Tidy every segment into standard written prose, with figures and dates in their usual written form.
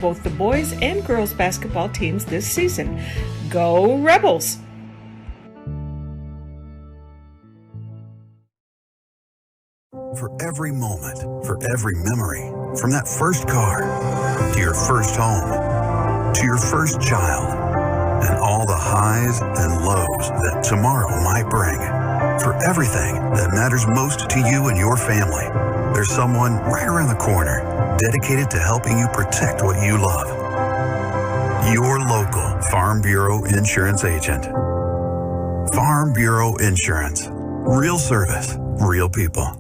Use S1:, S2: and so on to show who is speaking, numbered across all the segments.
S1: both the boys and girls basketball teams this season. Go Rebels!
S2: For every moment, for every memory, from that first car, to your first home, to your first child, and all the highs and lows that tomorrow might bring. For everything that matters most to you and your family, there's someone right around the corner dedicated to helping you protect what you love. Your local Farm Bureau insurance agent. Farm Bureau Insurance. Real service, real people.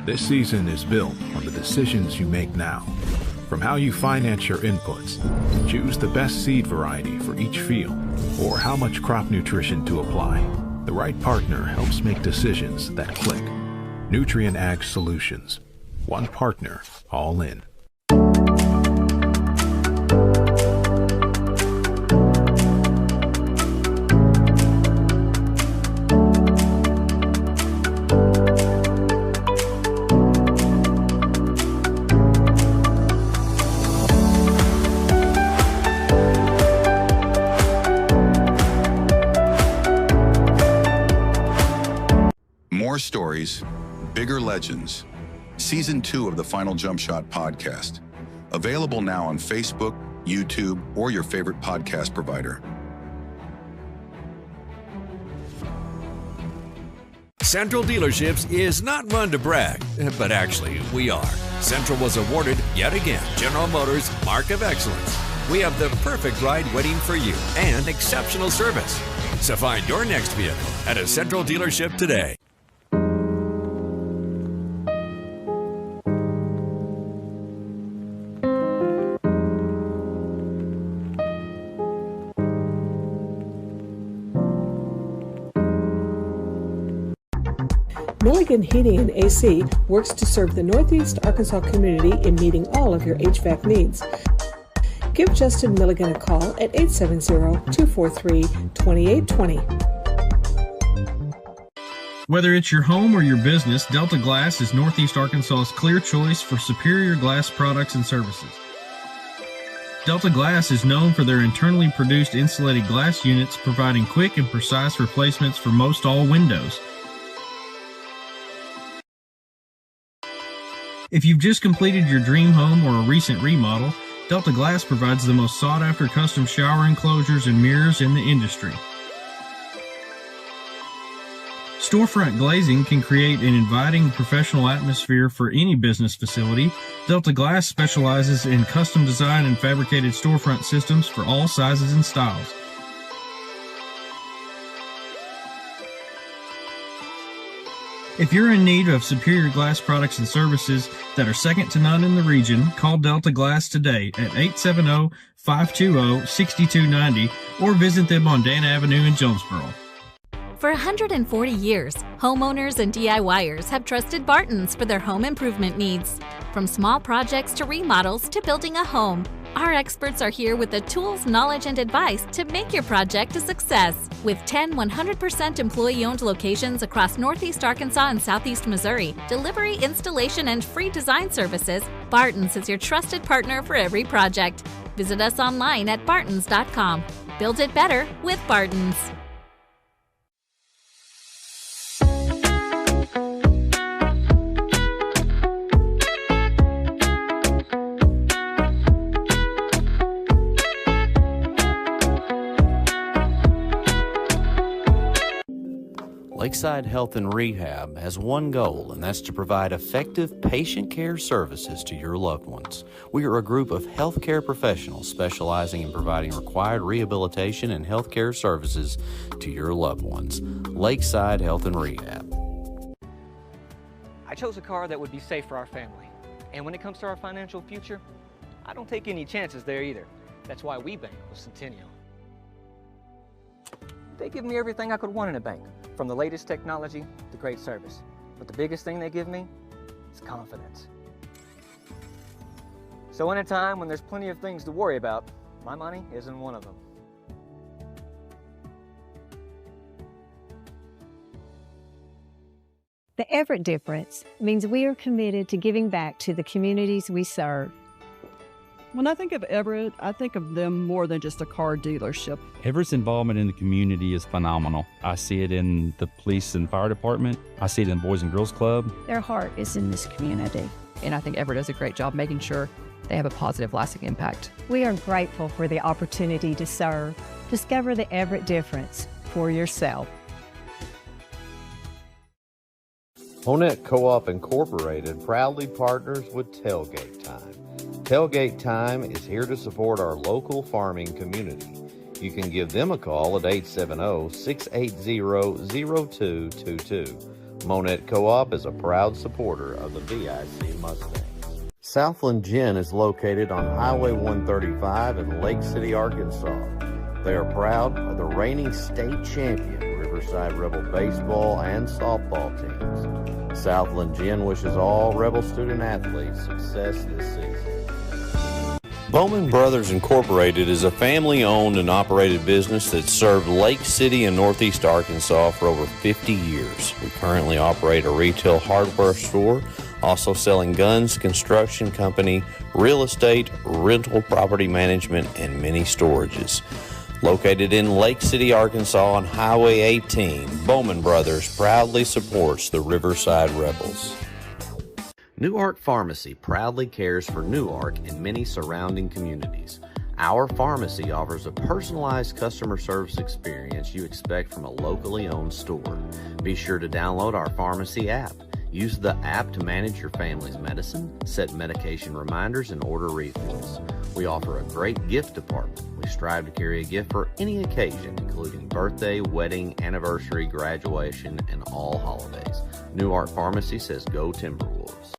S3: This season is built on the decisions you make now. From how you finance your inputs, choose the best seed variety for each field, or how much crop nutrition to apply. The right partner helps make decisions that click. Nutrient Ag Solutions. One partner, all in.
S4: More stories, bigger legends. Season 2 of the Final Jump Shot podcast. Available now on Facebook, YouTube, or your favorite podcast provider.
S5: Central Dealerships is not one to brag, but actually we are. Central was awarded, yet again, General Motors Mark of Excellence. We have the perfect ride waiting for you and exceptional service. So find your next vehicle at a Central dealership today.
S1: Milligan Heating and AC works to serve the Northeast Arkansas community in meeting all of your HVAC needs. Give Justin Milligan a call at 870-243-2820.
S6: Whether it's your home or your business, Delta Glass is Northeast Arkansas's clear choice for superior glass products and services. Delta Glass is known for their internally produced insulated glass units, providing quick and precise replacements for most all windows. If you've just completed your dream home or a recent remodel, Delta Glass provides the most sought-after custom shower enclosures and mirrors in the industry. Storefront glazing can create an inviting professional atmosphere for any business facility. Delta Glass specializes in custom design and fabricated storefront systems for all sizes and styles. If you're in need of superior glass products and services that are second to none in the region, call Delta Glass today at 870-520-6290 or visit them on Dan Avenue in Jonesboro.
S7: For 140 years, homeowners and DIYers have trusted Barton's for their home improvement needs. From small projects to remodels to building a home, Our experts are here with the tools, knowledge, and advice to make your project a success. With 10 100% employee-owned locations across Northeast Arkansas and Southeast Missouri, delivery, installation, and free design services, Barton's is your trusted partner for every project. Visit us online at bartons.com. Build it better with Barton's.
S8: Lakeside Health and Rehab has one goal, and that's to provide effective patient care services to your loved ones. We are a group of healthcare professionals specializing in providing required rehabilitation and healthcare services to your loved ones. Lakeside Health and Rehab.
S9: I chose a car that would be safe for our family. And when it comes to our financial future, I don't take any chances there either. That's why we bank with Centennial. They give me everything I could want in a bank, from the latest technology to great service. But the biggest thing they give me is confidence. So in a time when there's plenty of things to worry about, my money isn't one of them.
S10: The Everett difference means we are committed to giving back to the communities we serve.
S11: When I think of Everett, I think of them more than just a car dealership.
S12: Everett's involvement in the community is phenomenal. I see it in the police and fire department. I see it in the Boys and Girls Club.
S10: Their heart is in this community.
S13: And I think Everett does a great job making sure they have a positive, lasting impact.
S10: We are grateful for the opportunity to serve. Discover the Everett difference for yourself.
S14: Honett Co-op Incorporated proudly partners with Tailgate Time. Tailgate Time is here to support our local farming community. You can give them a call at 870-680-0222. Monett Co-op is a proud supporter of the VIC Mustangs. Southland Gin is located on Highway 135 in Lake City, Arkansas. They are proud of the reigning state champion Riverside Rebel baseball and softball teams. Southland Gin wishes all Rebel student athletes success this season.
S8: Bowman Brothers Incorporated is a family-owned and operated business that served Lake City and Northeast Arkansas for over 50 years. We currently operate a retail hardware store, also selling guns, construction company, real estate, rental property management, and many storages. Located in Lake City, Arkansas on Highway 18, Bowman Brothers proudly supports the Riverside Rebels.
S14: Newark Pharmacy proudly cares for Newark and many surrounding communities. Our pharmacy offers a personalized customer service experience you expect from a locally owned store. Be sure to download our pharmacy app. Use the app to manage your family's medicine, set medication reminders, and order refills. We offer a great gift department. We strive to carry a gift for any occasion, including birthday, wedding, anniversary, graduation, and all holidays. Newark Pharmacy says go Timberwolves.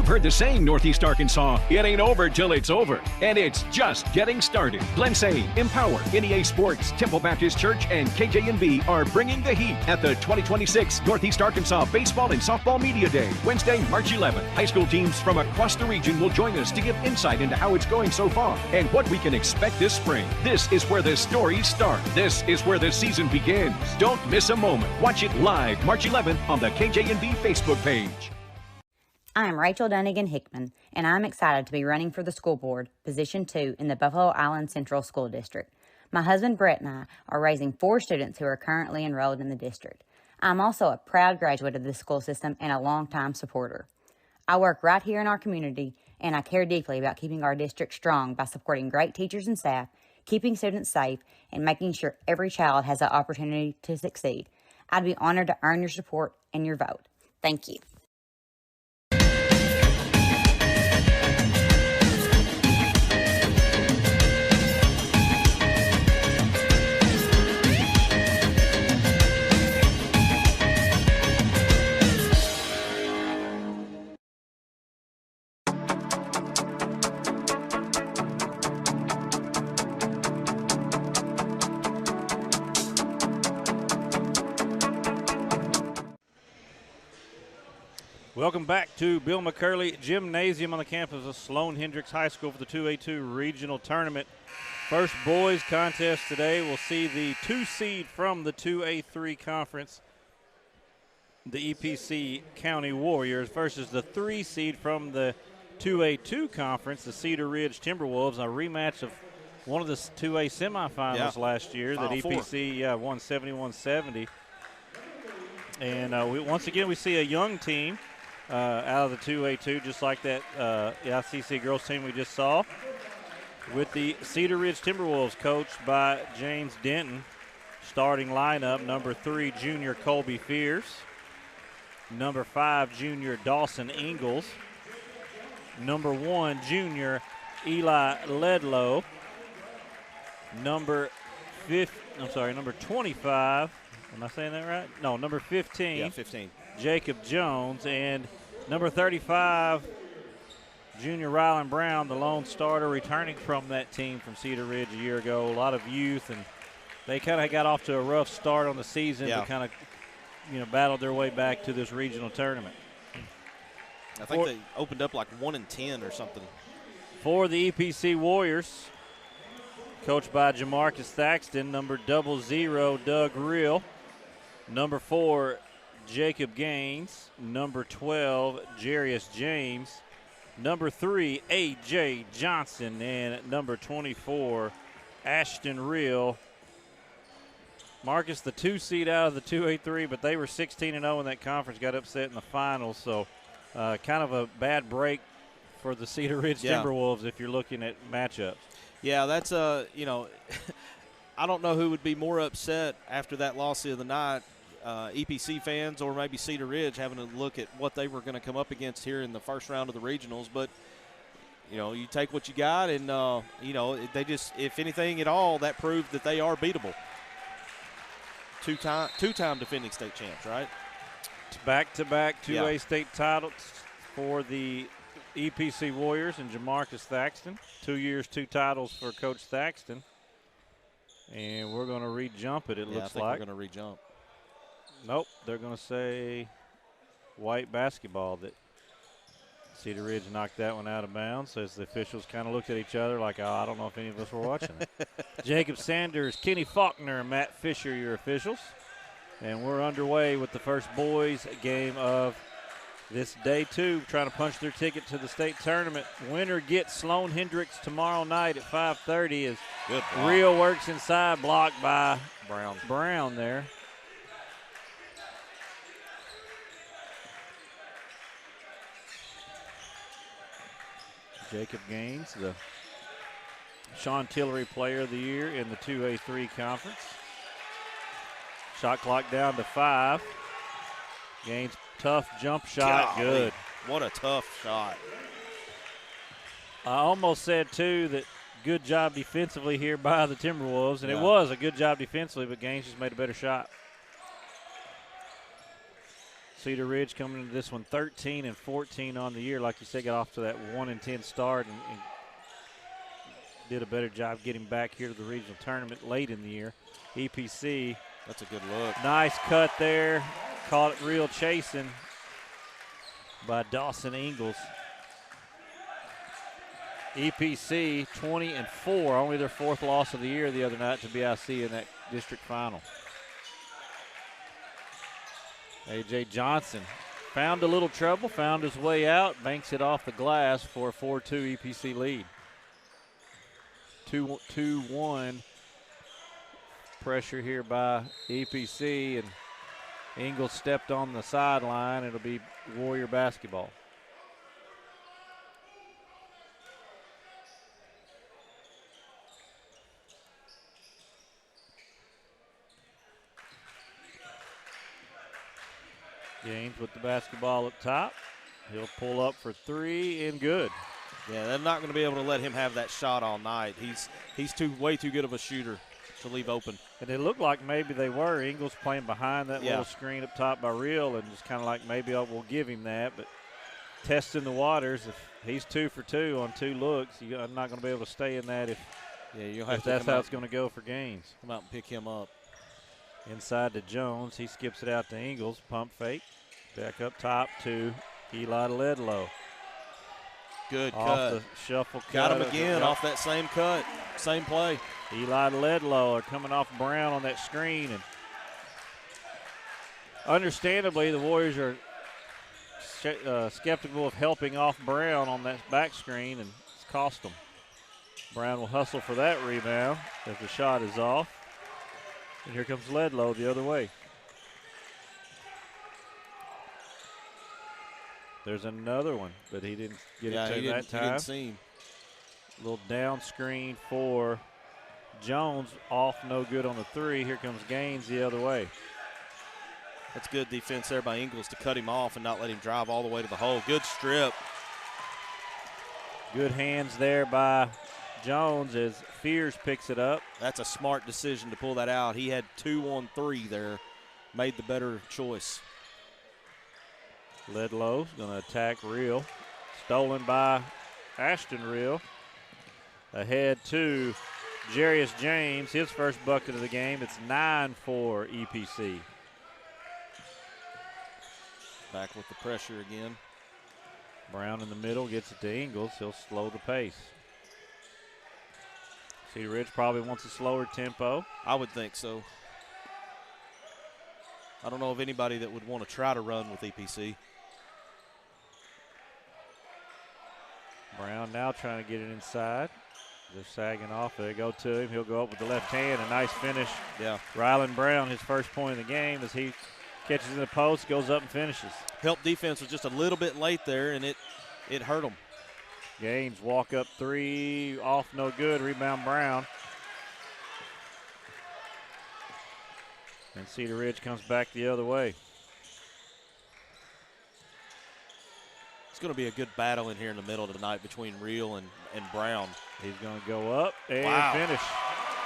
S15: Heard the saying, Northeast Arkansas, it ain't over till it's over. And it's just getting started. Glen-Sane, Empower, NEA Sports, Temple Baptist Church, and KJNB are bringing the heat at the 2026 Northeast Arkansas Baseball and Softball Media Day, Wednesday, March 11th. High school teams from across the region will join us to give insight into how it's going so far and what we can expect this spring. This is where the stories start. This is where the season begins. Don't miss a moment. Watch it live March 11th on the KJNB Facebook page.
S16: I'm Rachel Dunnigan Hickman, and I'm excited to be running for the school board, Position 2 in the Buffalo Island Central School District. My husband Brett and I are raising 4 students who are currently enrolled in the district. I'm also a proud graduate of the school system and a longtime supporter. I work right here in our community, and I care deeply about keeping our district strong by supporting great teachers and staff, keeping students safe, and making sure every child has the opportunity to succeed. I'd be honored to earn your support and your vote. Thank you.
S17: Welcome back to Bill McCurley Gymnasium on the campus of Sloan Hendricks High School for the 2A2 Regional Tournament. First boys contest today will see the 2 seed from the 2A3 conference, the EPC County Warriors, versus the 3 seed from the 2A2 conference, the Cedar Ridge Timberwolves, a rematch of one of the 2A semifinals last year that EPC won 71-70. And once again, we see a young team out of the 2A2, just like that ICC girls team we just saw, with the Cedar Ridge Timberwolves coached by James Denton. Starting lineup, number 3, junior Colby Fierce, number 5, junior Dawson Ingalls, number 1, junior Eli Ledlow, number 25, am I saying that right? No, number 15.
S18: Yeah, 15.
S17: Jacob Jones, and number 35, junior Rylan Brown, the lone starter, returning from that team from Cedar Ridge a year ago. A lot of youth, and they kind of got off to a rough start on the season, but kind of battled their way back to this regional tournament.
S18: I think they opened up like 1-10 or something.
S17: For the EPC Warriors, coached by Jamarcus Thaxton, number 00, Doug Reel, number 4, Jacob Gaines, number 12, Jarius James, number 3, A.J. Johnson, and number 24, Ashton Reel. Marcus, the 2 seed out of the 2A3, but they were 16-0 in that conference, got upset in the finals, so kind of a bad break for the Cedar Ridge Timberwolves if you're looking at matchups.
S18: Yeah, that's I don't know who would be more upset after that loss the other night, EPC fans or maybe Cedar Ridge, having to look at what they were going to come up against here in the first round of the regionals. But, you take what you got, and, they just, if anything at all, that proved that they are beatable. Two-time defending state champs, right?
S17: Back-to-back 2A state titles for the EPC Warriors and Jamarcus Thaxton. 2 years, 2 titles for Coach Thaxton. And we're going to re-jump it, looks
S18: I think
S17: like.
S18: we're going to re-jump.
S17: Nope, they're going to say white basketball. That Cedar Ridge knocked that one out of bounds as the officials kind of looked at each other like, I don't know if any of us were watching it. Jacob Sanders, Kenny Faulkner, and Matt Fisher, your officials. And we're underway with the first boys game of this day 2, trying to punch their ticket to the state tournament. Winner gets Sloan Hendricks tomorrow night at 5:30 as Real works inside, blocked by Brown there. Jacob Gaines, the Sean Tillery Player of the Year in the 2A3 conference. Shot clock down to 5. Gaines, tough jump shot, good.
S18: What a tough shot.
S17: I almost said, too, that good job defensively here by the Timberwolves, and it was a good job defensively, but Gaines just made a better shot. Cedar Ridge coming into this one 13-14 on the year. Like you said, got off to that 1-10 start and did a better job getting back here to the regional tournament late in the year. EPC.
S18: That's a good look. Nice
S17: cut there. Caught it real chasing by Dawson Ingalls. EPC 20-4, only their 4th loss of the year the other night to BIC in that district final. A.J. Johnson found a little trouble, found his way out, banks it off the glass for a 4-2 EPC lead. 2-1 pressure here by EPC, and Ingalls stepped on the sideline. It'll be Warrior basketball. Gaines with the basketball up top. He'll pull up for three and good.
S18: Yeah, they're not going to be able to let him have that shot all night. He's way too good of a shooter to leave open.
S17: And it looked like maybe they were. Ingles playing behind that little screen up top by Real, and just kind of like maybe we'll give him that. But testing the waters, if he's 2 for 2 on 2 looks, you're not going to be able to stay in that if that's how it's going to go for Gaines.
S18: Come out and pick him up.
S17: Inside to Jones. He skips it out to Ingles. Pump fake. Back up top to Eli Ledlow.
S18: Good
S17: off
S18: cut.
S17: The shuffle cut.
S18: Got him again off that same cut, same play.
S17: Eli Ledlow are coming off Brown on that screen. And understandably, the Warriors are skeptical of helping off Brown on that back screen, and it's cost them. Brown will hustle for that rebound as the shot is off. And here comes Ledlow the other way. There's another one, but he didn't get it to him that time.
S18: He didn't see him.
S17: Little down screen for Jones, off no good on the three. Here comes Gaines the other way.
S18: That's good defense there by Ingles to cut him off and not let him drive all the way to the hole. Good strip.
S17: Good hands there by Jones as Fears picks it up.
S18: That's a smart decision to pull that out. He had 2 on 3 there. Made the better choice.
S17: Ledlow's going to attack Real. Stolen by Ashton Real. Ahead to Jarius James, his first bucket of the game. It's 9 for EPC.
S18: Back with the pressure again.
S17: Brown in the middle gets it to Ingles. He'll slow the pace. Cedar Ridge probably wants a slower tempo.
S18: I would think so. I don't know of anybody that would want to try to run with EPC.
S17: Brown now trying to get it inside. They're sagging off. They go to him. He'll go up with the left hand. A nice finish.
S18: Yeah.
S17: Rylan Brown, his first point of the game as he catches in the post, goes up and finishes.
S18: Help defense was just a little bit late there, and it hurt them.
S17: Gaines walk up three, off no good. Rebound Brown. And Cedar Ridge comes back the other way.
S18: It's going to be a good battle in here in the middle tonight between Real and Brown.
S17: He's going to go up and finish.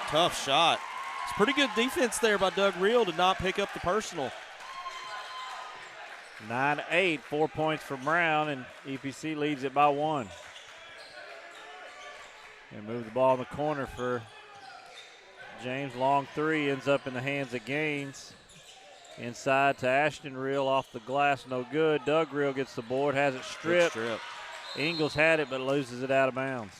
S18: Tough shot. It's pretty good defense there by Doug Real to not pick up the personal.
S17: 9-8, 4 points for Brown, and EPC leads it by 1. And move the ball in the corner for James. Long three ends up in the hands of Gaines. Inside to Ashton Real off the glass, no good. Doug Real gets the board, has it stripped. Ingles had it but loses it out of bounds.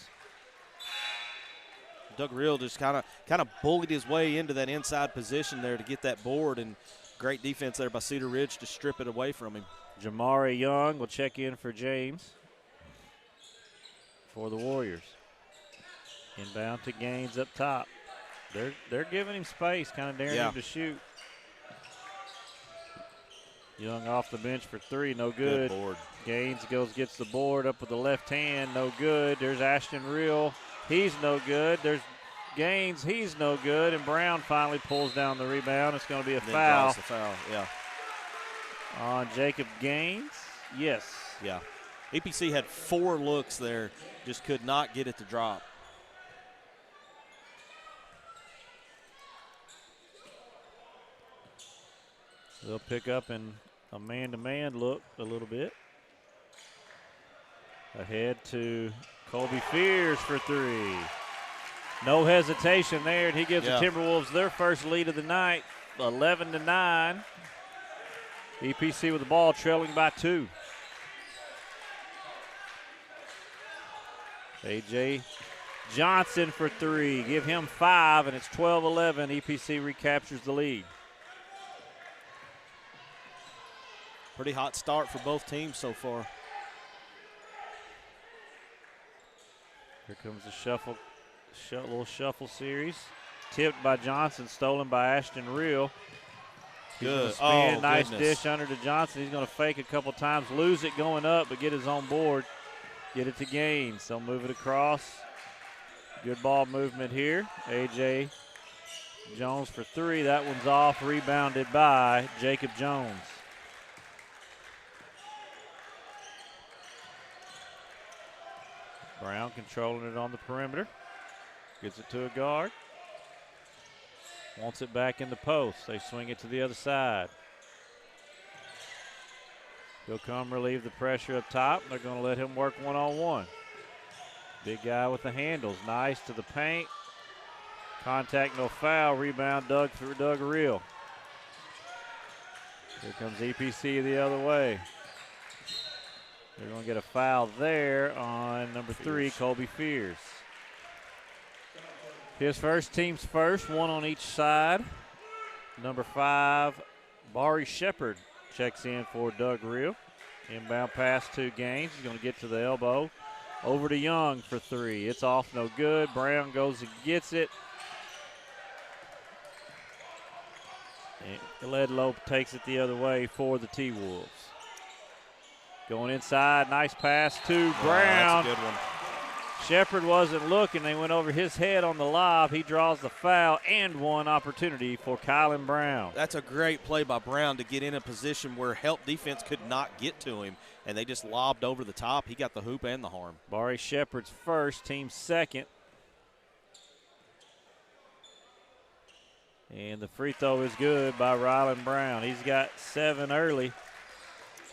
S18: Doug Real just kind of bullied his way into that inside position there to get that board, and great defense there by Cedar Ridge to strip it away from him.
S17: Jamari Young will check in for James for the Warriors. Inbound to Gaines up top. They're giving him space, kind of daring him to shoot. Young off the bench for three, no good.
S18: Good board.
S17: Gaines gets the board up with the left hand, no good. There's Ashton Real, he's no good. There's Gaines, he's no good. And Brown finally pulls down the rebound. It's going to be a foul.
S18: Draws the foul, yeah.
S17: On Jacob Gaines, yes.
S18: Yeah. EPC had 4 looks there, just could not get it to drop.
S17: They'll pick up in a man-to-man look a little bit. Ahead to Colby Fears for three. No hesitation there, and he gives the Timberwolves their first lead of the night, 11-9. EPC with the ball trailing by 2. A.J. Johnson for three. Give him 5, and it's 12-11. EPC recaptures the lead.
S18: Pretty hot start for both teams so far.
S17: Here comes the little shuffle series. Tipped by Johnson, stolen by Ashton Real.
S18: Good.
S17: Spin, nice dish under to Johnson. He's going to fake a couple times, lose it going up, but get his own board. Get it to Gaines. They'll move it across. Good ball movement here. A.J. Jones for three. That one's off, rebounded by Jacob Jones. Brown controlling it on the perimeter. Gets it to a guard. Wants it back in the post. They swing it to the other side. He'll come relieve the pressure up top. They're going to let him work one-on-one. Big guy with the handles. Nice to the paint. Contact, no foul. Rebound dug through Doug Reel. Here comes EPC the other way. They're going to get a foul there on number 3, Colby Fears. His first, team's first, one on each side. Number 5, Bari Shepard checks in for Doug Reel. Inbound pass to Gaines. He's going to get to the elbow. Over to Young for 3. It's off, no good. Brown goes and gets it. And Ledlow takes it the other way for the T-Wolves. Going inside, nice pass to Brown.
S18: That's a good one.
S17: Shepard wasn't looking. They went over his head on the lob. He draws the foul and one opportunity for Kylan Brown.
S18: That's a great play by Brown to get in a position where help defense could not get to him, and they just lobbed over the top. He got the hoop and the harm.
S17: Bari Shepard's first, team second. And the free throw is good by Rylan Brown. He's got 7 early,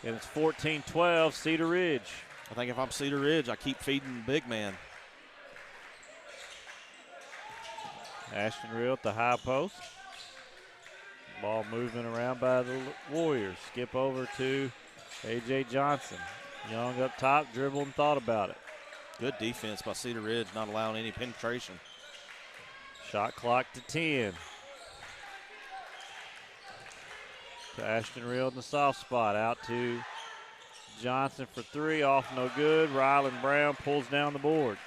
S17: and it's 14-12, Cedar Ridge.
S18: I think if I'm Cedar Ridge, I keep feeding the big man.
S17: Ashton Reel at the high post. Ball moving around by the Warriors. Skip over to A.J. Johnson. Young up top, dribbled and thought about it.
S18: Good defense by Cedar Ridge, not allowing any penetration.
S17: Shot clock to 10. To Ashton Reel in the soft spot. Out to Johnson for 3. Off no good. Rylan Brown pulls down the board.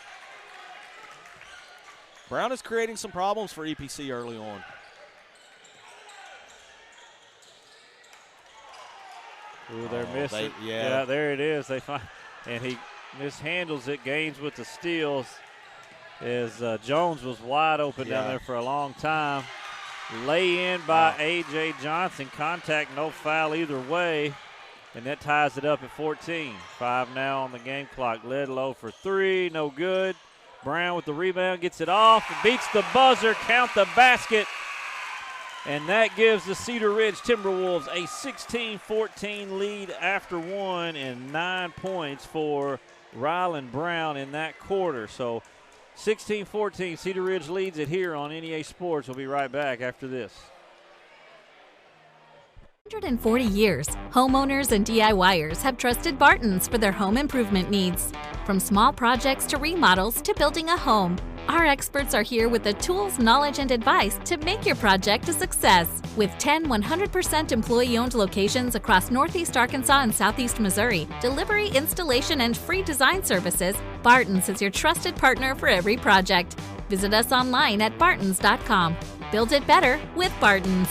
S18: Brown is creating some problems for EPC early on.
S17: Ooh, they're missing.
S18: Yeah,
S17: there it is. They find, and he mishandles it. Gaines with the steals. As Jones was wide open down there for a long time. Lay in by A.J. Johnson. Contact, no foul either way. And that ties it up at 14. 5 now on the game clock. Ledlow for 3, no good. Brown with the rebound, gets it off, beats the buzzer, count the basket. And that gives the Cedar Ridge Timberwolves a 16-14 lead after 1 and 9 points for Rylan Brown in that quarter. So 16-14, Cedar Ridge leads it here on NEA Sports. We'll be right back after this.
S7: 140 years, homeowners and DIYers have trusted Barton's for their home improvement needs. From small projects to remodels to building a home, our experts are here with the tools, knowledge, and advice to make your project a success. With 10 100% employee-owned locations across Northeast Arkansas and Southeast Missouri, delivery, installation, and free design services, Barton's is your trusted partner for every project. Visit us online at bartons.com. Build it better with Barton's.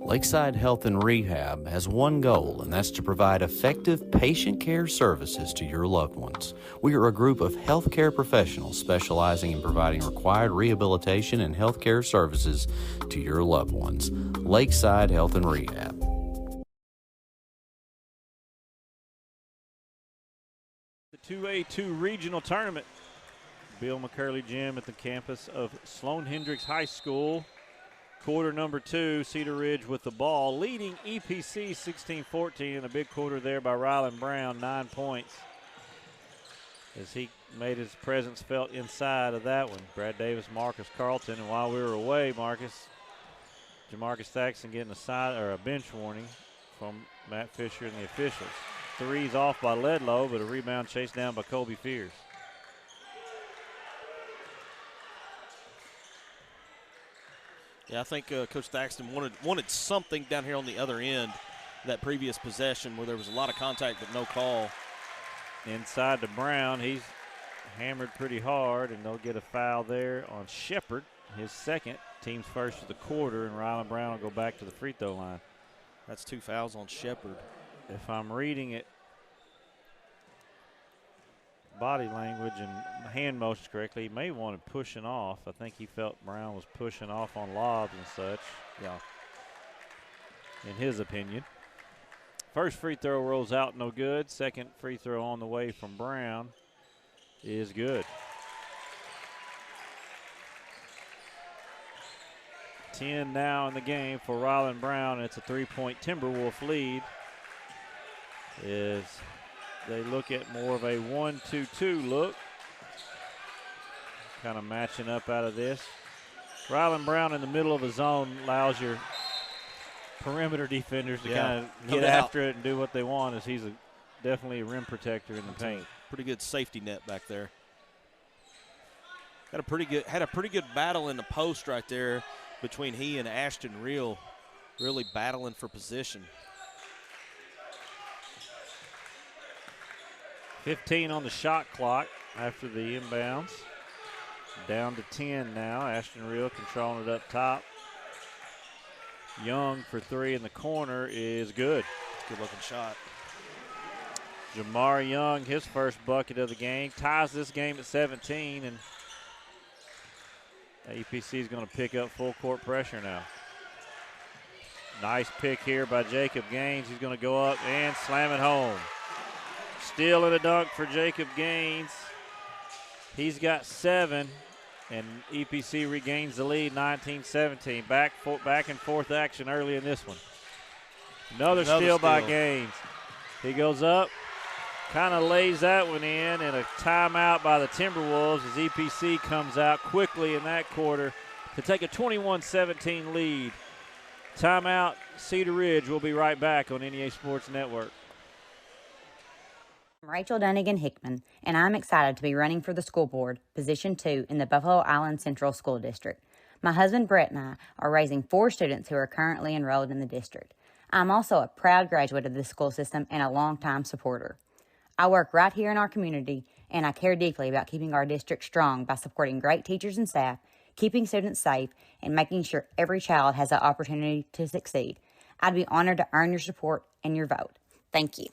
S14: Lakeside Health and Rehab has one goal, and that's to provide effective patient care services to your loved ones. We are a group of healthcare professionals specializing in providing required rehabilitation and healthcare services to your loved ones. Lakeside Health and Rehab.
S17: The 2A-2 regional tournament. Bill McCurley Gym at the campus of Sloan Hendricks High School. Quarter number 2, Cedar Ridge with the ball, leading EPC 16-14 in a big quarter there by Rylan Brown, 9 points. As he made his presence felt inside of that one. Brad Davis, Marcus Carlton, and while we were away, Jamarcus Thaxton getting a bench warning from Matt Fisher and the officials. 3's off by Ledlow, but a rebound chased down by Colby Fears.
S18: Yeah, I think Coach Thaxton wanted something down here on the other end, that previous possession where there was a lot of contact but no call.
S17: Inside to Brown, he's hammered pretty hard, and they'll get a foul there on Shepard, his second, team's first of the quarter, and Rylan Brown will go back to the free throw line.
S18: That's 2 fouls on Shepard.
S17: If I'm reading it body language and hand motions correctly, he may want to pushing off. I think he felt Brown was pushing off on lobs and such.
S18: Yeah.
S17: In his opinion. First free throw rolls out, no good. Second free throw on the way from Brown is good. 10 now in the game for Rylan Brown. It's a 3-point Timberwolf lead as they look at more of a 1-2-2 look. Kind of matching up out of this. Rylan Brown in the middle of a zone allows your perimeter defenders to kind of get after it and do what they want, as he's definitely a rim protector in the paint.
S18: Pretty good safety net back there. Had a pretty good battle in the post right there between he and Ashton Reel, really battling for position.
S17: 15 on the shot clock after the inbounds. Down to 10 now. Ashton Reel controlling it up top. Young for three in the corner is good.
S18: Good looking shot.
S17: Jamar Young, his first bucket of the game, ties this game at 17, and APC is going to pick up full court pressure now. Nice pick here by Jacob Gaines. He's going to go up and slam it home. Steal and a dunk for Jacob Gaines. He's got 7. And EPC regains the lead, 19-17. Back and forth action early in this one. Another steal by Gaines. He goes up, kind of lays that one in, and a timeout by the Timberwolves as EPC comes out quickly in that quarter to take a 21-17 lead. Timeout, Cedar Ridge. We'll be right back on NEA Sports Network.
S16: I'm Rachel Dunnigan Hickman, and I'm excited to be running for the school board, Position 2 in the Buffalo Island Central School District. My husband Brett and I are raising 4 students who are currently enrolled in the district. I'm also a proud graduate of this school system and a longtime supporter. I work right here in our community, and I care deeply about keeping our district strong by supporting great teachers and staff, keeping students safe, and making sure every child has the opportunity to succeed. I'd be honored to earn your support and your vote. Thank you.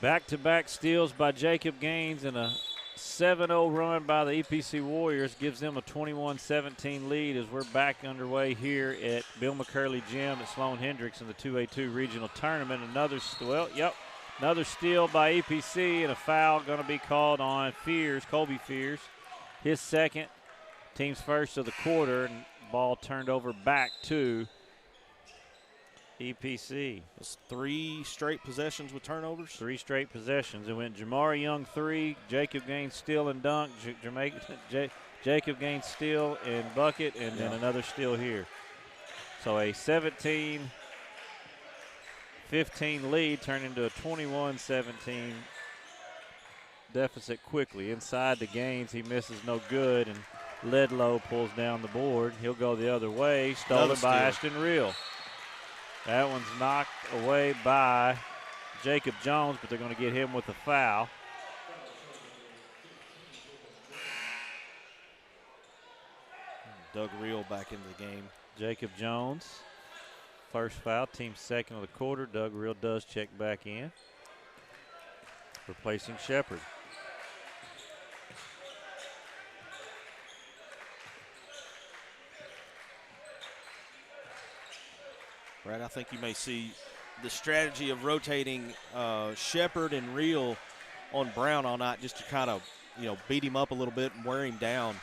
S17: Back-to-back steals by Jacob Gaines and a 7-0 run by the EPC Warriors gives them a 21-17 lead as we're back underway here at Bill McCurley Gym at Sloan Hendricks in the 2A-2 regional tournament. Another steal by EPC and a foul going to be called on Colby Fears. His second, team's first of the quarter, and ball turned over back to EPC.
S18: It's 3 straight possessions with turnovers.
S17: 3 straight possessions. It went Jamar Young 3, Jacob Gaines steal and dunk, Jacob Gaines steal and bucket, and then another steal here. So a 17-15 lead turned into a 21-17 deficit quickly. Inside the Gaines, he misses no good, and Ledlow pulls down the board. He'll go the other way, stolen by Ashton Reel. That one's knocked away by Jacob Jones, but they're going to get him with a foul.
S18: Doug Reel back into the game.
S17: Jacob Jones, first foul, team second of the quarter. Doug Reel does check back in, replacing Shepard.
S18: Right, I think you may see the strategy of rotating Shepard and Reel on Brown all night just to kind of, beat him up a little bit and wear him down.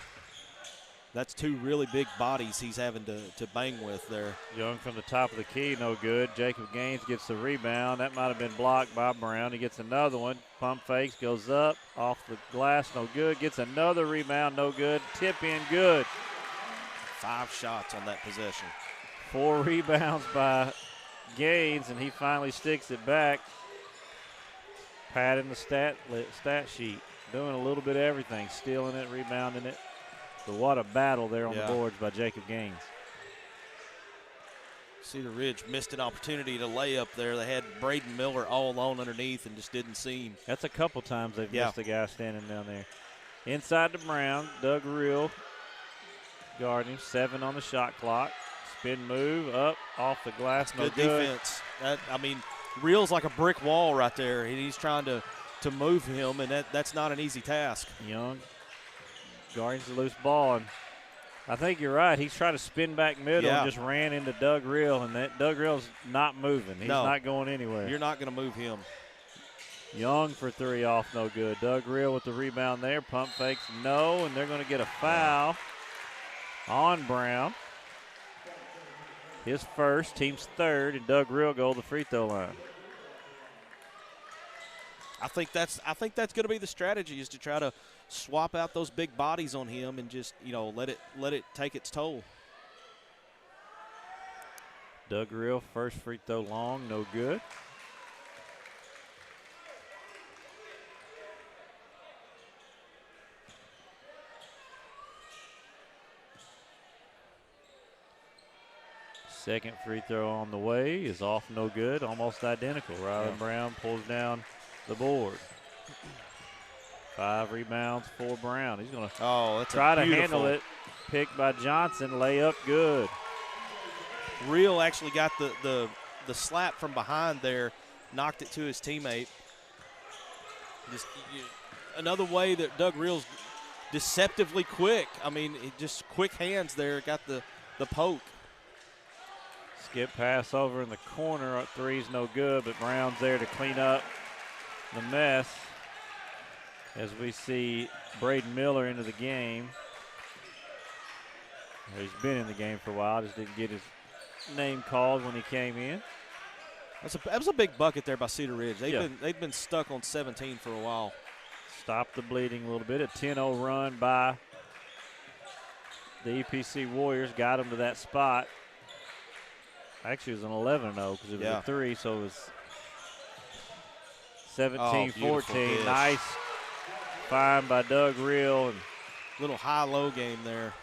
S18: That's 2 really big bodies he's having to bang with there.
S17: Young from the top of the key, no good. Jacob Gaines gets the rebound. That might have been blocked by Brown. He gets another one. Pump fakes, goes up, off the glass, no good. Gets another rebound, no good. Tip in, good.
S18: 5 shots on that possession.
S17: 4 rebounds by Gaines, and he finally sticks it back. Padding the stat sheet, doing a little bit of everything, stealing it, rebounding it. But what a battle there on the boards by Jacob Gaines.
S18: Cedar Ridge missed an opportunity to lay up there. They had Braden Miller all alone underneath and just didn't see him.
S17: That's a couple times they've missed a guy standing down there. Inside to Brown, Doug Reel guarding him, 7 on the shot clock. Spin move, up, off the glass, no
S18: good defense. Reel's like a brick wall right there, and he's trying to move him, and that's not an easy task.
S17: Young guards the loose ball, and I think you're right. He's trying to spin back middle and just ran into Doug Reel, and that Doug Reel's not moving. He's not going anywhere.
S18: You're not going to move him.
S17: Young for three off, no good. Doug Reel with the rebound there. Pump fakes, no, and they're going to get a foul on Brown. His first, team's third, and Doug Reel go to the free throw line.
S18: I think that's going to be the strategy, is to try to swap out those big bodies on him and just, let it take its toll.
S17: Doug Reel, first free throw long, no good. Second free throw on the way is off, no good, almost identical. Rylan Brown pulls down the board. 5 rebounds for Brown. He's going to try to handle it. Picked by Johnson, layup good.
S18: Reel actually got the slap from behind there, knocked it to his teammate. Another way that Doug Reel's deceptively quick. I mean, just quick hands there, got the poke.
S17: Skip pass over in the corner. Three's no good, but Brown's there to clean up the mess as we see Braden Miller into the game. He's been in the game for a while, just didn't get his name called when he came in.
S18: That was a big bucket there by Cedar Ridge. They've been stuck on 17 for a while.
S17: Stopped the bleeding a little bit. A 10-0 run by the EPC Warriors got them to that spot. Actually, it was an 11-0 because it was a 3, so it was 17-14. Nice find by Doug Reel. And
S18: little high-low game there.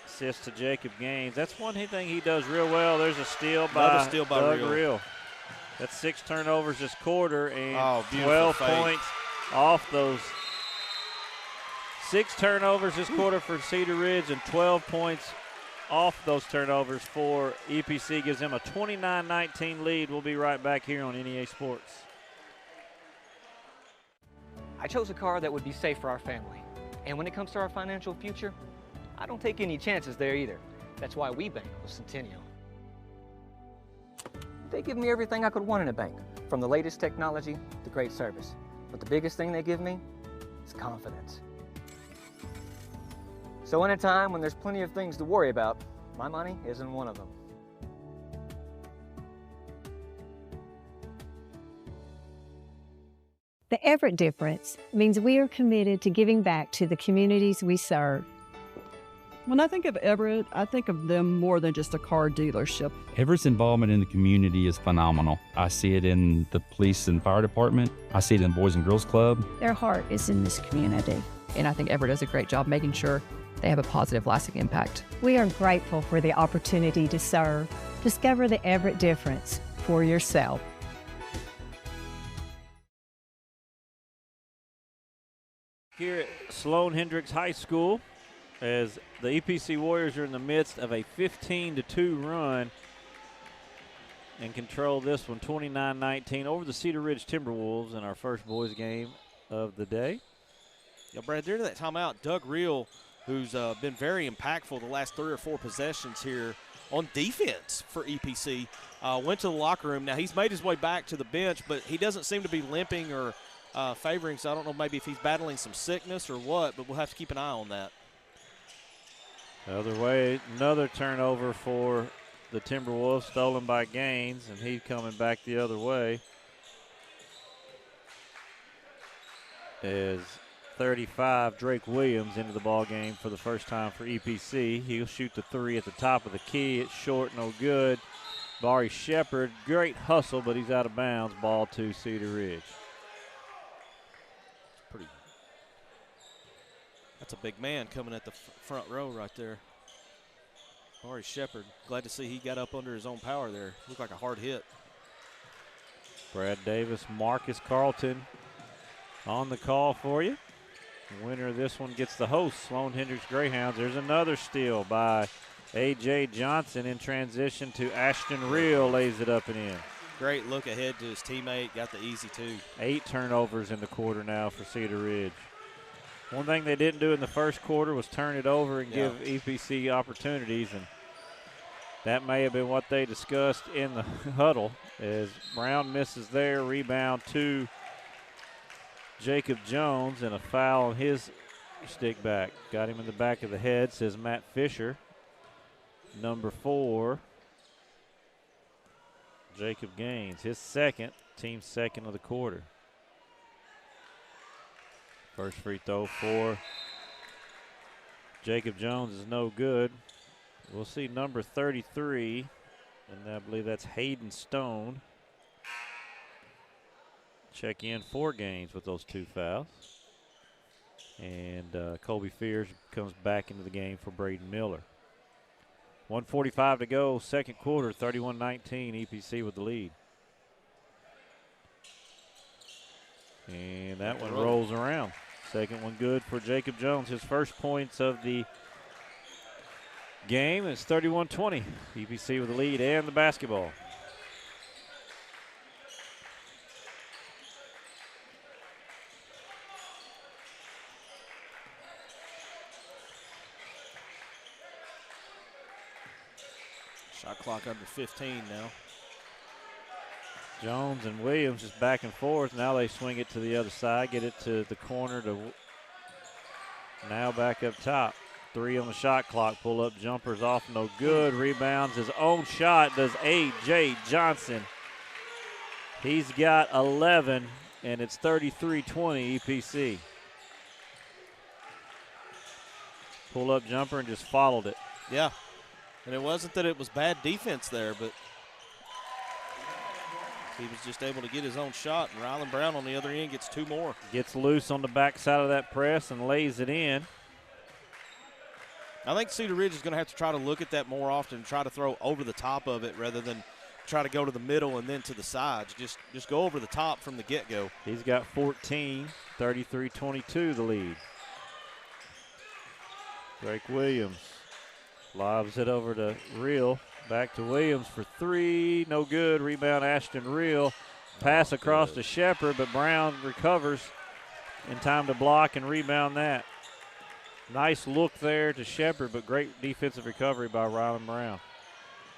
S17: Assist to Jacob Gaines. That's one thing he does real well. There's a steal by Doug Reel. That's 6 turnovers this quarter and 12 points off those. 6 turnovers this quarter for Cedar Ridge and 12 points off those turnovers for EPC. Gives them a 29-19 lead. We'll be right back here on NEA Sports.
S9: I chose a car that would be safe for our family. And when it comes to our financial future, I don't take any chances there either. That's why we bank with Centennial. They give me everything I could want in a bank, from the latest technology to great service. But the biggest thing they give me is confidence. So in a time when there's plenty of things to worry about, my money isn't one of them.
S10: The Everett difference means we are committed to giving back to the communities we serve.
S11: When I think of Everett, I think of them more than just a car dealership.
S12: Everett's involvement in the community is phenomenal. I see it in the police and fire department. I see it in the Boys and Girls Club.
S10: Their heart is in this community.
S13: And I think Everett does a great job making sure they have a positive, lasting impact.
S10: We are grateful for the opportunity to serve. Discover the Everett difference for yourself.
S17: Here at Sloan Hendricks High School, as the EPC Warriors are in the midst of a 15-2 run and control this one 29-19 over the Cedar Ridge Timberwolves in our first boys game of the day.
S18: Yeah, Brad, during that timeout, Doug Reel, who's been very impactful the last 3 or 4 possessions here on defense for EPC, went to the locker room. Now, he's made his way back to the bench, but he doesn't seem to be limping or favoring, so I don't know maybe if he's battling some sickness or what, but we'll have to keep an eye on that.
S17: The other way, another turnover for the Timberwolves, stolen by Gaines, and he's coming back the other way. As 35, Drake Williams into the ball game for the first time for EPC. He'll shoot the 3 at the top of the key. It's short, no good. Bari Shepard, great hustle, but he's out of bounds. Ball to Cedar Ridge.
S18: That's a big man coming at the front row right there. Bari Shepard, glad to see he got up under his own power there. Looked like a hard hit.
S17: Brad Davis, Marcus Carlton on the call for you. The winner of this one gets the host, Sloan Hendricks Greyhounds. There's another steal by A.J. Johnson in transition to Ashton Reel, lays it up and in.
S18: Great look ahead to his teammate, got the easy 2.
S17: 8 turnovers in the quarter now for Cedar Ridge. One thing they didn't do in the first quarter was turn it over and give EPC opportunities, and that may have been what they discussed in the huddle as Brown misses there. Rebound to Jacob Jones, and a foul on his stick back. Got him in the back of the head, says Matt Fisher. Number 4, Jacob Gaines, his second, team second of the quarter. First free throw for Jacob Jones is no good. We'll see number 33, and I believe that's Hayden Stone. Check in for Gaines with those 2 fouls. And Colby Fears comes back into the game for Braden Miller. 1:45 to go, second quarter, 31-19, EPC with the lead. And that one rolls around. Second one good for Jacob Jones. His first points of the game. It's 31-20. EPC with the lead and the basketball.
S18: Shot clock under 15 now.
S17: Jones and Williams just back and forth. Now they swing it to the other side, get it to the corner to now back up top. 3 on the shot clock. Pull up jumpers off, no good. Rebounds his own shot does A.J. Johnson. He's got 11, and it's 33-20 EPC. Pull up jumper and just followed it.
S18: Yeah, and it wasn't that it was bad defense there, but he was just able to get his own shot, and Rylan Brown on the other end gets 2 more.
S17: Gets loose on the backside of that press and lays it in.
S18: I think Cedar Ridge is going to have to try to look at that more often and try to throw over the top of it rather than try to go to the middle and then to the sides. Just go over the top from the get-go.
S17: He's got 14, 33-22 the lead. Drake Williams lobs it over to Reel. Back to Williams for 3, no good. Rebound Ashton Reel. Pass across to Shepard, but Brown recovers in time to block and rebound that. Nice look there to Shepard, but great defensive recovery by Rylan Brown.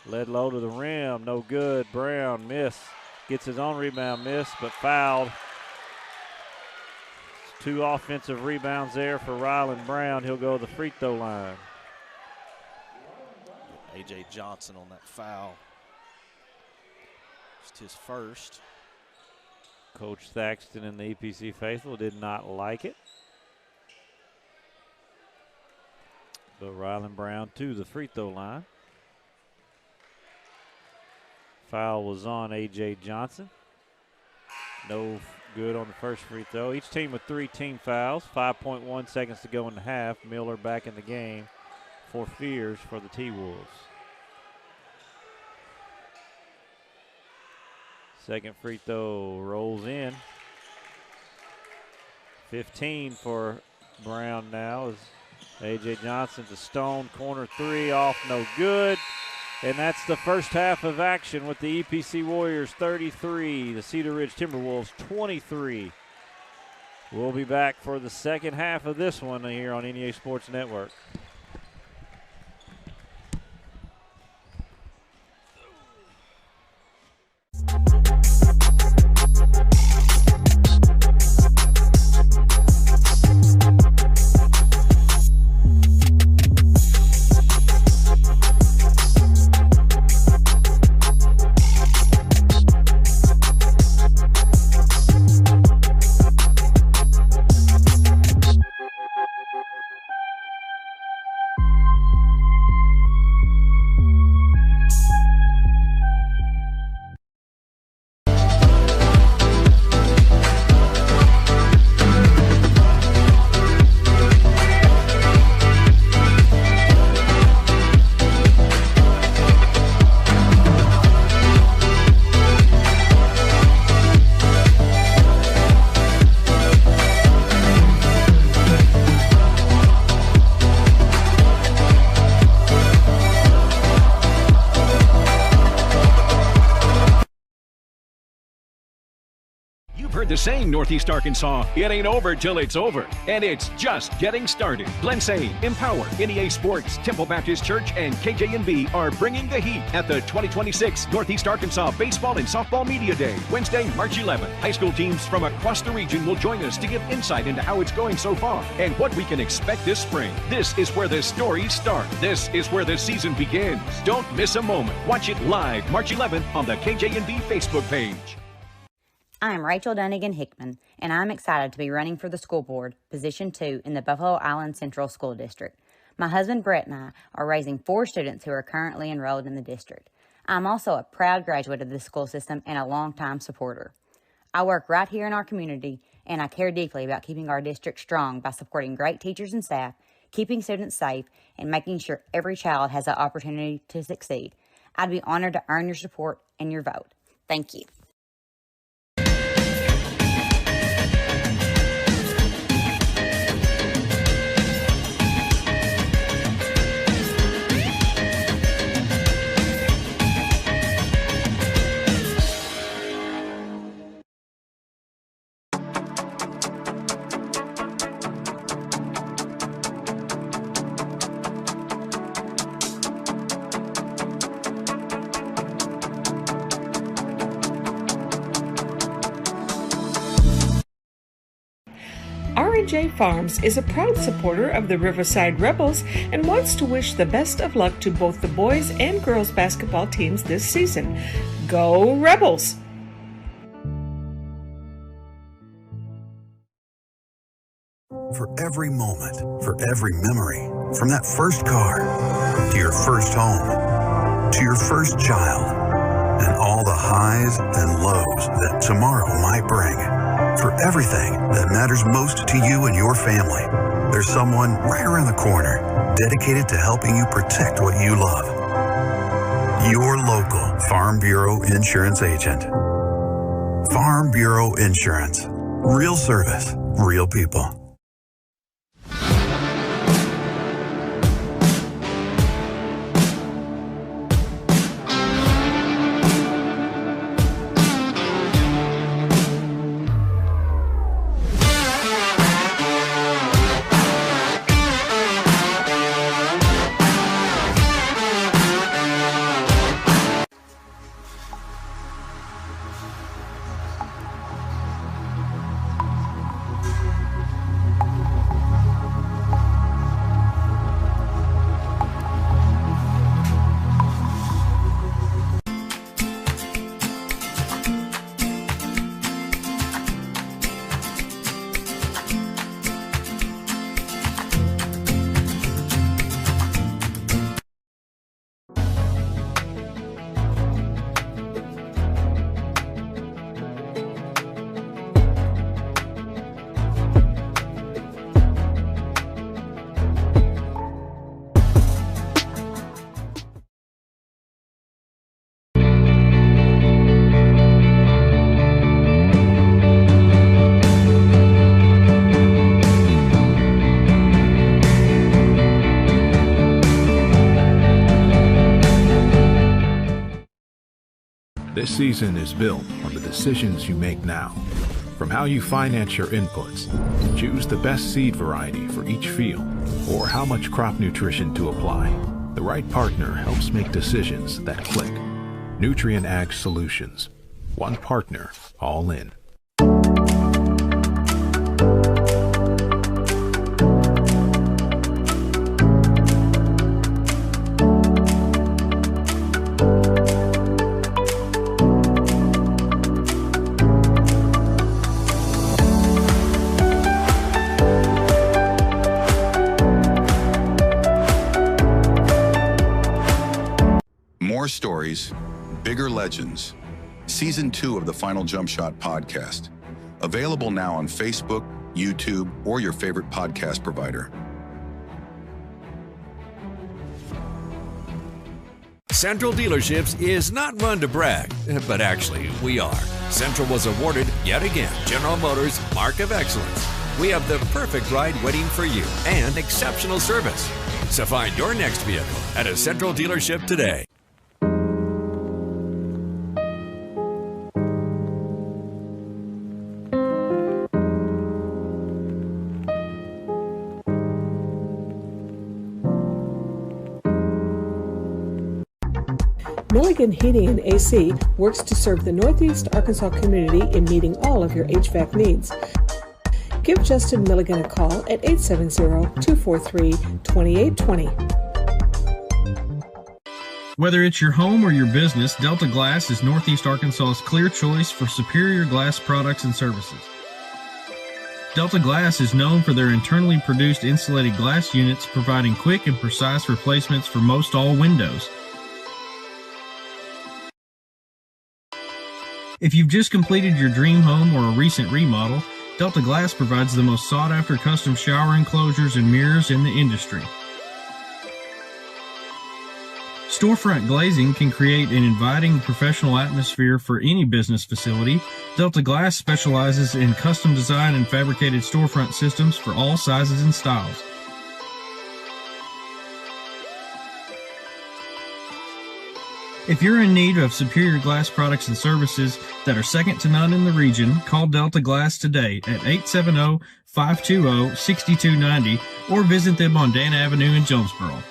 S17: Led low to the rim, no good. Brown miss, gets his own rebound, miss, but fouled. 2 offensive rebounds there for Rylan Brown. He'll go to the free throw line.
S18: A.J. Johnson on that foul. Just his first.
S17: Coach Thaxton and the EPC faithful did not like it. But Rylan Brown to the free throw line. Foul was on A.J. Johnson. No good on the first free throw. Each team with 3 team fouls. 5.1 seconds to go in the half. Miller back in the game for Fears for the T-Wolves. Second free throw rolls in. 15 for Brown now as A.J. Johnson's a stone corner 3 off, no good. And that's the first half of action with the EPC Warriors 33, the Cedar Ridge Timberwolves 23. We'll be back for the second half of this one here on NEA Sports Network.
S15: heard the saying, Northeast Arkansas, it ain't over till it's over. And it's just getting started. Blensay, Empower, NEA Sports, Temple Baptist Church, and KJNB are bringing the heat at the 2026 Northeast Arkansas Baseball and Softball Media Day, Wednesday, March 11th. High school teams from across the region will join us to give insight into how it's going so far and what we can expect this spring. This is where the stories start. This is where the season begins. Don't miss a moment. Watch it live March 11th on the KJNB Facebook page.
S16: I'm Rachel Dunnigan Hickman, and I'm excited to be running for the school board, Position 2 in the Buffalo Island Central School District. My husband Brett and I are raising 4 students who are currently enrolled in the district. I'm also a proud graduate of the school system and a longtime supporter. I work right here in our community, and I care deeply about keeping our district strong by supporting great teachers and staff, keeping students safe, and making sure every child has the opportunity to succeed. I'd be honored to earn your support and your vote. Thank you.
S1: R&J Farms is a proud supporter of the Riverside Rebels and wants to wish the best of luck to both the boys and girls basketball teams this season. Go Rebels!
S2: For every moment, for every memory, from that first car, to your first home, to your first child, and all the highs and lows that tomorrow might bring. For everything that matters most to you and your family, there's someone right around the corner dedicated to helping you protect what you love. Your local Farm Bureau Insurance agent. Farm Bureau Insurance. Real service, real people.
S3: This season is built on the decisions you make now. From how you finance your inputs, choose the best seed variety for each field, or how much crop nutrition to apply. The right partner helps make decisions that click. Nutrient Ag Solutions. One partner, all in.
S4: More stories, bigger legends. Season 2 of the Final Jump Shot podcast. Available now on Facebook, YouTube, or your favorite podcast provider.
S5: Central Dealerships is not one to brag, but actually we are. Central was awarded, yet again, General Motors Mark of Excellence. We have the perfect ride waiting for you and exceptional service. So find your next vehicle at a Central dealership today.
S1: Milligan Heating and AC works to serve the Northeast Arkansas community in meeting all of your HVAC needs. Give Justin Milligan a call at 870-243-2820.
S6: Whether it's your home or your business, Delta Glass is Northeast Arkansas's clear choice for superior glass products and services. Delta Glass is known for their internally produced insulated glass units, providing quick and precise replacements for most all windows. If you've just completed your dream home or a recent remodel, Delta Glass provides the most sought-after custom shower enclosures and mirrors in the industry. Storefront glazing can create an inviting professional atmosphere for any business facility. Delta Glass specializes in custom design and fabricated storefront systems for all sizes and styles. If you're in need of superior glass products and services that are second to none in the region, call Delta Glass today at 870-520-6290 or visit them on Dan Avenue in Jonesboro.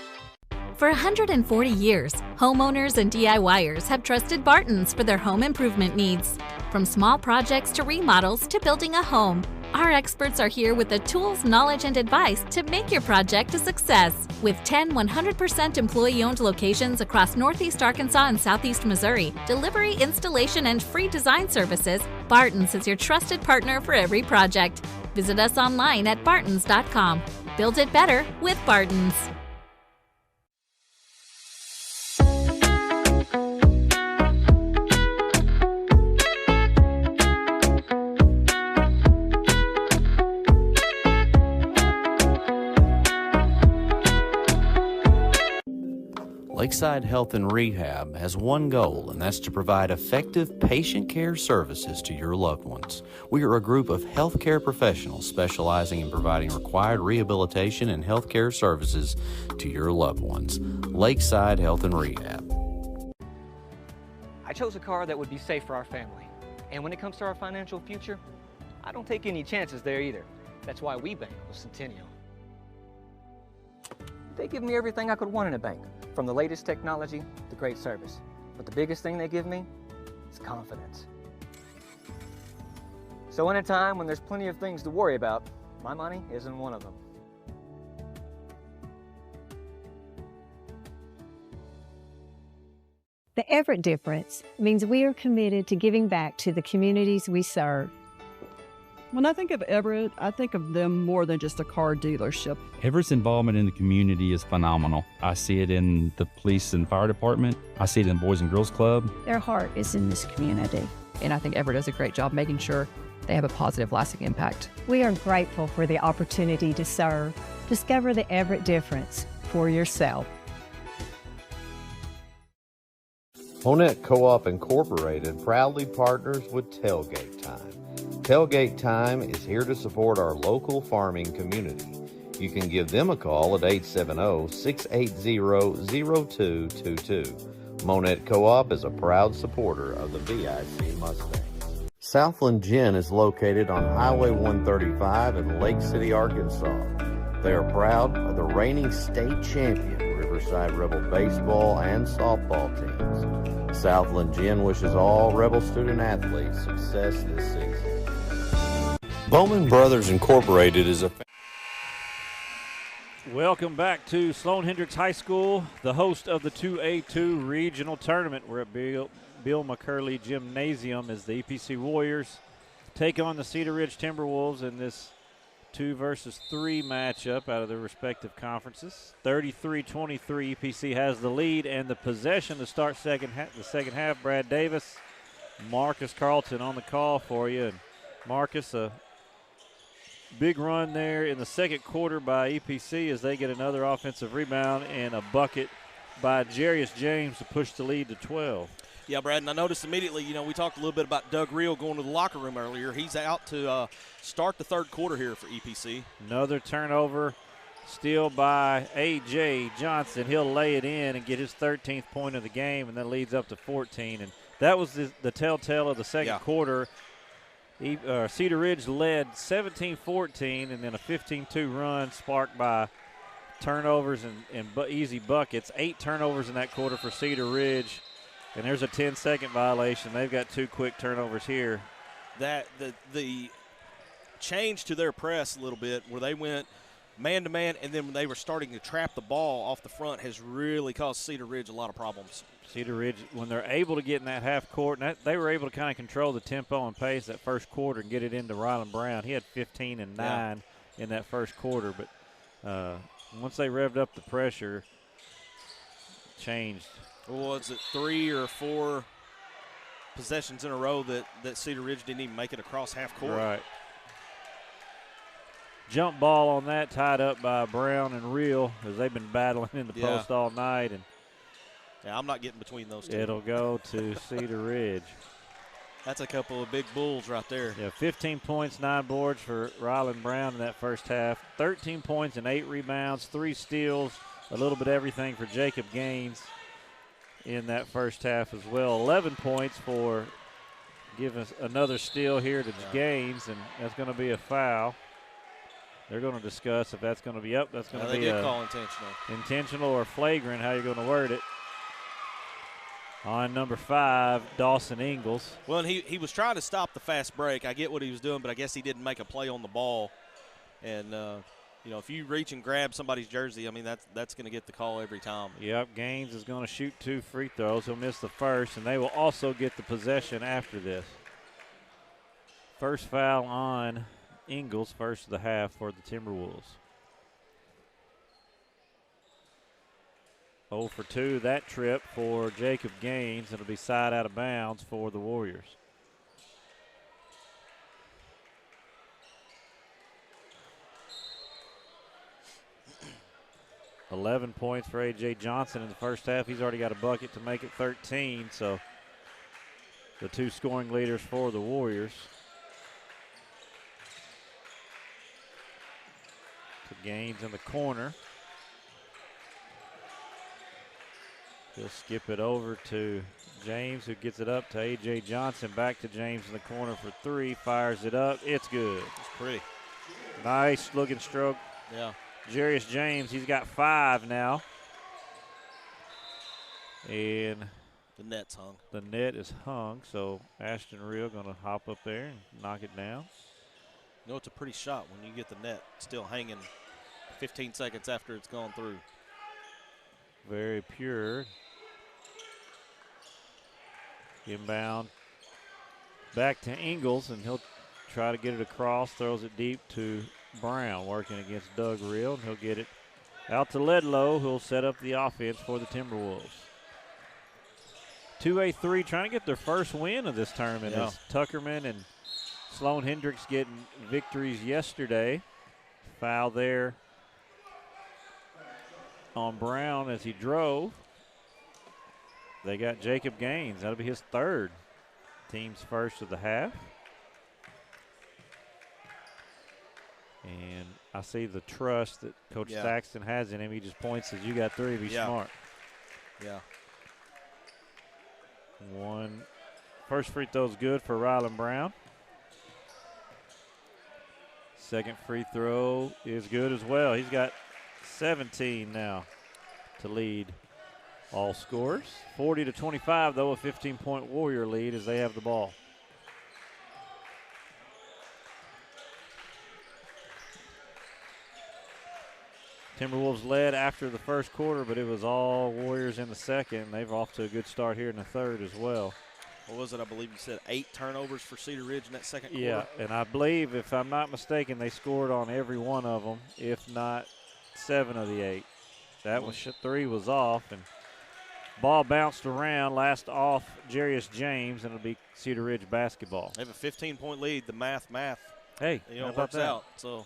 S7: For 140 years, homeowners and DIYers have trusted Barton's for their home improvement needs. From small projects to remodels to building a home, our experts are here with the tools, knowledge, and advice to make your project a success. With 10 100% employee-owned locations across Northeast Arkansas and Southeast Missouri, delivery, installation, and free design services, Barton's is your trusted partner for every project. Visit us online at bartons.com. Build it better with Barton's.
S14: Lakeside Health and Rehab has one goal, and that's to provide effective patient care services to your loved ones. We are a group of healthcare professionals specializing in providing required rehabilitation and healthcare services to your loved ones. Lakeside Health and Rehab.
S9: I chose a car that would be safe for our family. And when it comes to our financial future, I don't take any chances there either. That's why we bank with Centennial. They give me everything I could want in a bank, from the latest technology to great service. But the biggest thing they give me is confidence. So in a time when there's plenty of things to worry about, my money isn't one of them.
S10: The Everett difference means we are committed to giving back to the communities we serve.
S11: When I think of Everett, I think of them more than just a car dealership.
S12: Everett's involvement in the community is phenomenal. I see it in the police and fire department. I see it in the Boys and Girls Club.
S13: Their heart is in this community. And I think Everett does a great job making sure they have a positive, lasting impact.
S10: We are grateful for the opportunity to serve. Discover the Everett difference for yourself.
S8: Honett Co-op Incorporated proudly partners with Tailgate Time. Tailgate Time is here to support our local farming community. You can give them a call at 870-680-0222. Monette Co-op is a proud supporter of the VIC Mustangs. Southland Gin is located on Highway 135 in Lake City, Arkansas. They are proud of the reigning state champion Riverside Rebel baseball and softball teams. Southland Gin wishes all Rebel student athletes success this season. Bowman Brothers Incorporated is a...
S17: Welcome back to Sloan Hendricks High School, the host of the 2A-2 regional tournament. We're at Bill McCurley Gymnasium as the EPC Warriors take on the Cedar Ridge Timberwolves in this 2 versus 3 matchup out of their respective conferences. 33-23, EPC has the lead and the possession to start the second half. Brad Davis, Marcus Carlton on the call for you. And Marcus, a big run there in the second quarter by EPC as they get another offensive rebound and a bucket by Jarius James to push the lead to 12.
S18: Yeah, Brad, and I noticed immediately, we talked a little bit about Doug Reel going to the locker room earlier. He's out to start the third quarter here for EPC.
S17: Another turnover, steal by A.J. Johnson. He'll lay it in and get his 13th point of the game, and that leads up to 14. And that was the telltale of the second quarter. Cedar Ridge led 17-14, and then a 15-2 run sparked by turnovers and easy buckets. 8 turnovers in that quarter for Cedar Ridge. And there's a 10-second violation. They've got 2 quick turnovers here.
S18: That the change to their press a little bit, where they went man-to-man, and then when they were starting to trap the ball off the front, has really caused Cedar Ridge a lot of problems.
S17: Cedar Ridge, when they're able to get in that half court, and they were able to kind of control the tempo and pace that first quarter and get it into Ryland Brown. He had 15 and 9 in that first quarter, but once they revved up the pressure, changed.
S18: Well, was it 3 or 4 possessions in a row that Cedar Ridge didn't even make it across half court?
S17: Right. Jump ball on that, tied up by Brown and Reel, as they've been battling in the post all night. And
S18: yeah, I'm not getting between those two.
S17: It'll go to Cedar Ridge.
S18: That's a couple of big bulls right there.
S17: Yeah, 15 points, 9 boards for Ryland Brown in that first half. 13 points and 8 rebounds, 3 steals, a little bit of everything for Jacob Gaines in that first half as well. 11 points for giving us another steal here to Gaines, and that's going to be a foul. They're going to discuss if that's going to be up. That's going to be
S18: they did call intentional.
S17: Intentional or flagrant, how you're going to word it. On number 5, Dawson Ingalls.
S18: Well, and he was trying to stop the fast break. I get what he was doing, but I guess he didn't make a play on the ball. And, if you reach and grab somebody's jersey, I mean, that's going to get the call every time.
S17: Yep, Gaines is going to shoot 2 free throws. He'll miss the first, and they will also get the possession after this. First foul on Ingalls, first of the half for the Timberwolves. 0 for 2 that trip for Jacob Gaines. It'll be side out of bounds for the Warriors. $11 points for A.J. Johnson in the first half. He's already got a bucket to make it 13, so the 2 scoring leaders for the Warriors. To Gaines in the corner. He'll skip it over to James, who gets it up to A.J. Johnson. Back to James in the corner for 3. Fires it up. It's good.
S18: It's pretty.
S17: Nice looking stroke.
S18: Yeah.
S17: Jarius James, he's got 5 now. And
S18: the net's hung.
S17: The net is hung, so Ashton Reel going to hop up there and knock it down.
S18: You know, it's a pretty shot when you get the net still hanging 15 seconds after it's gone through.
S17: Very pure. Inbound back to Ingalls, and he'll try to get it across, throws it deep to Brown, working against Doug Reel, and he'll get it out to Ledlow, who'll set up the offense for the Timberwolves. 2A-3 trying to get their first win of this tournament as Tuckerman and Sloan Hendricks getting victories yesterday. Foul there on Brown as he drove. They got Jacob Gaines. That'll be his 3rd. Team's first of the half. And I see the trust that Coach Saxton has in him. He just points, says, you got 3, be smart.
S18: Yeah.
S17: First free throw is good for Ryland Brown. Second free throw is good as well. He's got 17 now to lead all scorers. 40-25, though, a 15-point Warrior lead as they have the ball. Timberwolves led after the first quarter, but it was all Warriors in the second. They've off to a good start here in the third as well.
S18: What was it? I believe you said 8 turnovers for Cedar Ridge in that second quarter.
S17: Yeah, and I believe, if I'm not mistaken, they scored on every one of them, if not 7 of the 8. That was 3 was off, and ball bounced around, last off Jarius James, and it'll be Cedar Ridge basketball.
S18: They have a 15-point lead. The math.
S17: Hey,
S18: it works out. So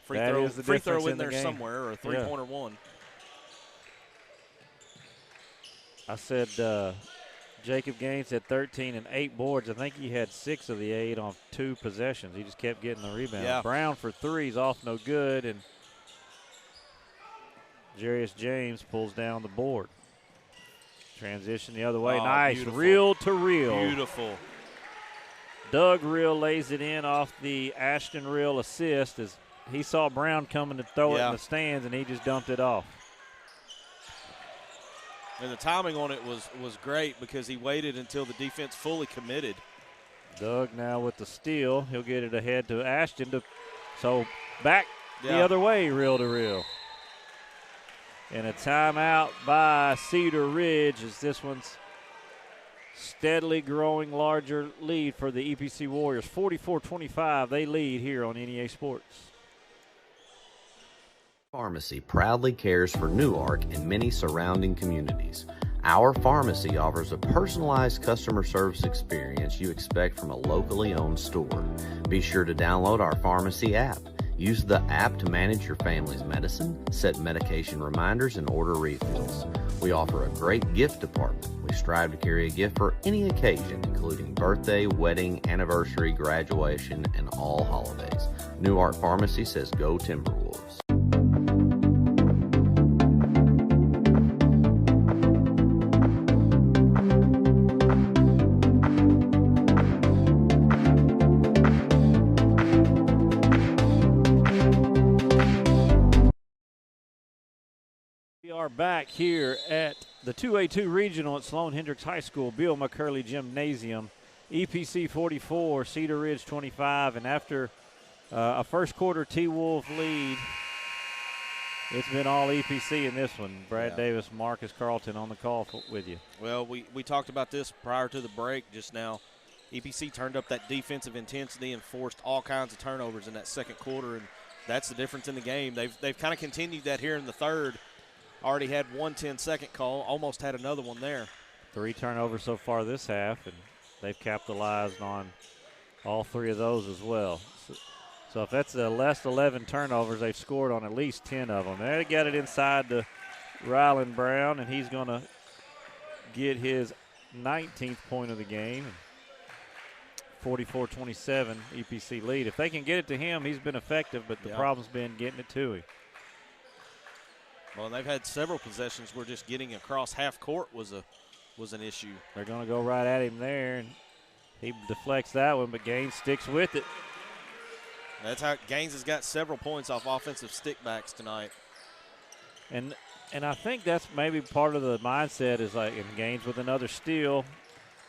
S18: free throw in there somewhere, or a 3-pointer one.
S17: I said Jacob Gaines had 13 and 8 boards. I think he had 6 of the 8 on 2 possessions. He just kept getting the rebound.
S18: Yeah.
S17: Brown for 3's off no good, and Jarius James pulls down the board. Transition the other way. Nice.
S18: Beautiful.
S17: Reel to reel.
S18: Beautiful.
S17: Doug Reel lays it in off the Ashton Reel assist as he saw Brown coming to throw it in the stands, and he just dumped it off.
S18: And the timing on it was great because he waited until the defense fully committed.
S17: Doug now with the steal. He'll get it ahead to Ashton. So back the other way, reel to reel. And a timeout by Cedar Ridge as this one's steadily growing larger lead for the EPC Warriors. 44-25, they lead here on NEA Sports.
S14: Pharmacy proudly cares for Newark and many surrounding communities. Our pharmacy offers a personalized customer service experience you expect from a locally owned store. Be sure to download our pharmacy app. Use the app to manage your family's medicine, set medication reminders, and order refills. We offer a great gift department. We strive to carry a gift for any occasion, including birthday, wedding, anniversary, graduation, and all holidays. Newark Pharmacy says go Timberwolves.
S17: Are back here at the 2A-2 Regional at Sloan Hendricks High School, Bill McCurley Gymnasium. EPC 44, Cedar Ridge 25, and after a first quarter T-Wolf lead, it's been all EPC in this one. Brad Davis, Marcus Carlton on the call with you.
S18: Well, we talked about this prior to the break just now. EPC turned up that defensive intensity and forced all kinds of turnovers in that second quarter, and that's the difference in the game. They've kind of continued that here in the third. Already had one 10-second call, almost had another one there.
S17: 3 turnovers so far this half, and they've capitalized on all 3 of those as well. So if that's the last 11 turnovers, they've scored on at least 10 of them. They got it inside to Rylan Brown, and he's going to get his 19th point of the game. 44-27 EPC lead. If they can get it to him, he's been effective, but the problem's been getting it to him.
S18: Well, they've had several possessions where just getting across half court was an issue.
S17: They're going to go right at him there, and he deflects that one, but Gaines sticks with it.
S18: That's how Gaines has got several points off offensive stickbacks tonight.
S17: And I think that's maybe part of the mindset is like, and Gaines with another steal,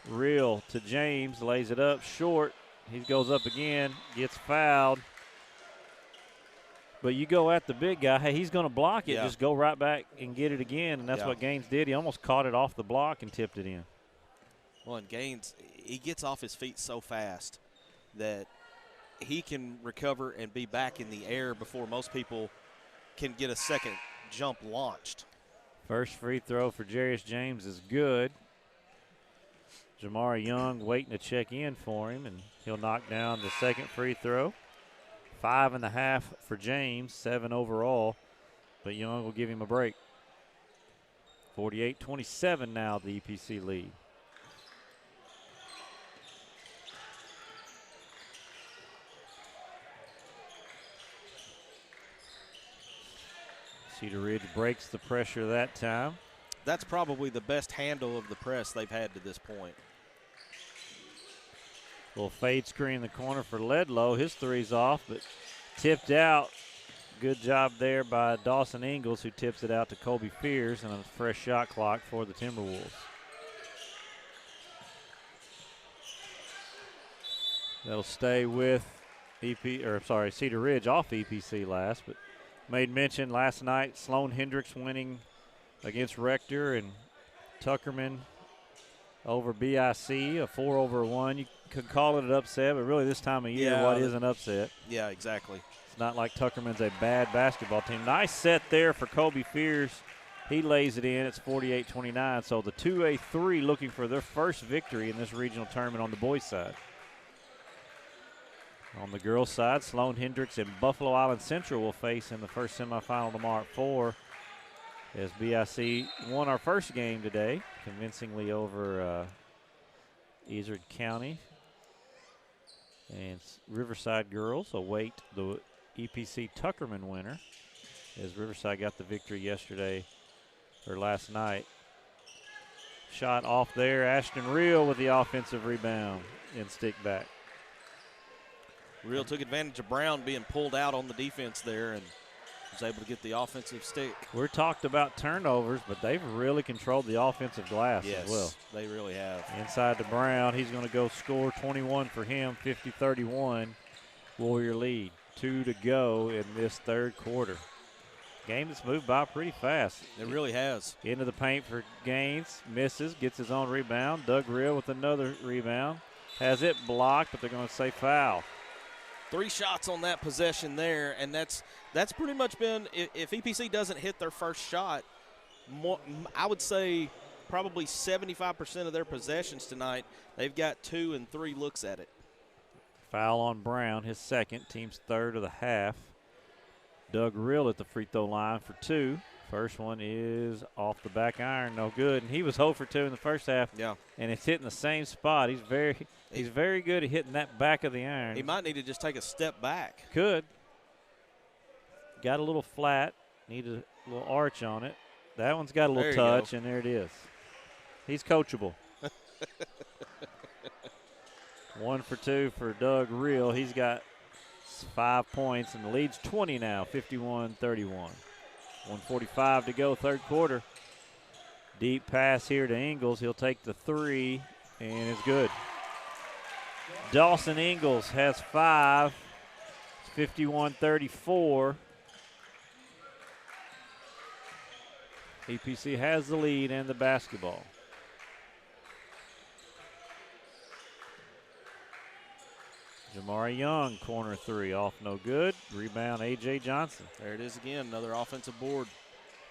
S17: real to James, lays it up short. He goes up again, gets fouled. But you go at the big guy, hey, he's going to block it, just go right back and get it again, and that's what Gaines did. He almost caught it off the block and tipped it in.
S18: Well, and Gaines, he gets off his feet so fast that he can recover and be back in the air before most people can get a second jump launched.
S17: First free throw for Jarius James is good. Jamari Young waiting to check in for him, and he'll knock down the second free throw. 5.5 for James, 7 overall, but Young will give him a break. 48-27 now, the EPC lead. Cedar Ridge breaks the pressure that time.
S18: That's probably the best handle of the press they've had to this point.
S17: Little fade screen in the corner for Ledlow. His three's off, but tipped out. Good job there by Dawson Ingles, who tips it out to Colby Fears, and a fresh shot clock for the Timberwolves. That'll stay with Cedar Ridge off EPC last, but made mention last night, Sloan Hendricks winning against Rector and Tuckerman over BIC, a 4-1. You could call it an upset, but really this time of year, what is an upset?
S18: Yeah, exactly.
S17: It's not like Tuckerman's a bad basketball team. Nice set there for Colby Fears. He lays it in. It's 48-29. So the 2A-3 looking for their first victory in this regional tournament on the boys' side. On the girls' side, Sloan Hendricks and Buffalo Island Central will face in the first semifinal tomorrow at 4. As BIC won our first game today, convincingly over Izard County. And Riverside girls await the EPC Tuckerman winner, as Riverside got the victory last night. Shot off there, Ashton Reel with the offensive rebound and stick back.
S18: Reel took advantage of Brown being pulled out on the defense there and was able to get the offensive stick.
S17: We're talked about turnovers, but they've really controlled the offensive glass as well.
S18: They really have.
S17: Inside to Brown. He's going to go score 21 for him, 50-31. Warrior lead. 2 to go in this third quarter. Game that's moved by pretty fast.
S18: It really has.
S17: Into the paint for Gaines. Misses. Gets his own rebound. Doug Reel with another rebound. Has it blocked, but they're going to say foul.
S18: 3 shots on that possession there, and that's pretty much been, if EPC doesn't hit their first shot, I would say probably 75% of their possessions tonight, they've got 2 and 3 looks at it.
S17: Foul on Brown, his second, team's third of the half. Doug Reel at the free throw line for 2. First one is off the back iron, no good. And he was 0 for 2 in the first half.
S18: Yeah.
S17: And it's hitting the same spot. He's very good at hitting that back of the iron.
S18: He might need to just take a step back.
S17: Could. Got a little flat. Need a little arch on it. That one's got a little touch, and there it is. He's coachable. 1 for 2 for Doug Reel. He's got 5 points, and the lead's 20 now, 51-31. 1:45 to go, third quarter. Deep pass here to Ingles. He'll take the 3, and it's good. Dawson Ingles has 5. It's 51-34. EPC has the lead and the basketball. Jamari Young, corner 3, off no good. Rebound, A.J. Johnson.
S18: There it is again, another offensive board.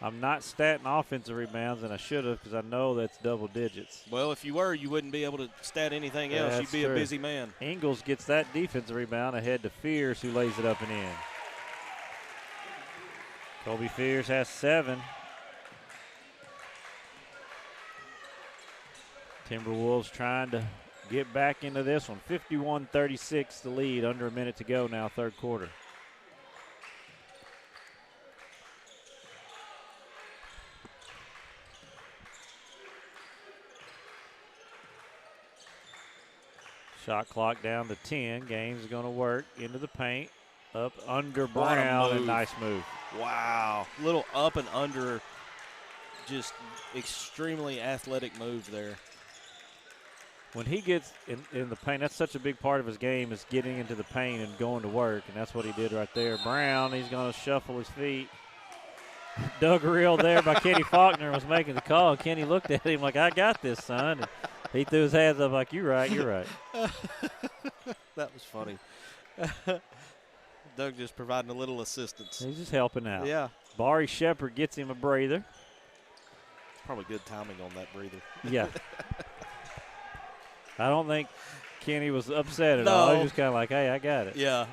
S17: I'm not statting offensive rebounds, and I should have because I know that's double digits.
S18: Well, if you were, you wouldn't be able to stat anything else. You'd be a busy man.
S17: Ingles gets that defensive rebound ahead to Fierce, who lays it up and in. Kobe Fierce has 7. Timberwolves trying to get back into this one. 51-36 the lead, under a minute to go now, third quarter. Shot clock down to 10. Gaines is going to work into the paint. Up under Brown, and nice move.
S18: Wow. Little up and under, just extremely athletic move there.
S17: When he gets in the paint, that's such a big part of his game, is getting into the paint and going to work, and that's what he did right there. Brown, he's going to shuffle his feet. Doug Reel there by Kenny Faulkner was making the call. Kenny looked at him like, I got this, son. And he threw his hands up like, you're right, you're right.
S18: That was funny. Doug just providing a little assistance.
S17: He's just helping out.
S18: Yeah.
S17: Barry Shepard gets him a breather.
S18: Probably good timing on that breather.
S17: Yeah. I don't think Kenny was upset at all. He was just kind of like, hey, I got it.
S18: Yeah.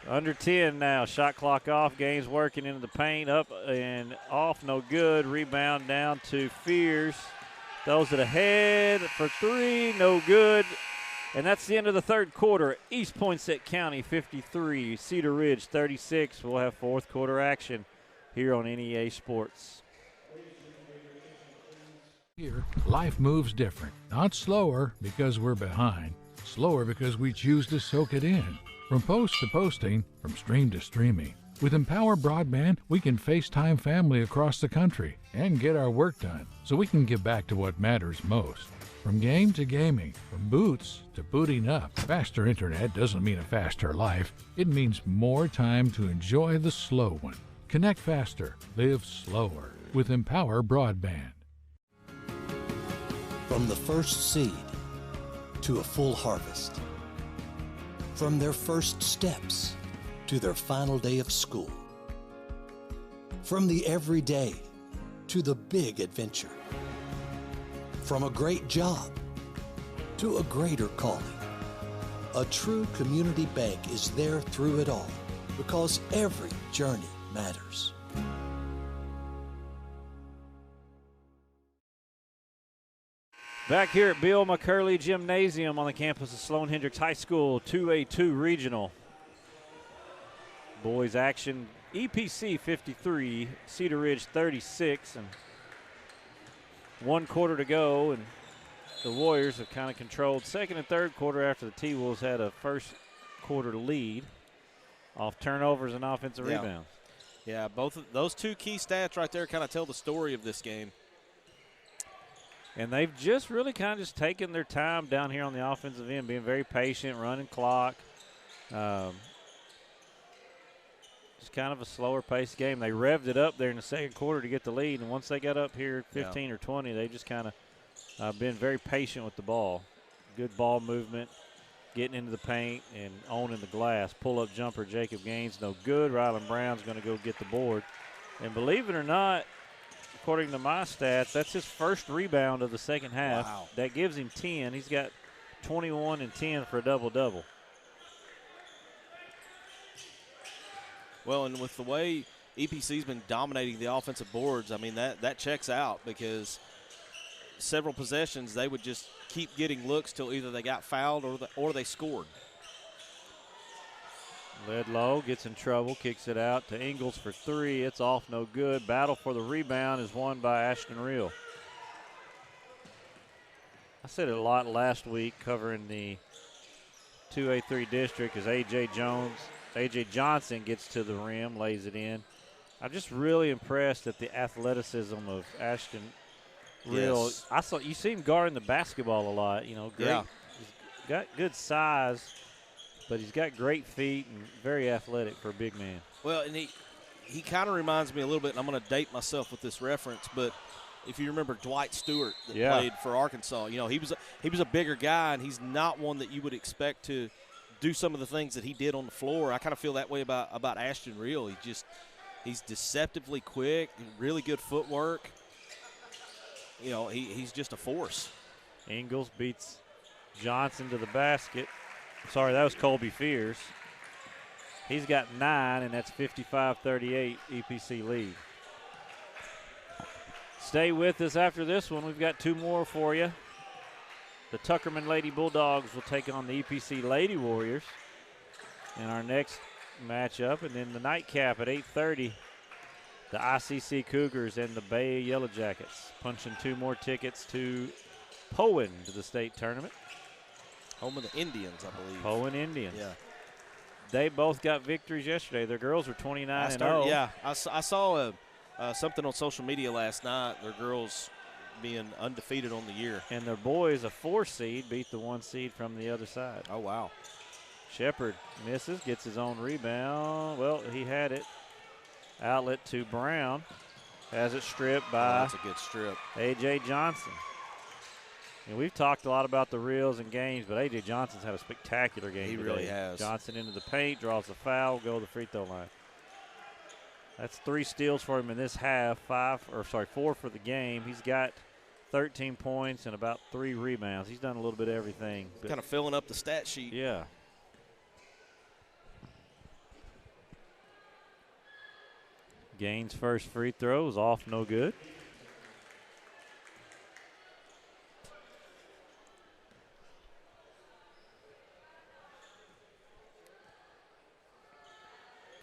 S17: Under 10 now. Shot clock off. Gaines working into the paint. Up and off. No good. Rebound down to Fierce. Throws it ahead for 3. No good. And that's the end of the third quarter. East Poinsett County 53. Cedar Ridge 36. We'll have fourth quarter action here on NEA Sports.
S19: Here, life moves different. Not slower because we're behind. Slower because we choose to soak it in. From post to posting, from stream to streaming. With Empower Broadband, we can FaceTime family across the country and get our work done so we can get back to what matters most. From game to gaming, from boots to booting up. Faster internet doesn't mean a faster life. It means more time to enjoy the slow one. Connect faster, live slower with Empower Broadband.
S20: From the first seed to a full harvest. From their first steps to their final day of school. From the everyday to the big adventure. From a great job to a greater calling. A true community bank is there through it all because every journey matters.
S17: Back here at Bill McCurley Gymnasium on the campus of Sloan Hendricks High School, 2A-2 Regional. Boys action, EPC 53, Cedar Ridge 36, and 1 quarter to go, and the Warriors have kind of controlled second and third quarter after the T-Wolves had a first quarter lead off turnovers and offensive rebounds.
S18: Yeah, both of those two key stats right there kind of tell the story of this game.
S17: And they've just really kind of just taken their time down here on the offensive end, being very patient, running clock. Just kind of a slower paced game. They revved it up there in the second quarter to get the lead, and once they got up here 15 or 20, they just kind of been very patient with the ball. Good ball movement, getting into the paint and owning the glass. Pull-up jumper, Jacob Gaines, no good. Rylan Brown's going to go get the board. And believe it or not, according to my stats, that's his first rebound of the second half.
S18: Wow.
S17: That gives him 10. He's got 21 and 10 for a double-double.
S18: Well, and with the way EPC's been dominating the offensive boards, I mean, that checks out, because several possessions they would just keep getting looks till either they got fouled or they scored.
S17: Ledlow gets in trouble, kicks it out to Ingles for three. It's off, no good. Battle for the rebound is won by Ashton Reel. I said it a lot last week covering the 2A-3 district as A.J. Johnson gets to the rim, lays it in. I'm just really impressed at the athleticism of Ashton Reel.
S18: Yes.
S17: You see him guarding the basketball a lot. Great.
S18: Yeah.
S17: He's got good size, but he's got great feet and very athletic for a big man.
S18: Well, and he kind of reminds me a little bit, and I'm going to date myself with this reference, but if you remember Dwight Stewart that played for Arkansas, he was a bigger guy, and he's not one that you would expect to do some of the things that he did on the floor. I kind of feel that way about Ashton Reel. He's deceptively quick, really good footwork. He's just a force.
S17: Ingles beats Johnson to the basket. Sorry, that was Colby Fears. He's got 9, and that's 55-38 EPC lead. Stay with us after this one. We've got two more for you. The Tuckerman Lady Bulldogs will take on the EPC Lady Warriors in our next matchup. And then the nightcap at 8:30, the ICC Cougars and the Bay Yellowjackets punching two more tickets to Poen to the state tournament.
S18: Home of the Indians, I believe.
S17: Poen Indians.
S18: Yeah.
S17: They both got victories yesterday. Their girls were 29-0.
S18: Yeah, I saw something on social media last night. Their girls being undefeated on the year.
S17: And their boys, a 4 seed, beat the 1 seed from the other side.
S18: Oh, wow.
S17: Shepard misses, gets his own rebound. Well, he had it. Outlet to Brown. Has it stripped by
S18: that's a good strip.
S17: A.J. Johnson. And we've talked a lot about the reels and games, but A.J. Johnson's had a spectacular game
S18: He
S17: today.
S18: really has.
S17: Johnson into the paint, draws a foul, go to the free throw line. That's 3 steals for him in this half, 4 for the game. He's got 13 points and about 3 rebounds. He's done a little bit of everything.
S18: Kind of filling up the stat sheet.
S17: Yeah. Gaines' first free throw is off, no good.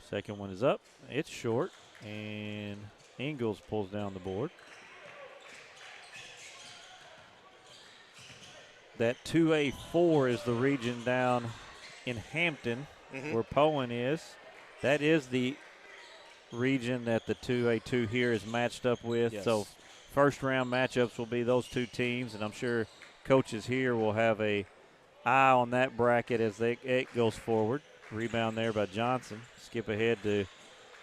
S17: Second one is up. It's short, and Ingles pulls down the board. That 2A-4 is the region down in Hampton, where Poen is. That is the region that the 2A-2 here is matched up with.
S18: Yes.
S17: So first round matchups will be those two teams, and I'm sure coaches here will have a eye on that bracket as it goes forward. Rebound there by Johnson. Skip ahead to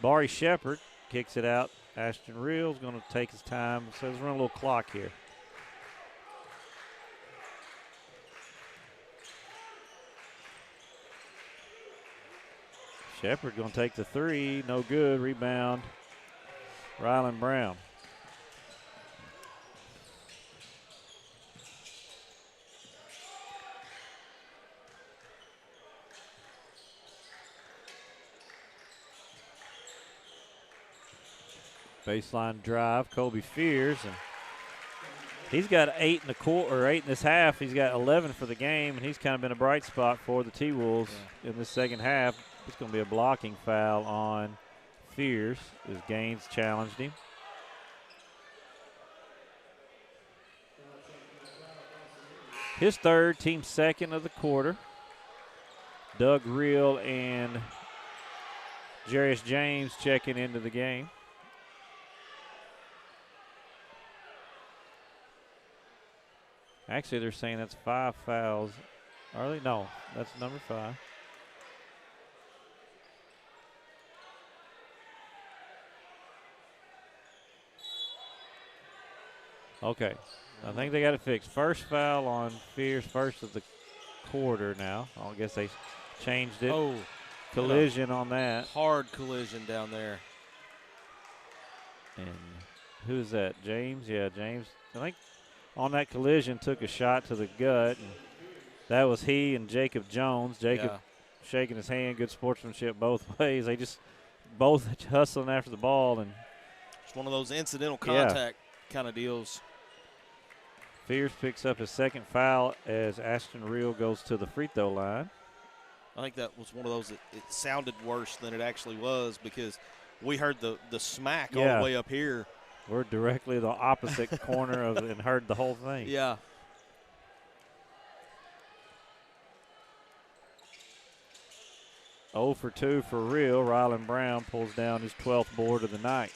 S17: Barry Shepard. Kicks it out. Ashton Reel's going to take his time. So let's run a little clock here. Shepard going to take the 3. No good. Rebound. Rylan Brown. Baseline drive, Colby Fears, and he's got 8 in the quarter, or 8 in this half. He's got 11 for the game, and he's kind of been a bright spot for the T-Wolves in this second half. It's going to be a blocking foul on Fears as Gaines challenged him. His third, team second of the quarter. Doug Reel and Jarius James checking into the game. Actually, they're saying that's 5 fouls. Are they? No, that's number 5. Okay, I think they got it fixed. First foul on Fierce, first of the quarter now. I guess they changed it.
S18: Oh,
S17: collision on that.
S18: Hard collision down there.
S17: And who's that? James? Yeah, James. I think on that collision took a shot to the gut. And that was he and Jacob Jones. Jacob shaking his hand, good sportsmanship both ways. They just both hustling after the ball. And
S18: it's one of those incidental contact kind of deals.
S17: Fierce picks up his second foul as Ashton Reel goes to the free throw line.
S18: I think that was one of those that it sounded worse than it actually was because we heard the smack all the way up here.
S17: We're directly the opposite corner of it and heard the whole thing.
S18: Yeah.
S17: Oh for 2 for Reel. Rylan Brown pulls down his 12th board of the night.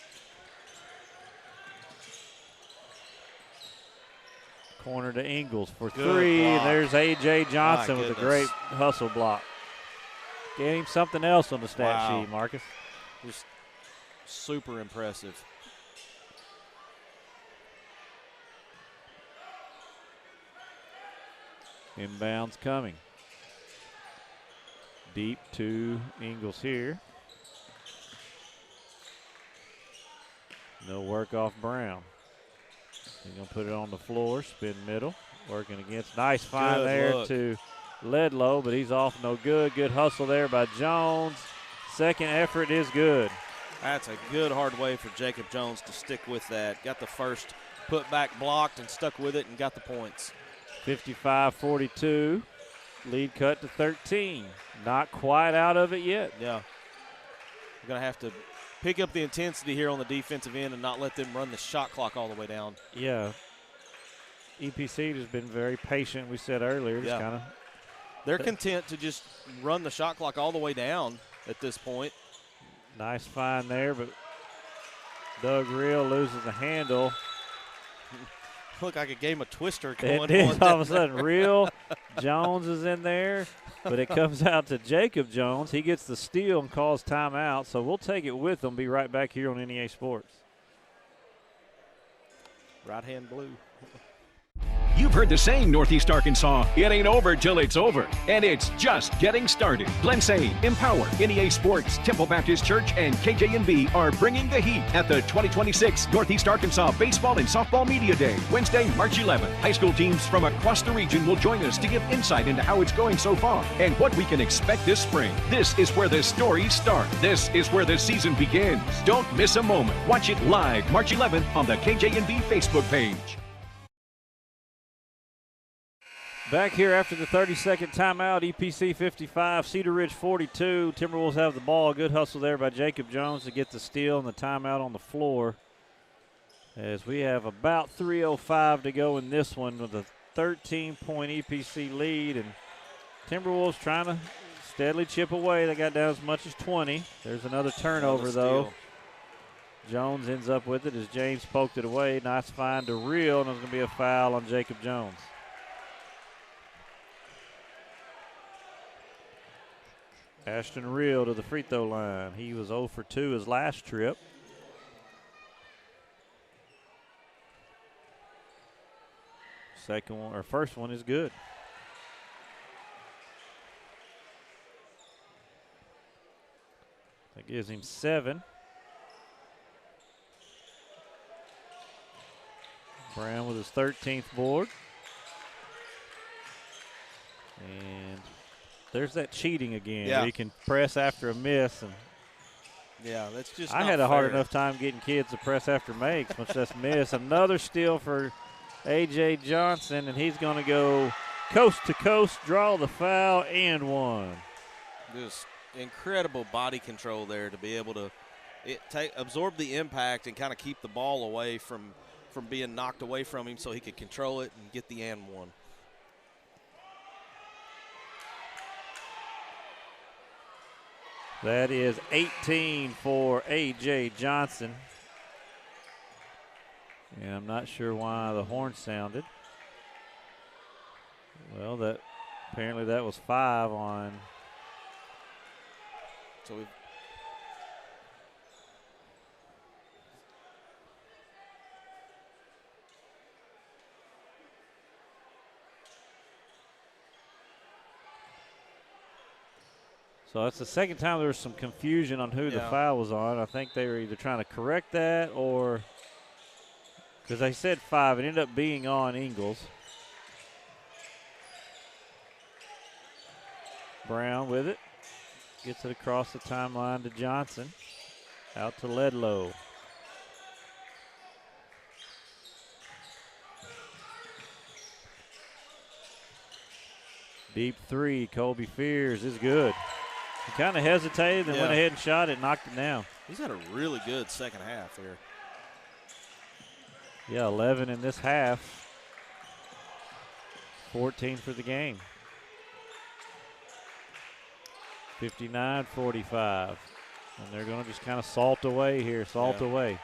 S17: Corner to Ingles for 3. And there's A.J. Johnson with a great hustle block. Getting something else on the stat sheet, Marcus.
S18: Just super impressive.
S17: Inbounds coming. Deep to Ingles here. No work off Brown. He's going to put it on the floor, spin middle, working against. Nice find there to Ledlow, but he's off no good. Good hustle there by Jones. Second effort is good.
S18: That's a good hard way for Jacob Jones to stick with that. Got the first put back blocked and stuck with it and got the points.
S17: 55-42. Lead cut to 13. Not quite out of it yet.
S18: Yeah. We're going to have to pick up the intensity here on the defensive end and not let them run the shot clock all the way down.
S17: Yeah. EPC has been very patient, we said earlier. Just kinda
S18: they're content to just run the shot clock all the way down at this point.
S17: Nice find there, but Doug Reel loses the handle.
S18: Looked like a game of Twister going on.
S17: It did. All of a sudden, Reel Jones is in there, but it comes out to Jacob Jones. He gets the steal and calls timeout, so we'll take it with them. Be right back here on NEA Sports.
S18: Right hand blue.
S15: You've heard the saying, Northeast Arkansas, it ain't over till it's over. And it's just getting started. Glensay, Empower, NEA Sports, Temple Baptist Church, and KJNB are bringing the heat at the 2026 Northeast Arkansas Baseball and Softball Media Day, Wednesday, March 11th. High school teams from across the region will join us to give insight into how it's going so far and what we can expect this spring. This is where the stories start. This is where the season begins. Don't miss a moment. Watch it live March 11th on the KJNB Facebook page.
S17: Back here after the 30-second timeout, EPC 55, Cedar Ridge 42. Timberwolves have the ball. Good hustle there by Jacob Jones to get the steal and the timeout on the floor. As we have about 3:05 to go in this one with a 13-point EPC lead. And Timberwolves trying to steadily chip away. They got down as much as 20. There's another turnover, though. Jones ends up with it as James poked it away. Nice find to Reel, and there's going to be a foul on Jacob Jones. Ashton Reel to the free throw line. He was 0 for 2 his last trip. First one is good. That gives him 7. Brown with his 13th board. And there's that cheating again.
S18: Yeah.
S17: Where you can press after a miss. And
S18: yeah, that's just
S17: I
S18: not
S17: had a hard
S18: fair.
S17: enough time getting kids to press after makes, much less miss. Another steal for A.J. Johnson, and he's going to go coast to coast, draw the foul, and one.
S18: Just incredible body control there to be able to absorb the impact and kind of keep the ball away from being knocked away from him so he could control it and get the and one.
S17: That is 18 for A.J. Johnson. And I'm not sure why the horn sounded. Well, apparently that was 5 on.
S18: So we've.
S17: So that's the second time there was some confusion on who the foul was on. I think they were either trying to correct that or because they said 5. It ended up being on Ingles. Brown with it. Gets it across the timeline to Johnson. Out to Ledlow. Deep 3, Colby Fears is good. He kind of hesitated and went ahead and shot it, knocked it down.
S18: He's had a really good second half here.
S17: Yeah, 11 in this half. 14 for the game. 59-45. And they're going to just kind of salt away here, away.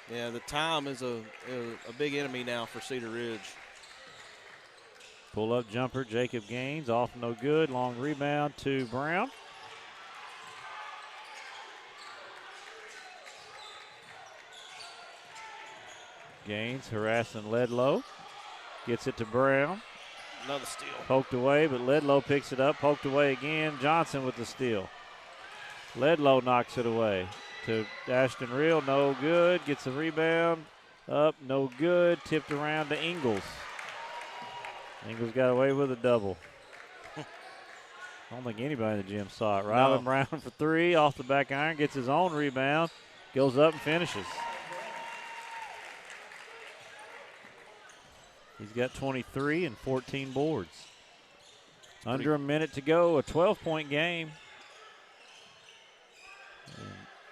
S18: Yeah, the time is a big enemy now for Cedar Ridge.
S17: Pull-up jumper, Jacob Gaines, off no good. Long rebound to Brown. Gaines harassing Ledlow. Gets it to Brown.
S18: Another steal.
S17: Poked away, but Ledlow picks it up. Poked away again. Johnson with the steal. Ledlow knocks it away to Ashton Reel. No good. Gets a rebound. Up, no good. Tipped around to Ingles. Ingles got away with a double. I don't think anybody in the gym saw it. Rylan Brown for 3 off the back iron. Gets his own rebound. Goes up and finishes. He's got 23 and 14 boards. Under a minute to go, a 12-point game.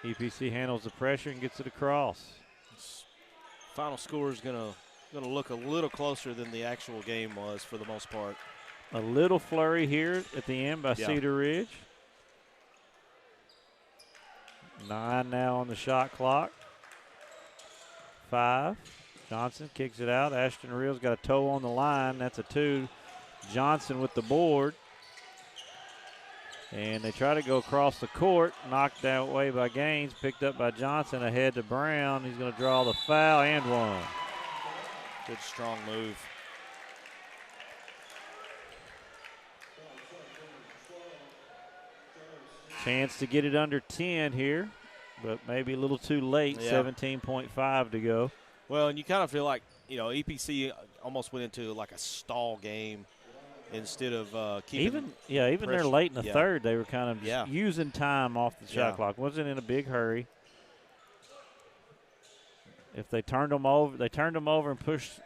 S17: And EPC handles the pressure and gets it across.
S18: Final score is going to look a little closer than the actual game was for the most part.
S17: A little flurry here at the end by Cedar Ridge. 9 now on the shot clock. 5. Johnson kicks it out. Ashton Reel's got a toe on the line. That's a 2. Johnson with the board. And they try to go across the court. Knocked that way by Gaines. Picked up by Johnson. Ahead to Brown. He's going to draw the foul and one.
S18: Good strong move.
S17: Chance to get it under 10 here, but maybe a little too late. 17.5 to go.
S18: Well, and you kind of feel like, EPC almost went into like a stall game instead of keeping
S17: even there late in the third, they were kind of just using time off the shot clock. Wasn't in a big hurry. If they turned them over, and pushed,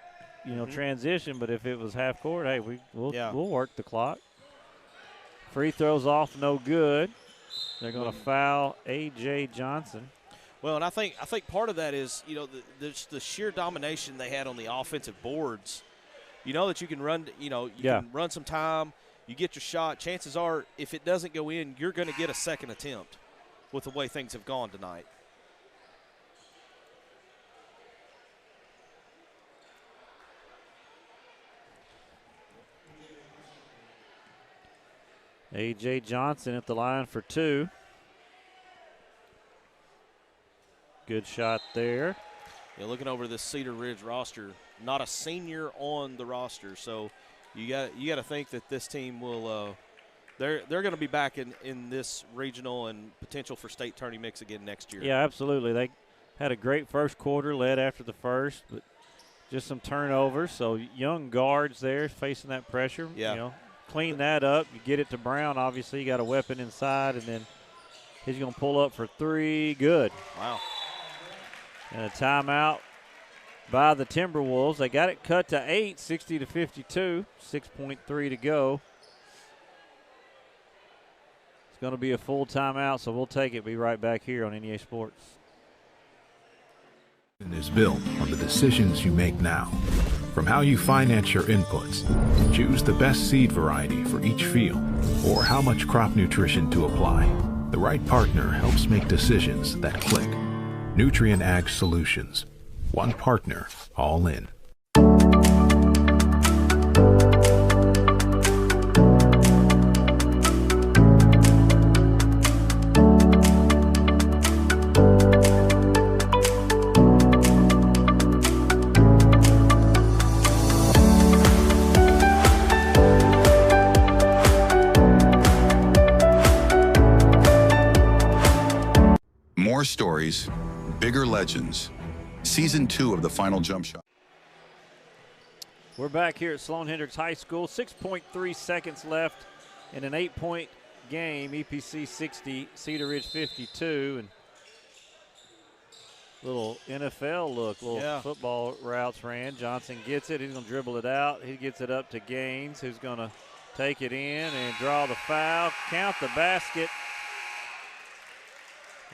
S17: transition. But if it was half court, hey, we'll work the clock. Free throws off, no good. They're going to foul A.J. Johnson.
S18: Well, and I think part of that is, the sheer domination they had on the offensive boards. You know that you can run, can run some time. You get your shot. Chances are, if it doesn't go in, you're going to get a second attempt with the way things have gone tonight.
S17: A.J. Johnson at the line for 2. Good shot there.
S18: Yeah, looking over this Cedar Ridge roster, not a senior on the roster, so you got to think that this team will they're going to be back in this regional and potential for state tourney mix again next year.
S17: Yeah, absolutely. They had a great first quarter, led after the first, but just some turnovers. So young guards there facing that pressure.
S18: Yeah.
S17: Clean that up. You get it to Brown. Obviously, you got a weapon inside, and then he's going to pull up for 3. Good.
S18: Wow.
S17: And a timeout by the Timberwolves. They got it cut to 8, 60-52. 6.3 to go. It's going to be a full timeout, so we'll take it. Be right back here on NEA Sports.
S3: Is built on the decisions you make now. From how you finance your inputs, choose the best seed variety for each field, or how much crop nutrition to apply. The right partner helps make decisions that click. Nutrient Ag Solutions. One partner, all in.
S4: More stories, bigger legends. Season 2 of the Final Jump Shot.
S17: We're back here at Sloan Hendricks High School. 6.3 seconds left in an 8-point game. EPC 60, Cedar Ridge 52. And little NFL look, little football routes ran. Johnson gets it. He's going to dribble it out. He gets it up to Gaines, who's going to take it in and draw the foul, count the basket.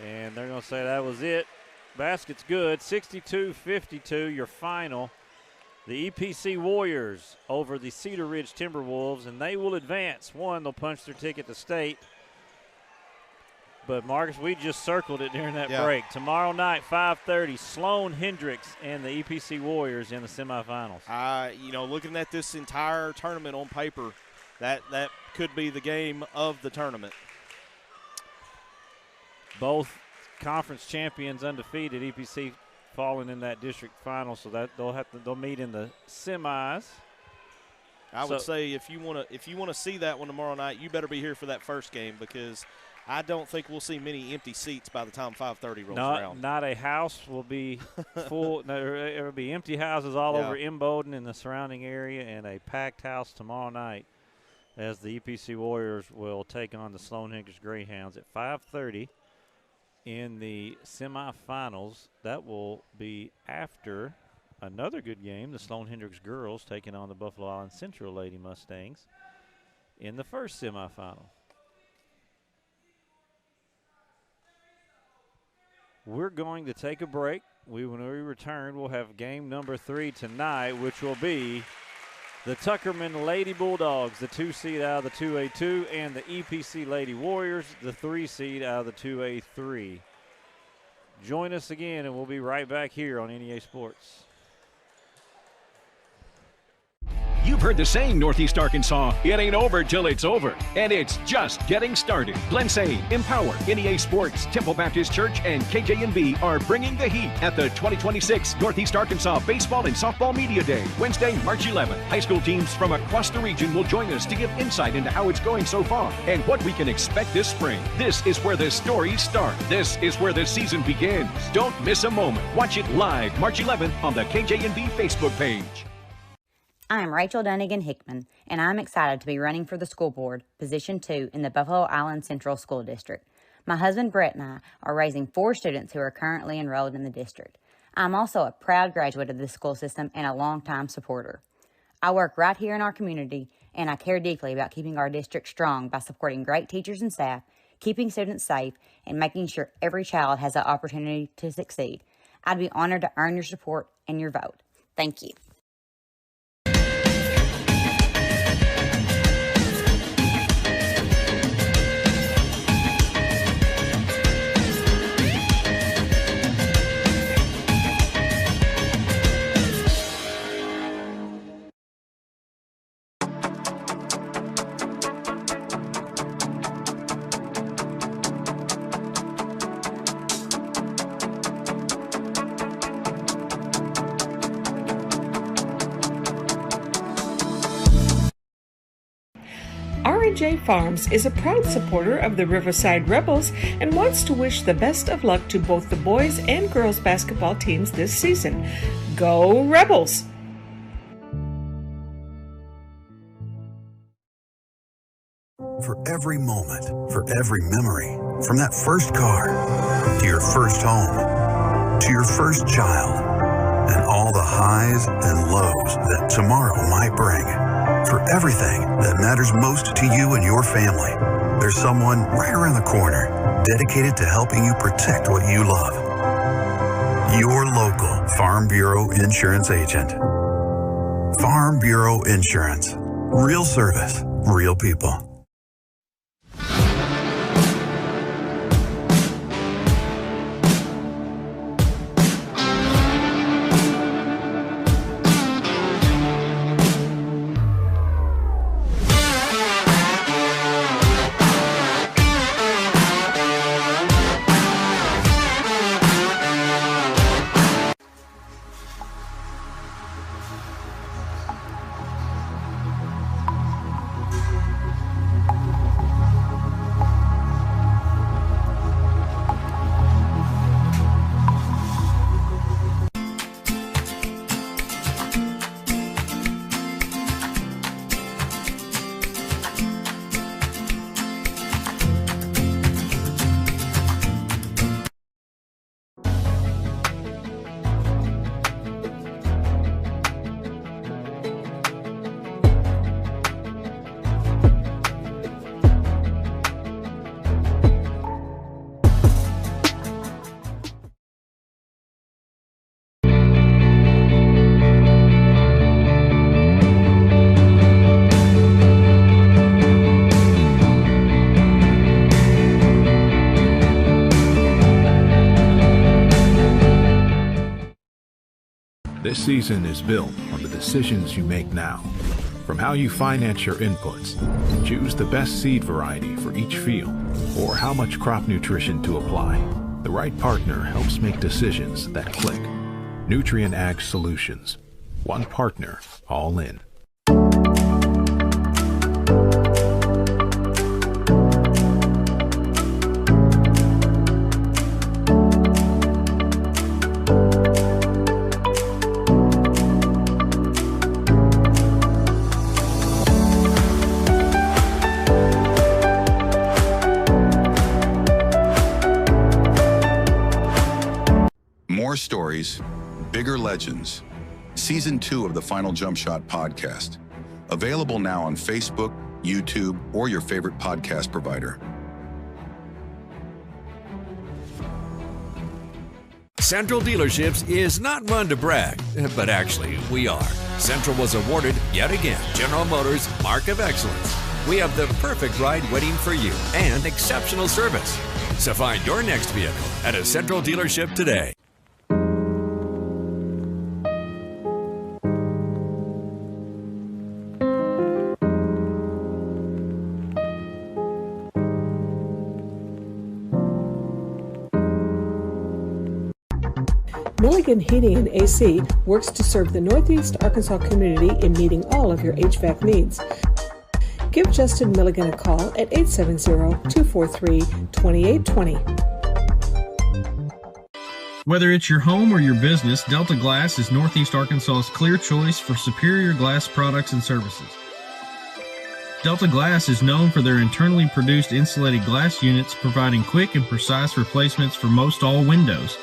S17: And they're going to say that was it. Basket's good. 62-52, your final. The EPC Warriors over the Cedar Ridge Timberwolves, and they will advance. One, they'll punch their ticket to state. But, Marcus, we just circled it during that break. Tomorrow night, 5:30, Sloan Hendricks and the EPC Warriors in the semifinals.
S18: Looking at this entire tournament on paper, that could be the game of the tournament.
S17: Both conference champions undefeated, EPC falling in that district final, so that they'll meet in the semis.
S18: I would say if you want to see that one tomorrow night, you better be here for that first game, because I don't think we'll see many empty seats by the time 5:30 rolls around.
S17: Not a house will be full. There will be empty houses all over Imboden and the surrounding area, and a packed house tomorrow night as the EPC Warriors will take on the Sloan Hendricks Greyhounds at 5:30. In the semifinals. That will be after another good game, the Sloan Hendricks girls taking on the Buffalo Island Central Lady Mustangs in the first semifinal. We're going to take a break. When we return, we'll have game number 3 tonight, which will be the Tuckerman Lady Bulldogs, the 2 seed out of the 2A-2, and the EPC Lady Warriors, the 3 seed out of the 2A-3. Join us again, and we'll be right back here on NEA Sports.
S15: You've heard the saying, Northeast Arkansas, it ain't over till it's over. And it's just getting started. Glensay, Empower, NEA Sports, Temple Baptist Church, and KJNB are bringing the heat at the 2026 Northeast Arkansas Baseball and Softball Media Day, Wednesday, March 11th. High school teams from across the region will join us to give insight into how it's going so far and what we can expect this spring. This is where the stories start. This is where the season begins. Don't miss a moment. Watch it live March 11th on the KJNB Facebook page.
S16: I'm Rachel Dunnigan Hickman, and I'm excited to be running for the school board, Position 2 in the Buffalo Island Central School District. My husband Brett and I are raising 4 students who are currently enrolled in the district. I'm also a proud graduate of the school system and a longtime supporter. I work right here in our community, and I care deeply about keeping our district strong by supporting great teachers and staff, keeping students safe, and making sure every child has the opportunity to succeed. I'd be honored to earn your support and your vote. Thank you.
S1: R&J Farms is a proud supporter of the Riverside Rebels and wants to wish the best of luck to both the boys and girls basketball teams this season. Go Rebels!
S2: For every moment, for every memory, from that first car, to your first home, to your first child, and all the highs and lows that tomorrow might bring. For everything that matters most to you and your family, there's someone right around the corner dedicated to helping you protect what you love. Your local Farm Bureau Insurance agent. Farm Bureau Insurance. Real service, real people.
S3: This season is built on the decisions you make now. From how you finance your inputs, choose the best seed variety for each field, or how much crop nutrition to apply. The right partner helps make decisions that click. Nutrient Ag Solutions. One partner, all in.
S4: More stories, bigger legends. Season 2 of the Final Jump Shot podcast. Available now on Facebook, YouTube, or your favorite podcast provider.
S5: Central Dealerships is not one to brag, but actually we are. Central was awarded, yet again, General Motors Mark of Excellence. We have the perfect ride waiting for you and exceptional service. So find your next vehicle at a Central dealership today.
S1: Milligan Heating and AC works to serve the Northeast Arkansas community in meeting all of your HVAC needs. Give Justin Milligan a call at 870-243-2820.
S6: Whether it's your home or your business, Delta Glass is Northeast Arkansas's clear choice for superior glass products and services. Delta Glass is known for their internally produced insulated glass units, providing quick and precise replacements for most all windows.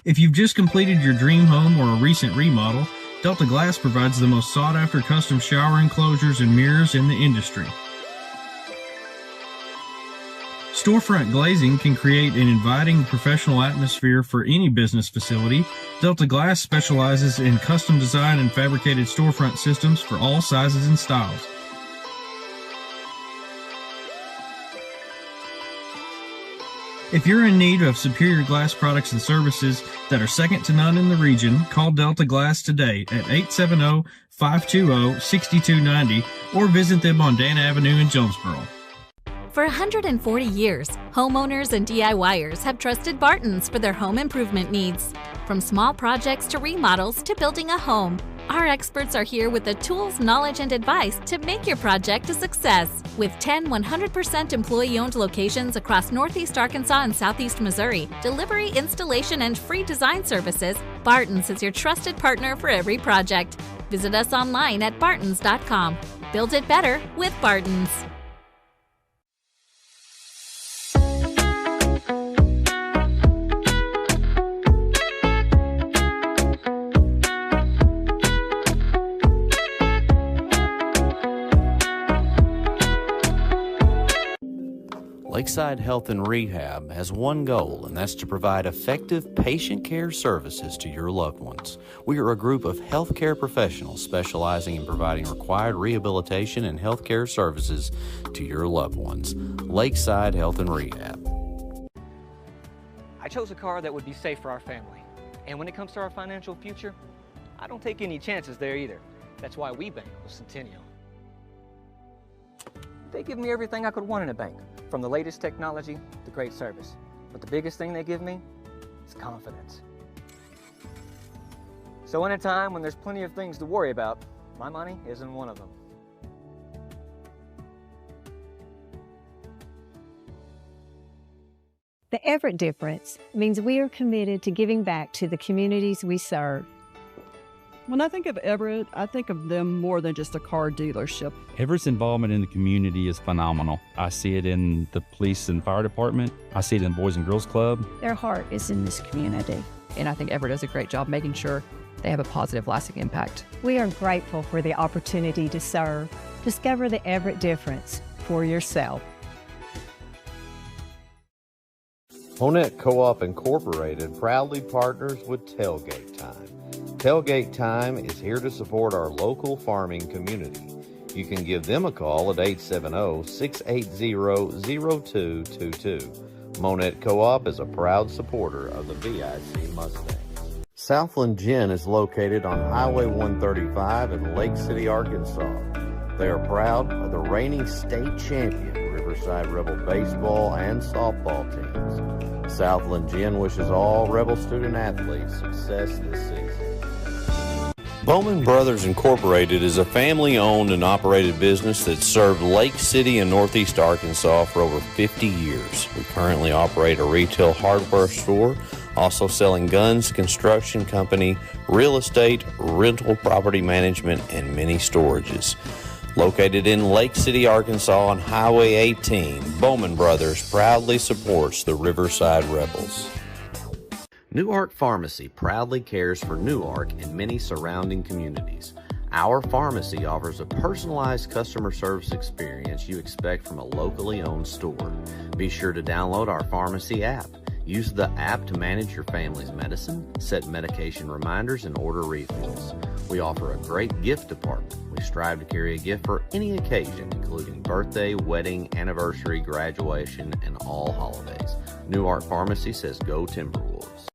S6: If you've just completed your dream home or a recent remodel, Delta Glass provides the most sought-after custom shower enclosures and mirrors in the industry. Storefront glazing can create an inviting professional atmosphere for any business facility. Delta Glass specializes in custom design and fabricated storefront systems for all sizes and styles. If you're in need of superior glass products and services that are second to none in the region, call Delta Glass today at 870-520-6290 or visit them on Dan Avenue in Jonesboro.
S7: For 140 years, homeowners and DIYers have trusted Barton's for their home improvement needs. From small projects to remodels to building a home, our experts are here with the tools, knowledge, and advice to make your project a success. With 10 100% employee-owned locations across Northeast Arkansas and Southeast Missouri, delivery, installation, and free design services, Barton's is your trusted partner for every project. Visit us online at bartons.com. Build it better with Barton's.
S14: Lakeside Health and Rehab has one goal, and that's to provide effective patient care services to your loved ones. We are a group of healthcare professionals specializing in providing required rehabilitation and healthcare services to your loved ones. Lakeside Health and Rehab.
S9: I chose a car that would be safe for our family. And when it comes to our financial future, I don't take any chances there either. That's why we bank with Centennial. They give me everything I could want in a bank, from the latest technology to great service. But the biggest thing they give me is confidence. So in a time when there's plenty of things to worry about, my money isn't one of them.
S10: The Everett difference means we are committed to giving back to the communities we serve.
S11: When I think of Everett, I think of them more than just a car dealership.
S12: Everett's involvement in the community is phenomenal. I see it in the police and fire department. I see it in the Boys and Girls Club.
S13: Their heart is in this community. And I think Everett does a great job making sure they have a positive, lasting impact.
S10: We are grateful for the opportunity to serve. Discover the Everett difference for yourself.
S14: Honett Co-op Incorporated proudly partners with Tailgate Time. Tailgate Time is here to support our local farming community. You can give them a call at 870-680-0222 Monette Co-op is a proud supporter of the VIC Mustangs. Southland Gin is located on Highway 135 in Lake City, Arkansas. They are proud of the reigning state champion Riverside Rebel baseball and softball teams. Southland Gin wishes all Rebel student athletes success this season. Bowman Brothers Incorporated is a family-owned and operated business that served Lake City and Northeast Arkansas for over 50 years. We currently operate a retail hardware store, also selling guns, construction company, real estate, rental property management, and many storages. Located in Lake City, Arkansas on Highway 18, Bowman Brothers proudly supports the Riverside Rebels. Newark Pharmacy proudly cares for Newark and many surrounding communities. Our pharmacy offers a personalized customer service experience you expect from a locally owned store. Be sure to download our pharmacy app. Use the app to manage your family's medicine, set medication reminders, and order refills. We offer a great gift department. We strive to carry a gift for any occasion, including birthday, wedding, anniversary, graduation, and all holidays. Newark Pharmacy says go Timberwolves.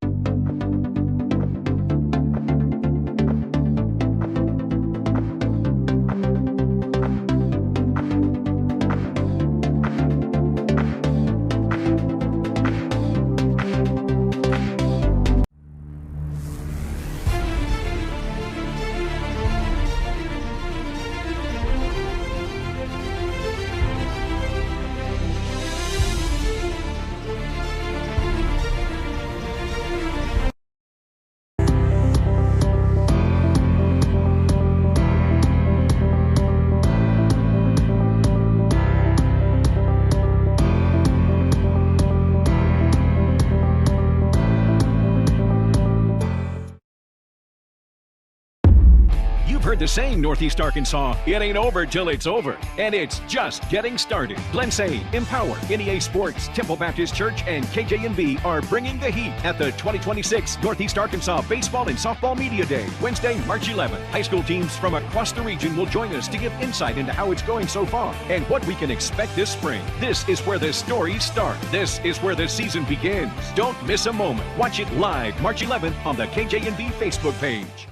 S15: Heard the saying, Northeast Arkansas, it ain't over till it's over. And it's just getting started. Glensay, Empower, NEA Sports, Temple Baptist Church, and KJNB are bringing the heat at the 2026 Northeast Arkansas Baseball and Softball Media Day, Wednesday, March 11th. High school teams from across the region will join us to give insight into how it's going so far and what we can expect this spring. This is where the stories start. This is where the season begins. Don't miss a moment. Watch it live March 11th on the KJNB Facebook page.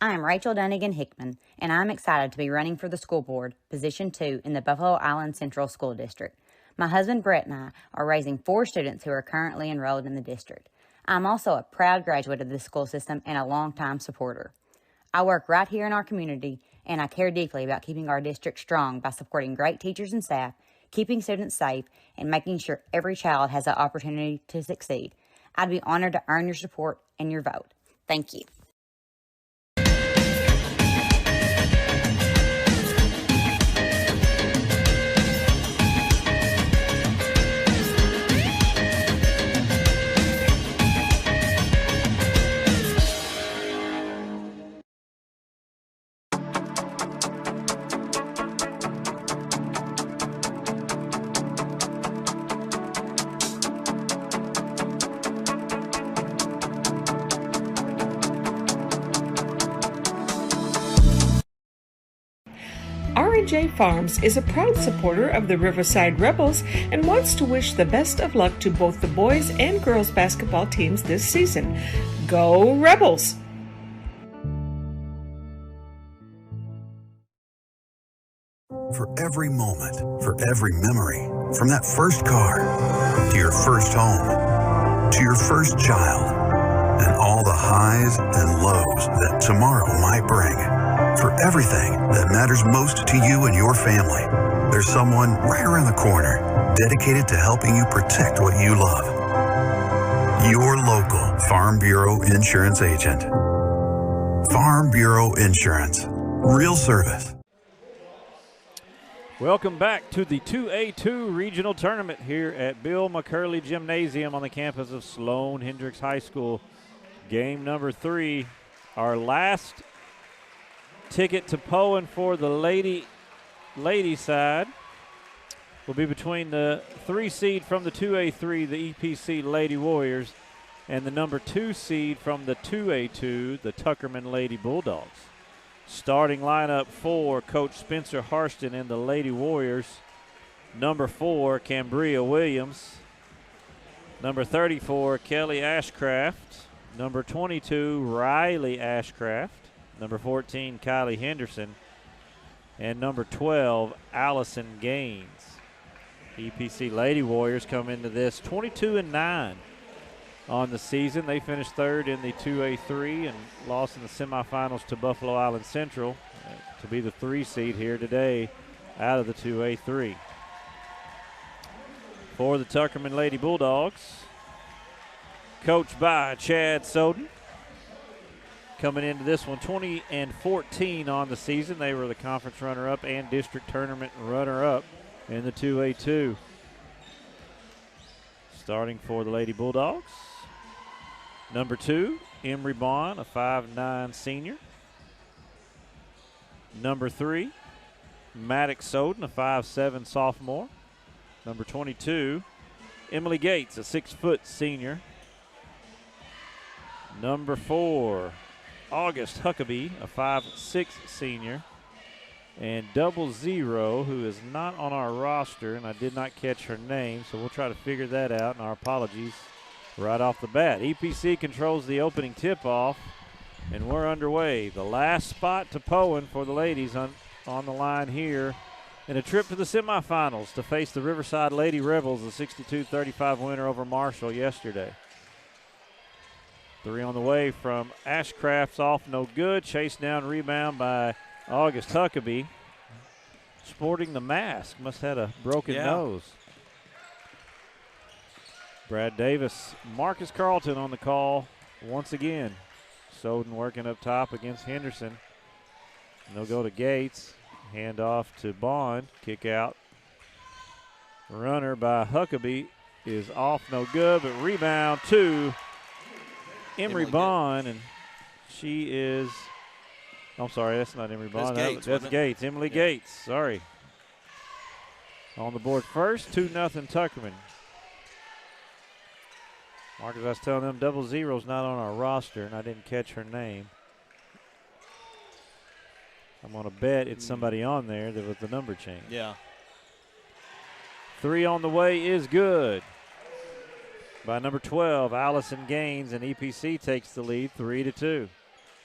S16: I'm Rachel Dunnigan Hickman, and I'm excited to be running for the school board, Position 2, in the Buffalo Island Central School District. My husband Brett and I are raising 4 students who are currently enrolled in the district. I'm also a proud graduate of this school system and a longtime supporter. I work right here in our community, and I care deeply about keeping our district strong by supporting great teachers and staff, keeping students safe, and making sure every child has the opportunity to succeed. I'd be honored to earn your support and your vote. Thank you.
S1: R&J Farms is a proud supporter of the Riverside Rebels and wants to wish the best of luck to both the boys and girls basketball teams this season. Go Rebels!
S2: For every moment, for every memory, from that first car, to your first home, to your first child, and all the highs and lows that tomorrow might bring. For everything that matters most to you and your family, there's someone right around the corner dedicated to helping you protect what you love. Your local Farm Bureau Insurance agent. Farm Bureau Insurance. Real service.
S17: Welcome back to the 2A-2 regional tournament here at Bill McCurley Gymnasium on the campus of Sloan Hendricks High School. Game number 3, our last ticket to Poen for the lady side will be between the 3 seed from the 2A-3, the EPC Lady Warriors, and the number 2 seed from the 2A-2, the Tuckerman Lady Bulldogs. Starting lineup for Coach Spencer Harston and the Lady Warriors. Number 4, Cambria Williams. Number 34, Kelly Ashcraft. Number 22, Riley Ashcraft. Number 14, Kylie Henderson. And number 12, Allison Gaines. EPC Lady Warriors come into this 22-9 on the season. They finished third in the 2A-3 and lost in the semifinals to Buffalo Island Central to be the 3 seed here today out of the 2A-3. For the Tuckerman Lady Bulldogs, coached by Chad Soden. Coming into this one, 20-14 on the season. They were the conference runner-up and district tournament runner-up in the 2A-2. Starting for the Lady Bulldogs, number 2, Emery Bond, a 5'9" senior. Number 3, Maddox Soden, a 5'7" sophomore. Number 22, Emily Gates, a 6-foot senior. Number 4, August Huckabee, a 5'6" senior. And 00, who is not on our roster, and I did not catch her name, so we'll try to figure that out, and our apologies right off the bat. EPC controls the opening tip-off, and we're underway. The last spot to Poen for the ladies on the line here in a trip to the semifinals to face the Riverside Lady Rebels, the 62-35 winner over Marshall yesterday. 3 on the way from Ashcraft's off, no good. Chased down, rebound by August Huckabee. Sporting the mask, must have had a broken nose. Brad Davis, Marcus Carlton on the call once again. Soden working up top against Henderson. And they'll go to Gates. Hand off to Bond. Kick out. Runner by Huckabee is off, no good, but rebound to Emery Bond, and she is, I'm sorry, that's not Emery Bond. That's Gates. Emily Gates, sorry. On the board first, 2-0 Tuckerman. Marcus, I was telling them 00's not on our roster, and I didn't catch her name. I'm going to bet it's somebody on there that was the number change.
S18: Yeah.
S17: 3 on the way is good. By number 12, Allison Gaines, and EPC takes the lead 3-2.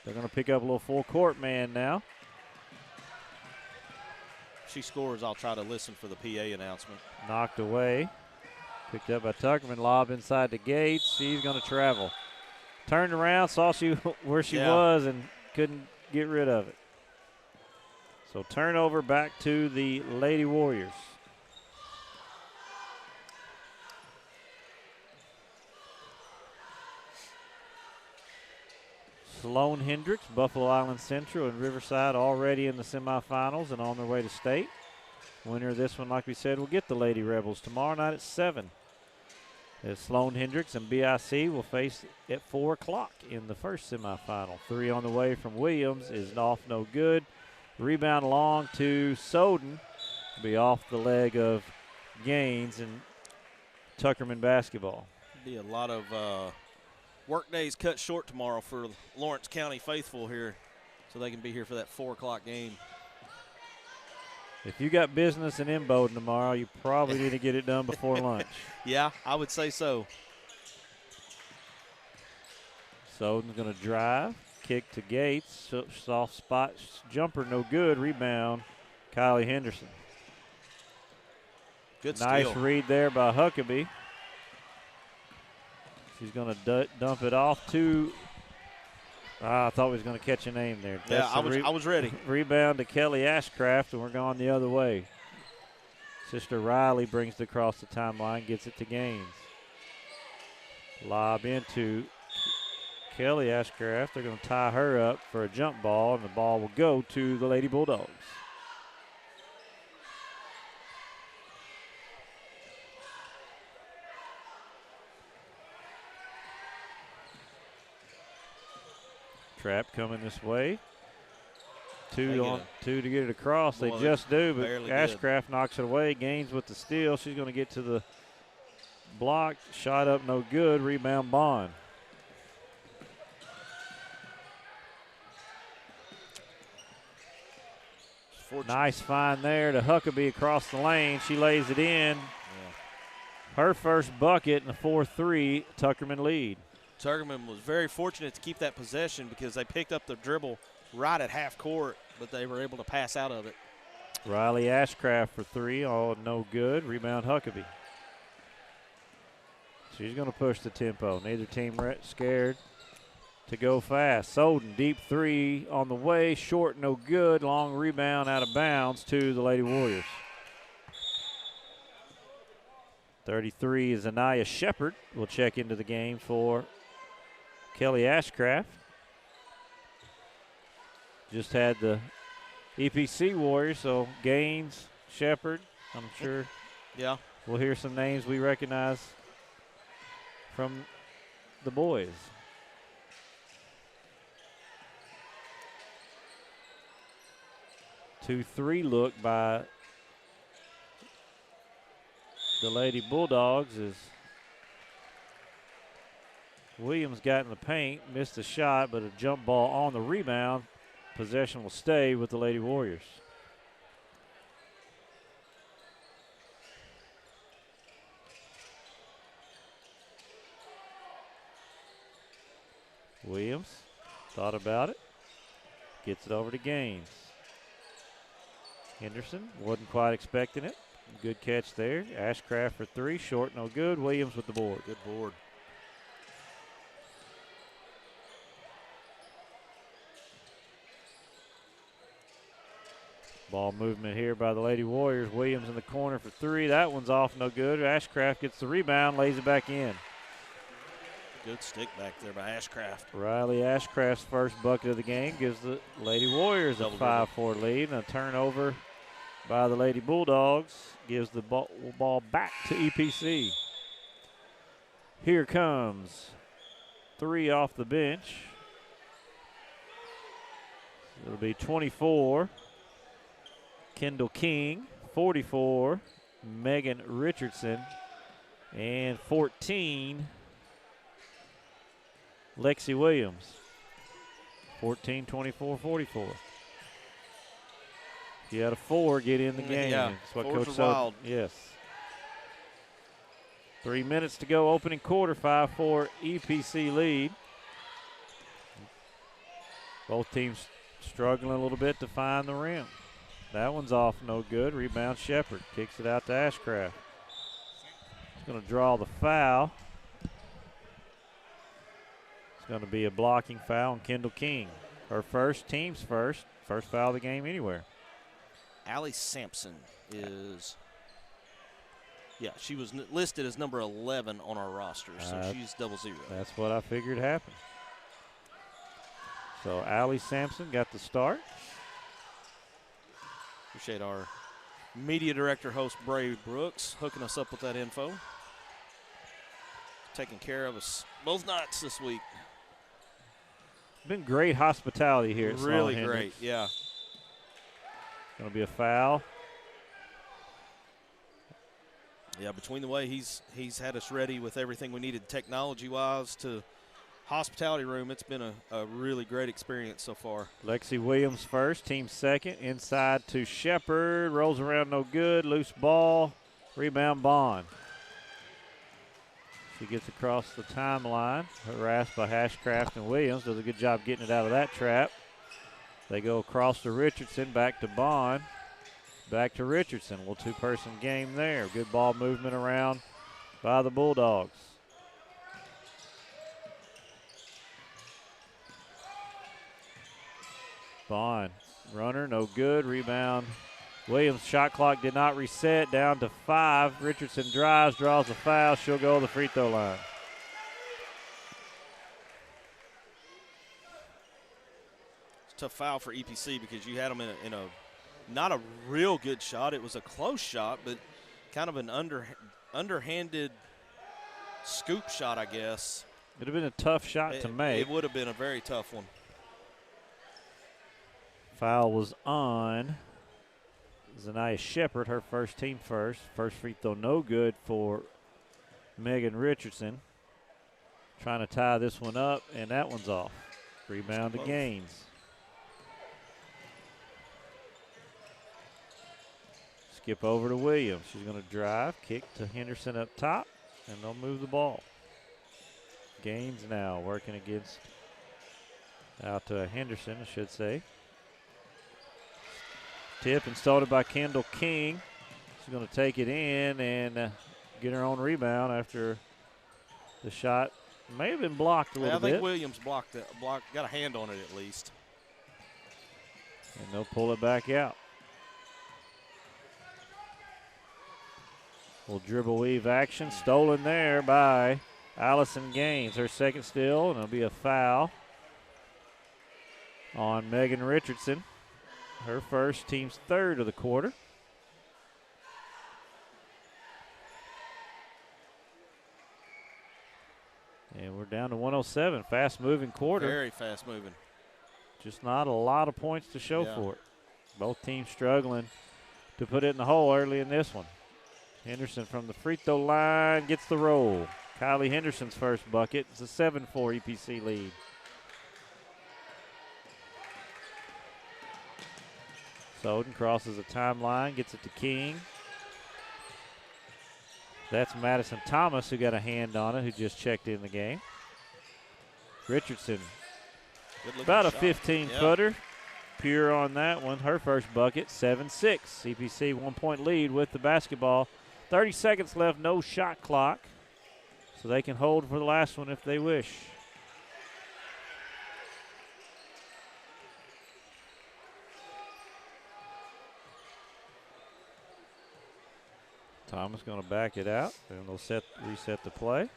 S17: They're going to pick up a little full court man now.
S18: If she scores, I'll try to listen for the PA announcement.
S17: Knocked away. Picked up by Tuckerman. Lob inside the Gates. She's going to travel. Turned around, saw where she was, and couldn't get rid of it. So turnover back to the Lady Warriors. Sloan Hendricks, Buffalo Island Central, and Riverside already in the semifinals and on their way to state. Winner of this one, like we said, will get the Lady Rebels tomorrow night at 7. As Sloan Hendricks and BIC will face at 4 o'clock in the first semifinal. 3 on the way from Williams is off, no good. Rebound long to Soden. Be off the leg of Gaines, and Tuckerman basketball.
S18: Be a lot of work days cut short tomorrow for Lawrence County faithful here, so they can be here for that 4 o'clock game.
S17: If you got business in Imboden tomorrow, you probably need to get it done before lunch.
S18: Yeah, I would say so.
S17: Soden's going to drive, kick to Gates, soft spot, jumper, no good. Rebound, Kylie Henderson.
S18: Good
S17: nice
S18: steal.
S17: Read there by Huckabee. She's going to dump it off to, I thought we was going to catch a name there.
S18: Yeah, I was ready.
S17: Rebound to Kelly Ashcraft, and we're going the other way. Sister Riley brings it across the timeline, gets it to Gaines. Lob into Kelly Ashcraft. They're going to tie her up for a jump ball, and the ball will go to the Lady Bulldogs. Trap coming this way. Two to get it across. They just do, but Ashcraft knocks it away. Gaines with the steal. She's going to get to the block. Shot up, no good. Rebound, Bond. Nice find there to Huckabee across the lane. She lays it in. Her first bucket in the 4-3 Tuckerman lead.
S18: Tuckerman was very fortunate to keep that possession because they picked up the dribble right at half court, but they were able to pass out of it.
S17: Riley Ashcraft for 3, all no good. Rebound Huckabee. She's going to push the tempo. Neither team scared to go fast. Soden, deep 3 on the way. Short, no good. Long rebound out of bounds to the Lady Warriors. 33 is Anaya Shepard. Will check into the game for Kelly Ashcraft. Just had the EPC Warriors, so Gaines, Shepard, I'm sure.
S18: Yeah.
S17: We'll hear some names we recognize from the boys. 2-3 look by the Lady Bulldogs as Williams got in the paint, missed the shot, but a jump ball on the rebound. Possession will stay with the Lady Warriors. Williams thought about it, gets it over to Gaines. Henderson wasn't quite expecting it. Good catch there. Ashcraft for 3, short, no good. Williams with the board.
S18: Good board.
S17: Ball movement here by the Lady Warriors. Williams in the corner for 3. That one's off, no good. Ashcraft gets the rebound, lays it back in.
S18: Good stick back there by Ashcraft.
S17: Riley Ashcraft's first bucket of the game gives the Lady Warriors a 5-4 lead. And a turnover by the Lady Bulldogs gives the ball back to EPC. Here comes 3 off the bench. It'll be 24. Kendall King, 44, Megan Richardson, and 14, Lexi Williams. 14, 24, 44. If you had a 4, get in the game.
S18: Yeah,
S17: that's what
S18: fours
S17: Coach
S18: are wild.
S17: Yes. 3 minutes to go, opening quarter, 5-4 EPC lead. Both teams struggling a little bit to find the rim. That one's off, no good. Rebound Shepard. Kicks it out to Ashcraft. He's going to draw the foul. It's going to be a blocking foul on Kendall King. Her first, team's first. First foul of the game anywhere.
S18: Allie Sampson is, she was listed as number 11 on our roster, so she's 0.
S17: That's what I figured happened. So Allie Sampson got the start.
S18: Appreciate our media director, host Bray Brooks, hooking us up with that info. Taking care of us both nights this week.
S17: Been great hospitality here.
S18: Really great, yeah.
S17: Going to be a foul.
S18: Yeah, between the way he's had us ready with everything we needed technology-wise to hospitality room, it's been a really great experience so far.
S17: Lexi Williams first, team second. Inside to Shepard. Rolls around, no good. Loose ball. Rebound Bond. She gets across the timeline. Harassed by Ashcraft and Williams. Does a good job getting it out of that trap. They go across to Richardson. Back to Bond. Back to Richardson. Well, 2-person game there. Good ball movement around by the Bulldogs. Bond, runner, no good. Rebound. Williams' shot clock did not reset. Down to 5. Richardson drives, draws a foul. She'll go to the free throw line.
S18: It's a tough foul for EPC because you had them in a not a real good shot. It was a close shot, but kind of an underhanded scoop shot, I guess.
S17: It would have been a tough shot to make.
S18: It would have been a very tough one.
S17: Foul was on Zanaya Shepard, her first, team first. First free throw no good for Megan Richardson. Trying to tie this one up, and that one's off. Rebound to Gaines. skip over to Williams. She's going to drive, kick to Henderson up top, and they'll move the ball. Gaines now working against, out to Henderson, I should say. Tip and started by Kendall King. She's going to take it in and get her own rebound after the shot may have been blocked a little bit.
S18: I think Williams blocked it, got a hand on it at least.
S17: And they'll pull it back out. Little dribble weave action stolen there by Allison Gaines. Her second steal, and it'll be a foul on Megan Richardson. Her first, team's third of the quarter. And we're down to 107. Fast-moving quarter.
S18: Very fast-moving.
S17: Just not a lot of points to show for it. Both teams struggling to put it in the hole early in this one. Henderson from the free throw line gets the roll. Kylie Henderson's first bucket. It's a 7-4 EPC lead. Soden crosses the timeline, gets it to King. That's Madison Thomas who got a hand on it, who just checked in the game. Richardson, about a 15-footer. Pure on that one. Her first bucket, 7-6. CPC 1-point lead with the basketball. 30 seconds left, no shot clock. So they can hold for the last one if they wish. Thomas going to back it out, and they'll reset the play.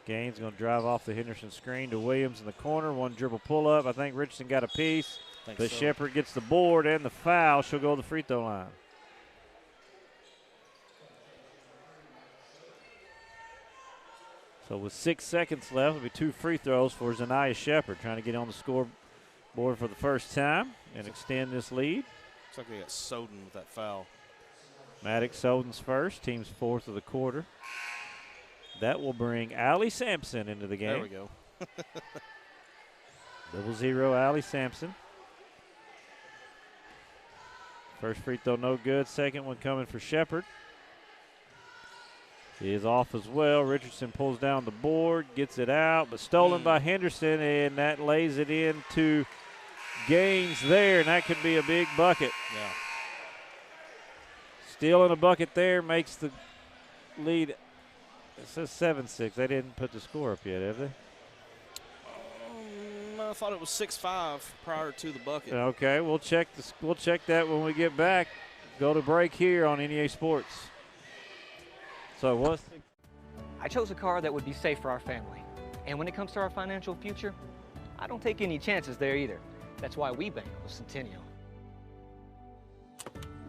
S17: Gaines going to drive off the Henderson screen to Williams in the corner. One dribble pull-up. I think Richardson got a piece, but so. Shepard gets the board and the foul. She'll go to the free throw line. So with 6 seconds left, it'll be 2 free throws for Zanaya Shepard, trying to get on the scoreboard for the first time and extend this lead.
S18: Looks like they got Soden with that foul.
S17: Maddox Soden's first, team's fourth of the quarter. That will bring Allie Sampson into the game.
S18: There we go.
S17: 0-0 Allie Sampson. First free throw no good. Second one coming for Shepard. He is off as well. Richardson pulls down the board, gets it out, but stolen by Henderson, and that lays it into Gaines there, and that could be a big bucket.
S18: Yeah.
S17: Stealing a bucket there makes the lead. It says 7-6. They didn't put the score up yet, have they?
S18: I thought it was 6-5 prior to the bucket.
S17: Okay, we'll check that when we get back. Go to break here on NEA Sports. So
S9: I chose a car that would be safe for our family. And when it comes to our financial future, I don't take any chances there either. That's why we bank with Centennial.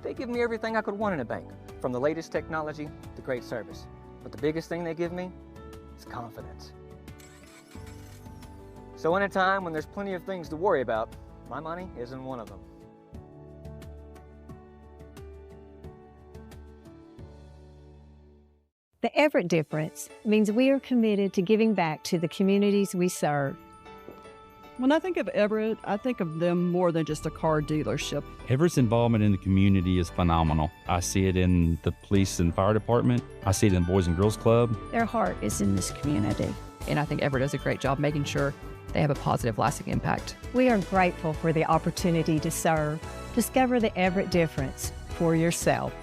S9: They give me everything I could want in a bank, from the latest technology to great service. But the biggest thing they give me is confidence. So in a time when there's plenty of things to worry about, my money isn't one of them.
S10: The Everett difference means we are committed to giving back to the communities we serve.
S11: When I think of Everett, I think of them more than just a car dealership.
S12: Everett's involvement in the community is phenomenal. I see it in the police and fire department. I see it in the Boys and Girls Club.
S10: Their heart is in this community.
S13: And I think Everett does a great job making sure they have a positive, lasting impact.
S10: We are grateful for the opportunity to serve. Discover the Everett difference for yourself.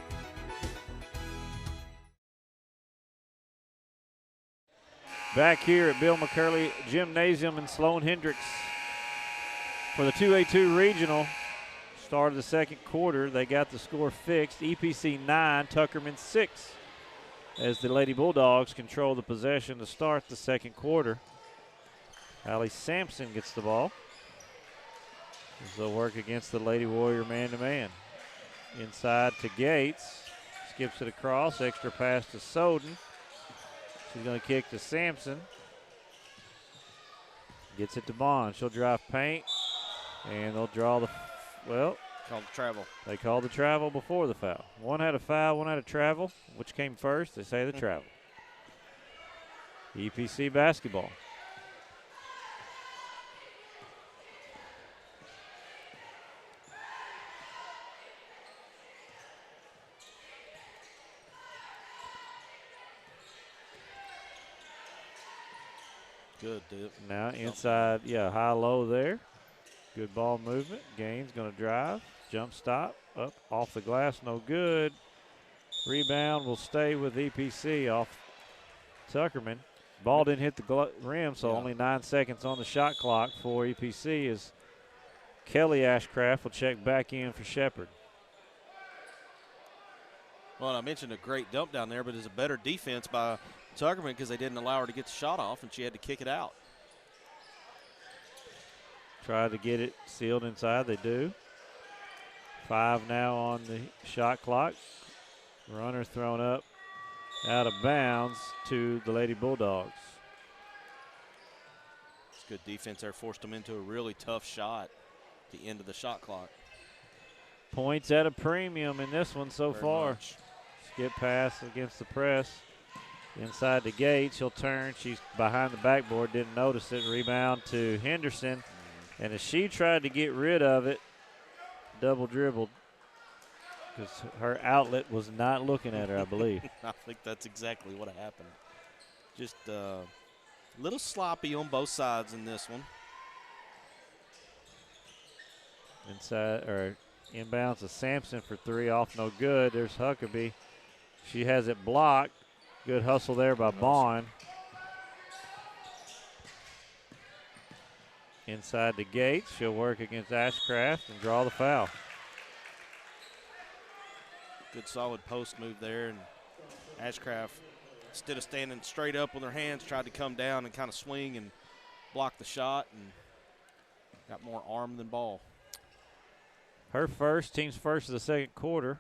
S17: Back here at Bill McCurley Gymnasium in Sloan Hendricks for the 2A-2 Regional. Start of the second quarter, they got the score fixed. EPC 9, Tuckerman 6, as the Lady Bulldogs control the possession to start the second quarter. Allie Sampson gets the ball as they'll work against the Lady Warrior man-to-man. Inside to Gates, skips it across, extra pass to Soden. She's going to kick to Sampson. Gets it to Bond. She'll drive paint, and they'll draw the,
S18: called the travel.
S17: They called the travel before the foul. One had a foul, one had a travel. Which came first? They say the travel. EPC basketball.
S18: Good, dude.
S17: Now inside, high-low there. Good ball movement. Gaines going to drive. Jump stop. Up off the glass, no good. Rebound will stay with EPC off Tuckerman. Ball didn't hit the rim, so only 9 seconds on the shot clock for EPC as Kelly Ashcraft will check back in for Shepherd.
S18: Well, I mentioned a great dump down there, but it's a better defense by Tuckerman because they didn't allow her to get the shot off, and she had to kick it out.
S17: Tried to get it sealed inside. They do. 5 now on the shot clock. Runner thrown up out of bounds to the Lady Bulldogs.
S18: It's good defense there. Forced them into a really tough shot at the end of the shot clock.
S17: Points at a premium in this one so
S18: Very
S17: far.
S18: much.
S17: Skip pass against the press. Inside the gate, she'll turn. She's behind the backboard, didn't notice it. Rebound to Henderson. And as she tried to get rid of it, double dribbled because her outlet was not looking at her, I believe.
S18: I think that's exactly what happened. Just a little sloppy on both sides in this one.
S17: Inside or inbounds to Sampson for 3, off no good. There's Huckabee. She has it blocked. Good hustle there by Bond. Inside the gate, she'll work against Ashcraft and draw the foul.
S18: Good solid post move there, and Ashcraft, instead of standing straight up with her hands, tried to come down and kind of swing and block the shot, and got more arm than ball.
S17: Her first, team's first of the second quarter.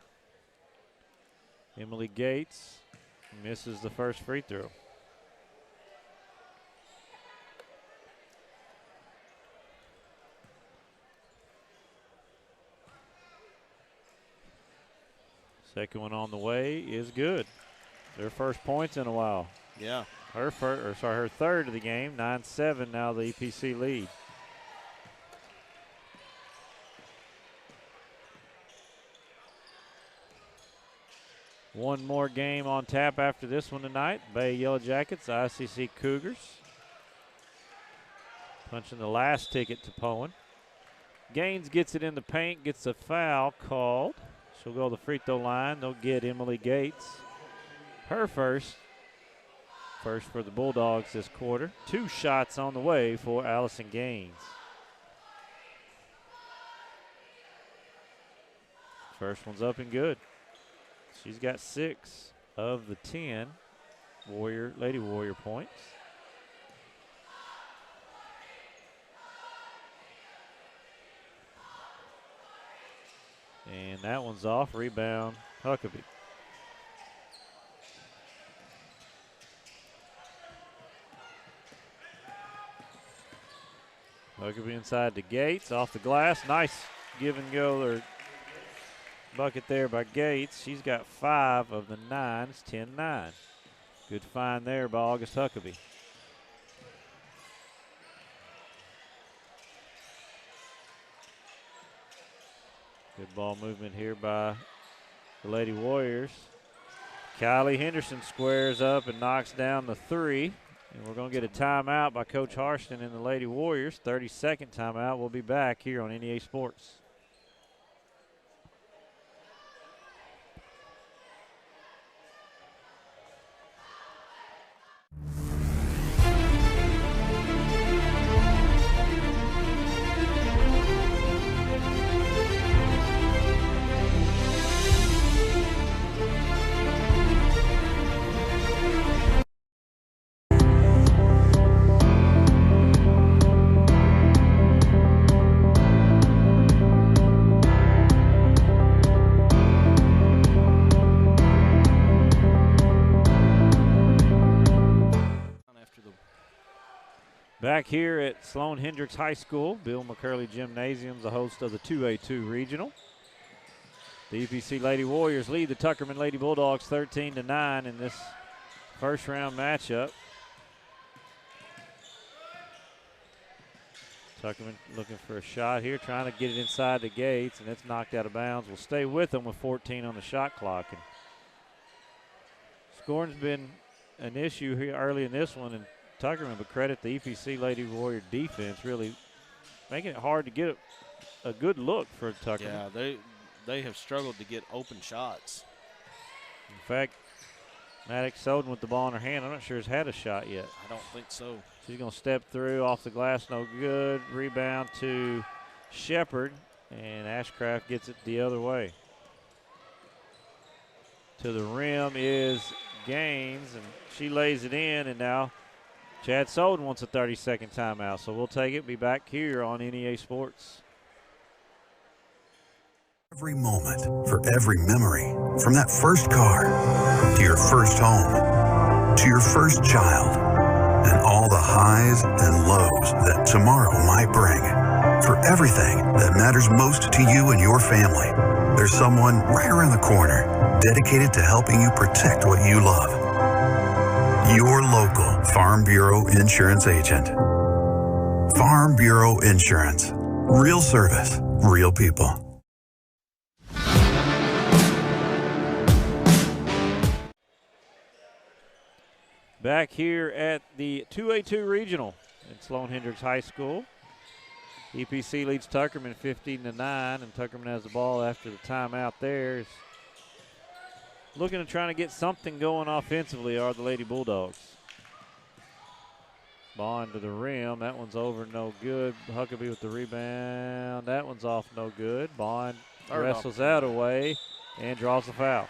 S17: Emily Gates misses the first free throw. Second one on the way is good. Their first points in a while.
S18: Yeah.
S17: Her third of the game. 9-7 now the EPC lead. One more game on tap after this one tonight. Bay Yellowjackets, ICC Cougars. Punching the last ticket to Poen. Gaines gets it in the paint, gets a foul called. She'll go to the free throw line. They'll get Emily Gates. Her first for the Bulldogs this quarter. 2 shots on the way for Allison Gaines. First one's up and good. She's got 6 of the 10 Lady Warrior points. And that one's off. Rebound, Huckabee. Huckabee inside the Gates, off the glass. Nice give and go or bucket there by Gates. She's got 5 of the 9. It's 10-9. Good find there by August Huckabee. Good ball movement here by the Lady Warriors. Kylie Henderson squares up and knocks down the 3. And we're going to get a timeout by Coach Harston and the Lady Warriors. 30-second timeout. We'll be back here on NEA Sports. Back here at Sloan Hendricks High School, Bill McCurley Gymnasium, the host of the 2A-2 Regional. The EPC Lady Warriors lead the Tuckerman Lady Bulldogs 13-9 in this first round matchup. Tuckerman looking for a shot here, trying to get it inside the gates, and it's knocked out of bounds. We'll stay with them with 14 on the shot clock. And scoring's been an issue here early in this one, and Tuckerman, but credit the EPC Lady Warrior defense, really making it hard to get a good look for Tuckerman.
S18: Yeah, they have struggled to get open shots.
S17: In fact, Maddox Soden with the ball in her hand, I'm not sure has had a shot yet.
S18: I don't think so.
S17: She's going to step through off the glass, no good. Rebound to Shepard, and Ashcraft gets it the other way. To the rim is Gaines, and she lays it in, and now Chad Soden wants a 30-second timeout, so we'll take it. Be back here on NEA Sports.
S2: Every moment, for every memory, from that first car, to your first home, to your first child, and all the highs and lows that tomorrow might bring. For everything that matters most to you and your family, there's someone right around the corner dedicated to helping you protect what you love. Your local Farm Bureau insurance agent. Farm Bureau Insurance. Real service, real people.
S17: Back here at the 2A-2 Regional at Sloan Hendricks High School. EPC leads Tuckerman 15-9, and Tuckerman has the ball after the timeout there. Is looking to try to get something going offensively are the Lady Bulldogs. Bond to the rim. That one's over, no good. Huckabee with the rebound. That one's off, no good. Bond wrestles that away and draws the foul.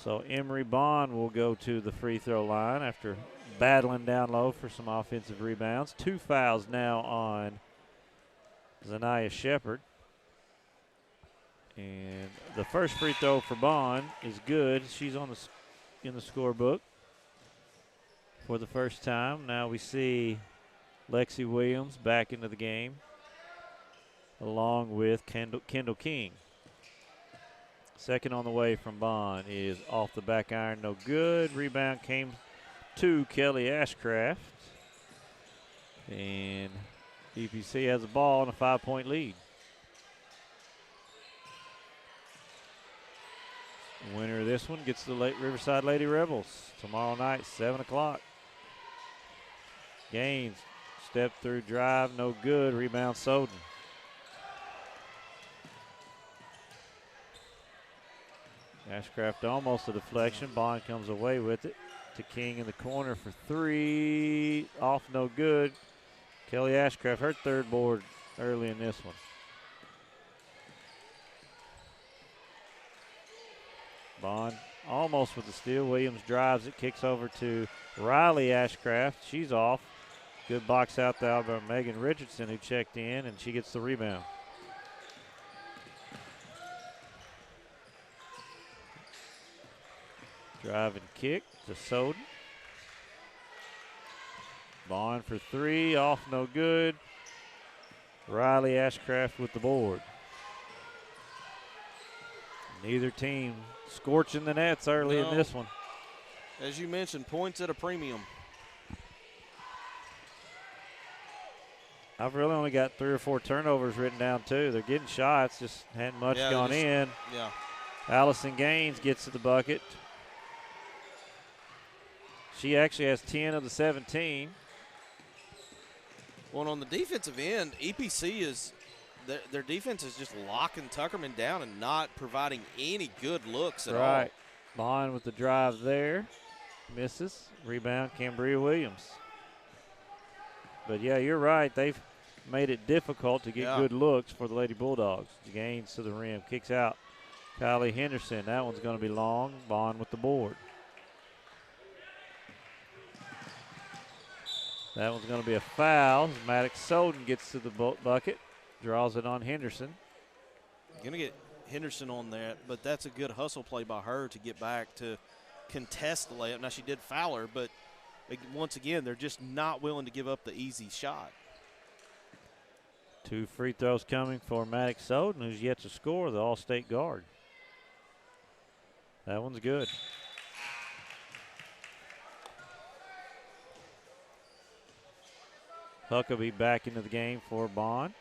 S17: So Emery Bond will go to the free throw line after battling down low for some offensive rebounds. 2 fouls now on Zanaya Shepard. And the first free throw for Bond is good. She's on in the scorebook for the first time. Now we see Lexi Williams back into the game along with Kendall King. Second on the way from Bond is off the back iron, no good. Rebound came to Kelly Ashcraft. And EPC has the ball and a 5-point lead. The winner of this one gets the Riverside Lady Rebels tomorrow night, 7 o'clock. Gaines, step through drive, no good. Rebound Soden. Ashcraft almost a deflection. Bond comes away with it to King in the corner for 3. Off, no good. Kelly Ashcraft, her third board early in this one. Bond almost with the steal. Williams drives it, kicks over to Riley Ashcraft. She's off. Good box out there by Megan Richardson, who checked in, and she gets the rebound. Drive and kick to Soden. Bond for 3, off, no good. Riley Ashcraft with the board. Neither team scorching the nets early in this one.
S18: As you mentioned, points at a premium.
S17: I've really only got 3 or 4 turnovers written down too. They're getting shots, just hadn't much gone in.
S18: Yeah.
S17: Allison Gaines gets to the bucket. She actually has 10 of the 17.
S18: Well, on the defensive end, EPC is their defense is just locking Tuckerman down and not providing any good looks at all.
S17: Right. Bond with the drive there. Misses. Rebound, Cambria Williams. But, yeah, you're right. They've made it difficult to get good looks for the Lady Bulldogs. Gaines to the rim. Kicks out Kylie Henderson. That one's going to be long. Bond with the board. That one's going to be a foul. Maddox Soden gets to the bucket. Draws it on Henderson.
S18: Going to get Henderson on that, but that's a good hustle play by her to get back to contest the layup. Now, she did foul her, but once again, they're just not willing to give up the easy shot.
S17: 2 free throws coming for Maddox Soden, who's yet to score, the All-State guard. That one's good. Huckabee back into the game for Bond.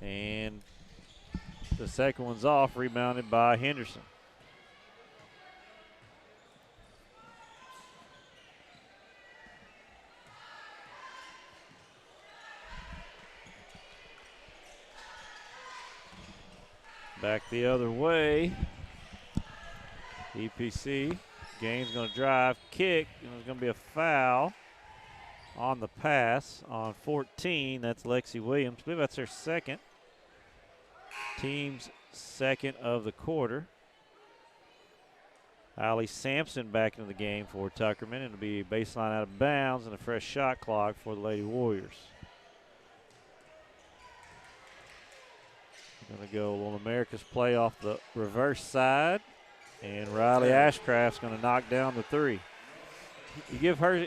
S17: And the second one's off, rebounded by Henderson. Back the other way. EPC. Gaines going to drive, kick, and there's going to be a foul on the pass on 14. That's Lexi Williams. I believe that's her second. Team's second of the quarter. Allie Sampson back into the game for Tuckerman. It'll be baseline out of bounds and a fresh shot clock for the Lady Warriors. Going to go a little America's play off the reverse side. And Riley Ashcraft's going to knock down the three. You give her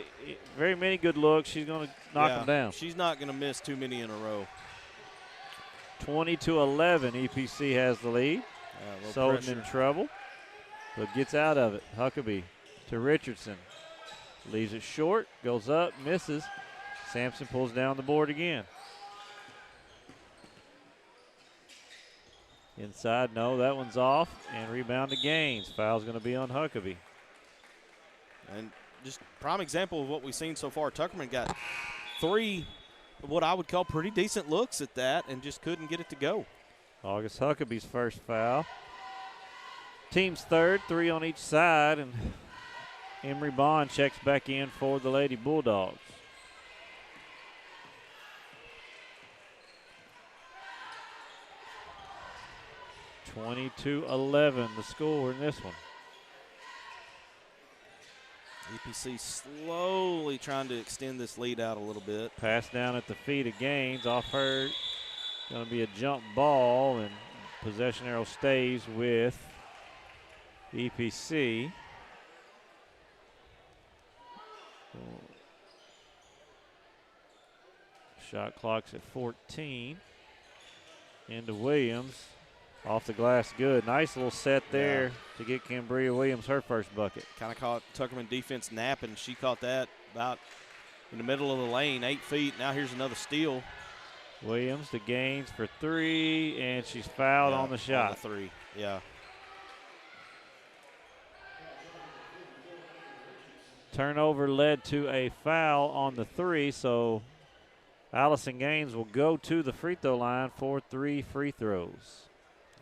S17: very many good looks, she's going to knock them down.
S18: She's not going to miss too many in a row.
S17: 20-11, EPC has the lead. Soden in trouble, but gets out of it. Huckabee to Richardson. Leaves it short, goes up, misses. Sampson pulls down the board again. Inside, no, that one's off, and rebound to Gaines. Foul's going to be on Huckabee.
S18: And just prime example of what we've seen so far. Tuckerman got 3 what I would call pretty decent looks at that and just couldn't get it to go.
S17: August Huckabee's first foul. Team's third, 3 on each side, and Emery Bond checks back in for the Lady Bulldogs. (22-11) the score in this one.
S18: EPC slowly trying to extend this lead out a little bit.
S17: Pass down at the feet of Gaines. Off her. Going to be a jump ball, and possession arrow stays with EPC. Shot clock's at 14. Into Williams. Off the glass, good. Nice little set there to get Cambria Williams her first bucket.
S18: Kind of caught Tuckerman defense napping. She caught that about in the middle of the lane, 8 feet. Now here's another steal.
S17: Williams to Gaines for 3, and she's fouled on the shot.
S18: On the 3, yeah.
S17: Turnover led to a foul on the 3, so Allison Gaines will go to the free throw line for 3 free throws.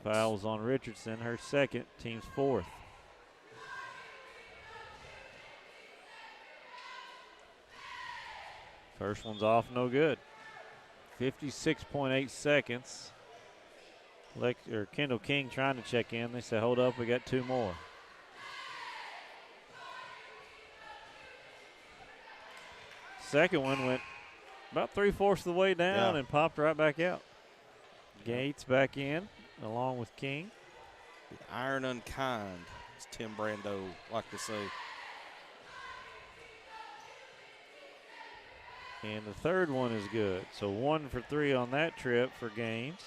S17: Fouls on Richardson, her second, team's fourth. First one's off, no good. 56.8 seconds. Kendall King trying to check in. They said, hold up, we got 2 more. Second one went about 3/4 of the way down and popped right back out. Gates back in, along with King.
S18: The iron unkind, as Tim Brando like to say.
S17: And the third one is good. So 1 for 3 on that trip for Gaines.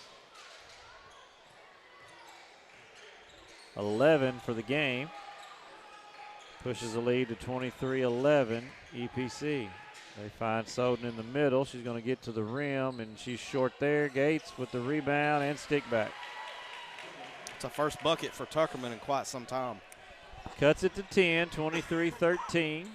S17: 11 for the game. Pushes the lead to 23-11 EPC. They find Soden in the middle. She's going to get to the rim, and she's short there. Gates with the rebound and stick back.
S18: It's a first bucket for Tuckerman in quite some time.
S17: Cuts it to 10, 23-13.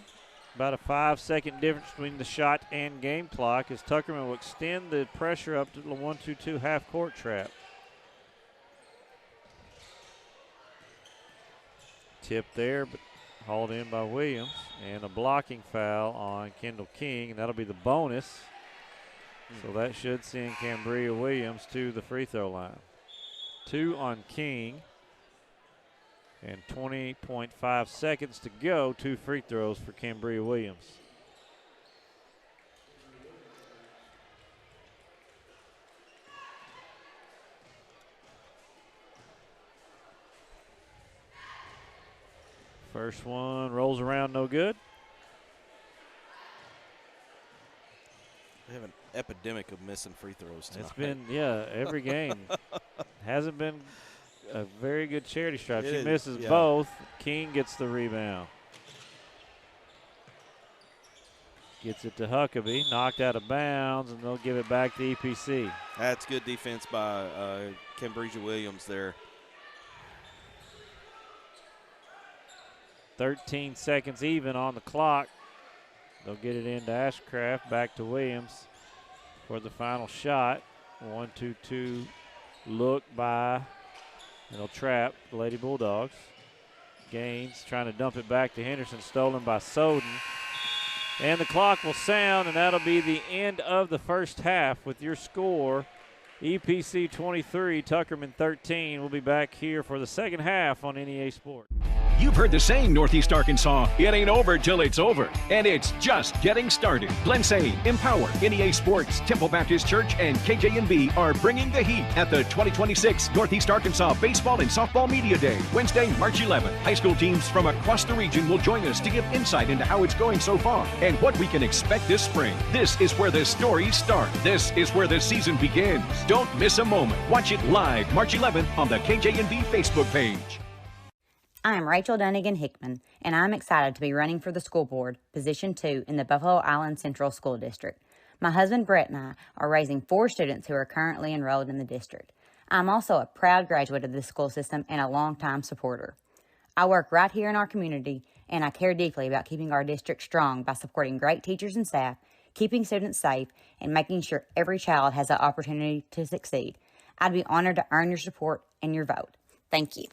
S17: About a 5-second difference between the shot and game clock as Tuckerman will extend the pressure up to the 1-2-2 half-court trap. Tip there, but hauled in by Williams. And a blocking foul on Kendall King, and that'll be the bonus. So that should send Cambria Williams to the free throw line. 2 on King. And 20.5 seconds to go. 2 free throws for Cambria Williams. First one rolls around, no good.
S18: We have an epidemic of missing free throws tonight.
S17: It's been, every game. Hasn't been a very good charity stripe. She misses both. King gets the rebound. Gets it to Huckabee, knocked out of bounds, and they'll give it back to EPC.
S18: That's good defense by Cambridge Williams there.
S17: 13 seconds even on the clock. They'll get it into Ashcraft, back to Williams for the final shot. 1-2-2 look by, and they'll trap the Lady Bulldogs. Gaines trying to dump it back to Henderson, stolen by Soden. And the clock will sound, and that'll be the end of the first half with your score. EPC 23, Tuckerman 13. We'll be back here for the second half on NEA Sport.
S15: You've heard the saying, Northeast Arkansas, it ain't over till it's over. And it's just getting started. Glensay, Empower, NEA Sports, Temple Baptist Church, and KJNB are bringing the heat at the 2026 Northeast Arkansas Baseball and Softball Media Day, Wednesday, March 11th. High school teams from across the region will join us to give insight into how it's going so far and what we can expect this spring. This is where the stories start. This is where the season begins. Don't miss a moment. Watch it live March 11th on the KJNB Facebook page.
S16: I am Rachel Dunnigan Hickman, and I'm excited to be running for the school board, Position 2 in the Buffalo Island Central School District. My husband Brett and I are raising 4 students who are currently enrolled in the district. I'm also a proud graduate of this school system and a longtime supporter. I work right here in our community, and I care deeply about keeping our district strong by supporting great teachers and staff, keeping students safe, and making sure every child has the opportunity to succeed. I'd be honored to earn your support and your vote. Thank you.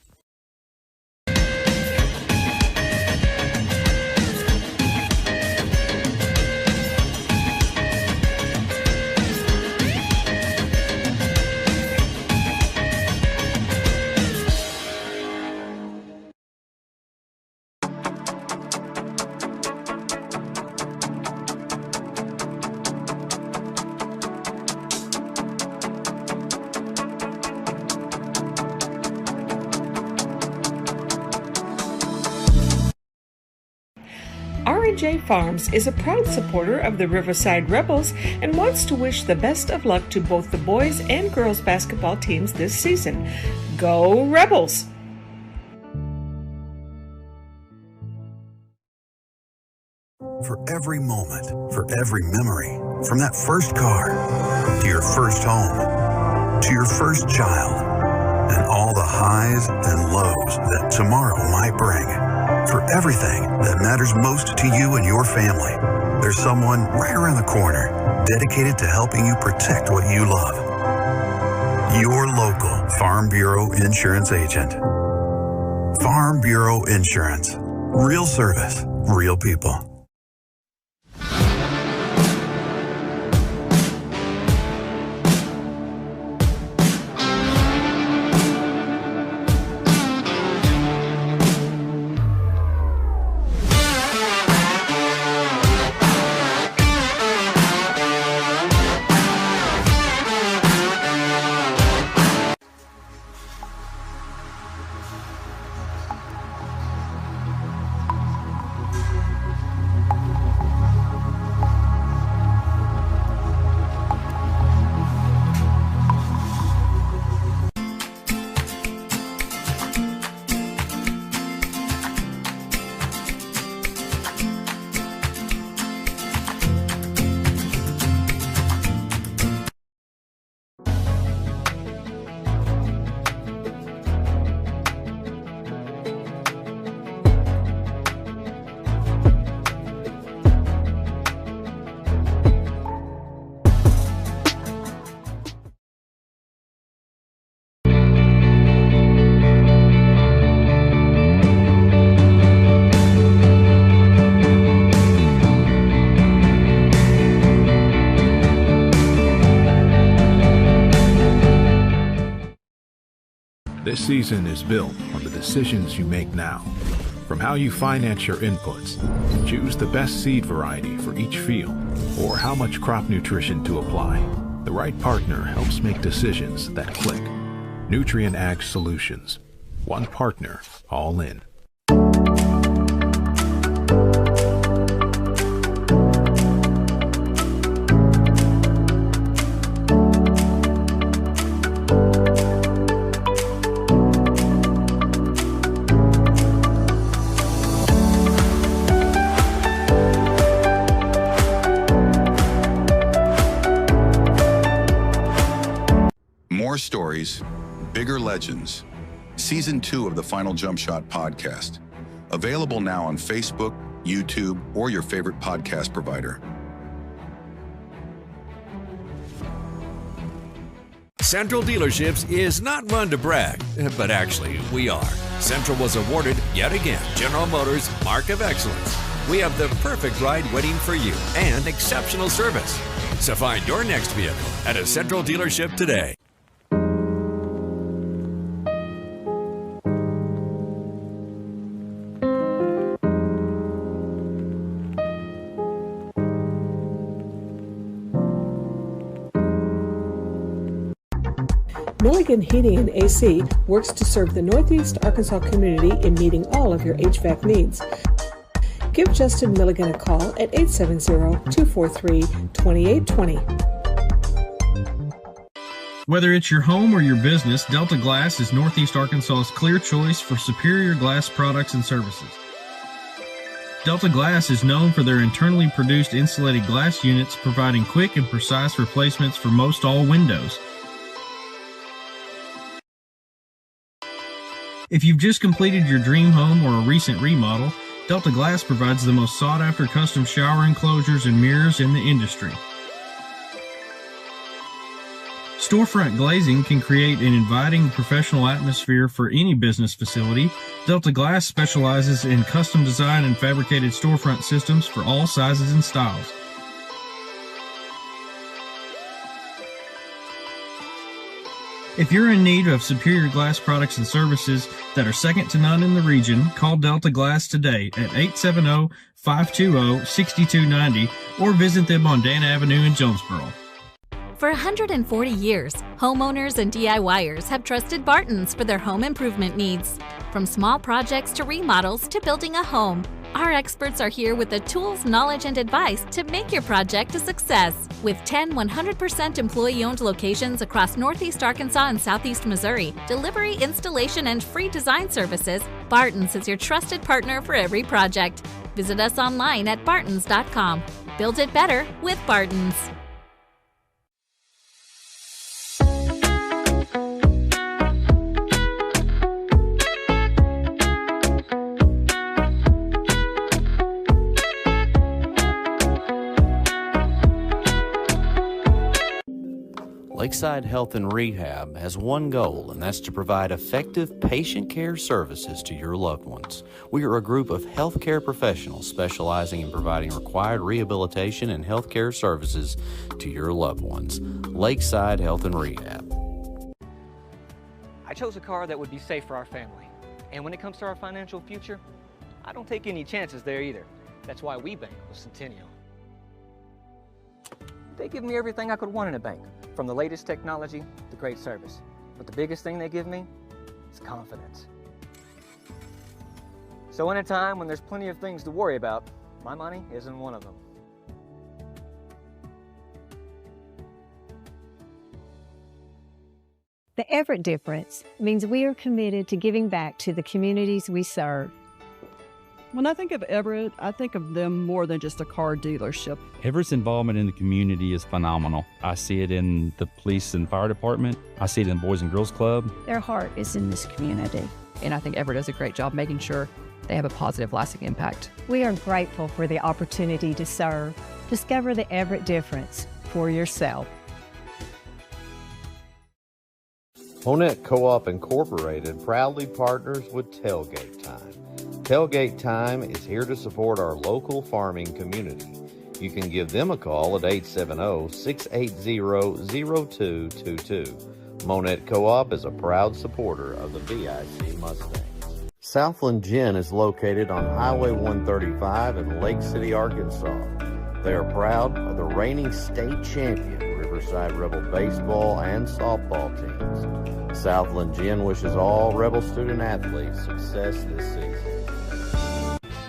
S1: R&J Farms is a proud supporter of the Riverside Rebels and wants to wish the best of luck to both the boys and girls basketball teams this season. Go Rebels!
S2: For every moment, for every memory, from that first car to your first home, to your first child, and all the highs and lows that tomorrow might bring. For everything that matters most to you and your family, there's someone right around the corner dedicated to helping you protect what you love. Your local Farm Bureau Insurance agent. Farm Bureau Insurance. Real service, real people.
S3: This season is built on the decisions you make now. From how you finance your inputs, choose the best seed variety for each field, or how much crop nutrition to apply. The right partner helps make decisions that click. Nutrient Ag Solutions. One partner, all in.
S4: More stories, bigger legends. Season 2 of the Final Jump Shot podcast. Available now on Facebook, YouTube, or your favorite podcast provider.
S5: Central Dealerships is not one to brag, but actually, we are. Central was awarded, yet again, General Motors Mark of Excellence. We have the perfect ride waiting for you and exceptional service. So find your next vehicle at a Central dealership today.
S1: Milligan Heating and AC works to serve the Northeast Arkansas community in meeting all of your HVAC needs. Give Justin Milligan a call at 870-243-2820.
S6: Whether it's your home or your business, Delta Glass is Northeast Arkansas's clear choice for superior glass products and services. Delta Glass is known for their internally produced insulated glass units, providing quick and precise replacements for most all windows. If you've just completed your dream home or a recent remodel, Delta Glass provides the most sought-after custom shower enclosures and mirrors in the industry. Storefront glazing can create an inviting professional atmosphere for any business facility. Delta Glass specializes in custom design and fabricated storefront systems for all sizes and styles. If you're in need of superior glass products and services that are second to none in the region, call Delta Glass today at 870-520-6290 or visit them on Dan Avenue in Jonesboro.
S7: For 140 years, homeowners and DIYers have trusted Barton's for their home improvement needs. From small projects to remodels to building a home, our experts are here with the tools, knowledge, and advice to make your project a success. With 10 100% employee-owned locations across Northeast Arkansas and Southeast Missouri, delivery, installation, and free design services, Barton's is your trusted partner for every project. Visit us online at bartons.com. Build it better with Barton's.
S14: Lakeside Health and Rehab has one goal, and that's to provide effective patient care services to your loved ones. We are a group of healthcare professionals specializing in providing required rehabilitation and healthcare services to your loved ones. Lakeside Health and Rehab.
S9: I chose a car that would be safe for our family. And when it comes to our financial future, I don't take any chances there either. That's why we bank with Centennial. They give me everything I could want in a bank, from the latest technology to great service. But the biggest thing they give me is confidence. So in a time when there's plenty of things to worry about, my money isn't one of them.
S10: The Everett difference means we are committed to giving back to the communities we serve.
S11: When I think of Everett, I think of them more than just a car dealership.
S12: Everett's involvement in the community is phenomenal. I see it in the police and fire department. I see it in the Boys and Girls Club.
S13: Their heart is in this community. And I think Everett does a great job making sure they have a positive, lasting impact.
S10: We are grateful for the opportunity to serve. Discover the Everett difference for yourself.
S8: Honett Co-op Incorporated proudly partners with Tailgate Time. Tailgate Time is here to support our local farming community. You can give them a call at 870-680-0222. Monette Co-op is a proud supporter of the VIC Mustangs. Southland Gin is located on Highway 135 in Lake City, Arkansas. They are proud of the reigning state champion Riverside Rebel baseball and softball teams. Southland Gin wishes all Rebel student athletes success this season.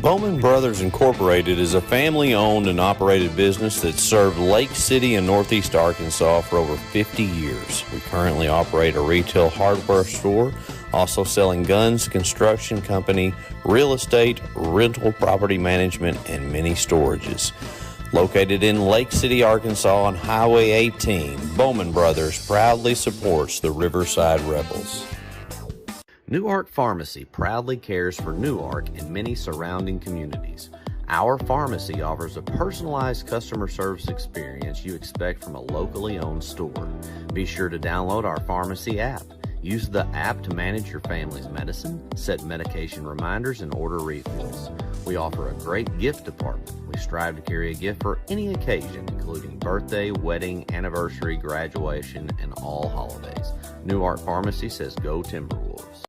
S8: Bowman Brothers Incorporated is a family-owned and operated business that served Lake City and Northeast Arkansas for over 50 years. We currently operate a retail hardware store, also selling guns, construction company, real estate, rental property management, and many storages. Located in Lake City, Arkansas on Highway 18, Bowman Brothers proudly supports the Riverside Rebels.
S14: Newark Pharmacy proudly cares for Newark and many surrounding communities. Our pharmacy offers a personalized customer service experience you expect from a locally owned store. Be sure to download our pharmacy app. Use the app to manage your family's medicine, set medication reminders, and order refills. We offer a great gift department. We strive to carry a gift for any occasion, including birthday, wedding, anniversary, graduation, and all holidays. Newark Pharmacy says go Timberwolves.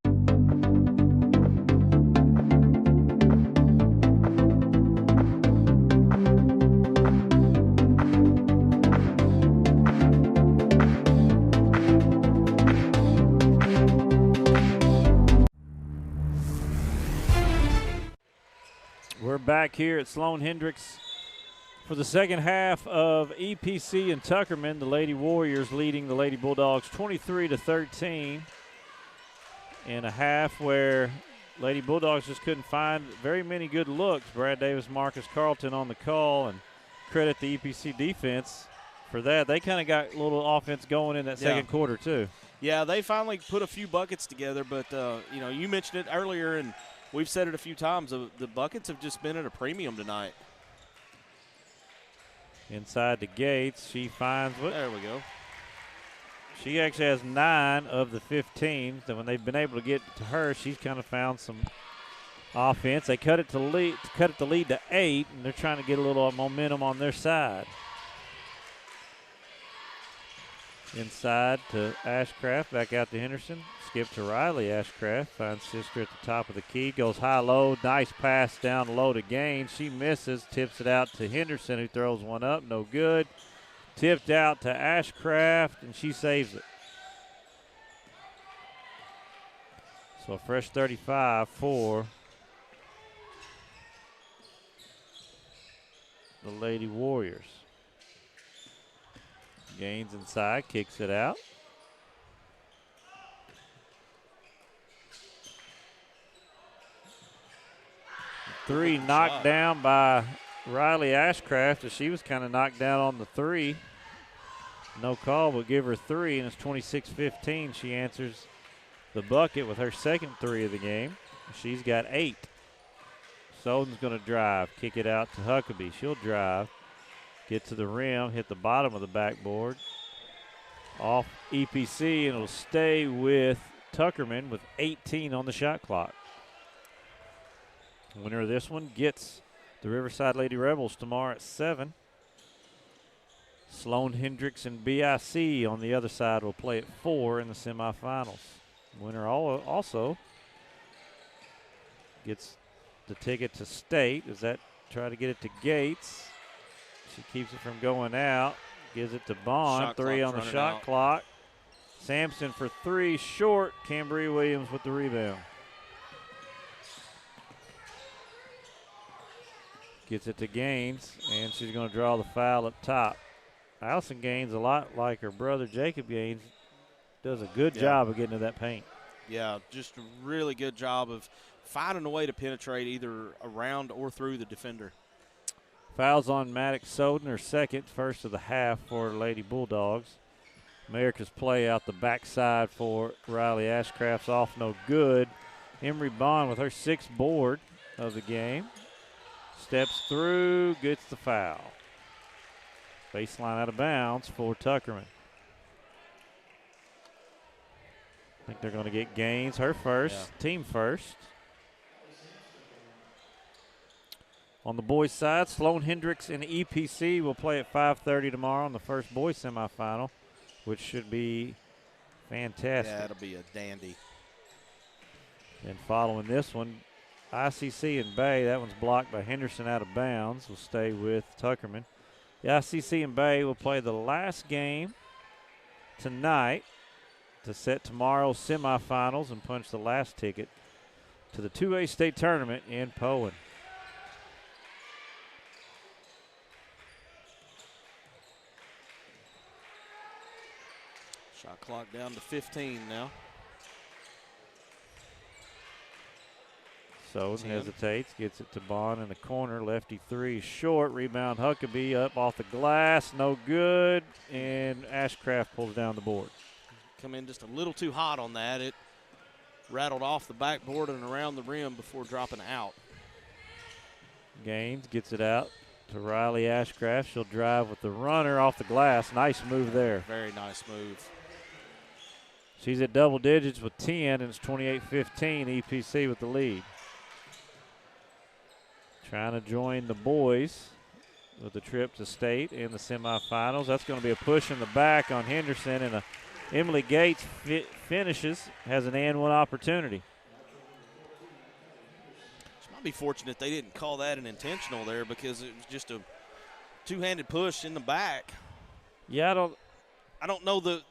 S17: We're back here at Sloan Hendricks for the second half of EPC and Tuckerman. The Lady Warriors leading the Lady Bulldogs 23-13 in a half where Lady Bulldogs just couldn't find very many good looks. Brad Davis, Marcus Carlton on the call, and credit the EPC defense for that. They kind of got a little offense going in that second quarter too.
S18: Yeah, they finally put a few buckets together, but you mentioned it earlier, and we've said it a few times. The buckets have just been at a premium tonight.
S17: Inside the Gates, she finds what?
S18: There we go.
S17: She actually has 9 of the 15. So when they've been able to get to her, she's kind of found some offense. They cut it to lead to 8, and they're trying to get a little momentum on their side. Inside to Ashcraft, back out to Henderson. Skip to Riley. Ashcraft finds sister at the top of the key. Goes high-low. Nice pass down low to Gaines. She misses. Tips it out to Henderson, who throws one up. No good. Tipped out to Ashcraft, and she saves it. So a fresh 35 for the Lady Warriors. Gaines inside, kicks it out. Three knocked down by Riley Ashcraft, as she was kind of knocked down on the three. No call, but give her 3, and it's 26-15. She answers the bucket with her second 3 of the game. She's got 8. Solden's going to drive, kick it out to Huckabee. She'll drive, get to the rim, hit the bottom of the backboard. Off EPC, and it'll stay with Tuckerman with 18 on the shot clock. Winner of this one gets the Riverside Lady Rebels tomorrow at 7. Sloan Hendricks and BIC on the other side will play at 4 in the semifinals. Winner also gets the ticket to state. Does that try to get it to Gates? She keeps it from going out. Gives it to Bond.
S18: Shot
S17: 3 on the shot clock. Sampson for 3 short. Cambria Williams with the rebound. Gets it to Gaines, and she's going to draw the foul up top. Allison Gaines, a lot like her brother Jacob Gaines, does a good job of getting to that paint.
S18: Yeah, just a really good job of finding a way to penetrate either around or through the defender.
S17: Fouls on Maddox Soden, her second, first of the half for Lady Bulldogs. America's play out the backside for Riley Ashcraft's off, no good. Emery Bond with her 6th board of the game. Steps through, gets the foul. Baseline out of bounds for Tuckerman. I think they're going to get Gaines, her first, team first. On the boys' side, Sloan Hendricks and EPC will play at 5:30 tomorrow on the first boys semifinal, which should be fantastic.
S18: Yeah, it'll be a dandy.
S17: And following this one, ICC and Bay, that one's blocked by Henderson out of bounds, will stay with Tuckerman. The ICC and Bay will play the last game tonight to set tomorrow's semifinals and punch the last ticket to the 2A state tournament in Poen.
S18: Shot clock down to 15 now.
S17: Soden hesitates, gets it to Bond in the corner. Lefty three short. Rebound Huckabee up off the glass. No good. And Ashcraft pulls down the board.
S18: Come in just a little too hot on that. It rattled off the backboard and around the rim before dropping out.
S17: Gaines gets it out to Riley Ashcraft. She'll drive with the runner off the glass. Nice move there.
S18: Very nice move.
S17: She's at double digits with 10, and it's 28-15. EPC with the lead. Trying to join the boys with the trip to state in the semifinals. That's going to be a push in the back on Henderson, and Emily Gates finishes, has an and one opportunity.
S18: She might be fortunate they didn't call that an intentional there because it was just a two-handed push in the back.
S17: Yeah,
S18: I don't know the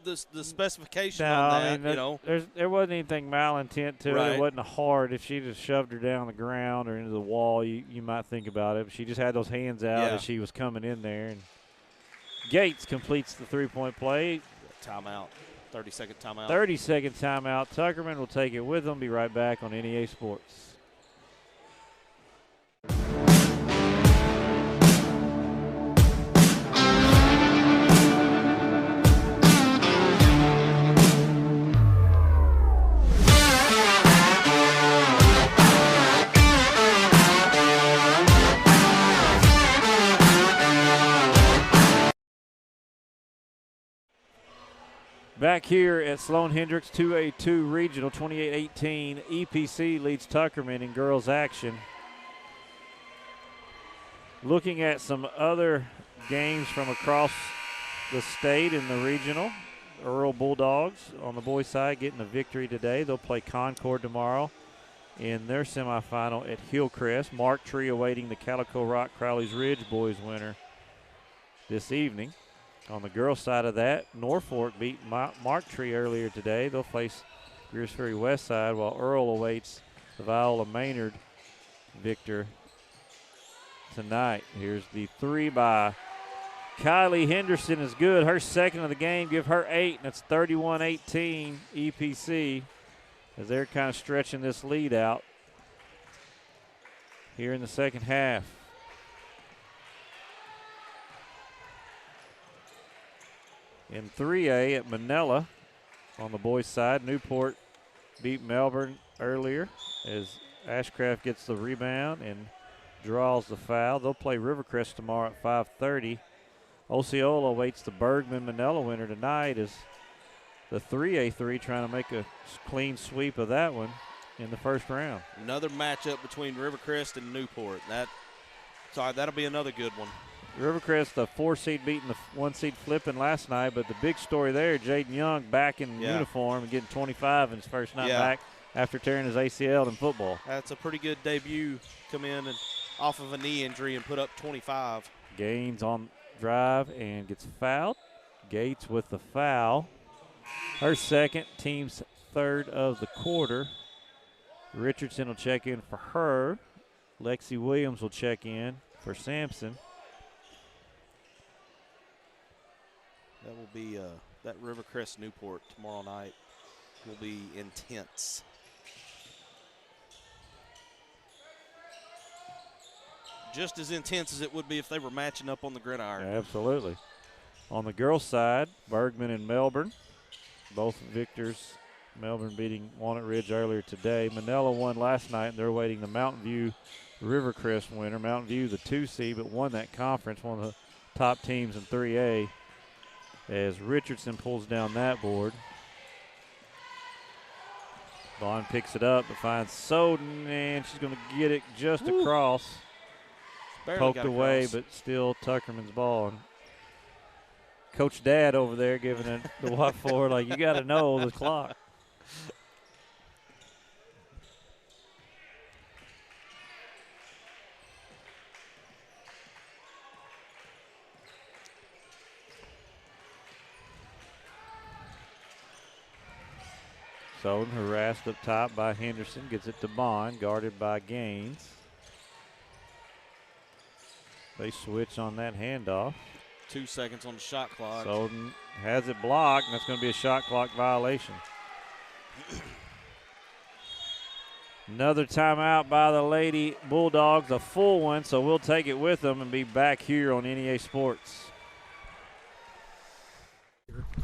S18: specification
S17: no,
S18: on that.
S17: I mean, there wasn't anything malintent to
S18: Right.
S17: it. It wasn't hard. If she just shoved her down the ground or into the wall, you might think about it. But she just had those hands out as she was coming in there. And Gates completes the three-point play.
S18: Timeout. 30-second timeout.
S17: 30-second timeout. Tuckerman will take it with them. Be right back on NEA Sports. Back here at Sloan Hendricks 2A-2 Regional 28-18. EPC leads Tuckerman in girls action. Looking at some other games from across the state in the regional. Earl Bulldogs on the boys' side getting a victory today. They'll play Concord tomorrow in their semifinal at Hillcrest. Mark Tree awaiting the Calico Rock Crowley's Ridge boys winner this evening. On the girls' side of that, Norfolk beat Mark Tree earlier today. They'll face Greers Ferry West Side, while Earl awaits the Viola Maynard victor tonight. Here's the three by Kylie Henderson is good. Her second of the game. Give her 8, and it's 31-18 EPC as they're kind of stretching this lead out here in the second half. In 3A at Manila on the boys' side, Newport beat Melbourne earlier as Ashcraft gets the rebound and draws the foul. They'll play Rivercrest tomorrow at 5:30. Osceola awaits the Bergman Manila winner tonight as the 3A3 trying to make a clean sweep of that one in the first round.
S18: Another matchup between Rivercrest and Newport. That'll be another good one.
S17: Rivercrest, the 4 seed beating the 1 seed flipping last night, but the big story there, Jaden Young back in uniform and getting 25 in his first night back after tearing his ACL in football.
S18: That's a pretty good debut. Come in and off of a knee injury and put up 25.
S17: Gaines on drive and gets fouled. Gates with the foul. Her second, team's third of the quarter. Richardson will check in for her. Lexi Williams will check in for Sampson.
S18: That will be that Rivercrest Newport tomorrow night will be intense. Just as intense as it would be if they were matching up on the gridiron.
S17: Absolutely. On the girls' side, Bergman and Melbourne, both victors. Melbourne beating Walnut Ridge earlier today. Manila won last night, and they're waiting the Mountain View Rivercrest winner. Mountain View, the 2 seed, but won that conference, one of the top teams in 3A. As Richardson pulls down that board. Bond picks it up but finds Soden, and she's going to get it just across. Poked away, but still Tuckerman's ball. And Coach Dad over there giving it the what for, like, you got to know the clock. Soden harassed up top by Henderson, gets it to Bond, guarded by Gaines. They switch on that handoff.
S18: 2 seconds on the shot clock.
S17: Soden has it blocked, and that's going to be a shot clock violation. Another timeout by the Lady Bulldogs, a full one, so we'll take it with them and be back here on NEA Sports.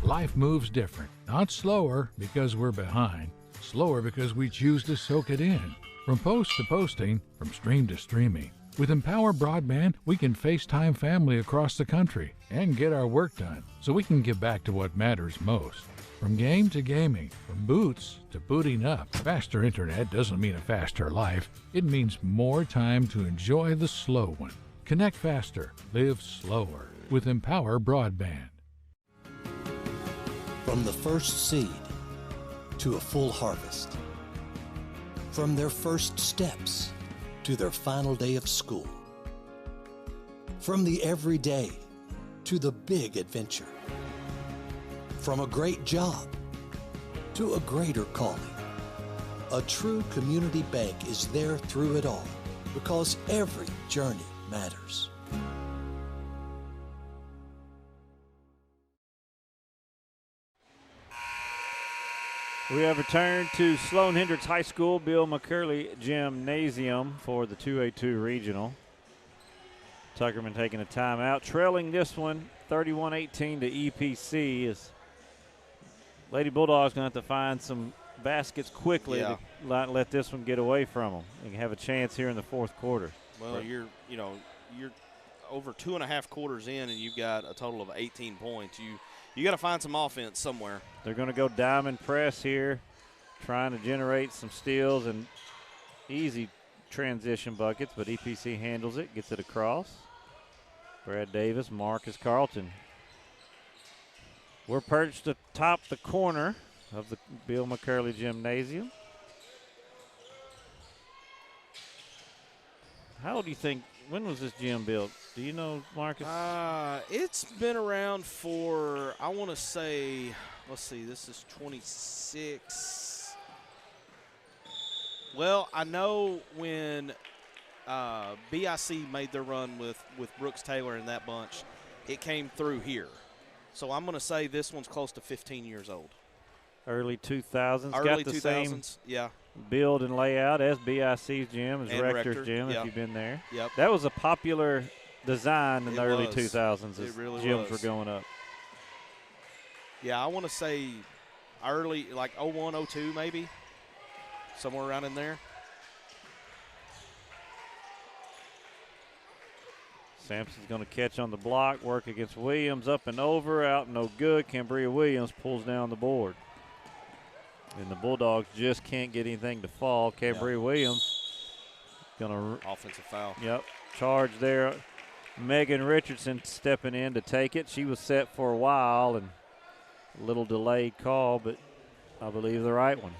S19: Life moves different, not slower because we're behind, slower because we choose to soak it in. From post to posting, from stream to streaming. With Empower Broadband, we can FaceTime family across the country and get our work done so we can get back to what matters most. From game to gaming, from boots to booting up, faster internet doesn't mean a faster life. It means more time to enjoy the slow one. Connect faster, live slower with Empower Broadband.
S20: From the first seed to a full harvest. From their first steps to their final day of school. From the everyday to the big adventure. From a great job to a greater calling. A true community bank is there through it all because every journey matters.
S17: We have returned to Sloan Hendricks High School Bill McCurley Gymnasium for the 2A-2 Regional. Tuckerman taking a timeout, trailing this one 31-18 to EPC. As Lady Bulldogs going to have to find some baskets quickly to not let this one get away from them. They can have a chance here in the fourth quarter.
S18: Well, you're over 2.5 quarters in, and you've got a total of 18 points. You got to find some offense somewhere.
S17: They're going to go diamond press here, trying to generate some steals and easy transition buckets, but EPC handles it, gets it across. Brad Davis, Marcus Carlton. We're perched atop the corner of the Bill McCurley Gymnasium. How old do you think, when was this gym built? Do you know, Marcus?
S18: It's been around for, I want to say, let's see, this is 26. Well, I know when BIC made their run with Brooks Taylor and that bunch, it came through here. So I'm going to say this one's close to 15 years old.
S17: Early 2000s.
S18: Early
S17: got the
S18: 2000s,
S17: same
S18: yeah.
S17: build and layout as BIC's gym, as
S18: And
S17: Rector's
S18: Rector,
S17: gym,
S18: yep.
S17: if you've been there.
S18: Yep.
S17: That was a popular design in the early
S18: was.
S17: 2000s as
S18: It really
S17: gyms
S18: was.
S17: were going up.
S18: Yeah, I want to say early, like 01, 02 maybe, somewhere around in there.
S17: Sampson's going to catch on the block, work against Williams, up and over, out no good. Cambria Williams pulls down the board. And the Bulldogs just can't get anything to fall. Cambria Williams going to.
S18: Offensive foul.
S17: Yep, charge there. Megan Richardson stepping in to take it. She was set for a while, and a little delayed call, but I believe the right one.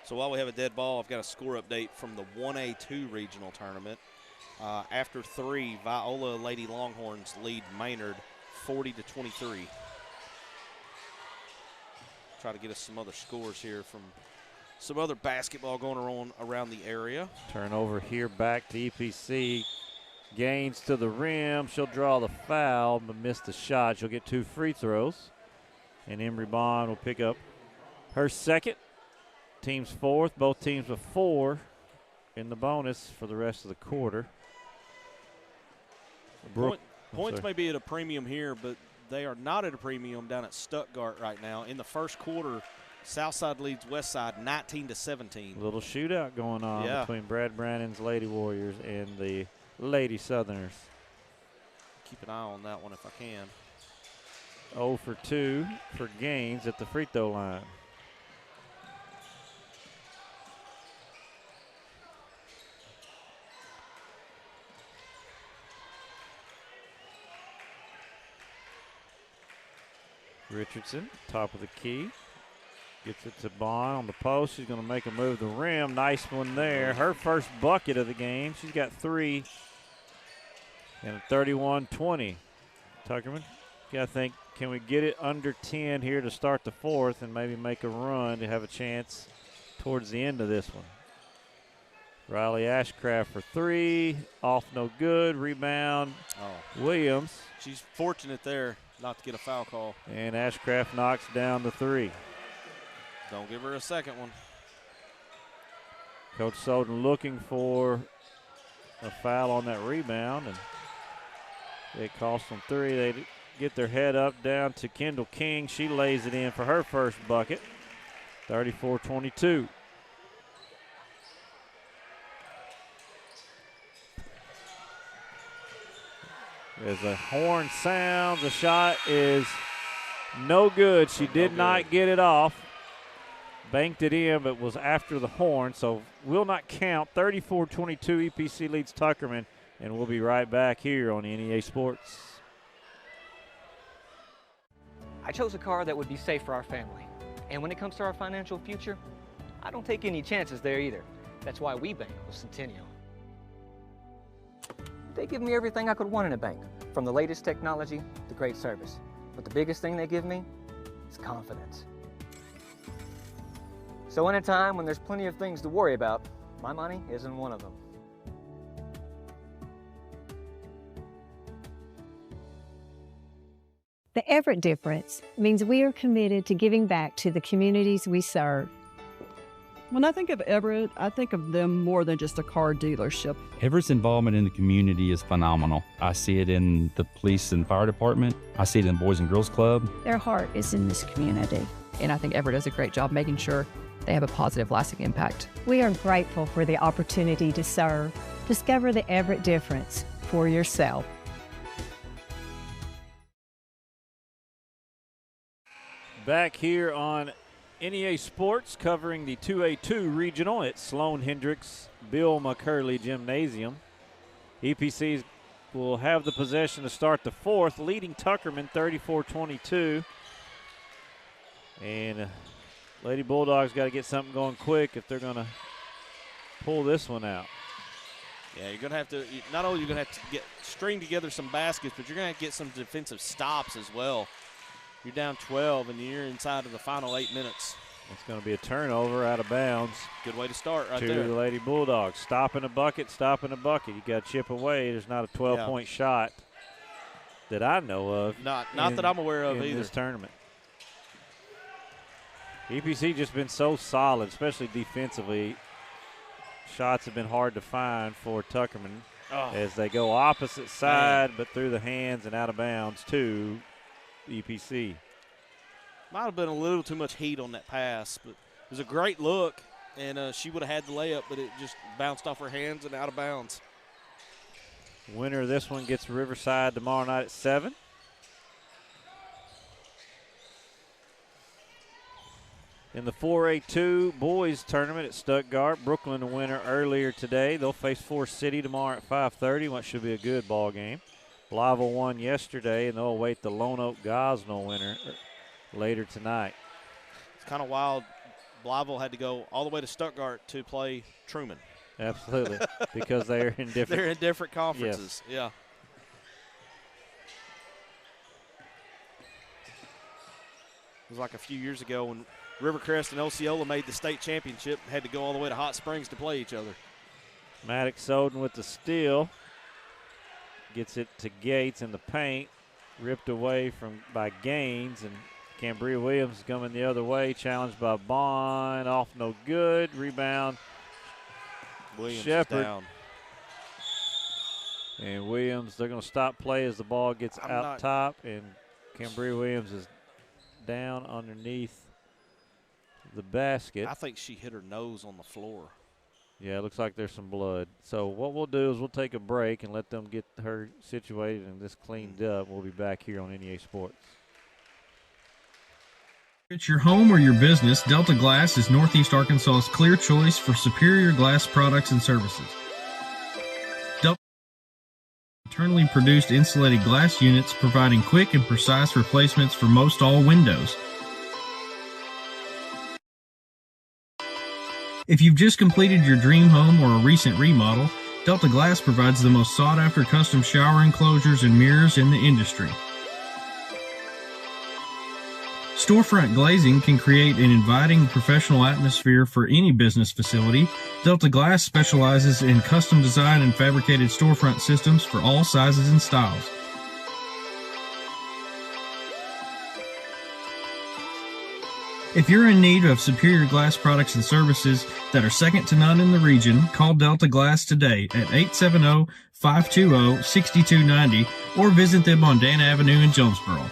S18: So while we have a dead ball, I've got a score update from the 1A2 regional tournament. After 3, Viola Lady Longhorns lead Maynard 40-23. Try to get us some other scores here from some other basketball going on around the area.
S17: Turnover here back to EPC. Gaines to the rim. She'll draw the foul, but missed the shot. She'll get 2 free throws. And Emery Bond will pick up her second. Team's fourth. Both teams with 4 in the bonus for the rest of the quarter.
S18: Points may be at a premium here, but they are not at a premium down at Stuttgart right now. In the first quarter, Southside leads Westside 19-17.
S17: A little shootout going on between Brad Brannon's Lady Warriors and the Lady Southerners.
S18: Keep an eye on that one if I can.
S17: 0 for 2 for Gaines at the free throw line. Richardson, top of the key. Gets it to Bond on the post. She's going to make a move to the rim. Nice one there. Her first bucket of the game. She's got 3. And 31-20. Tuckerman, you got to think, can we get it under 10 here to start the fourth and maybe make a run to have a chance towards the end of this one? Riley Ashcraft for 3. Off no good. Rebound. Williams.
S18: She's fortunate there not to get a foul call.
S17: And Ashcraft knocks down the 3.
S18: Don't give her a second one.
S17: Coach Soden looking for a foul on that rebound, and it cost them 3. They get their head up down to Kendall King. She lays it in for her first bucket, 34-22. As the horn sounds, the shot is no good. She did not get it off. Banked it in, but was after the horn, so will not count. 34-22, EPC leads Tuckerman, and we'll be right back here on NEA Sports.
S9: I chose a car that would be safe for our family. And when it comes to our financial future, I don't take any chances there either. That's why we bank with Centennial. They give me everything I could want in a bank, from the latest technology to great service. But the biggest thing they give me is confidence. So in a time when there's plenty of things to worry about, my money isn't one of them.
S10: The Everett difference means we are committed to giving back to the communities we serve.
S11: When I think of Everett, I think of them more than just a car dealership.
S12: Everett's involvement in the community is phenomenal. I see it in the police and fire department. I see it in the Boys and Girls Club.
S13: Their heart is in this community. And I think Everett does a great job making sure they have a positive, lasting impact.
S10: We are grateful for the opportunity to serve. Discover the Everett difference for yourself.
S17: Back here on NEA Sports, covering the 2A-2 regional at Sloan Hendricks Bill McCurley Gymnasium. EPCs will have the possession to start the fourth, leading Tuckerman 34-22. And Lady Bulldogs got to get something going quick if they're going to pull this one out.
S18: Yeah, you're going to have to, not only are you going to have to string together some baskets, but you're going to have to get some defensive stops as well. You're down 12, and you're inside of the final 8 minutes.
S17: It's going to be a turnover out of bounds.
S18: Good way to start right
S17: to
S18: there.
S17: The Lady Bulldogs. Stopping a bucket, stopping a bucket. You got to chip away. There's not a 12-point shot that I know of.
S18: Not that I'm aware of
S17: in
S18: either.
S17: This tournament. EPC just been so solid, especially defensively. Shots have been hard to find for Tuckerman as they go opposite side, but through the hands and out of bounds to EPC.
S18: Might have been a little too much heat on that pass, but it was a great look, and she would have had the layup, but it just bounced off her hands and out of bounds.
S17: Winner of this one gets Riverside tomorrow night at 7. In the 4A-2 boys tournament at Stuttgart, Brooklyn the winner earlier today. They'll face Forest City tomorrow at 5:30, which should be a good ball game. Blytheville won yesterday, and they'll await the Lone Oak Gosnell winner later tonight.
S18: It's kind of wild. Blytheville had to go all the way to Stuttgart to play Truman.
S17: Absolutely, because they're in different.
S18: They're in different conferences.
S17: Yes.
S18: Yeah. It was like a few years ago when Rivercrest and Osceola made the state championship, had to go all the way to Hot Springs to play each other.
S17: Maddox Soden with the steal. Gets it to Gates in the paint. Ripped away by Gaines, and Cambria Williams coming the other way. Challenged by Bond. Off no good. Rebound.
S18: Williams
S17: Shepard.
S18: down.
S17: And Williams, they're going to stop play as the ball gets out top, and Cambria Williams is down underneath the basket.
S18: I think she hit her nose on the floor.
S17: Yeah, it looks like there's some blood. So what we'll do is we'll take a break and let them get her situated and this cleaned up. We'll be back here on NEA Sports.
S6: It's your home or your business, Delta Glass is Northeast Arkansas's clear choice for superior glass products and services. Delta internally produced insulated glass units providing quick and precise replacements for most all windows. If you've just completed your dream home or a recent remodel, Delta Glass provides the most sought-after custom shower enclosures and mirrors in the industry. Storefront glazing can create an inviting professional atmosphere for any business facility. Delta Glass specializes in custom design and fabricated storefront systems for all sizes and styles. If you're in need of superior glass products and services that are second to none in the region, call Delta Glass today at 870-520-6290 or visit them on Dan Avenue in Jonesboro.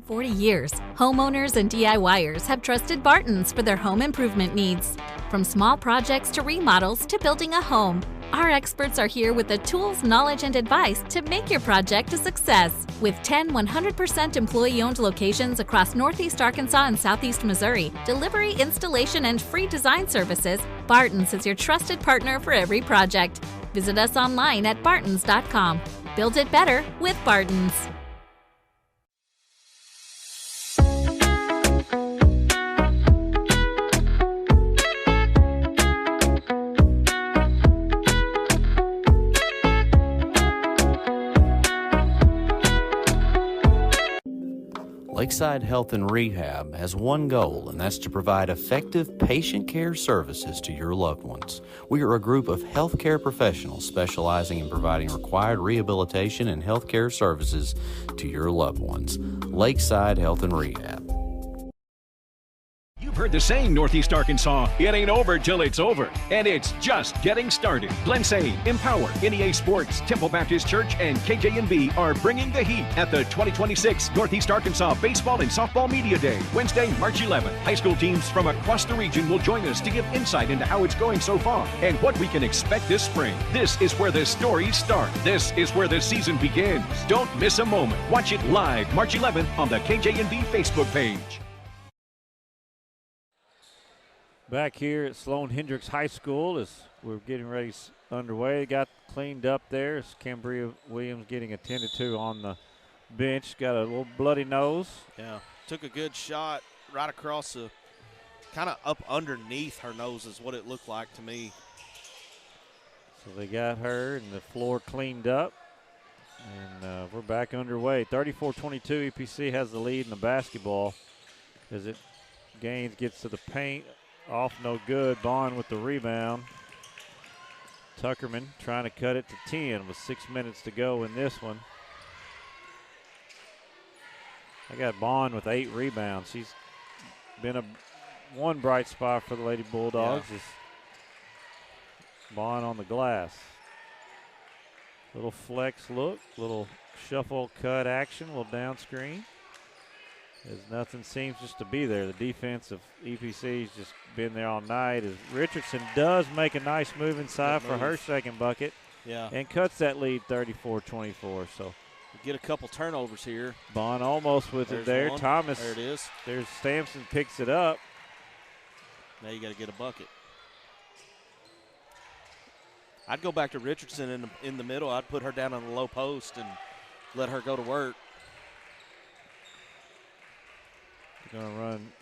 S7: 40 years, homeowners and DIYers have trusted Barton's for their home improvement needs. From small projects to remodels to building a home, our experts are here with the tools, knowledge, and advice to make your project a success. With 10 100% employee-owned locations across Northeast Arkansas and Southeast Missouri, delivery, installation, and free design services, Barton's is your trusted partner for every project. Visit us online at bartons.com. Build it better with Barton's.
S14: Lakeside Health and Rehab has one goal, and that's to provide effective patient care services to your loved ones. We are a group of healthcare professionals specializing in providing required rehabilitation and healthcare services to your loved ones. Lakeside Health and Rehab.
S15: You've heard the saying, Northeast Arkansas, it ain't over till it's over. And it's just getting started. Glensay, Empower, NEA Sports, Temple Baptist Church, and KJNB are bringing the heat at the 2026 Northeast Arkansas Baseball and Softball Media Day, Wednesday, March 11th. High school teams from across the region will join us to give insight into how it's going so far and what we can expect this spring. This is where the stories start. This is where the season begins. Don't miss a moment. Watch it live March 11th on the KJNB Facebook page.
S17: Back here at Sloan Hendricks High School as we're getting ready underway. Got cleaned up there as Cambria Williams getting attended to on the bench. Got a little bloody nose.
S18: Yeah, took a good shot right across the, kind of up underneath her nose is what it looked like to me.
S17: So they got her and the floor cleaned up. And we're back underway. 34-22, EPC has the lead in the basketball as Gaines gets to the paint. Off no good. Bond with the rebound. Tuckerman trying to cut it to 10 with 6 minutes to go in this one. I got Bond with 8 rebounds. She's been one bright spot for the Lady Bulldogs.
S18: Yeah.
S17: Is Bond on the glass. Little flex look, little shuffle cut action, little down screen. As nothing seems just to be there. The defense of EPC's just been there all night. As Richardson does make a nice move inside for her second bucket.
S18: Yeah.
S17: And cuts that lead 34-24. So
S18: we get a couple turnovers here.
S17: Bond almost with it there.
S18: One.
S17: Thomas.
S18: There it is.
S17: There's Sampson picks it up.
S18: Now you got to get a bucket. I'd go back to Richardson in the middle. I'd put her down on the low post and let her go to work.
S17: Going to run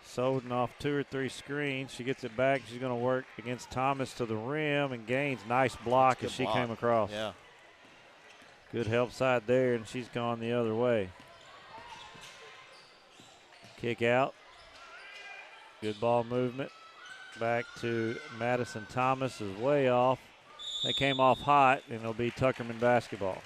S17: Soden off 2 or 3 screens. She gets it back. She's going to work against Thomas to the rim and Gaines. Nice block as she came across.
S18: Yeah.
S17: Good help side there, and she's gone the other way. Kick out. Good ball movement. Back to Madison Thomas is way off. They came off hot, and it'll be Tuckerman basketball.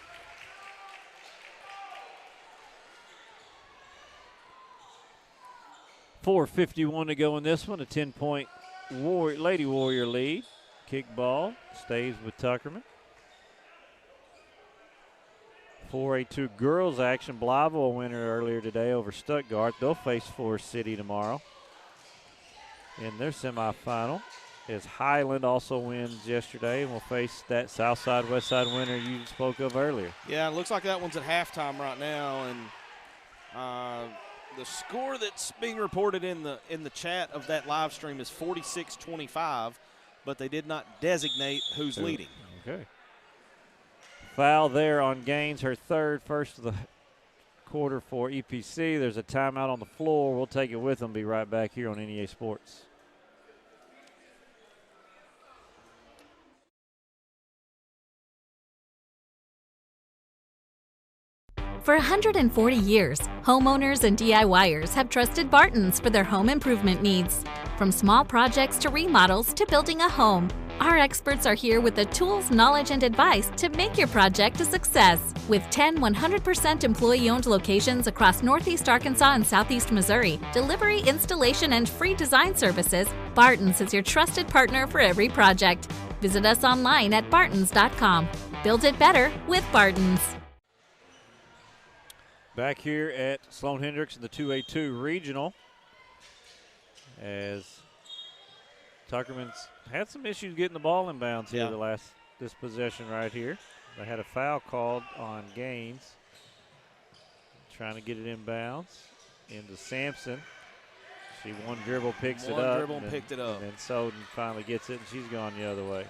S17: .451 to go in this one. A 10-point Lady Warrior lead. Kick ball stays with Tuckerman. 4A-2 girls action. Blyville winner earlier today over Stuttgart. They'll face Forest City tomorrow in their semifinal. As Highland also wins yesterday and will face that Southside Westside winner you spoke of earlier.
S18: Yeah, it looks like that one's at halftime right now, and the score that's being reported in the chat of that live stream is 46-25, but they did not designate who's leading.
S17: Okay. Foul there on Gaines, her third, first of the quarter for EPC. There's a timeout on the floor. We'll take it with them. Be right back here on NEA Sports.
S7: For 140 years, homeowners and DIYers have trusted Barton's for their home improvement needs. From small projects to remodels to building a home, Our experts are here with the tools, knowledge, and advice to make your project a success. With 10 100% employee-owned locations across Northeast Arkansas and Southeast Missouri, delivery, installation, and free design services, Barton's is your trusted partner for every project. Visit us online at bartons.com. Build it better with Barton's.
S17: Back here at Sloan Hendricks in the 2A-2 regional, as Tuckerman's had some issues getting the ball in bounds here this possession right here. They had a foul called on Gaines, trying to get it in bounds into Sampson. She one dribble picks it up.
S18: One dribble and picked it up.
S17: And then Soden finally gets it, and she's gone the other way.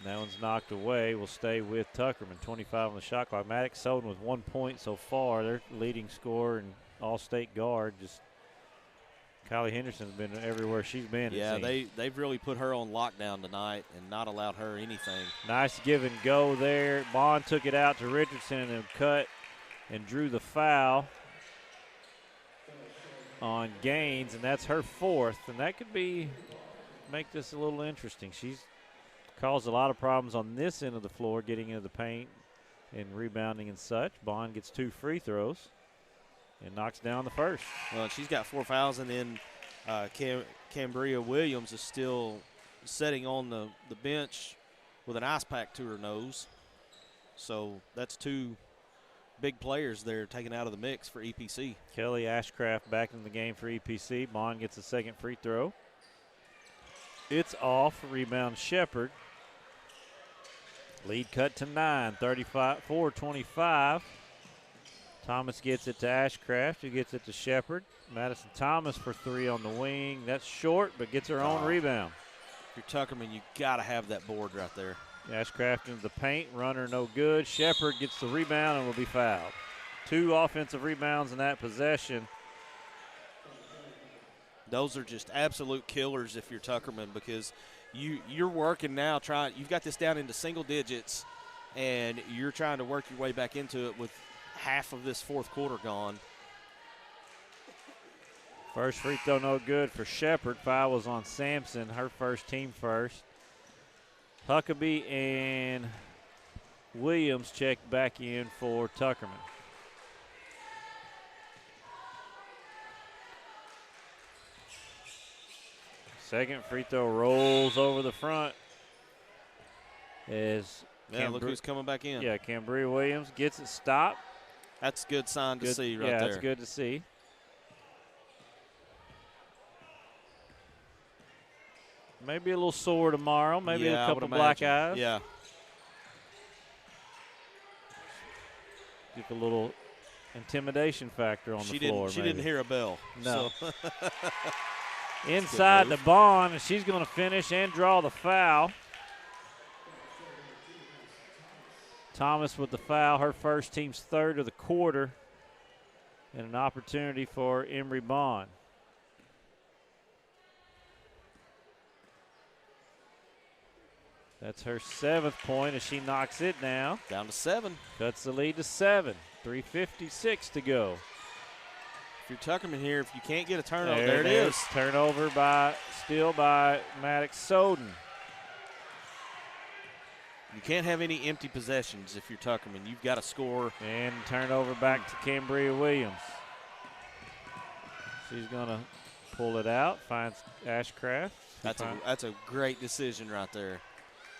S17: That one's knocked away. Will stay with Tuckerman. 25 on the shot clock. Maddox Soden with 1 point so far. Their leading scorer and all-state guard. Just Kylie Henderson's been everywhere she's been.
S18: Yeah, they've really put her on lockdown tonight and not allowed her anything.
S17: Nice give and go there. Bond took it out to Richardson and cut and drew the foul on Gaines, and that's her fourth. And that could make this a little interesting. She's caused a lot of problems on this end of the floor, getting into the paint and rebounding and such. Bond gets 2 free throws and knocks down the first.
S18: Well, she's got 4 fouls, and then Cambria Williams is still sitting on the bench with an ice pack to her nose. So that's 2 big players there taken out of the mix for EPC.
S17: Kelly Ashcraft back in the game for EPC. Bond gets a second free throw. It's off. Rebound Shepherd. Lead cut to 9, 34-25. Thomas gets it to Ashcraft, who gets it to Shepherd. Madison Thomas for 3 on the wing. That's short, but gets her own rebound.
S18: If you're Tuckerman, you got to have that board right there.
S17: Ashcraft into the paint. Runner no good. Shepherd gets the rebound and will be fouled. 2 offensive rebounds in that possession.
S18: Those are just absolute killers if you're Tuckerman, because you're working now you've got this down into single digits, and you're trying to work your way back into it with half of this fourth quarter gone.
S17: First free throw no good for Shepherd. Foul was on Sampson, her first, team first. Huckabee and Williams checked back in for Tuckerman. Second free throw rolls over the front.
S18: Look who's coming back in.
S17: Yeah, Cambria Williams gets it stopped.
S18: That's a good sign to see right there.
S17: Yeah, that's good to see. Maybe a little sore tomorrow. Maybe a couple black eyes.
S18: Yeah.
S17: Give a little intimidation factor on the floor.
S18: She didn't hear a bell.
S17: No.
S18: So.
S17: Inside the Bond, and she's going to finish and draw the foul. Thomas with the foul, her first, team's third of the quarter, and an opportunity for Emery Bond. That's her 7th point as she knocks it down.
S18: Down to 7.
S17: Cuts the lead to 7. 3:56 to go.
S18: If you're Tuckerman here, if you can't get a turnover,
S17: there
S18: it is.
S17: Turnover by Maddox Soden.
S18: You can't have any empty possessions if you're Tuckerman. You've got to score.
S17: And turnover back to Cambria Williams. She's going to pull it out, finds Ashcraft.
S18: That's a great decision right there,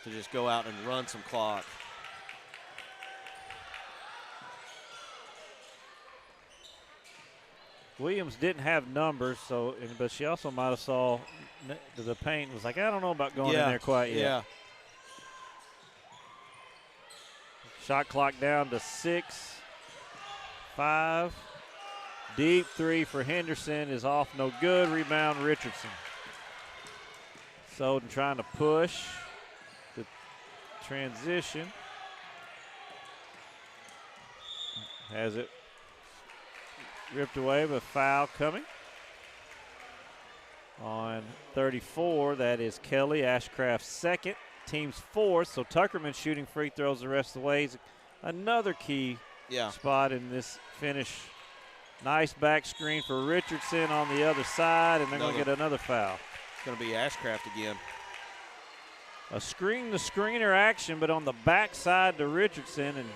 S18: to just go out and run some clock.
S17: Williams didn't have numbers, but she also might have saw the paint and was like, I don't know about going in there quite yet.
S18: Yeah.
S17: Shot clock down to 6. 5. Deep 3 for Henderson is off, no good. Rebound Richardson. Soden trying to push the transition. Has it ripped away, but foul coming on 34. That is Kelly Ashcraft's second, team's 4th. So Tuckerman shooting free throws the rest of the way. Another key spot in this finish Nice back screen for Richardson on the other side, and they're going to get another foul.
S18: It's going to be Ashcraft again.
S17: A screen-to-screener action, but on the backside to Richardson, and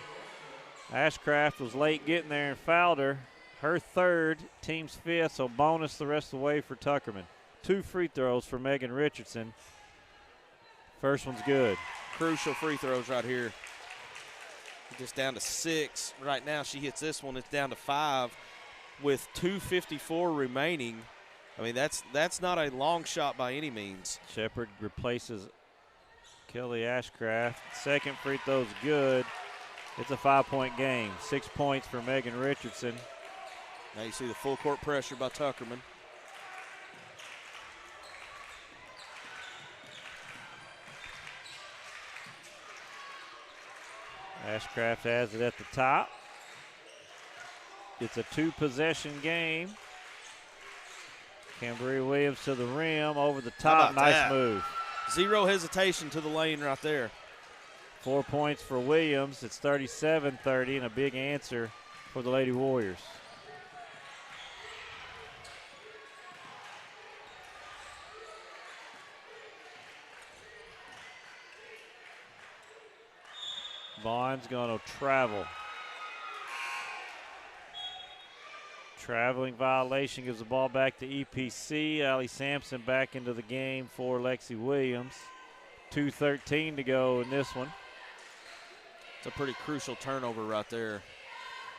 S17: Ashcraft was late getting there and fouled her. Her third, team's fifth, so bonus the rest of the way for Tuckerman. 2 free throws for Megan Richardson. First one's good.
S18: Crucial free throws right here. Just down to 6. Right now she hits this one. It's down to 5 with 2:54 remaining. I mean, that's not a long shot by any means.
S17: Shepard replaces Kelly Ashcraft. Second free throw's good. It's a 5-point game. 6 points for Megan Richardson.
S18: Now you see the full court pressure by Tuckerman.
S17: Ashcraft has it at the top. It's a 2-possession game. Cambria Williams to the rim, over the top. Nice move.
S18: Zero hesitation to the lane right there.
S17: 4 points for Williams. It's 37-30 and a big answer for the Lady Warriors. Bond's going to travel. Traveling violation gives the ball back to EPC. Allie Sampson back into the game for Lexi Williams. 2:13 to go in this one.
S18: It's a pretty crucial turnover right there.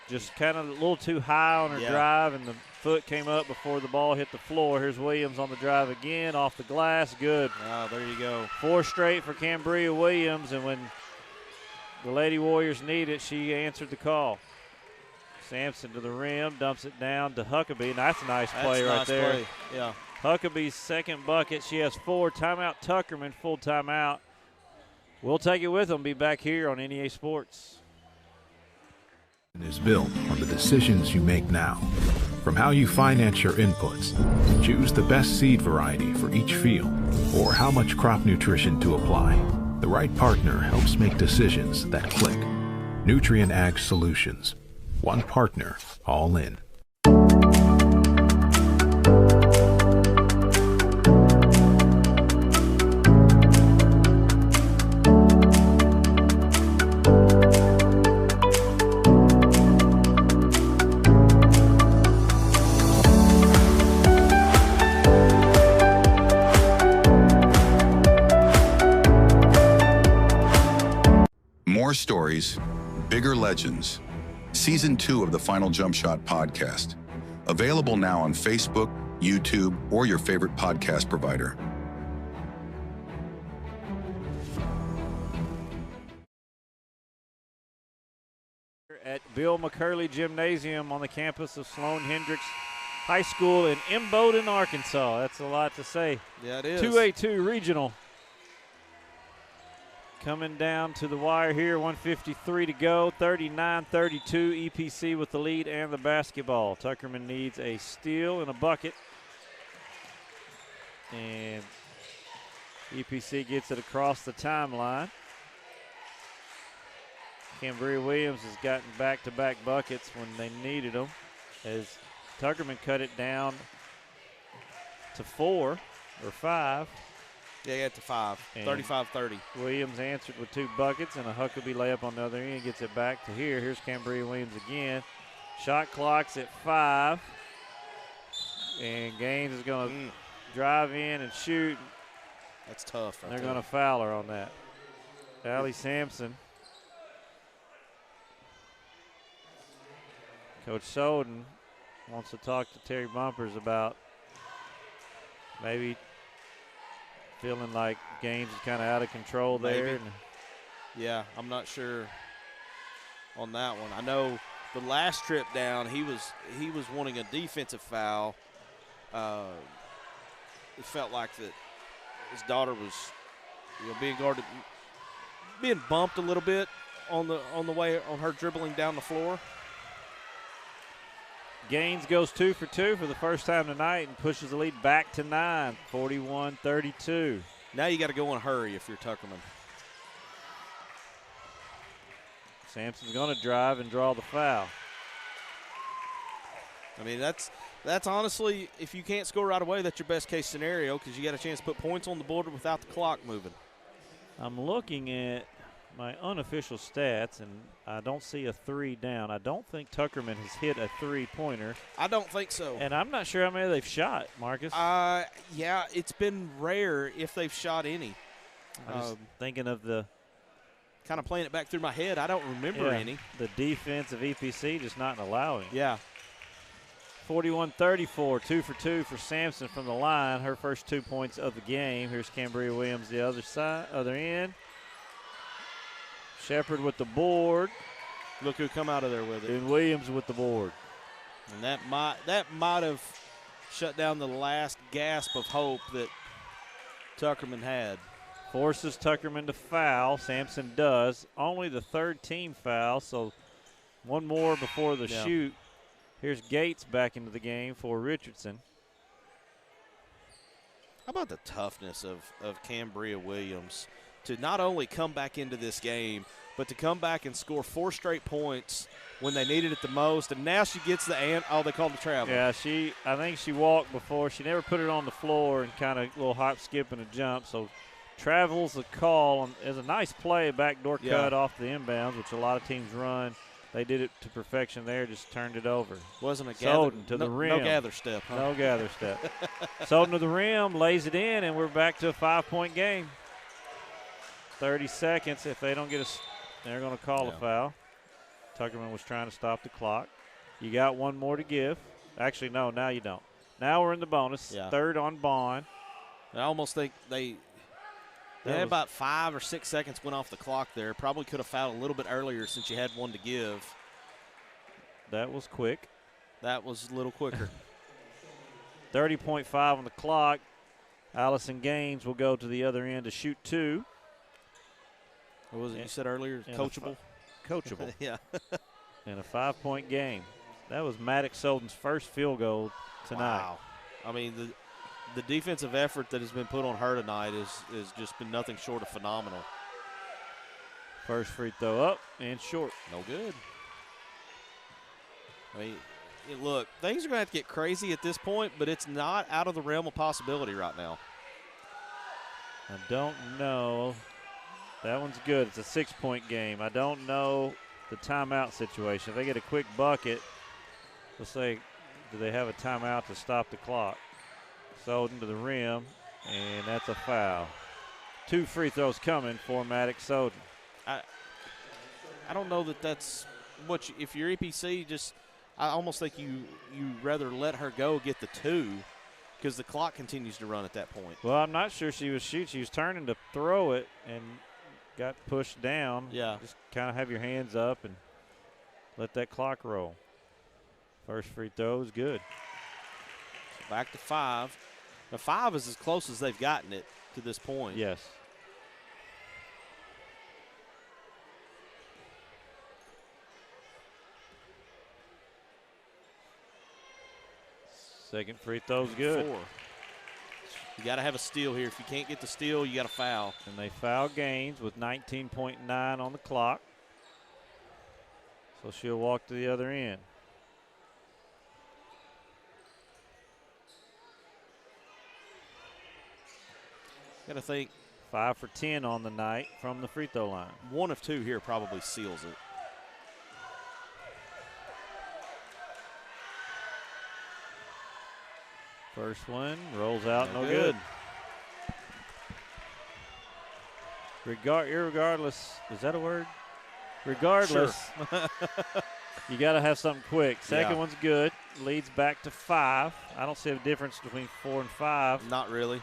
S17: Just kind of a little too high on her drive, and the foot came up before the ball hit the floor. Here's Williams on the drive again, off the glass. Good.
S18: Ah, there you go.
S17: 4 straight for Cambria Williams, and when the Lady Warriors need it, she answered the call. Sampson to the rim, dumps it down to Huckabee. That's a nice play right there.
S18: Play. Yeah.
S17: Huckabee's second bucket. She has 4. Timeout Tuckerman, full timeout. We'll take it with them. Be back here on NEA Sports.
S3: Is built on the decisions you make now. From how you finance your inputs, choose the best seed variety for each field, or how much crop nutrition to apply. The right partner helps make decisions that click. Nutrient Ag Solutions. One partner, all in.
S4: More stories, bigger legends. Season 2 of the Final Jump Shot podcast. Available now on Facebook, YouTube, or your favorite podcast provider.
S17: At Bill McCurley Gymnasium on the campus of Sloan Hendricks High School in Imboden, Arkansas. That's a lot to say.
S18: Yeah, it is.
S17: 2A-2 regional. Coming down to the wire here, 1:53 to go, 39-32, EPC with the lead and the basketball. Tuckerman needs a steal and a bucket. And EPC gets it across the timeline. Cambria Williams has gotten back-to-back buckets when they needed them, as Tuckerman cut it down to 4 or 5.
S18: Yeah, he got to 5, 35-30.
S17: Williams answered with 2 buckets and a Huckabee layup on the other end. Gets it back to here. Here's Cambria Williams again. Shot clock's at 5. And Gaines is going to drive in and shoot.
S18: That's tough.
S17: They're going to foul her on that. Allie Sampson. Coach Soden wants to talk to Terry Bumpers about maybe feeling like Gaines is kind of out of control there.
S18: Yeah, I'm not sure on that one. I know the last trip down, he was wanting a defensive foul. It felt like that his daughter was, being guarded, being bumped a little bit on the way on her dribbling down the floor.
S17: Gaines goes 2 for 2 for the first time tonight and pushes the lead back to 9, 41-32.
S18: Now you got to go in a hurry if you're Tuckerman.
S17: Sampson's going to drive and draw the foul.
S18: I mean, that's honestly, if you can't score right away, that's your best case scenario because you got a chance to put points on the board without the clock moving.
S17: I'm looking at my unofficial stats, and I don't see a 3 down. I don't think Tuckerman has hit a 3-pointer.
S18: I don't think so.
S17: And I'm not sure how many they've shot, Marcus.
S18: Yeah, it's been rare if they've shot any.
S17: I'm just thinking of the
S18: kind of playing it back through my head. I don't remember any.
S17: The defense of EPC just not allowing.
S18: Yeah.
S17: 41-34, 2 for 2 for Sampson from the line. Her first 2 points of the game. Here's Cambria Williams, the other end. Shepard with the board.
S18: Look who come out of there with it.
S17: And Williams with the board.
S18: And that might have shut down the last gasp of hope that Tuckerman had.
S17: Forces Tuckerman to foul. Sampson does. Only the third team foul, so one more before the shoot. Here's Gates back into the game for Richardson.
S18: How about the toughness of Cambria Williams to not only come back into this game, but to come back and score 4 straight points when they needed it the most, and now she gets they called the travel.
S17: Yeah, I think she walked before. She never put it on the floor and kind of a little hop, skip, and a jump, so travel's a call. It's a nice play, backdoor cut off the inbounds, which a lot of teams run. They did it to perfection there, just turned it over.
S18: Wasn't a
S17: Soden to the rim.
S18: No gather step, huh?
S17: No gather step. Soden to the rim, lays it in, and we're back to a 5-point game. 30 seconds. If they don't get they're going to call a foul. Tuckerman was trying to stop the clock. You got one more to give. Actually, no, now you don't. Now we're in the bonus.
S18: Yeah.
S17: Third on Bond.
S18: I almost think they had about 5 or 6 seconds went off the clock there. Probably could have fouled a little bit earlier since you had one to give.
S17: That was quick.
S18: That was a little quicker.
S17: 30.5 on the clock. Allison Gaines will go to the other end to shoot 2.
S18: What was it you said earlier? Coachable?
S17: Coachable.
S18: Yeah.
S17: In a 5-point game. That was Maddox Soden's first field goal tonight.
S18: Wow. I mean, the defensive effort that has been put on her tonight has just been nothing short of phenomenal.
S17: First free throw up and short.
S18: No good. I mean, look, things are going to have to get crazy at this point, but it's not out of the realm of possibility right now.
S17: I don't know. That one's good. It's a 6-point game. I don't know the timeout situation. If they get a quick bucket, let's say, do they have a timeout to stop the clock? Soden to the rim, and that's a foul. 2 free throws coming for Maddox Soden.
S18: I don't know that's what if you're EPC, I almost think you rather let her go get the 2 because the clock continues to run at that point.
S17: Well, I'm not sure she was shooting. She was turning to throw it and got pushed down.
S18: Yeah.
S17: Just kind of have your hands up and let that clock roll. First free throw is good.
S18: So back to 5. Now 5 is as close as they've gotten it to this point.
S17: Yes. Second free throw's good.
S18: 4. You got to have a steal here. If you can't get the steal, you got to foul.
S17: And they foul Gaines with 19.9 on the clock. So she'll walk to the other end.
S18: Got to think.
S17: 5 for 10 on the night from the free throw line.
S18: 1 of 2 here probably seals it.
S17: First one rolls out, no good. Irregardless, is that a word? Regardless,
S18: sure.
S17: You got to have something quick. Second one's good, leads back to 5. I don't see a difference between 4 and 5.
S18: Not really.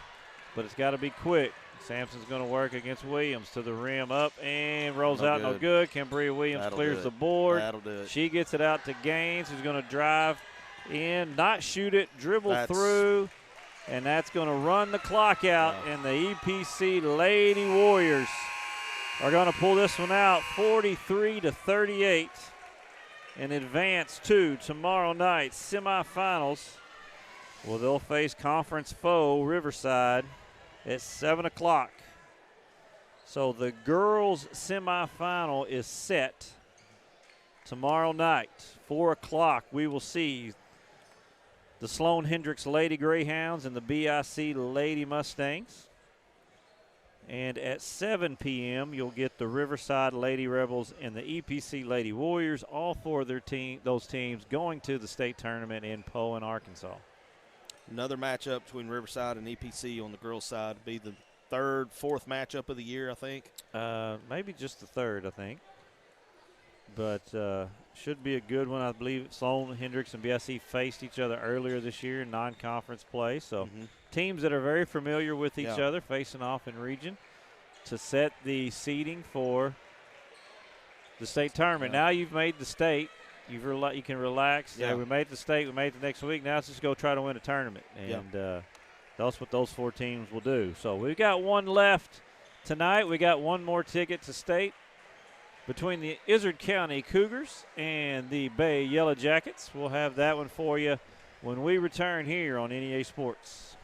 S17: But it's got to be quick. Sampson's going to work against Williams to the rim, up and rolls out, no good. Cambria Williams clears the board.
S18: That'll do it.
S17: She gets it out to Gaines, who's going to drive in, not shoot it, dribble through, and that's going to run the clock out. And the EPC Lady Warriors are going to pull this one out 43-38 and advance to tomorrow night's semifinals. Well, they'll face conference foe Riverside at 7 o'clock. So the girls' semifinal is set tomorrow night, 4 o'clock. We will see the Sloan Hendricks Lady Greyhounds and the BIC Lady Mustangs. And at 7 p.m., you'll get the Riverside Lady Rebels and the EPC Lady Warriors, all four of those teams going to the state tournament in Poe, Arkansas.
S18: Another matchup between Riverside and EPC on the girls' side would be the third, fourth matchup of the year, I think.
S17: Maybe just the third, I think. But should be a good one. I believe Sloan Hendricks and BIC faced each other earlier this year in non-conference play. So teams that are very familiar with each other facing off in region to set the seeding for the state tournament. Now you've made the state. You can relax. We made the state. We made it the next week. Now let's just go try to win a tournament. And that's what those four teams will do. So we've got one left tonight. We got one more ticket to state between the Izard County Cougars and the Bay Yellowjackets. We'll have that one for you when we return here on NEA Sports.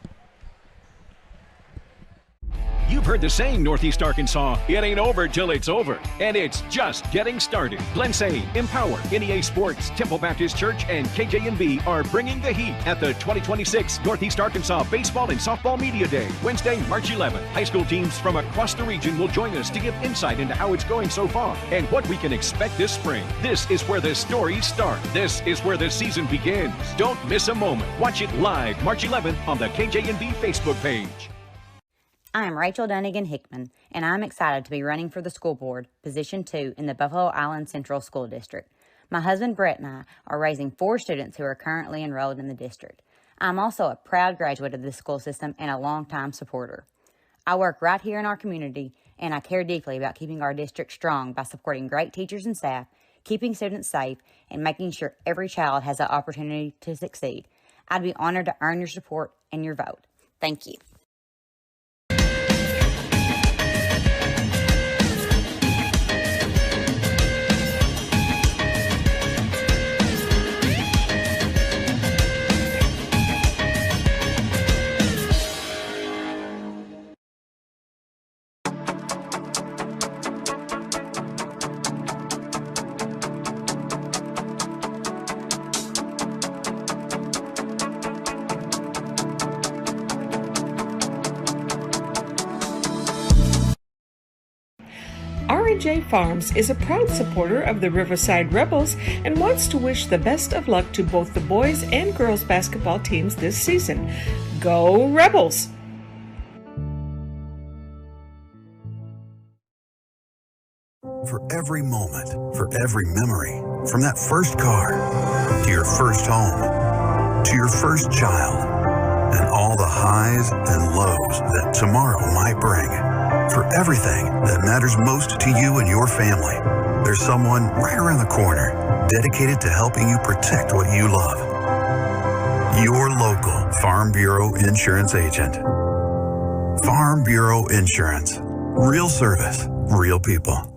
S15: You've heard the saying, Northeast Arkansas, it ain't over till it's over. And it's just getting started. Glensay, Empower, NEA Sports, Temple Baptist Church, and KJNB are bringing the heat at the 2026 Northeast Arkansas Baseball and Softball Media Day, Wednesday, March 11th. High school teams from across the region will join us to give insight into how it's going so far and what we can expect this spring. This is where the stories start. This is where the season begins. Don't miss a moment. Watch it live March 11th on the KJNB Facebook page.
S16: I am Rachel Dunnigan Hickman, and I'm excited to be running for the school board, Position 2 in the Buffalo Island Central School District. My husband Brett and I are raising 4 students who are currently enrolled in the district. I'm also a proud graduate of the school system and a longtime supporter. I work right here in our community, and I care deeply about keeping our district strong by supporting great teachers and staff, keeping students safe, and making sure every child has the opportunity to succeed. I'd be honored to earn your support and your vote. Thank you.
S1: R&J Farms is a proud supporter of the Riverside Rebels and wants to wish the best of luck to both the boys and girls basketball teams this season. Go Rebels!
S2: For every moment, for every memory, from that first car, to your first home, to your first child, and all the highs and lows that tomorrow might bring. For everything that matters most to you and your family, there's someone right around the corner dedicated to helping you protect what you love. Your local Farm Bureau Insurance agent. Farm Bureau Insurance. Real service, real people.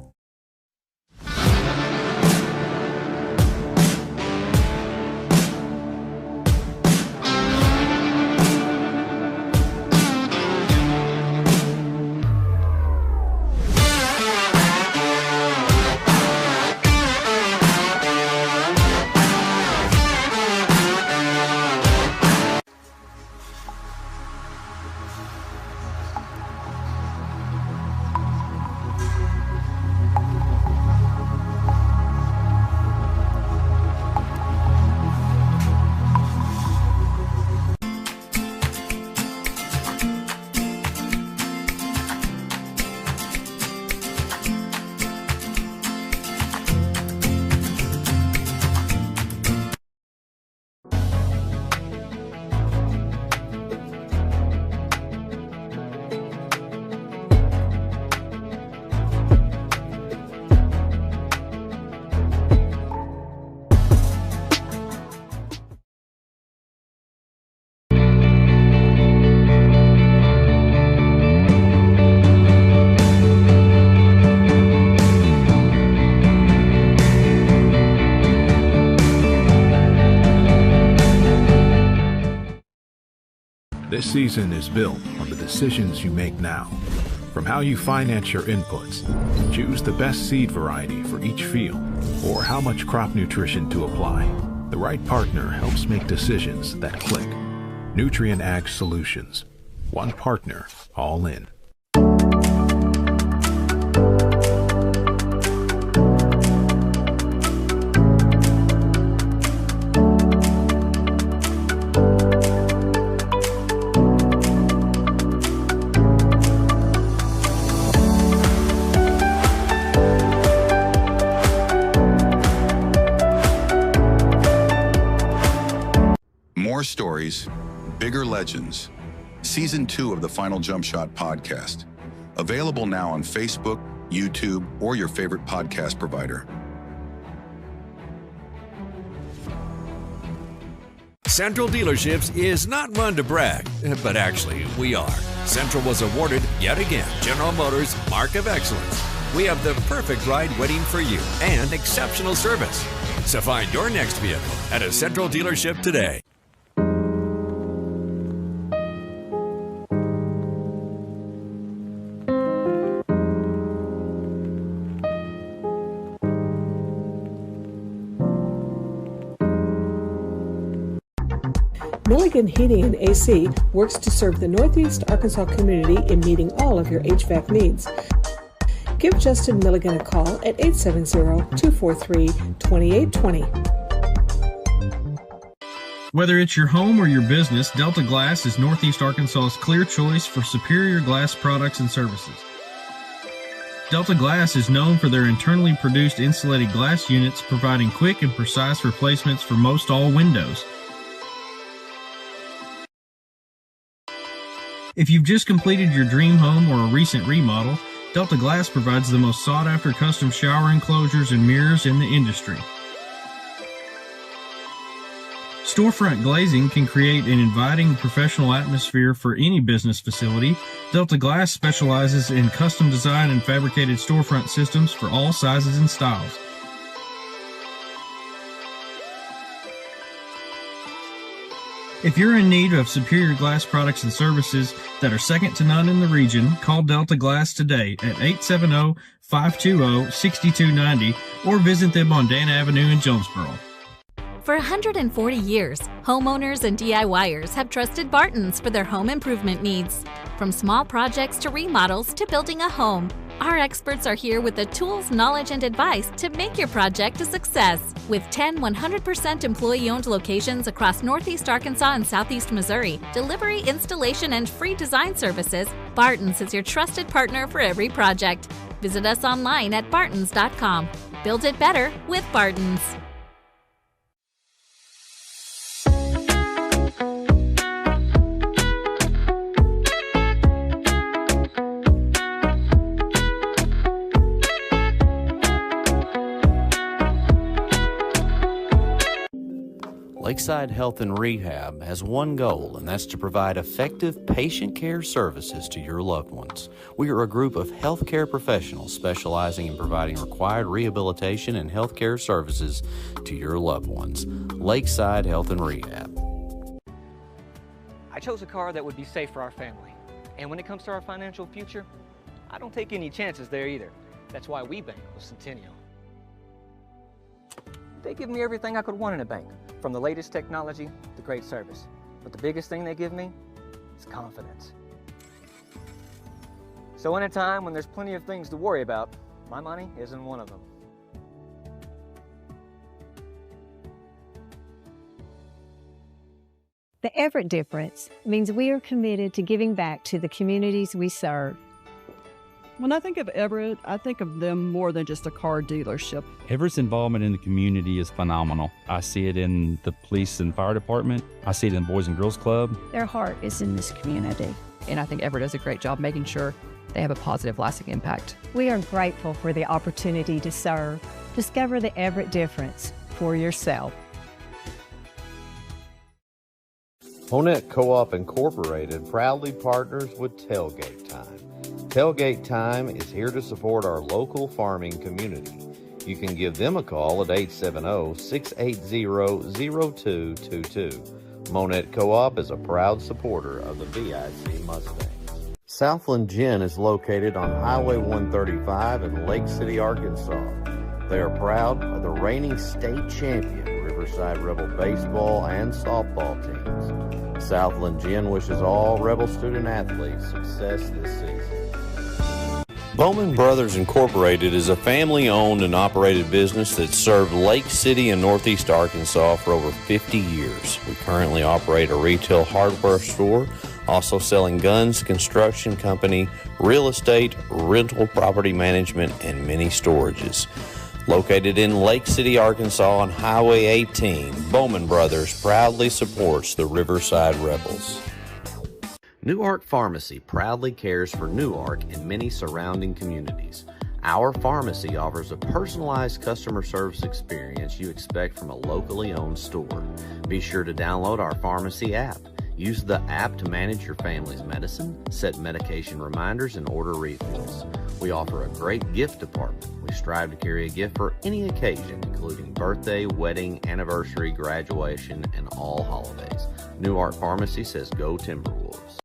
S3: This season is built on the decisions you make now. From how you finance your inputs, choose the best seed variety for each field, or how much crop nutrition to apply. The right partner helps make decisions that click. Nutrient Ag Solutions. One partner, all in.
S4: More stories, bigger legends. Season 2 of the Final Jump Shot podcast. Available now on Facebook, YouTube, or your favorite podcast provider.
S5: Central Dealerships is not one to brag, but actually we are. Central was awarded, yet again, General Motors Mark of Excellence. We have the perfect ride waiting for you and exceptional service. So find your next vehicle at a Central dealership today.
S1: Milligan Heating and AC works to serve the Northeast Arkansas community in meeting all of your HVAC needs. Give Justin Milligan a call at 870-243-2820.
S6: Whether it's your home or your business, Delta Glass is Northeast Arkansas's clear choice for superior glass products and services. Delta Glass is known for their internally produced insulated glass units, providing quick and precise replacements for most all windows. If you've just completed your dream home or a recent remodel, Delta Glass provides the most sought-after custom shower enclosures and mirrors in the industry. Storefront glazing can create an inviting professional atmosphere for any business facility. Delta Glass specializes in custom design and fabricated storefront systems for all sizes and styles. If you're in need of superior glass products and services that are second to none in the region, call Delta Glass today at 870-520-6290 or visit them on Dan Avenue in Jonesboro.
S7: For 140 years, homeowners and DIYers have trusted Barton's for their home improvement needs. From small projects to remodels to building a home, our experts are here with the tools, knowledge, and advice to make your project a success. With 10 100% employee-owned locations across Northeast Arkansas and Southeast Missouri, delivery, installation, and free design services, Barton's is your trusted partner for every project. Visit us online at bartons.com. Build it better with Barton's.
S14: Lakeside Health and Rehab has one goal, and that's to provide effective patient care services to your loved ones. We are a group of healthcare professionals specializing in providing required rehabilitation and healthcare services to your loved ones. Lakeside Health and Rehab.
S9: I chose a car that would be safe for our family. And when it comes to our financial future, I don't take any chances there either. That's why we bank with Centennial. They give me everything I could want in a bank, from the latest technology to great service. But the biggest thing they give me is confidence. So in a time when there's plenty of things to worry about, my money isn't one of them.
S10: The Everett difference means we are committed to giving back to the communities we serve.
S11: When I think of Everett, I think of them more than just a car dealership.
S12: Everett's involvement in the community is phenomenal. I see it in the police and fire department. I see it in the Boys and Girls Club.
S13: Their heart is in this community. And I think Everett does a great job making sure they have a positive, lasting impact.
S10: We are grateful for the opportunity to serve. Discover the Everett difference for yourself.
S14: Honett Co-op Incorporated proudly partners with Tailgate Time. Tailgate Time is here to support our local farming community. You can give them a call at 870-680-0222. Monette Co-op is a proud supporter of the VIC Mustangs. Southland Gin is located on Highway 135 in Lake City, Arkansas. They are proud of the reigning state champion, Riverside Rebel baseball and softball teams. Southland Gin wishes all Rebel student athletes success this season. Bowman Brothers Incorporated is a family-owned and operated business that served Lake City and Northeast Arkansas for over 50 years. We currently operate a retail hardware store, also selling guns, construction company, real estate, rental property management, and many storages. Located in Lake City, Arkansas on Highway 18, Bowman Brothers proudly supports the Riverside Rebels. Newark Pharmacy proudly cares for Newark and many surrounding communities. Our pharmacy offers a personalized customer service experience you expect from a locally owned store. Be sure to download our pharmacy app. Use the app to manage your family's medicine, set medication reminders, and order refills. We offer a great gift department. We strive to carry a gift for any occasion, including birthday, wedding, anniversary, graduation, and all holidays. Newark Pharmacy says go Timberwolves.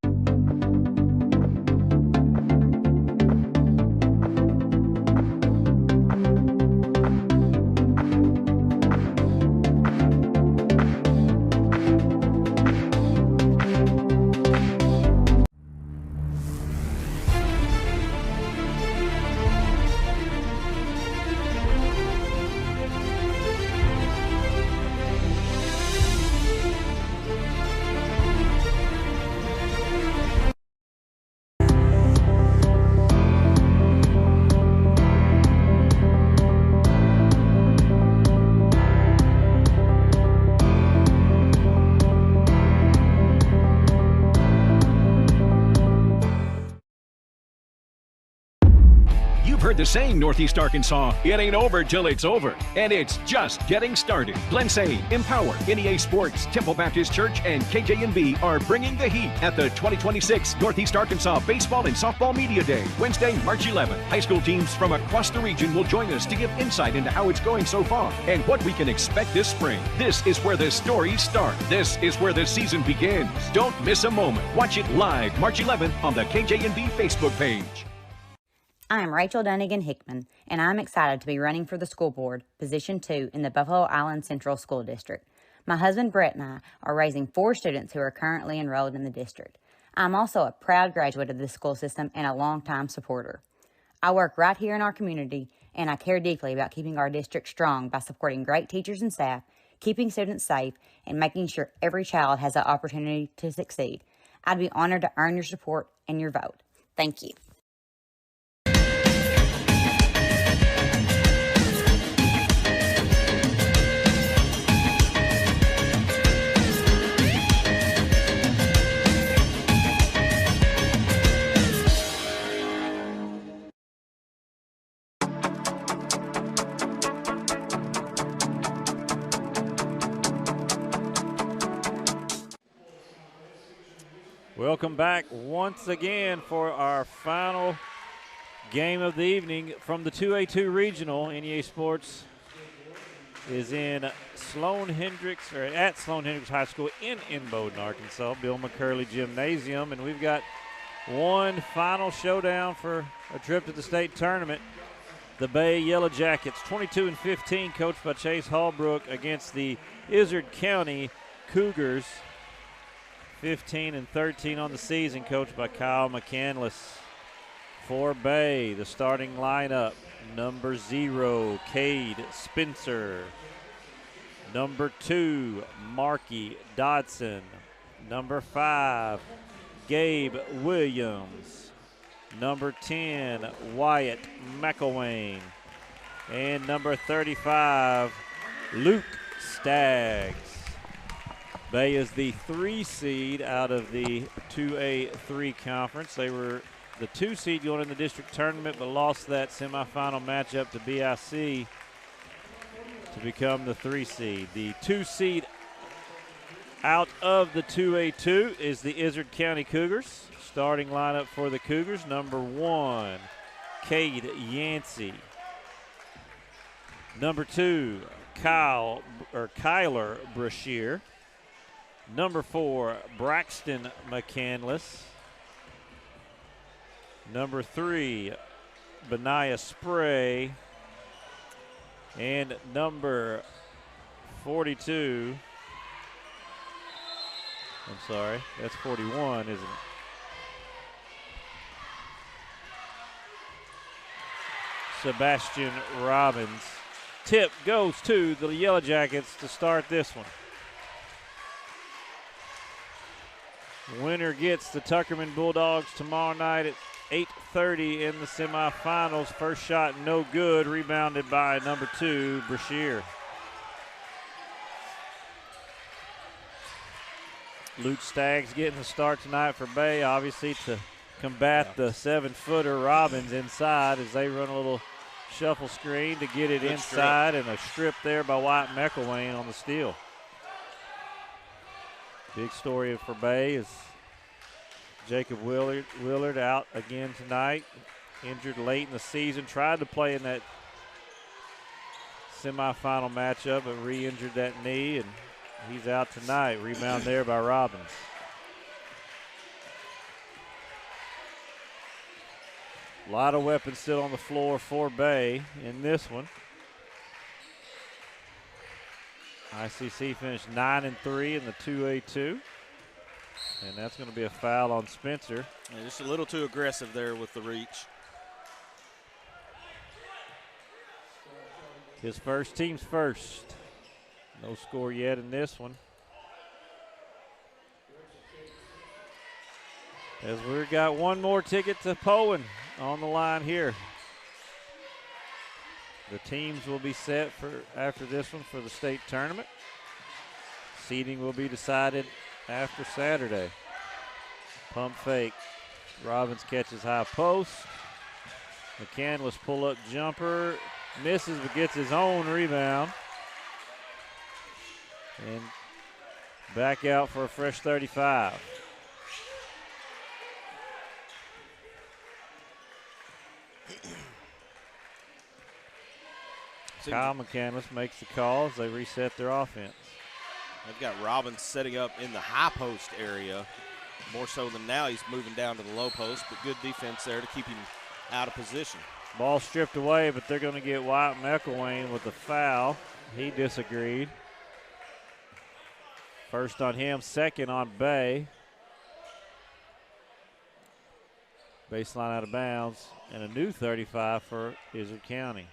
S15: The saying, Northeast Arkansas, it ain't over till it's over. And it's just getting started. Glensane, Empower, NEA Sports, Temple Baptist Church, and KJNB are bringing the heat at the 2026 Northeast Arkansas Baseball and Softball Media Day, Wednesday, March 11th. High school teams from across the region will join us to give insight into how it's going so far and what we can expect this spring. This is where the stories start. This is where the season begins. Don't miss a moment. Watch it live March 11th on the KJNB Facebook page.
S16: I am Rachel Dunnigan Hickman, and I'm excited to be running for the school board, Position 2 in the Buffalo Island Central School District. My husband Brett and I are raising 4 students who are currently enrolled in the district. I'm also a proud graduate of the school system and a longtime supporter. I work right here in our community, and I care deeply about keeping our district strong by supporting great teachers and staff, keeping students safe, and making sure every child has the opportunity to succeed. I'd be honored to earn your support and your vote. Thank you.
S17: Welcome back once again for our final game of the evening from the 2A-2 Regional. NEA Sports is in Sloan Hendricks, or at Sloan Hendricks High School in Bowden, Arkansas, Bill McCurley Gymnasium, and we've got one final showdown for a trip to the state tournament. The Bay Yellowjackets, 22-15, coached by Chase Hallbrook, against the Izard County Cougars, 15-13 on the season, coached by Kyle McCandless. For Bay, the starting lineup: number 0, Cade Spencer; number 2, Marky Dodson; number 5, Gabe Williams; number 10, Wyatt McElwain; and number 35, Luke Staggs. Bay is the 3 seed out of the 2A-3 conference. They were the 2 seed going in the district tournament, but lost that semifinal matchup to BIC to become the 3 seed. The 2 seed out of the 2A-2 is the Izard County Cougars. Starting lineup for the Cougars: number 1, Cade Yancey; number 2, Kyler Brashear; number 4, Braxton McCandless; number 3, Benaiah Spray; and number 42. I'm sorry, that's 41, isn't it? Sebastian Robbins. Tip goes to the Yellowjackets to start this one. Winner gets the Tuckerman Bulldogs tomorrow night at 8:30 in the semifinals. First shot no good, rebounded by number 2, Brashear. Luke Staggs getting the start tonight for Bay, obviously to combat the 7-footer Robbins inside as they run a little shuffle screen to get it inside, and a strip there by White McElwain on the steal. Big story for Bay is Jacob Willard out again tonight, injured late in the season. Tried to play in that semifinal matchup, but re-injured that knee, and he's out tonight. Rebound there by Robbins. A lot of weapons still on the floor for Bay in this one. ICC finished 9-3 in the 2A-2. And that's going to be a foul on Spencer.
S18: Yeah, just a little too aggressive there with the reach.
S17: His first, team's first. No score yet in this one. As we've got one more ticket to Poen on the line here. The teams will be set for after this one for the state tournament. Seeding will be decided after Saturday. Pump fake. Robbins catches high post. McCandless pull-up jumper. Misses but gets his own rebound. And back out for a fresh 35. Kyle McCandless makes the call as they reset their offense.
S18: They've got Robbins setting up in the high post area. More so than now, he's moving down to the low post, but good defense there to keep him out of position.
S17: Ball stripped away, but they're going to get Wyatt McElwain with the foul. He disagreed. First on him, second on Bay. Baseline out of bounds, and a new 35 for Izard County.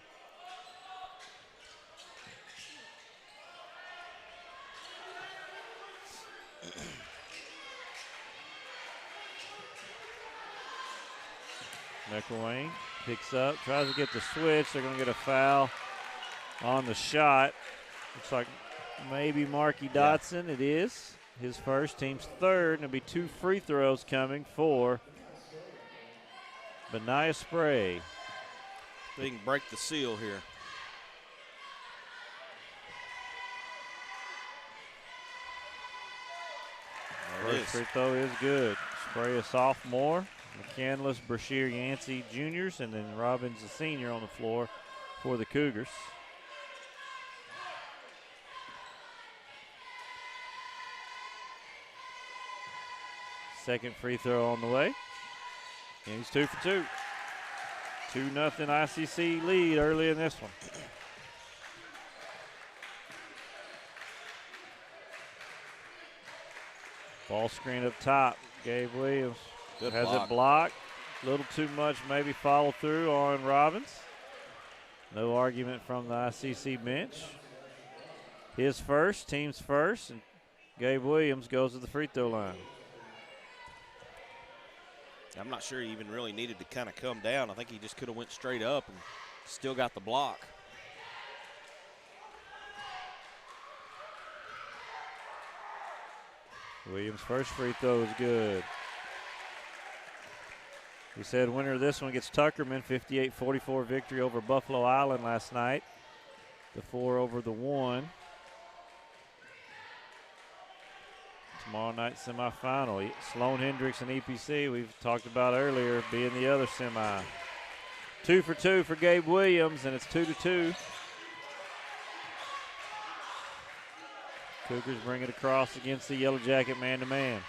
S17: McElwain picks up, tries to get the switch. They're going to get a foul on the shot. Looks like maybe Marky Dotson. It is his first, team's third, and there'll be 2 free throws coming for Benaiah Spray.
S18: They can break the seal here.
S17: First free throw is good. Spray a sophomore. McCandless, Brashear, Yancey juniors, and then Robbins a senior on the floor for the Cougars. Second free throw on the way. And he's 2 for 2. 2-0 ICC lead early in this one. Ball screen up top. Gabe Williams has it blocked. A little too much maybe follow through on Robbins. No argument from the ICC bench. His first, team's first, and Gabe Williams goes to the free throw line.
S18: I'm not sure he even really needed to kind of come down. I think he just could have went straight up and still got the block.
S17: Williams' first free throw is good. We said winner of this one gets Tuckerman, 58-44 victory over Buffalo Island last night. The 4 over the 1. Tomorrow night semifinal. Sloan Hendricks and EPC, we've talked about earlier, being the other semi. 2 for 2 for Gabe Williams, and it's 2-2. Cougars bring it across against the Yellow Jacket man-to-man.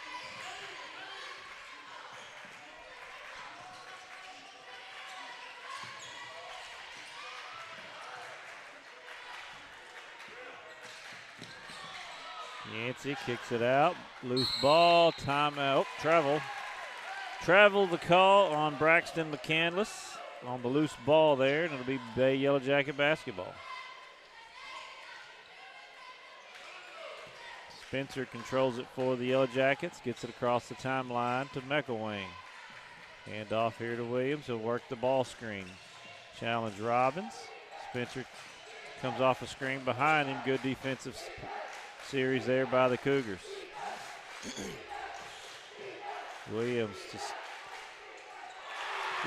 S17: Yancey kicks it out. Loose ball. Timeout. Travel. Travel the call on Braxton McCandless on the loose ball there, and it'll be Bay Yellow Jacket basketball. Spencer controls it for the Yellow Jackets. Gets it across the timeline to McElwain. Hand off here to Williams. He'll work the ball screen. Challenge Robbins. Spencer comes off a screen behind him. Good defensive series there by the Cougars. Williams just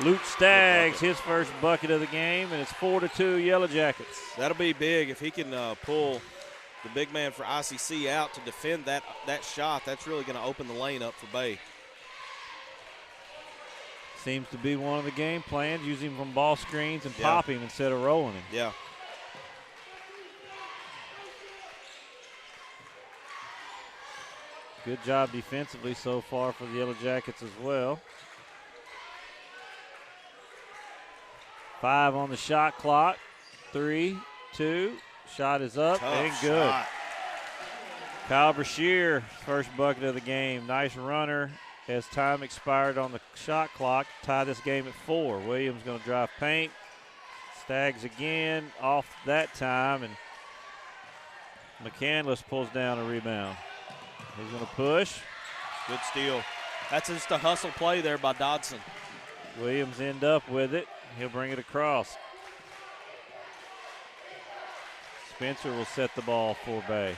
S17: Luke Staggs, his first bucket of the game, and it's 4-2 Yellow Jackets.
S18: That'll be big if he can pull the big man for ICC out to defend that shot. That's really going to open the lane up for Bay.
S17: Seems to be one of the game plans, use him from ball screens and pop him instead of rolling him.
S18: Yeah.
S17: Good job defensively so far for the Yellow Jackets as well. 5 on the shot clock. 3, 2. Shot is up and good.
S18: Shot.
S17: Kyle Brashear, first bucket of the game. Nice runner as time expired on the shot clock. Tie this game at 4. Williams going to drive paint. Staggs again off that time, and McCandless pulls down a rebound. He's going to push.
S18: Good steal. That's just a hustle play there by Dodson.
S17: Williams end up with it. He'll bring it across. Spencer will set the ball for Bay.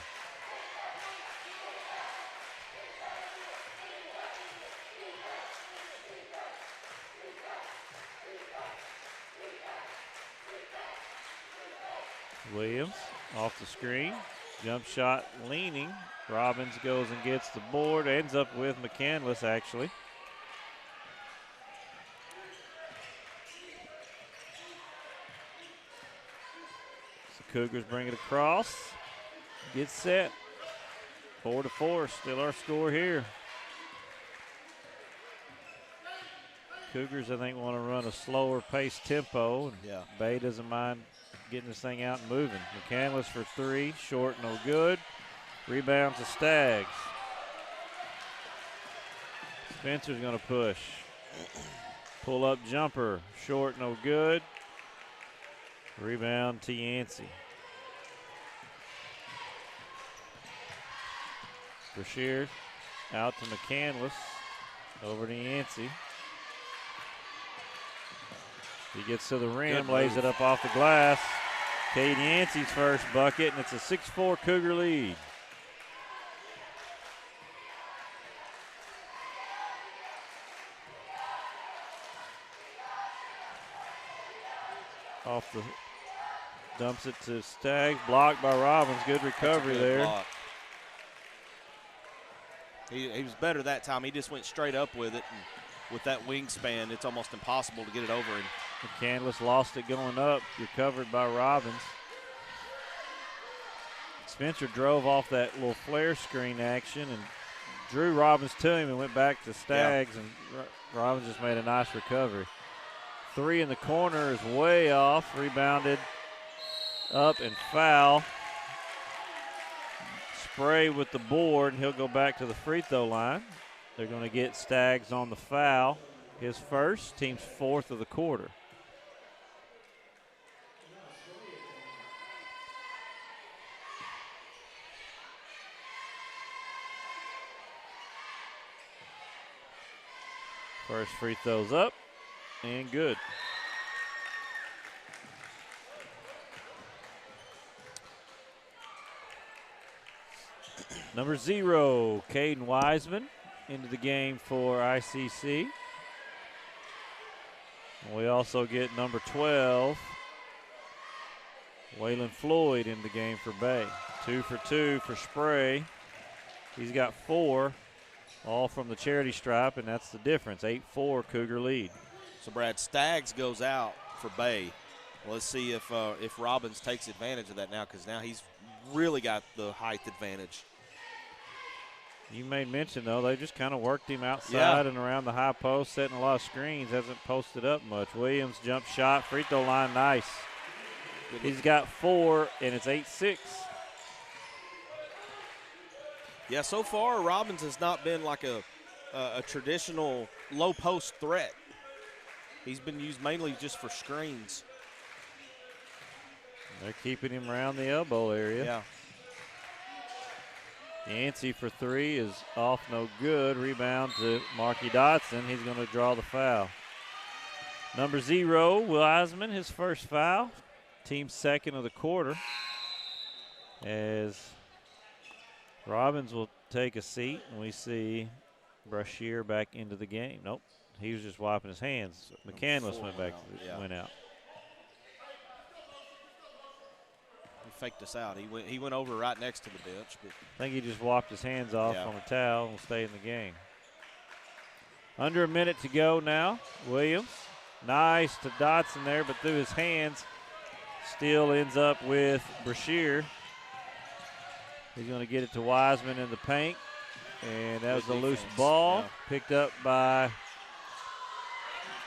S17: Williams off the screen. Jump shot leaning. Robbins goes and gets the board. Ends up with McCandless, actually. So Cougars bring it across. Get set. 4-4. Still our score here. Cougars, I think, want to run a slower paced tempo. And Bay doesn't mind getting this thing out and moving. McCandless for 3. Short, no good. Rebound to Staggs. Spencer's going to push. Pull up jumper. Short, no good. Rebound to Yancey. Brashear out to McCandless. Over to Yancey. He gets to the rim, lays it up off the glass. Cade Yancey's first bucket, and it's a 6-4 Cougar lead. Off the, dumps it to Staggs, blocked by Robbins. Good recovery there.
S18: Block. He was better that time. He just went straight up with it, and with that wingspan, it's almost impossible to get it over him.
S17: McCandless lost it going up, recovered by Robbins. Spencer drove off that little flare screen action and drew Robbins to him and went back to Staggs, and Robbins just made a nice recovery. 3 in the corner is way off, rebounded up and foul. Spray with the board, and he'll go back to the free throw line. They're going to get Staggs on the foul. His first, team's 4th of the quarter. First free throw's up and good. Number 0, Caden Wiseman into the game for ICC. We also get number 12, Waylon Floyd in the game for Bay. 2 for 2 for Spray. He's got 4, all from the charity stripe, and that's the difference. 8-4 Cougar lead.
S18: So Brad, Staggs goes out for Bay. Let's see if Robbins takes advantage of that now, because now he's really got the height advantage.
S17: You made mention, though, they just kind of worked him outside and around the high post, setting a lot of screens, hasn't posted up much. Williams jump shot, free throw line, nice. He's got 4, and it's 8-6.
S18: Yeah, so far Robbins has not been like a traditional low post threat. He's been used mainly just for screens.
S17: They're keeping him around the elbow area.
S18: Yeah.
S17: Yancey for three is off, no good. Rebound to Marky Dotson. He's going to draw the foul. Number 0, Wiseman, his first foul. Team second of the quarter. As Robbins will take a seat, and we see Brashear back into the game. Nope, he was just wiping his hands. McCandless went out.
S18: Faked us out. He went over right next to the bench. But
S17: I think he just wiped his hands off on a towel and will stay in the game. Under a minute to go now. Williams, nice to Dotson there, but through his hands, still ends up with Brashear. He's going to get it to Wiseman in the paint, and that was a loose ball picked up by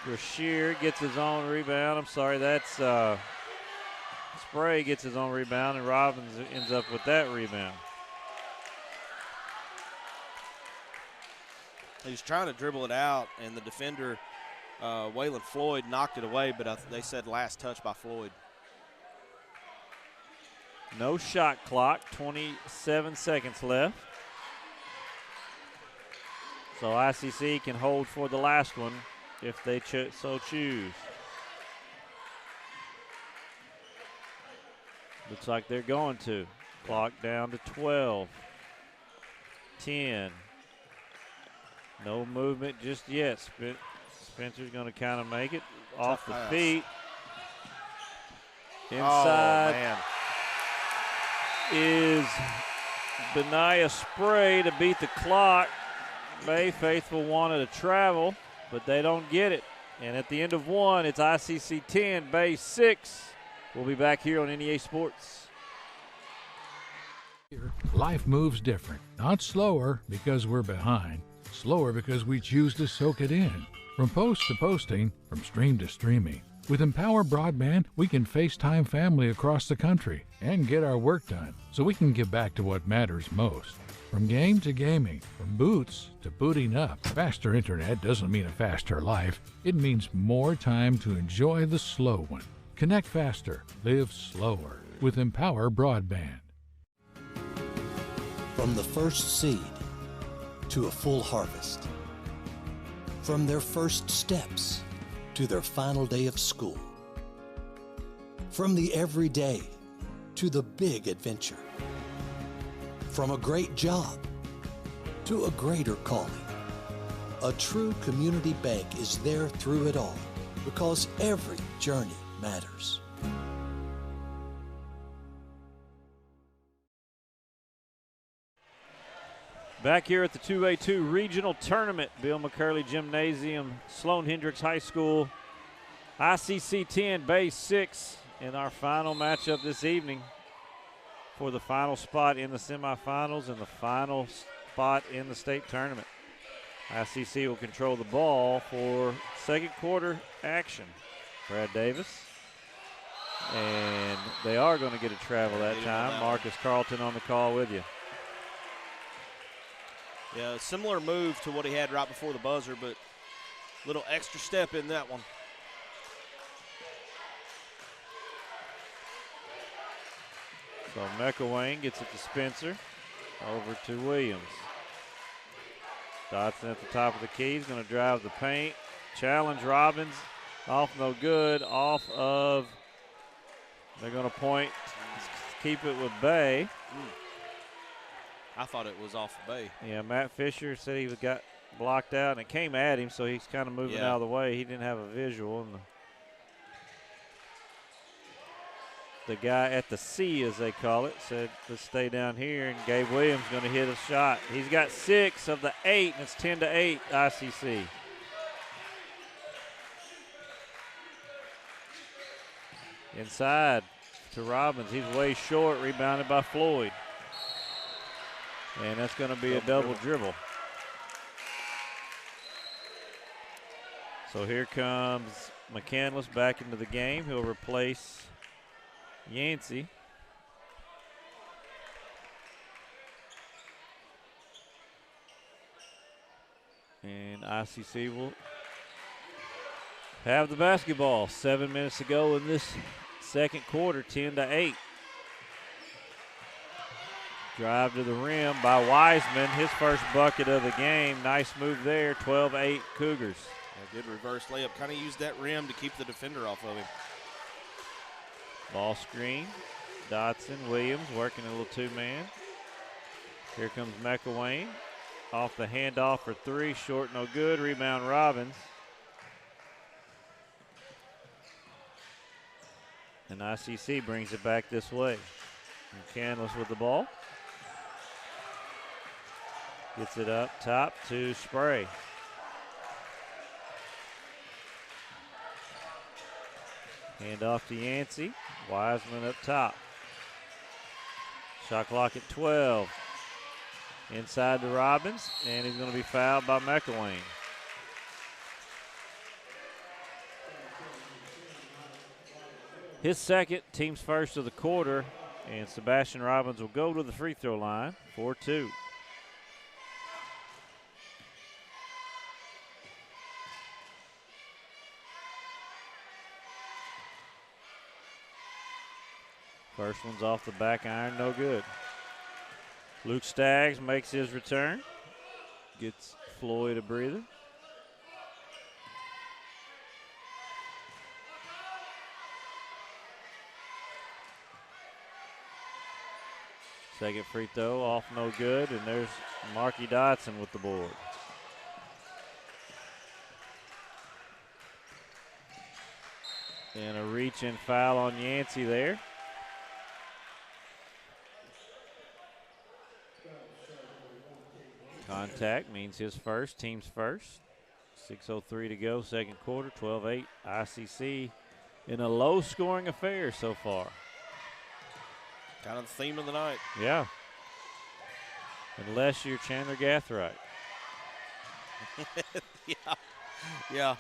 S17: Brashear. Gets his own rebound. I'm sorry, that's Spray gets his own rebound, and Robbins ends up with that rebound.
S18: He was trying to dribble it out, and the defender, Waylon Floyd, knocked it away, but they said last touch by Floyd.
S17: No shot clock, 27 seconds left. So ICC can hold for the last one if they so choose. Looks like they're going to. Clock down to 12. 10. No movement just yet. Spencer's going to kind of make it off the feet. Inside is Benaiah Spray to beat the clock. Bay Faithful wanted to travel, but they don't get it. And at the end of one, it's ICC 10, Bay 6. We'll be back here on NEA Sports.
S19: Life moves different, not slower because we're behind. Slower because we choose to soak it in. From post to posting, from stream to streaming. With Empower Broadband, we can FaceTime family across the country and get our work done so we can get back to what matters most. From game to gaming, from boots to booting up. Faster internet doesn't mean a faster life. It means more time to enjoy the slow one. Connect faster, live slower with Empower Broadband.
S20: From the first seed to a full harvest. From their first steps to their final day of school. From the everyday to the big adventure. From a great job to a greater calling. A true community bank is there through it all because every journey matters.
S17: Back here at the 2A-2 Regional Tournament, Bill McCurley Gymnasium, Sloan Hendricks High School, ICC 10, Bay 6 in our final matchup this evening for the final spot in the semifinals and the final spot in the state tournament. ICC will control the ball for second quarter action. Brad Davis. And they are going to get a travel that time. Marcus Carlton on the call with you.
S18: Yeah, similar move to what he had right before the buzzer, but a little extra step in that one.
S17: So McElwain gets it to Spencer. Over to Williams. Dotson at the top of the key. He's going to drive the paint. Challenge Robbins. Off no good. Off of, they're going to point. Keep it with Bay.
S18: I thought it was off of Bay.
S17: Yeah, Matt Fisher said he got blocked out, and it came at him, so he's kind of moving out of the way. He didn't have a visual. And the guy at the C, as they call it, said, let's stay down here, and Gabe Williams going to hit a shot. He's got 6 of the 8, and it's 10-8 ICC. Inside to Robbins. He's way short, rebounded by Floyd. And that's going to be a double dribble. So here comes McCandless back into the game. He'll replace Yancey. And ICC will have the basketball. 7 minutes to go in this second quarter, 10-8. Drive to the rim by Wiseman, his first bucket of the game. Nice move there, 12-8 Cougars.
S18: Yeah, good reverse layup. Kind of used that rim to keep the defender off of him.
S17: Ball screen. Dotson, Williams working a little two-man. Here comes McElwain. Off the handoff for three, short, no good. Rebound, Robbins. And ICC brings it back this way. McCandless with the ball. Gets it up top to Spray. Hand off to Yancey. Wiseman up top. Shot clock at 12. Inside to Robbins, and he's going to be fouled by McElwain. His second, team's first of the quarter, and Sebastian Robbins will go to the free throw line, 4-2. First one's off the back iron, no good. Luke Staggs makes his return. Gets Floyd a breather. Second free throw off no good, and there's Marky Dotson with the board. And a reach-in foul on Yancey there. Contact means his first, team's first. 6:03 to go, second quarter, 12-8. ICC in a low-scoring affair so far.
S18: Kind of the theme of the night.
S17: Yeah. Unless you're Chandler Gathright.
S18: Yeah.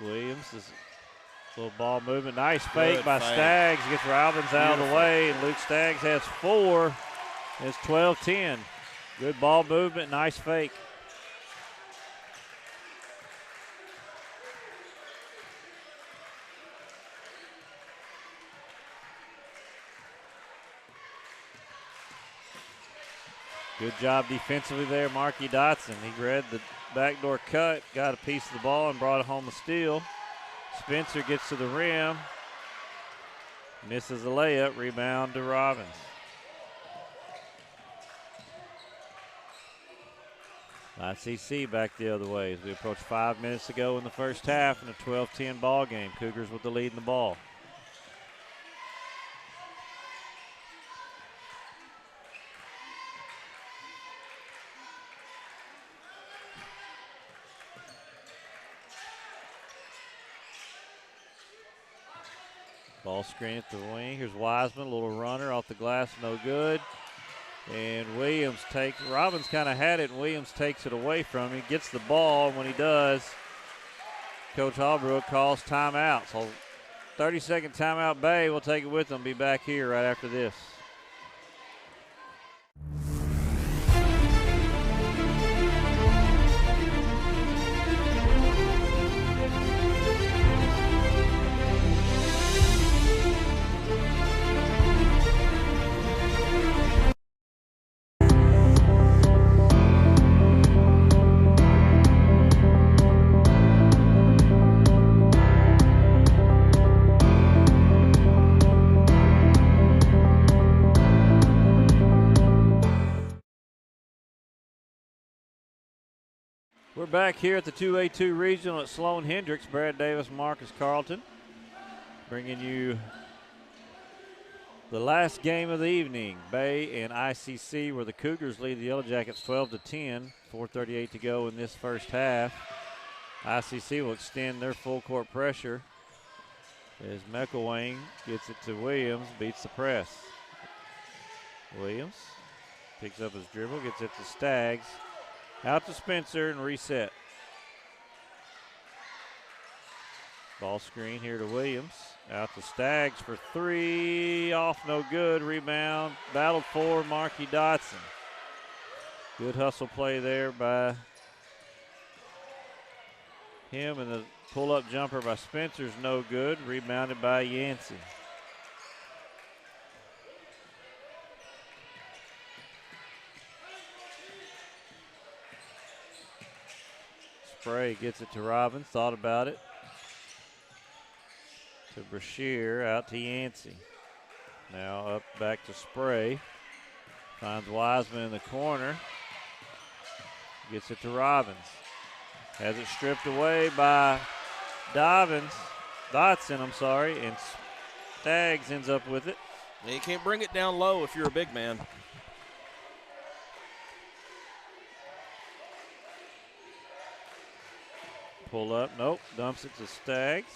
S17: Williams is little ball movement. Nice fake
S18: Good
S17: by
S18: fake.
S17: Staggs. Gets Robbins out of the
S18: Beautiful.
S17: way, and Luke Staggs has 4. It's 12-10. Good ball movement, nice fake. Good job defensively there, Marky Dotson. He read the backdoor cut, got a piece of the ball, and brought it home a steal. Spencer gets to the rim, misses the layup, rebound to Robbins. ICC back the other way as we approach 5 minutes to go in the first half in a 12-10 ball game. Cougars with the lead in the ball. Ball screen at the wing. Here's Wiseman, a little runner off the glass, no good. And Williams takes, Robbins kind of had it, and Williams takes it away from him. He gets the ball, and when he does, Coach Albrook calls timeout. So 30-second timeout, Bay. We'll take it with them. Be back here right after this. We're back here at the 2A-2 Regional at Sloan Hendricks. Brad Davis, Marcus Carlton, bringing you the last game of the evening. Bay and ICC, where the Cougars lead the Yellowjackets 12-10. 4:38 to go in this first half. ICC will extend their full court pressure as McElwain gets it to Williams, beats the press. Williams picks up his dribble, gets it to Staggs. Out to Spencer and reset. Ball screen here to Williams. Out to Staggs for three. Off no good. Rebound. Battled for Marky Dotson. Good hustle play there by him, and the pull-up jumper by Spencer's no good. Rebounded by Yancey. Spray gets it to Robbins. Thought about it. To Brashear, out to Yancey. Now up back to Spray. Finds Wiseman in the corner. Gets it to Robbins. Has it stripped away by Dotson, and Staggs ends up with it.
S18: You can't bring it down low if you're a big man.
S17: Pull up, nope, dumps it to Staggs.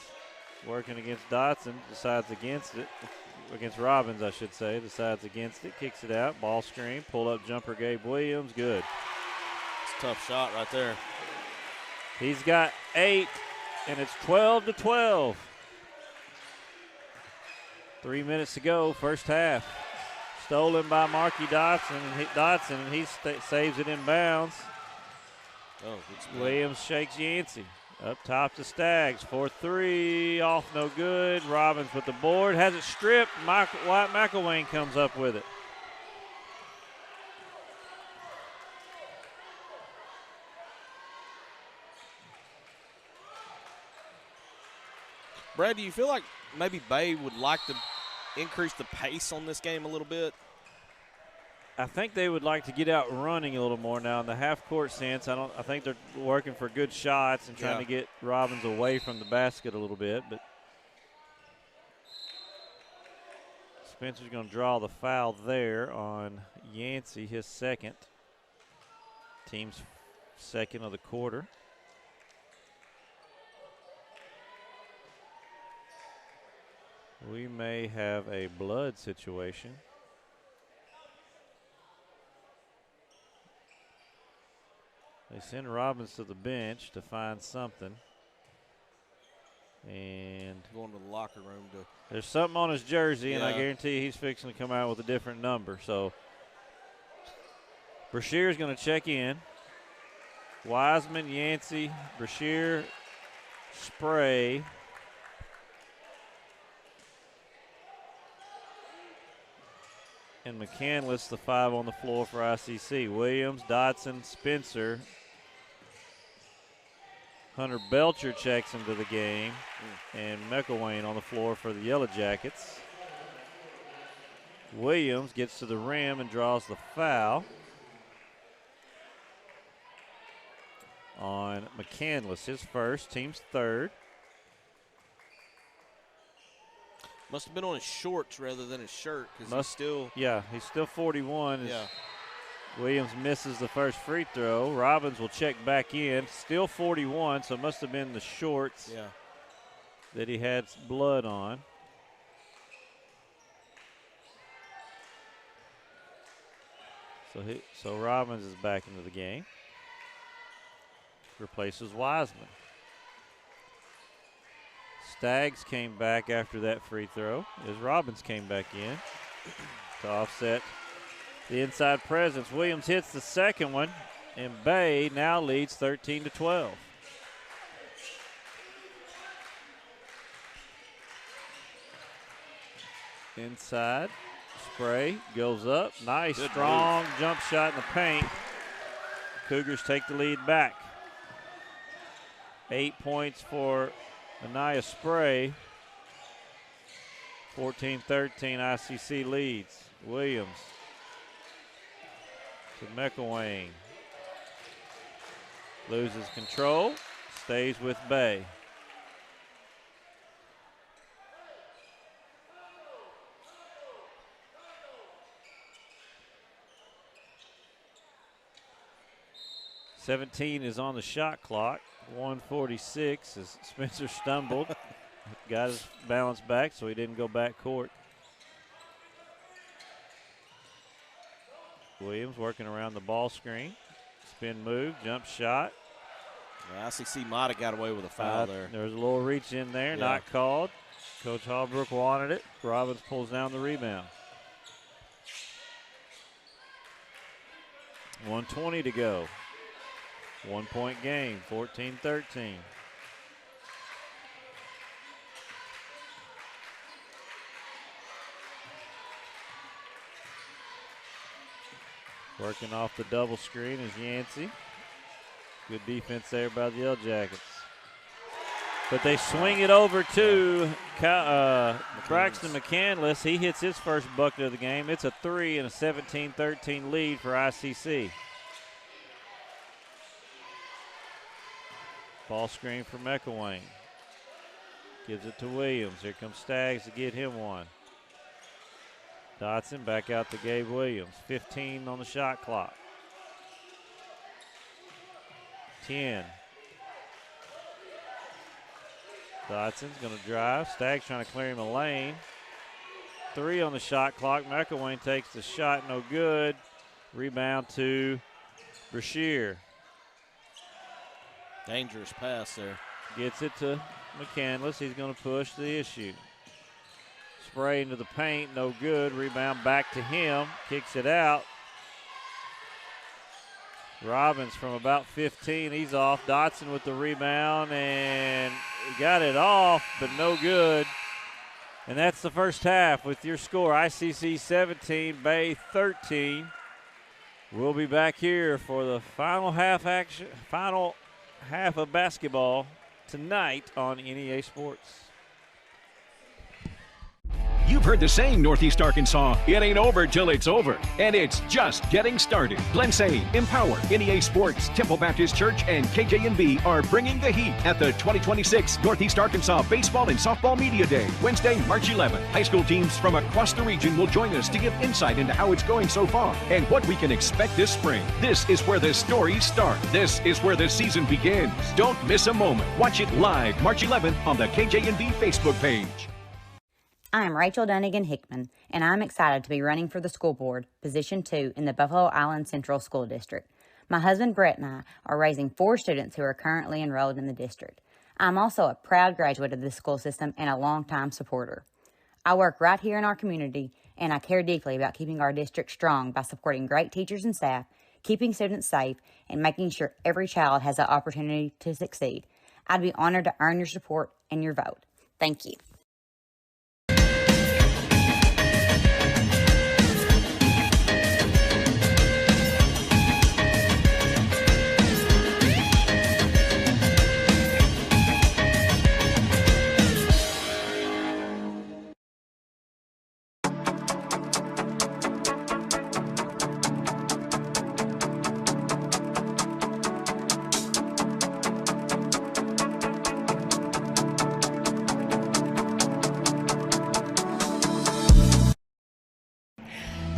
S17: Working against Dotson, decides against it. Against Robbins, I should say, decides against it, kicks it out, ball screen, pull up jumper, Gabe Williams, good.
S18: It's a tough shot right there.
S17: He's got 8, and it's 12-12. 3 minutes to go, first half. Stolen by Marky Dotson, and he saves it in bounds.
S18: Oh,
S17: Williams shakes Yancey. Up top to Staggs for 3, off no good. Robbins with the board, has it stripped. Wyatt McElwain comes up with it.
S18: Brad, do you feel like maybe Bay would like to increase the pace on this game a little bit?
S17: I think they would like to get out running a little more now in the half-court sense. I think they're working for good shots and trying to get Robbins away from the basket a little bit. But Spencer's going to draw the foul there on Yancey, his second. Team's second of the quarter. We may have a blood situation. They send Robbins to the bench to find something. And
S18: going to the locker room to.
S17: There's something on his jersey, and I guarantee he's fixing to come out with a different number. So Brashear's going to check in. Wiseman, Yancey, Brashear, Spray. And McCandless, the 5 on the floor for ICC. Williams, Dotson, Spencer. Hunter Belcher checks into the game. And McElwain on the floor for the Yellowjackets. Williams gets to the rim and draws the foul on McCandless, his first, team's third.
S18: Must have been on his shorts rather than his shirt because he's still.
S17: Yeah, he's still 41. Williams misses the first free throw. Robbins will check back in. Still 41, so it must have been the shorts that he had blood on. So Robbins is back into the game. Replaces Wiseman. Staggs came back after that free throw as Robbins came back in to offset the inside presence. Williams hits the second one, and Bay now leads 13-12. Inside, Spray goes up. Nice,
S18: good
S17: strong
S18: move.
S17: Jump shot in the paint. Cougars take the lead back. 8 points for Anaya Spray. 14-13 ICC leads. Williams to McElwain. Loses control. Stays with Bay. $17 is on the shot clock. 1:46 as Spencer stumbled. Got his balance back, so he didn't go back court. Williams working around the ball screen. Spin move, jump shot.
S18: ICC might have got away with a foul there.
S17: There was a little reach in there, not called. Coach Hallbrook wanted it. Robbins pulls down the rebound. 1:20 to go. 1 point game, 14-13. Working off the double screen is Yancey. Good defense there by the Yellowjackets. But they swing it over to Braxton McCandless. He hits his first bucket of the game. It's a 3 and a 17-13 lead for ICC. Ball screen for McElwain. Gives it to Williams. Here comes Staggs to get him one. Dotson back out to Gabe Williams. 15 on the shot clock. 10. Dotson's going to drive. Staggs trying to clear him a lane. 3 on the shot clock. McElwain takes the shot, no good. Rebound to Brashear.
S18: Dangerous pass there.
S17: Gets it to McCandless. He's going to push the issue. Spray into the paint, no good. Rebound back to him. Kicks it out. Robbins from about 15. He's off. Dotson with the rebound, and he got it off, but no good. And that's the first half with your score. ICC 17, Bay 13. We'll be back here for the final half of basketball tonight on NEA Sports.
S15: You've heard the saying, Northeast Arkansas, it ain't over till it's over. And it's just getting started. Glensay, Empower, NEA Sports, Temple Baptist Church, and KJNB are bringing the heat at the 2026 Northeast Arkansas Baseball and Softball Media Day, Wednesday, March 11th. High school teams from across the region will join us to give insight into how it's going so far and what we can expect this spring. This is where the stories start. This is where the season begins. Don't miss a moment. Watch it live March 11th on the KJNB Facebook page.
S16: I'm Rachel Dunnigan Hickman, and I'm excited to be running for the school board, Position 2 in the Buffalo Island Central School District. My husband Brett and I are raising 4 students who are currently enrolled in the district. I'm also a proud graduate of the school system and a longtime supporter. I work right here in our community, and I care deeply about keeping our district strong by supporting great teachers and staff, keeping students safe, and making sure every child has the opportunity to succeed. I'd be honored to earn your support and your vote. Thank you.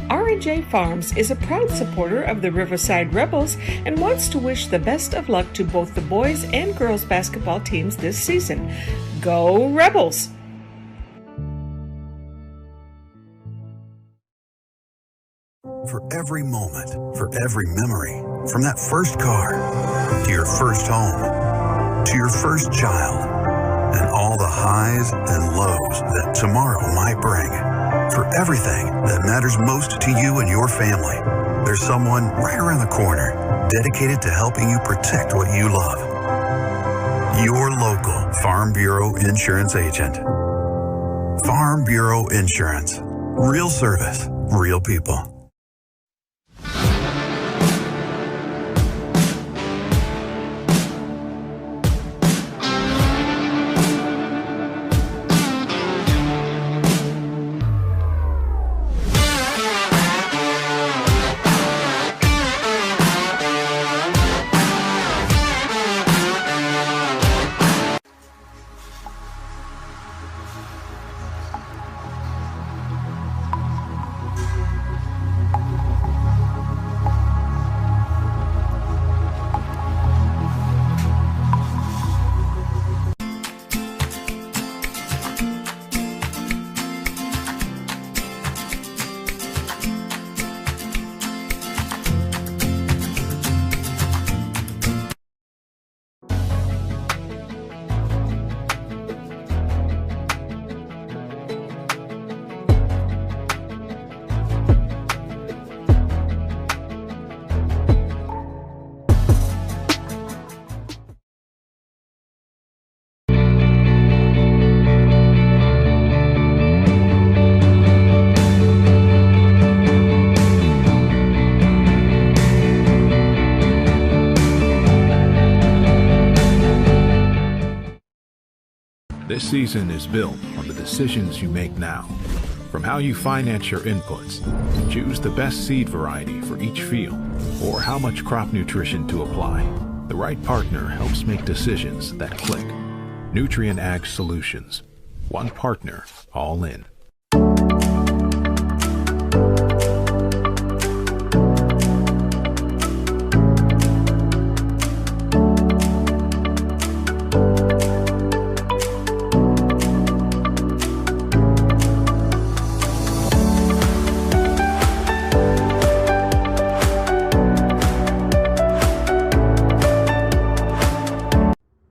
S1: R&J Farms is a proud supporter of the Riverside Rebels and wants to wish the best of luck to both the boys and girls basketball teams this season. Go Rebels!
S2: For every moment, for every memory, from that first car, to your first home, to your first child, and all the highs and lows that tomorrow might bring. For everything that matters most to you and your family, there's someone right around the corner dedicated to helping you protect what you love. Your local Farm Bureau Insurance agent. Farm Bureau Insurance. Real service, real people.
S3: This season is built on the decisions you make now. From how you finance your inputs, choose the best seed variety for each field, or how much crop nutrition to apply. The right partner helps make decisions that click. Nutrient Ag Solutions. One partner, all in.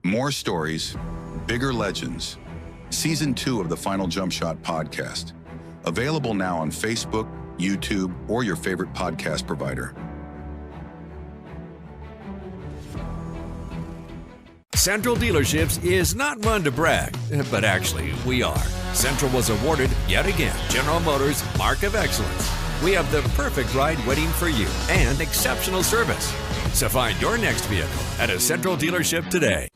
S4: More stories, bigger legends. Season 2 of the Final Jump Shot podcast. Available now on Facebook, YouTube, or your favorite podcast provider.
S5: Central Dealerships is not one to brag, but actually we are. Central was awarded, yet again, General Motors Mark of Excellence. We have the perfect ride waiting for you and exceptional service. So find your next vehicle at a Central dealership today.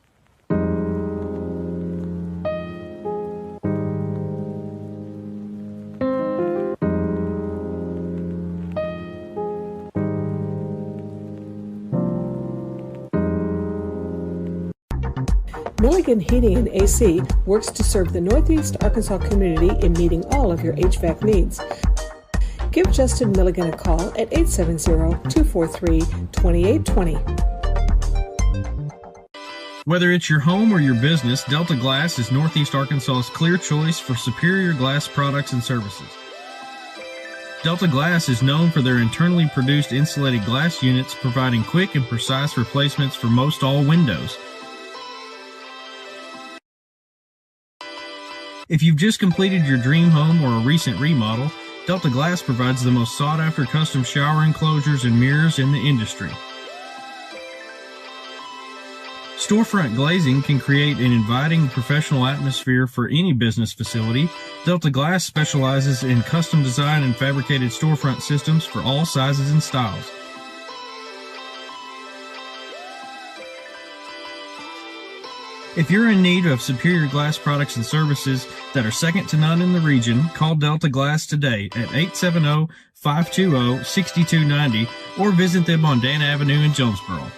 S1: Milligan Heating and AC works to serve the Northeast Arkansas community in meeting all of your HVAC needs. Give Justin Milligan a call at 870-243-2820.
S6: Whether it's your home or your business, Delta Glass is Northeast Arkansas's clear choice for superior glass products and services. Delta Glass is known for their internally produced insulated glass units, providing quick and precise replacements for most all windows. If you've just completed your dream home or a recent remodel, Delta Glass provides the most sought-after custom shower enclosures and mirrors in the industry. Storefront glazing can create an inviting professional atmosphere for any business facility. Delta Glass specializes in custom design and fabricated storefront systems for all sizes and styles. If you're in need of superior glass products and services that are second to none in the region, call Delta Glass today at 870-520-6290 or visit them on Dan Avenue in Jonesboro.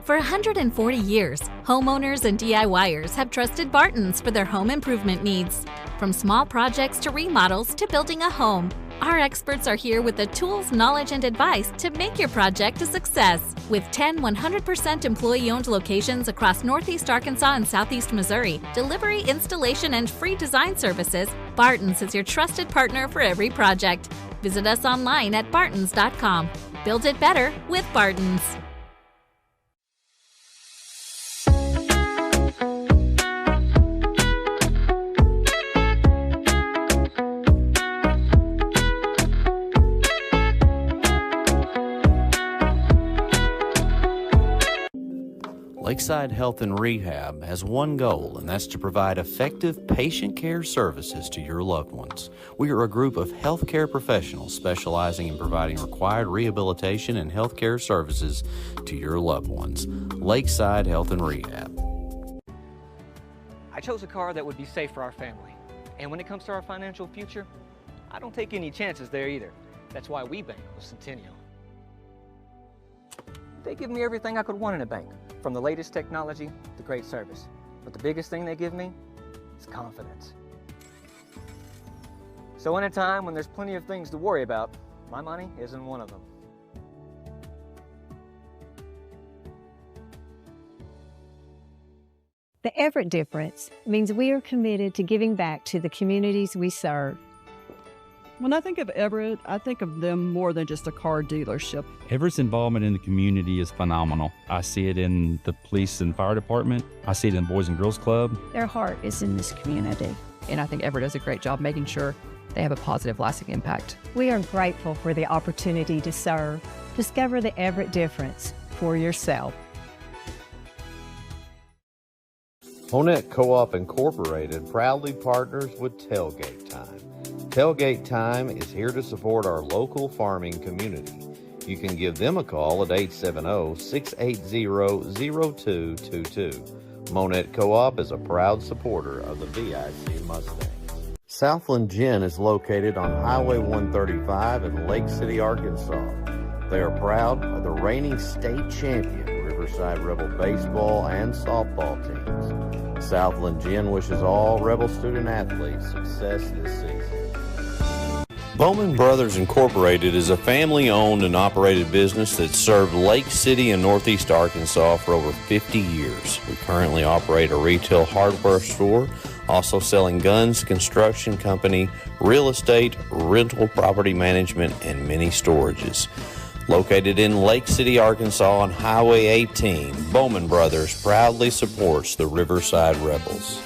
S7: For 140 years, homeowners and DIYers have trusted Barton's for their home improvement needs. From small projects to remodels to building a home, our experts are here with the tools, knowledge, and advice to make your project a success. With 10 100% employee-owned locations across Northeast Arkansas and Southeast Missouri, delivery, installation, and free design services, Barton's is your trusted partner for every project. Visit us online at bartons.com. Build it better with Barton's.
S14: Lakeside Health and Rehab has one goal, and that's to provide effective patient care services to your loved ones. We are a group of healthcare professionals specializing in providing required rehabilitation and healthcare services to your loved ones. Lakeside Health and Rehab.
S9: I chose a car that would be safe for our family. And when it comes to our financial future, I don't take any chances there either. That's why we bank with Centennial. They give me everything I could want in a bank, from the latest technology to great service. But the biggest thing they give me is confidence. So in a time when there's plenty of things to worry about, my money isn't one of them.
S10: The Everett difference means we are committed to giving back to the communities we serve.
S11: When I think of Everett, I think of them more than just a car dealership.
S12: Everett's involvement in the community is phenomenal. I see it in the police and fire department. I see it in the Boys and Girls Club.
S13: Their heart is in this community. And I think Everett does a great job making sure they have a positive, lasting impact.
S10: We are grateful for the opportunity to serve. Discover the Everett difference for yourself.
S14: Honett Co-op Incorporated proudly partners with Tailgate Time. Tailgate Time is here to support our local farming community. You can give them a call at 870-680-0222. Monette Co-op is a proud supporter of the VIC Mustangs. Southland Gin is located on Highway 135 in Lake City, Arkansas. They are proud of the reigning state champion Riverside Rebel baseball and softball teams. Southland Gin wishes all Rebel student athletes success this season. Bowman Brothers Incorporated is a family-owned and operated business that served Lake City and Northeast Arkansas for over 50 years. We currently operate a retail hardware store, also selling guns, construction company, real estate, rental property management, and many storages. Located in Lake City, Arkansas on Highway 18, Bowman Brothers proudly supports the Riverside Rebels.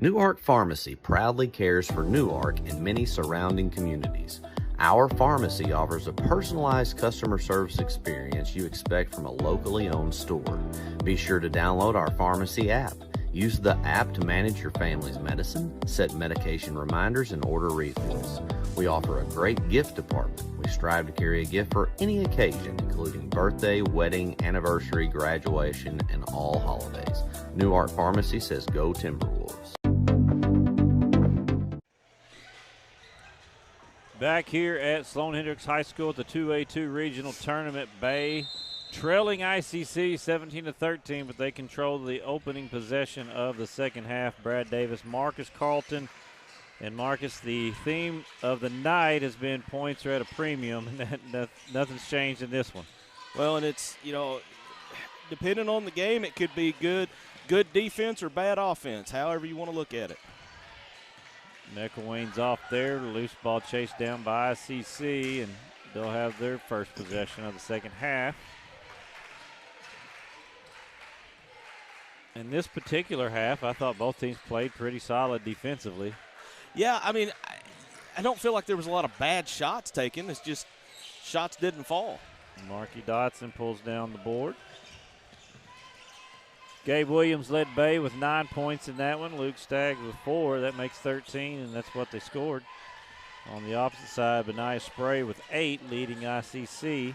S14: Newark Pharmacy proudly cares for Newark and many surrounding communities. Our pharmacy offers a personalized customer service experience you expect from a locally owned store. Be sure to download our pharmacy app. Use the app to manage your family's medicine, set medication reminders, and order refills. We offer a great gift department. We strive to carry a gift for any occasion, including birthday, wedding, anniversary, graduation, and all holidays. Newark Pharmacy says go Timberwolves.
S17: Back here at Sloan Hendricks High School at the 2A-2 Regional Tournament, Bay trailing ICC 17-13, but they control the opening possession of the second half. Brad Davis, Marcus Carlton, and Marcus, the theme of the night has been points are at a premium, and nothing's changed in this one.
S18: Well, and it's, depending on the game, it could be good defense or bad offense, however you want to look at it.
S17: McElwain's off there. Loose ball chased down by ICC, and they'll have their first possession of the second half. In this particular half, I thought both teams played pretty solid defensively.
S18: Yeah, I mean, I don't feel like there was a lot of bad shots taken. It's just shots didn't fall.
S17: Marky Dotson pulls down the board. Gabe Williams led Bay with 9 points in that one. Luke Staggs with 4. That makes 13, and that's what they scored. On the opposite side, Benaiah Spray with 8, leading ICC.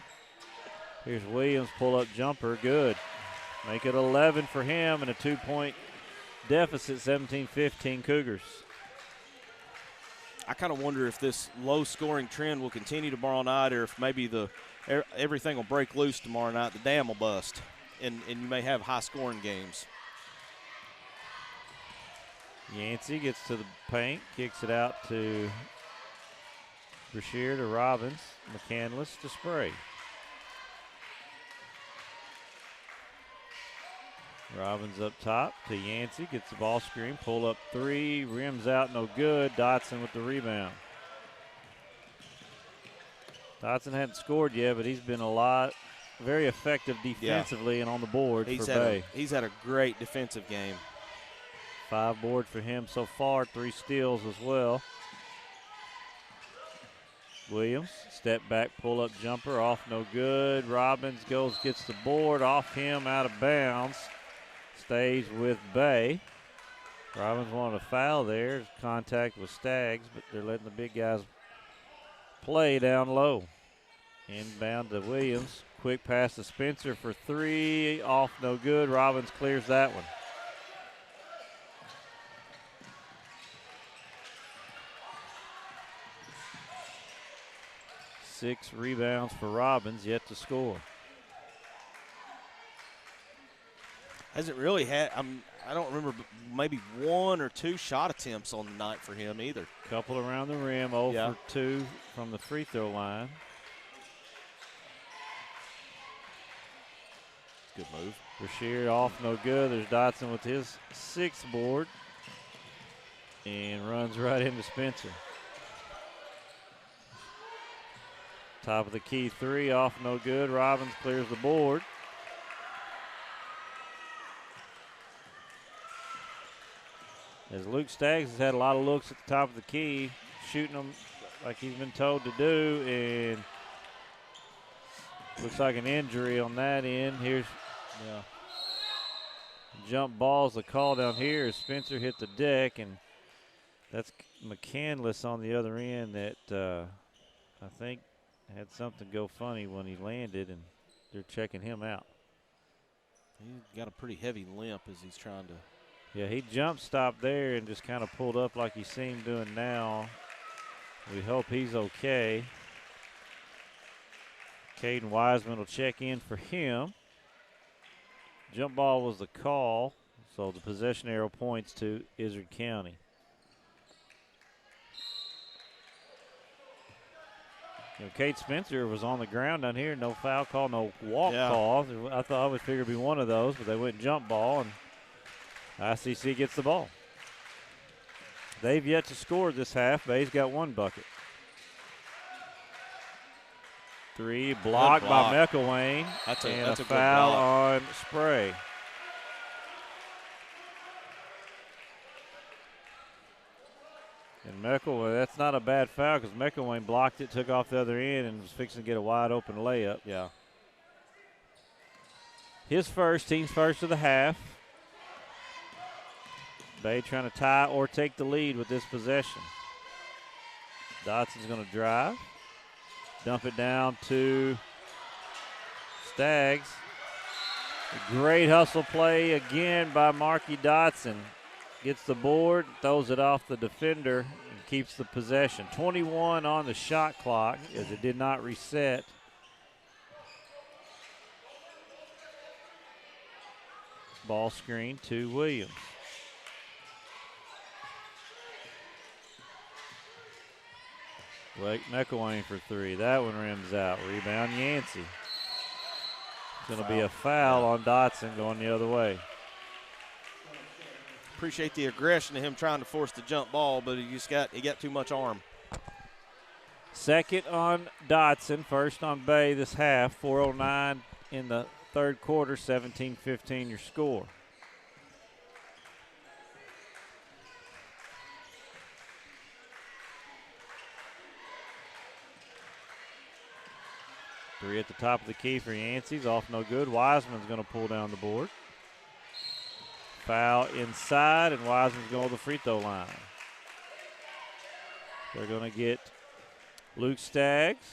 S17: Here's Williams, pull-up jumper, good. Make it 11 for him and a 2-point deficit, 17-15 Cougars.
S18: I kind of wonder if this low-scoring trend will continue tomorrow night, or if maybe everything will break loose tomorrow night. The dam will bust, and you may have high-scoring games.
S17: Yancey gets to the paint, kicks it out to Brashear to Robbins, McCandless to Spray. Robbins up top to Yancey, gets the ball screen, pull up 3, rims out, no good. Dotson with the rebound. Dotson hadn't scored yet, but he's been very effective defensively and on the board for Bay.
S18: He's had a great defensive game.
S17: 5 boards for him so far, 3 steals as well. Williams, step back, pull up jumper, off no good. Robbins gets the board, off him, out of bounds. Stays with Bay. Robbins wanted a foul there. Contact with Staggs, but they're letting the big guys play down low. Inbound to Williams. Quick pass to Spencer for 3. Off no good. Robbins clears that one. Six rebounds for Robbins, yet to score.
S18: Hasn't really had, I don't remember, maybe 1 or 2 shot attempts on the night for him either.
S17: Couple around the rim, 0 for 2 from the free throw line.
S18: Good move.
S17: Brashear off no good. There's Dotson with his 6th board. And runs right into Spencer. Top of the key 3, off no good. Robbins clears the board. As Luke Staggs has had a lot of looks at the top of the key, shooting them like he's been told to do, and looks like an injury on that end. Here's jump ball's the call down here as Spencer hit the deck, and that's McCandless on the other end that I think had something go funny when he landed, and they're checking him out.
S18: He's got a pretty heavy limp as he's trying to.
S17: Yeah, he jump stopped there and just kind of pulled up like you see him doing now. We hope he's okay. Caden Wiseman will check in for him. Jump ball was the call, so the possession arrow points to Izard County. You know, Kate Spencer was on the ground down here. No foul call, no walk call. I would figure it'd be one of those, but they went jump ball, and ICC gets the ball. They've yet to score this half. Bay's got one bucket. 3 blocked by McElwain.
S18: That's
S17: a
S18: good
S17: foul
S18: block.
S17: on Spray. And McElwain, that's not a bad foul because McElwain blocked it, took off the other end, and was fixing to get a wide open layup.
S18: Yeah.
S17: His first, team's first of the half. Bay trying to tie or take the lead with this possession. Dotson's going to drive. Dump it down to Staggs. A great hustle play again by Marky Dotson. Gets the board, throws it off the defender, and keeps the possession. 21 on the shot clock as it did not reset. Ball screen to Williams. McElwain for 3. That one rims out. Rebound Yancey. It's going to be a foul on Dotson going the other way.
S18: Appreciate the aggression of him trying to force the jump ball, but he got too much arm.
S17: Second on Dotson, first on Bay this half. 4:09 in the third quarter, 17-15 your score. Three at the top of the key for Yancey's, off no good. Wiseman's going to pull down the board. Foul inside, and Wiseman's going to the free throw line. They're going to get Luke Staggs.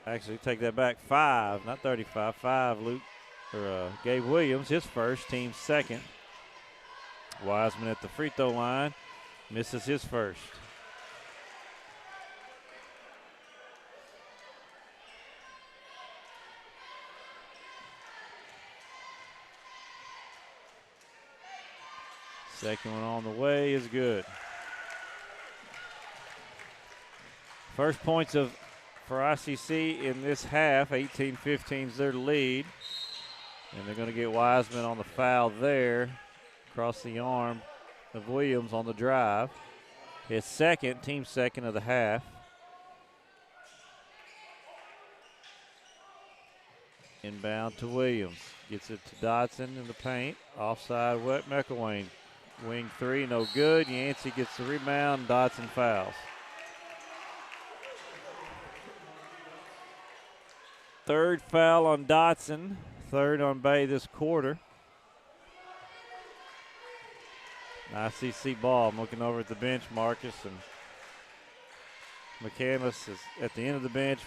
S17: Actually, take that back. 5, not 35. 5. Gabe Williams, his first, team's second. Wiseman at the free throw line, misses his first. Second one on the way is good. First points for ICC in this half. 18-15 is their lead. And they're going to get Wiseman on the foul there. Across the arm of Williams on the drive. His second, team second of the half. Inbound to Williams. Gets it to Dotson in the paint. Offside, McElwain. Wing 3, no good. Yancey gets the rebound. Dotson fouls. Third foul on Dotson. Third on Bay this quarter. ICC ball. I'm looking over at the bench, Marcus, and McCandless is at the end of the bench,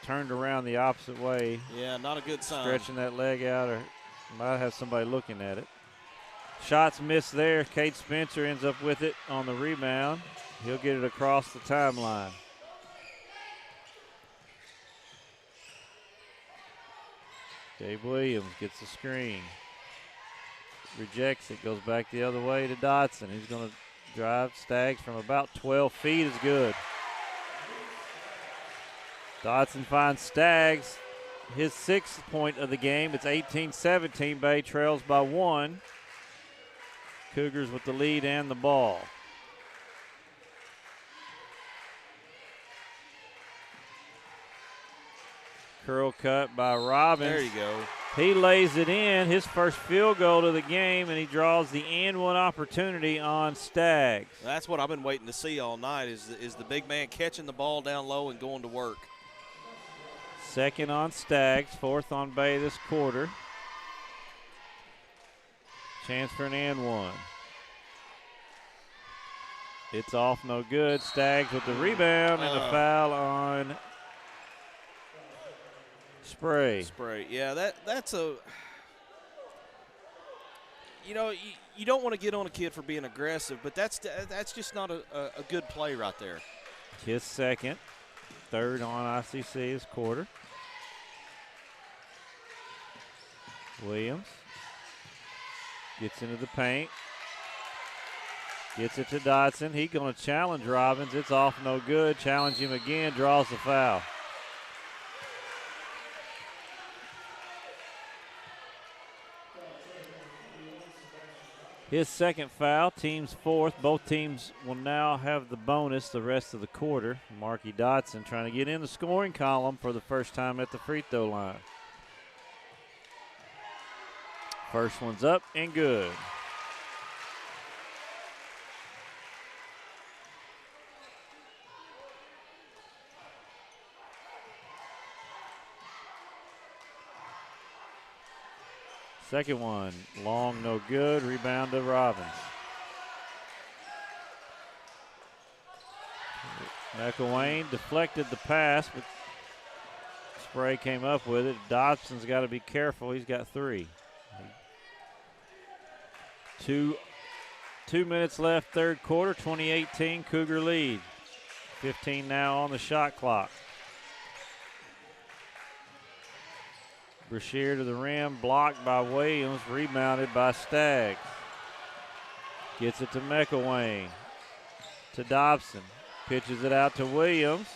S17: turned around the opposite way.
S18: Yeah, not a good sign.
S17: Stretching that leg out, or might have somebody looking at it. Shots missed there. Kate Spencer ends up with it on the rebound. He'll get it across the timeline. Dave Williams gets the screen. Rejects it, goes back the other way to Dotson. He's going to drive. Staggs from about 12 feet is good. Dotson finds Staggs. His 6th point of the game. It's 18-17. Bay trails by 1. Cougars with the lead and the ball. Curl cut by Robbins.
S18: There you go.
S17: He lays it in, his first field goal of the game, and he draws the and one opportunity on Staggs.
S18: That's what I've been waiting to see all night is the big man catching the ball down low and going to work.
S17: Second on Staggs, 4th on Bay this quarter. Chance for an and one. It's off, no good. Staggs with the rebound and a foul on Spray.
S18: Yeah, that's a – you know, you don't want to get on a kid for being aggressive, but that's just not a good play right there.
S17: His second. Third on ICC's quarter. Williams gets into the paint. Gets it to Dodson. He's going to challenge Robbins. It's off, no good. Challenge him again, draws the foul. His second foul, team's fourth. Both teams will now have the bonus the rest of the quarter. Marky Dodson trying to get in the scoring column for the first time at the free throw line. First one's up and good. Second one, long, no good. Rebound to Robbins. McElwain deflected the pass, but Spray came up with it. Dodson's got to be careful. He's got three. 2 minutes left, third quarter, 2018 Cougar lead. 15 now on the shot clock. Brashear to the rim, blocked by Williams, rebounded by Staggs. Gets it to McElwain, to Dobson, pitches it out to Williams.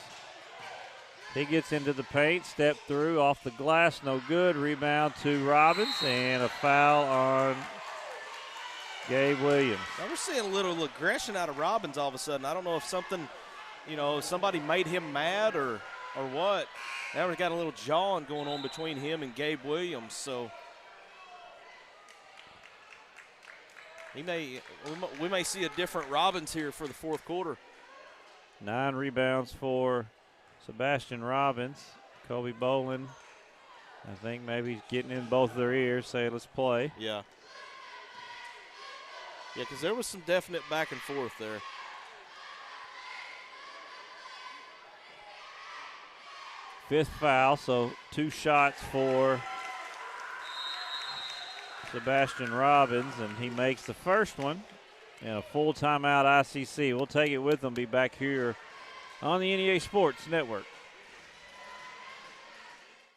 S17: He gets into the paint, step through, off the glass, no good. Rebound to Robbins, and a foul on Gabe Williams.
S18: Now we're seeing a little aggression out of Robbins all of a sudden. I don't know if something, somebody made him mad or what. Now we've got a little jawing going on between him and Gabe Williams, so we may see a different Robbins here for the fourth quarter.
S17: 9 rebounds for Sebastian Robbins. Kobe Bolin, I think maybe getting in both of their ears, say let's play.
S18: Yeah. Yeah, because there was some definite back and forth there.
S17: Fifth foul, so 2 shots for Sebastian Robbins, and he makes the first one. And a full timeout ICC. We'll take it with them, be back here on the NEA Sports Network.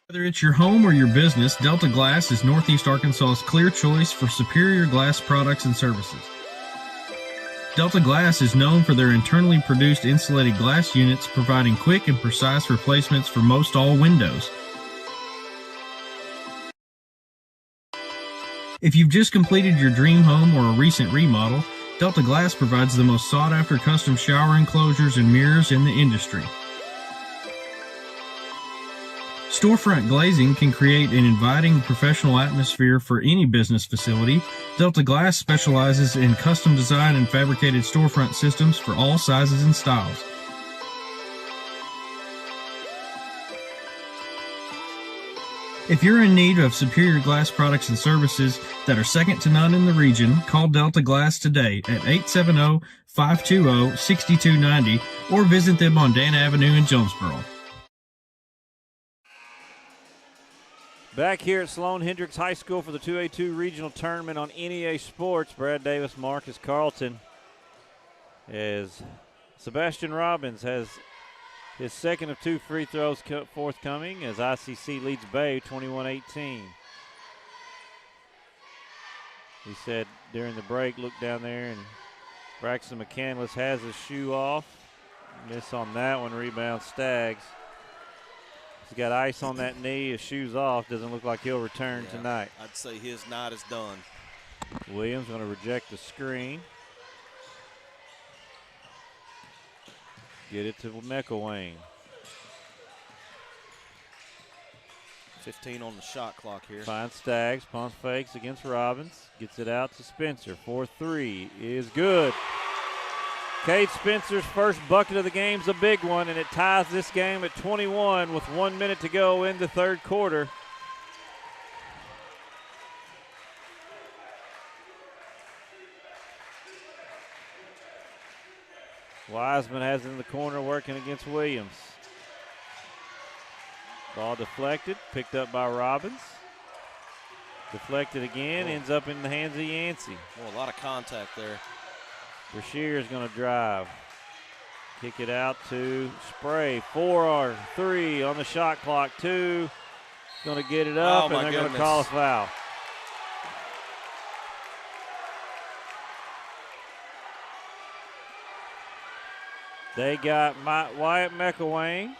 S6: Whether it's your home or your business, Delta Glass is Northeast Arkansas's clear choice for superior glass products and services. Delta Glass is known for their internally produced insulated glass units, providing quick and precise replacements for most all windows. If you've just completed your dream home or a recent remodel, Delta Glass provides the most sought-after custom shower enclosures and mirrors in the industry. Storefront glazing can create an inviting professional atmosphere for any business facility. Delta Glass specializes in custom design and fabricated storefront systems for all sizes and styles. If you're in need of superior glass products and services that are second to none in the region, call Delta Glass today at 870-520-6290 or visit them on Dan Avenue in Jonesboro.
S17: Back here at Sloan Hendricks High School for the 2A-2 regional tournament on NEA Sports. Brad Davis, Marcus Carlton, as Sebastian Robbins has his second of 2 free throws forthcoming as ICC leads Bay 21-18. He said during the break, look down there, and Braxton McCandless has his shoe off. Miss on that one, rebound Staggs. He's got ice on that knee, his shoe's off. Doesn't look like he'll return tonight.
S18: I'd say his night is done.
S17: Williams going to reject the screen. Get it to McElwain.
S18: 15 on the shot clock here.
S17: Finds Staggs, pump fakes against Robbins. Gets it out to Spencer. 4-3 is good. Cade Spencer's first bucket of the game is a big one, and it ties this game at 21 with 1 minute to go in the third quarter. Wiseman has it in the corner working against Williams. Ball deflected, picked up by Robbins. Deflected again, ends up in the hands of Yancey.
S18: A lot of contact there.
S17: Brashear is going to drive. Kick it out to Spray. 4 or 3 on the shot clock. 2. Going to get it up, and they're going to call a foul. They got Wyatt McElwain.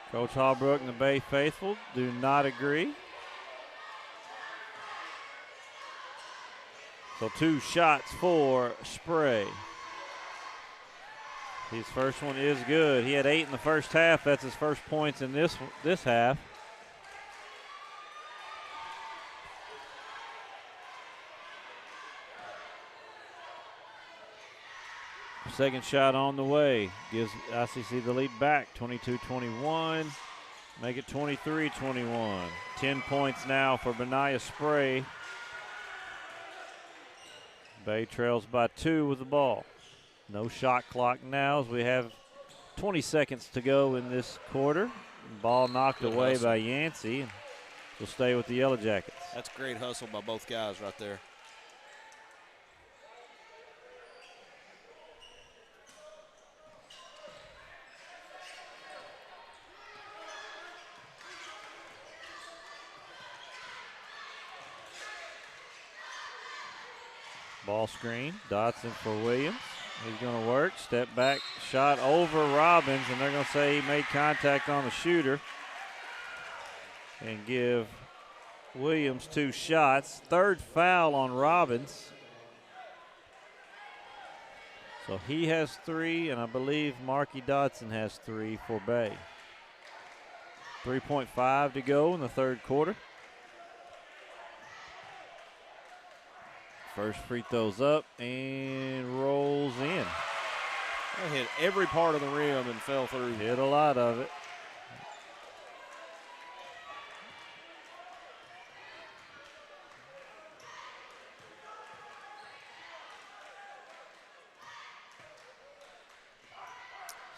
S17: Coach Hallbrook and the Bay faithful do not agree. So 2 shots for Spray. His first one is good. He had 8 in the first half. That's his first points in this half. Second shot on the way. Gives ICC the lead back, 22-21. Make it 23-21. 10 points now for Benaiah Spray. Bay trails by 2 with the ball. No shot clock now as we have 20 seconds to go in this quarter. Ball knocked away by Yancey. Will stay with the Yellowjackets.
S18: That's great hustle by both guys right there.
S17: Ball screen, Dotson for Williams. He's going to work, step back, shot over Robbins, and they're going to say he made contact on the shooter and give Williams 2 shots. 3rd foul on Robbins. So he has 3, and I believe Marky Dotson has 3 for Bay. 3.5 to go in the 3rd quarter. First free throw's up and rolls in.
S18: They hit every part of the rim and fell through.
S17: Hit a lot of it.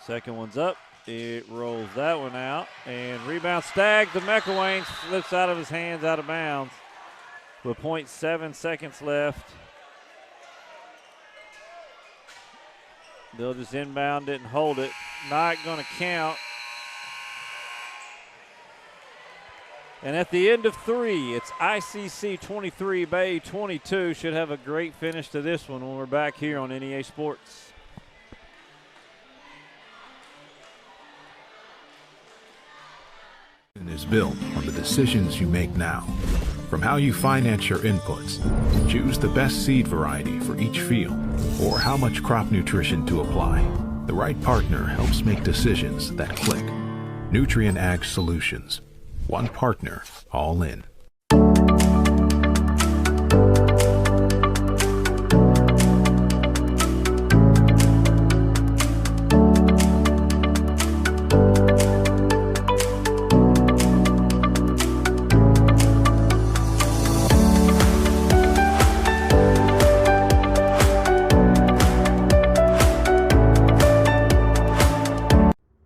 S17: Second one's up. It rolls that one out. And rebound Stagg to McElwain. Slips out of his hands, out of bounds. With 0.7 seconds left. They'll just inbound it and hold it. Not going to count. And at the end of 3, it's ICC 23, Bay 22. Should have a great finish to this one when we're back here on NEA Sports.
S3: Is built on the decisions you make now. From how you finance your inputs, choose the best seed variety for each field, or how much crop nutrition to apply. The right partner helps make decisions that click. Nutrient Ag Solutions. One partner, all in.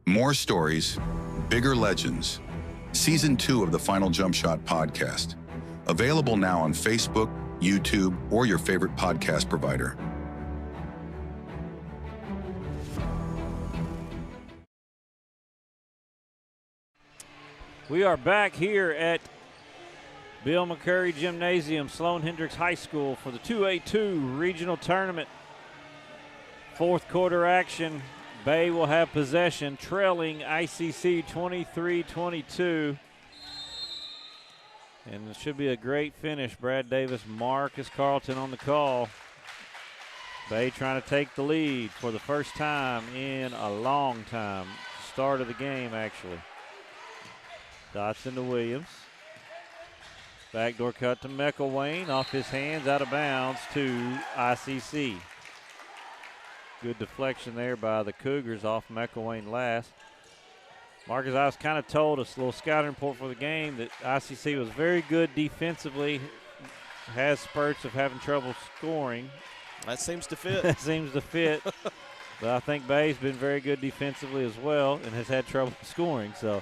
S4: More stories, bigger legends. Season 2 of the Final Jump Shot podcast. Available now on Facebook, YouTube, or your favorite podcast provider.
S17: We are back here at Bill McCurry Gymnasium, Sloan Hendricks High School for the 2A-2 regional tournament. 4th quarter action. Bay will have possession, trailing ICC 23-22. And it should be a great finish. Brad Davis, Marcus Carlton on the call. Bay trying to take the lead for the first time in a long time. Start of the game, actually. Dotson to Williams. Backdoor cut to McElwain. Off his hands, out of bounds to ICC. Good deflection there by the Cougars off McElwain last. Marcus, I was kind of told, a little scouting report for the game, that ICC was very good defensively, has spurts of having trouble scoring.
S18: That seems to fit.
S17: That seems to fit. But I think Bay's been very good defensively as well and has had trouble scoring. So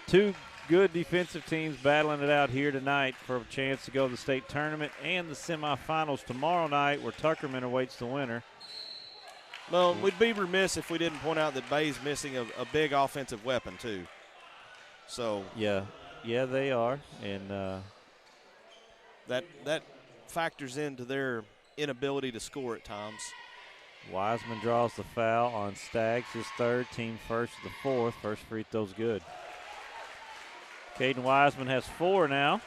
S17: 2 good defensive teams battling it out here tonight for a chance to go to the state tournament and the semifinals tomorrow night, where Tuckerman awaits the winner.
S18: Well, we'd be remiss if we didn't point out that Bay's missing a big offensive weapon too. So
S17: yeah, they are, and
S18: that factors into their inability to score at times.
S17: Wiseman draws the foul on Staggs, his 3rd, team first to the 4th. First free throw's good. Caden Wiseman has 4 now.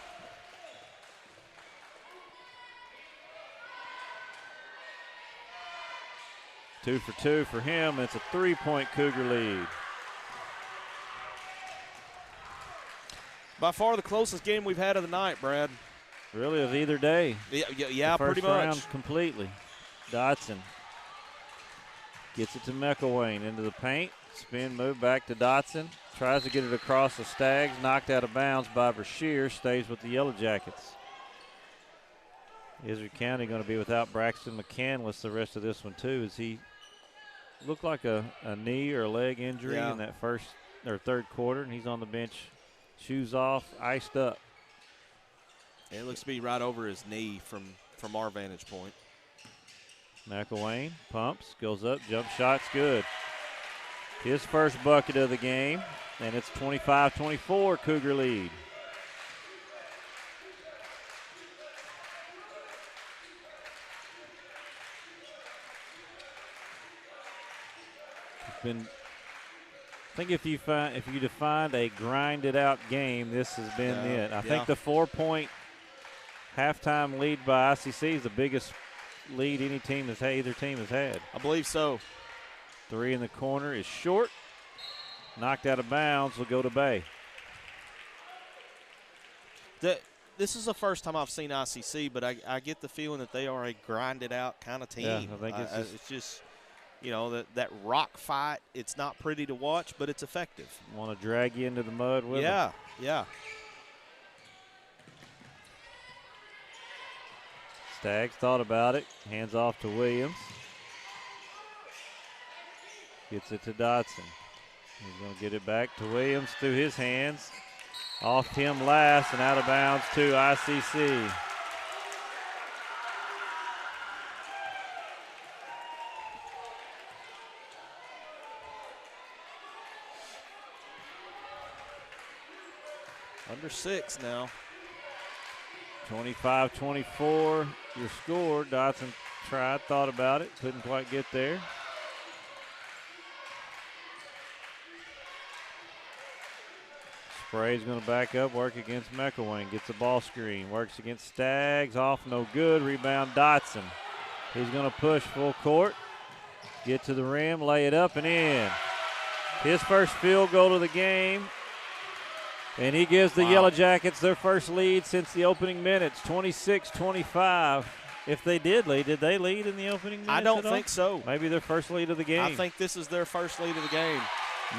S17: Two for 2 for him. It's a 3-point Cougar lead.
S18: By far the closest game we've had of the night, Brad.
S17: Really, of either day.
S18: Yeah, pretty much.
S17: Round completely. Dotson gets it to McElwain into the paint. Spin move back to Dotson. Tries to get it across the Stags. Knocked out of bounds by Brashear. Stays with the Yellowjackets. Izard County going to be without Braxton McCandless the rest of this one too, as he looked like a knee or a leg injury in that first or 3rd quarter, and he's on the bench, shoes off, iced up.
S18: It looks to be right over his knee from our vantage point.
S17: McElwain pumps, goes up, jump shot's good. His first bucket of the game, and it's 25-24 Cougar lead. It's been, I think if you defined a grinded out game, this has been it. I think the 4-point halftime lead by ICC is the biggest lead either team has had.
S18: I believe so.
S17: 3 in the corner is short. Knocked out of bounds, will go to Bay.
S18: This is the first time I've seen ICC, but I get the feeling that they are a grinded out kind of team.
S17: Yeah, I think
S18: it's just that rock fight. It's not pretty to watch, but it's effective.
S17: Want to drag you into the mud with them.
S18: Yeah.
S17: Staggs thought about it. Hands off to Williams. Gets it to Dotson. He's going to get it back to Williams through his hands. Off him last and out of bounds to ICC.
S18: Under 6 now.
S17: 25-24 your score. Dotson tried, thought about it, couldn't quite get there. Spray's going to back up, work against McElwain. Gets the ball screen, works against Staggs, off no good. Rebound Dotson. He's going to push full court, get to the rim, lay it up and in. His first field goal of the game. And he gives the Yellowjackets their first lead since the opening minutes, 26-25. If they did lead, did they lead in the opening minutes?
S18: I don't think so.
S17: Maybe their first lead of the game.
S18: I think this is their first lead of the game.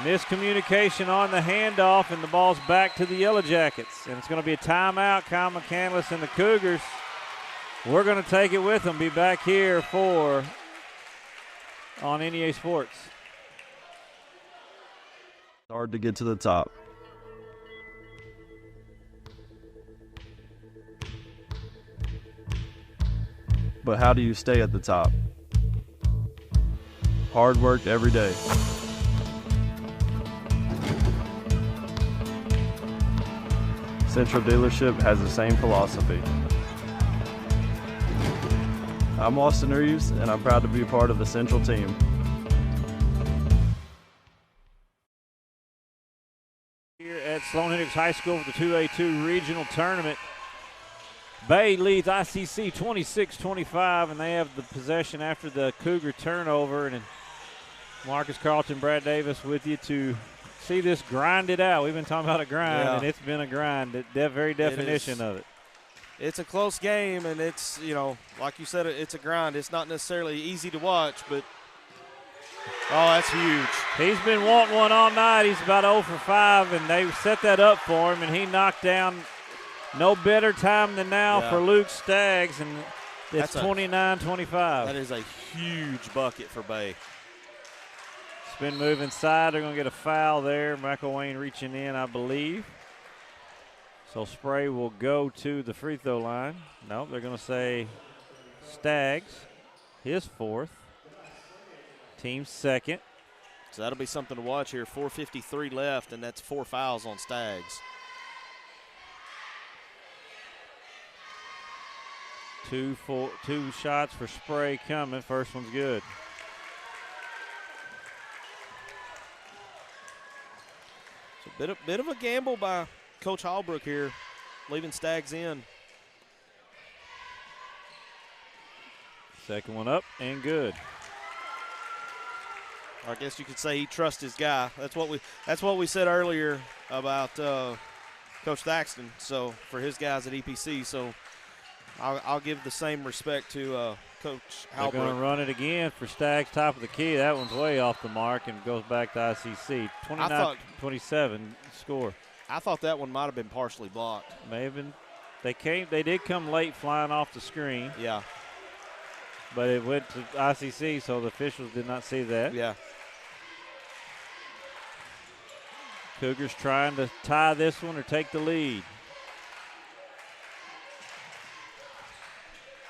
S17: Miscommunication on the handoff, and the ball's back to the Yellowjackets. And it's going to be a timeout. Kyle McCandless and the Cougars. We're going to take it with them. Be back here on NEA Sports.
S21: Hard to get to the top. But how do you stay at the top? Hard work every day. Central Dealership has the same philosophy. I'm Austin Reeves, and I'm proud to be a part of the Central team.
S17: Here at Sloan Hendricks High School for the 2A-2 regional tournament. Bay leads ICC 26-25, and they have the possession after the Cougar turnover. And Marcus Carlton, Brad Davis with you to see this grinded out. We've been talking about a grind, and it's been a grind. The very definition of it.
S18: It's a close game, and it's, like you said, it's a grind. It's not necessarily easy to watch, but, that's huge.
S17: He's been wanting one all night. He's about 0 for 5, and they set that up for him, and he knocked down no better time than now for Luke Staggs, and it's 29-25.
S18: That is a huge bucket for Bay.
S17: Spin move inside. They're going to get a foul there. McElwain reaching in, I believe. So Spray will go to the free throw line. Nope, they're going to say Stags, his fourth. Team's second.
S18: So that'll be something to watch here. 4:53 left, and that's 4 fouls on Stags.
S17: Two shots for Spray coming. First one's good.
S18: So bit of a gamble by Coach Hallbrook here, leaving Stags in.
S17: Second one up and good.
S18: I guess you could say he trusts his guy. That's what we said earlier about Coach Thaxton. So for his guys at EPC, so I'll give the same respect to Coach Hallbrook.
S17: They're going to run it again for Stags, top of the key. That one's way off the mark and goes back to ICC. 29-27 score.
S18: I thought that one might have been partially blocked.
S17: May have been. They did come late flying off the screen.
S18: Yeah.
S17: But it went to ICC, so the officials did not see that.
S18: Yeah.
S17: Cougars trying to tie this one or take the lead.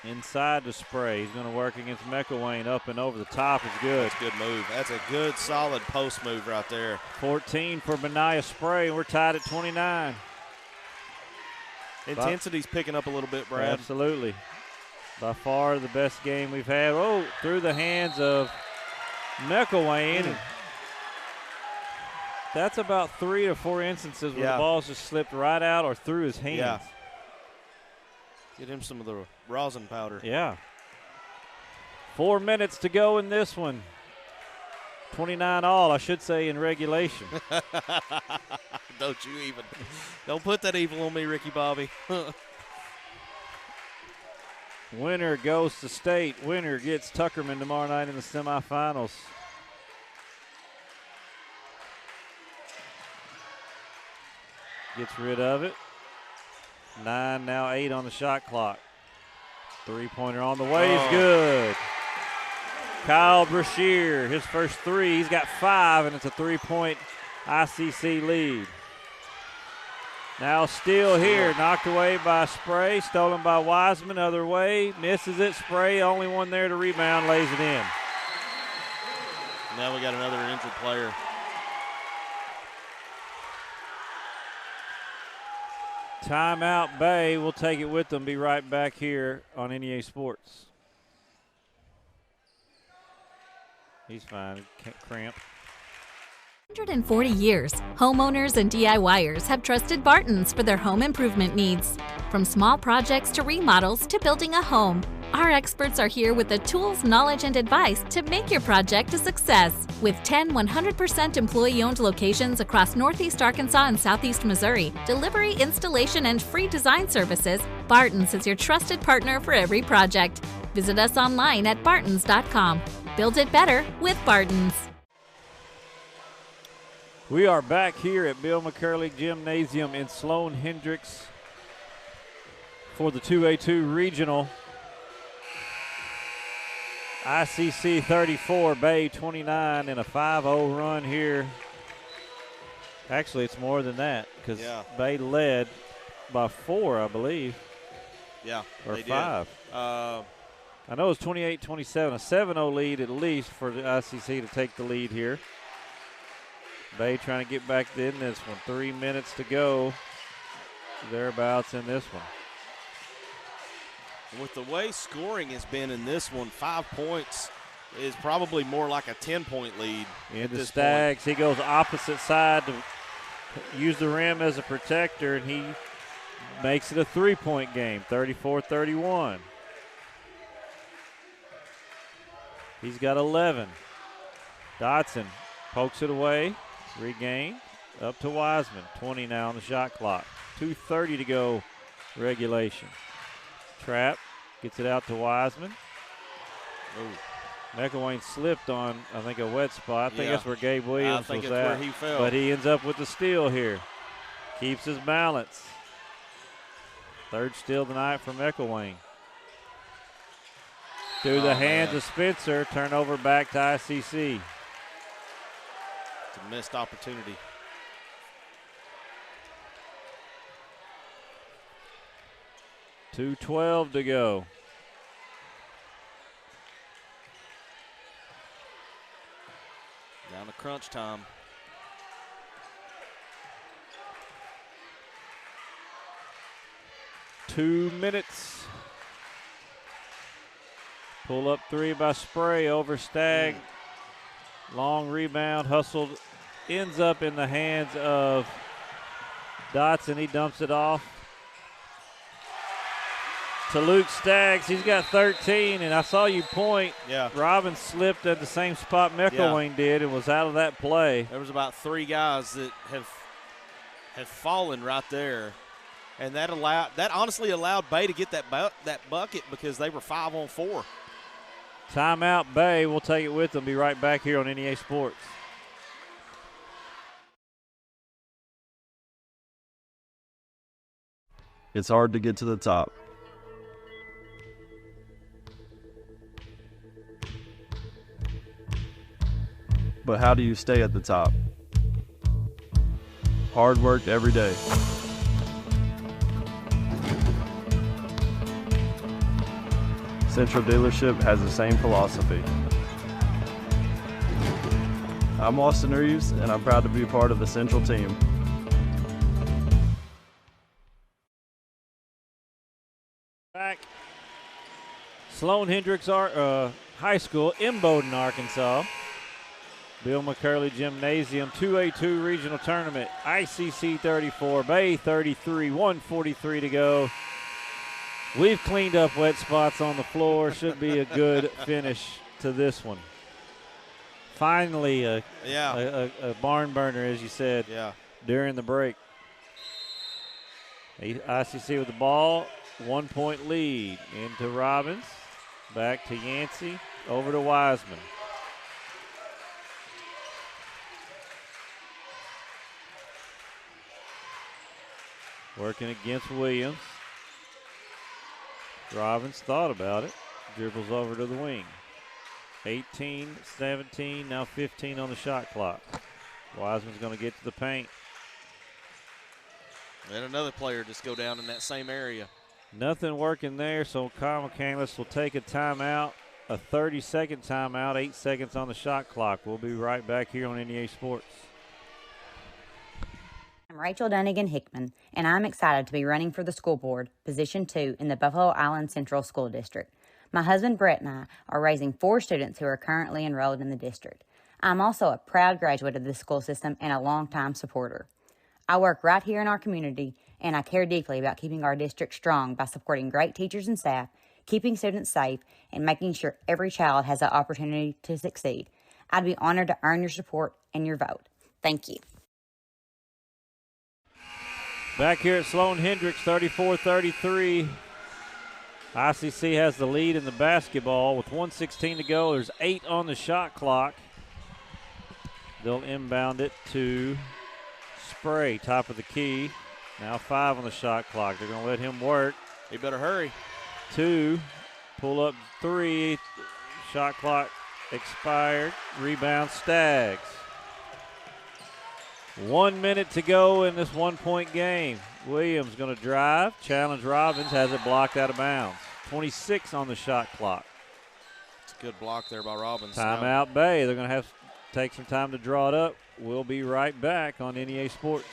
S17: Inside to Spray. He's going to work against McElwain. Up and over the top is good.
S18: That's a good move. That's a good, solid post move right there.
S17: 14 for Benaiah Spray. We're tied at 29.
S18: Intensity's picking up a little bit, Brad.
S17: Absolutely. By far the best game we've had. Oh, through the hands of McElwain. That's about 3 or 4 instances where the ball's just slipped right out or through his hands.
S18: Yeah. Get him some of the rosin powder.
S17: Yeah. 4 minutes to go in this one. 29 all, I should say, in regulation.
S18: Don't put that evil on me, Ricky Bobby.
S17: Winner goes to state. Winner gets Tuckerman tomorrow night in the semifinals. Gets rid of it. 9, now 8 on the shot clock. Three-pointer on the way is good. Kyle Brashear, his first 3. He's got 5, and it's a 3-point ICC lead. Now steal here, knocked away by Spray, stolen by Wiseman, other way, misses it. Spray, only one there to rebound, lays it in.
S18: Now we got another injured player.
S17: Timeout Bay. We'll take it with them. Be right back here on NEA Sports. He's fine. Cramp.
S7: 140 years, homeowners and DIYers have trusted Barton's for their home improvement needs. From small projects to remodels to building a home, our experts are here with the tools, knowledge, and advice to make your project a success. With 10 100% employee-owned locations across Northeast Arkansas and Southeast Missouri, delivery, installation, and free design services, Barton's is your trusted partner for every project. Visit us online at bartons.com. Build it better with Barton's.
S17: We are back here at Bill McCurley Gymnasium in Sloan Hendricks for the 2A-2 Regional. ICC 34, Bay 29, and a 5-0 run here. Actually, it's more than that because Bay led by 4, I believe.
S18: Yeah,
S17: or
S18: they
S17: 5.
S18: Did.
S17: I know it's 28-27, a 7-0 lead at least for the ICC to take the lead here. Bay trying to get back in this one. 3 minutes to go, thereabouts in this one.
S18: With the way scoring has been in this one, 5 points is probably more like a 10-point lead.
S17: In the Stags, he goes opposite side to use the rim as a protector, and he makes it a 3-point game, 34-31. He's got 11. Dotson pokes it away, regained, up to Wiseman. 20 now on the shot clock. 2:30 to go regulation. Trap gets it out to Wiseman. McElwain slipped on, I think, a wet spot. I think that's where Gabe Williams was at.
S18: Where he fell.
S17: But he ends up with the steal here. Keeps his balance. Third steal tonight for McElwain. Through the hands of Spencer. Turnover back to ICC.
S18: Missed opportunity.
S17: .212 to go.
S18: Down to crunch time.
S17: Two minutes. Pull up three by Spray over Stagg. Long rebound, hustled, ends up in the hands of Dotson. He dumps it off to Luke Staggs. He's got 13, and I saw you point.
S18: Yeah.
S17: Robbins slipped at the same spot McElwain did and was out of that play.
S18: There was about three guys that have fallen right there, and that honestly allowed Bay to get that bucket because they were 5-on-4.
S17: Timeout, Bay. We'll take it with them. Be right back here on NEA Sports.
S21: It's hard to get to the top. But how do you stay at the top? Hard work every day. Central Dealership has the same philosophy. I'm Austin Reeves, and I'm proud to be part of the Central team.
S17: Back. Sloan Hendricks High School in Bowdoin, Arkansas. Bill McCurley Gymnasium 2A-2 regional tournament. ICC 34, Bay 33, 1:43 to go. We've cleaned up wet spots on the floor. Should be a good finish to this one. Finally, a barn burner, as you said, during the break. ICC with the ball, 1 point lead. Into Robbins, back to Yancey, over to Wiseman. Working against Williams. Robbins thought about it. Dribbles over to the wing. 18, 17, now 15 on the shot clock. Wiseman's going to get to the paint.
S18: And another player just go down in that same area.
S17: Nothing working there, so Kyle McCandless will take a timeout, a 30-second timeout, 8 seconds on the shot clock. We'll be right back here on NEA Sports.
S16: I'm Rachel Dunnigan Hickman, and I'm excited to be running for the school board, Position 2 in the Buffalo Island Central School District. My husband Brett and I are raising 4 students who are currently enrolled in the district. I'm also a proud graduate of the school system and a longtime supporter. I work right here in our community, and I care deeply about keeping our district strong by supporting great teachers and staff, keeping students safe, and making sure every child has the opportunity to succeed. I'd be honored to earn your support and your vote. Thank you.
S17: Back here at Sloan Hendricks, 34-33. ICC has the lead in the basketball with 1:16 to go. There's 8 on the shot clock. They'll inbound it to Spray, top of the key. Now 5 on the shot clock. They're going to let him work.
S18: He better hurry.
S17: 2, pull up 3. Shot clock expired. Rebound Stags. 1 minute to go in this 1 point game. Williams going to drive, challenge Robbins, has it blocked out of bounds. 26 on the shot clock.
S18: It's a good block there by Robbins.
S17: Timeout Bay. They're going to have to take some time to draw it up. We'll be right back on NEA Sports.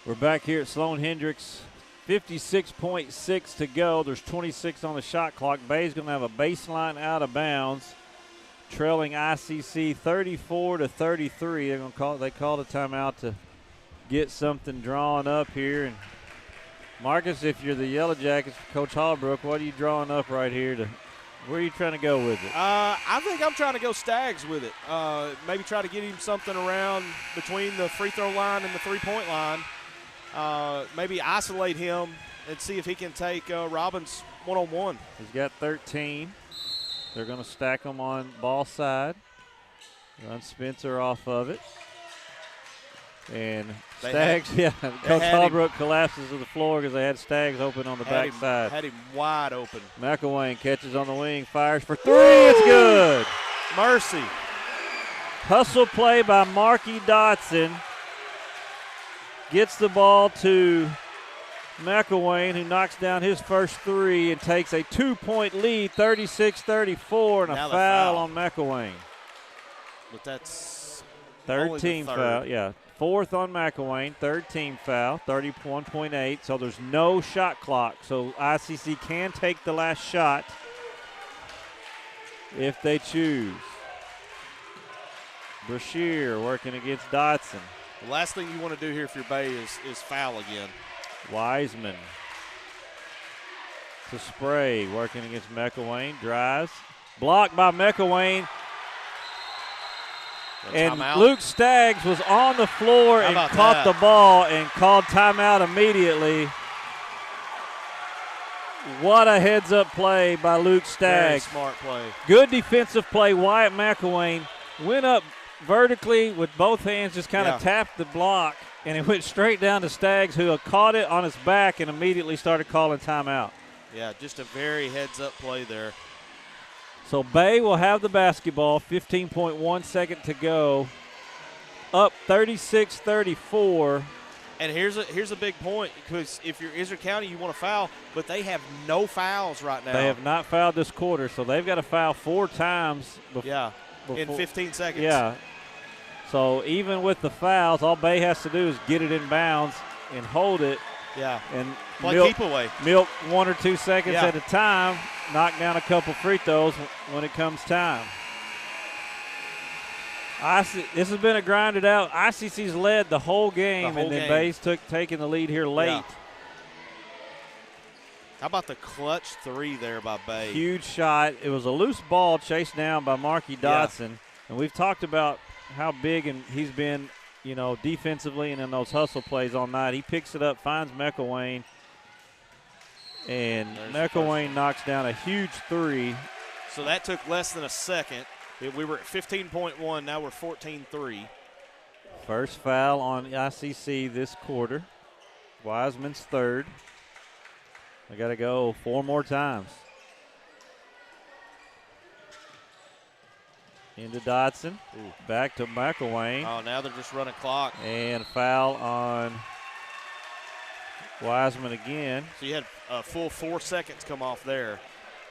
S17: We're back here at Sloan Hendricks. 56.6 to go. There's 26 on the shot clock. Bay's going to have a baseline out of bounds, trailing ICC 34-33. They're going to they called a timeout to get something drawn up here. And Marcus, if you're the Yellowjackets, Coach Hallbrook, what are you drawing up right here? Where are you trying to go with it?
S18: I think I'm trying to go Stags with it. Maybe try to get him something around between the free throw line and the 3-point line. Maybe isolate him and see if he can take Robbins one-on-one.
S17: He's got 13. They're going to stack them on ball side. Run Spencer off of it. And Staggs, Coach Holbrook collapses to the floor because they had Staggs open on the backside.
S18: Had him wide open.
S17: McElwain catches on the wing, fires for three. It's good.
S18: Mercy.
S17: Hustle play by Marky Dotson. Gets the ball to McElwain, who knocks down his first three and takes a 2-point lead, 36-34, and a foul on McElwain.
S18: But that's
S17: 13 foul, yeah. Fourth on McElwain, third team foul, 31.8. So there's no shot clock. So ICC can take the last shot if they choose. Brashear working against Dotson.
S18: The last thing you want to do here if you're Bay is foul again.
S17: Wiseman to Spray working against McElwain. Drives. Blocked by McElwain. And Luke Staggs was on the floor and caught the ball and called timeout immediately. What a heads-up play by Luke Staggs.
S18: Very smart play.
S17: Good defensive play. Wyatt McElwain went up vertically with both hands, just kind of tapped the block, and it went straight down to Staggs, who caught it on his back and immediately started calling timeout.
S18: Yeah, just a very heads-up play there.
S17: So Bay will have the basketball, 15.1 second to go, up 36-34.
S18: And here's a big point, because if you're Israel County, you want to foul, but they have no fouls right now.
S17: They have not fouled this quarter, so they've got to foul 4 times.
S18: In 15 seconds.
S17: Yeah. So even with the fouls, all Bay has to do is get it in bounds and hold it.
S18: Yeah.
S17: And
S18: keep away.
S17: Milk 1 or 2 seconds at a time. Knock down a couple free throws when it comes time. This has been a grinded out. ICC's led the whole game, and then Bay's taking the lead here late.
S18: Yeah. How about the clutch three there by Bay?
S17: Huge shot. It was a loose ball chased down by Marky Dotson. And we've talked about how big and he's been, defensively and in those hustle plays all night. He picks it up, finds McElwain, and McElwain knocks down a huge three.
S18: So that took less than a second. We were at 15.1. Now we're 14-3.
S17: First foul on ICC this quarter. Wiseman's third. I got to go 4 more times. Into Dotson. Back to McElwain.
S18: Oh, now they're just running clock.
S17: And foul on Wiseman again.
S18: So you had a full 4 seconds come off there.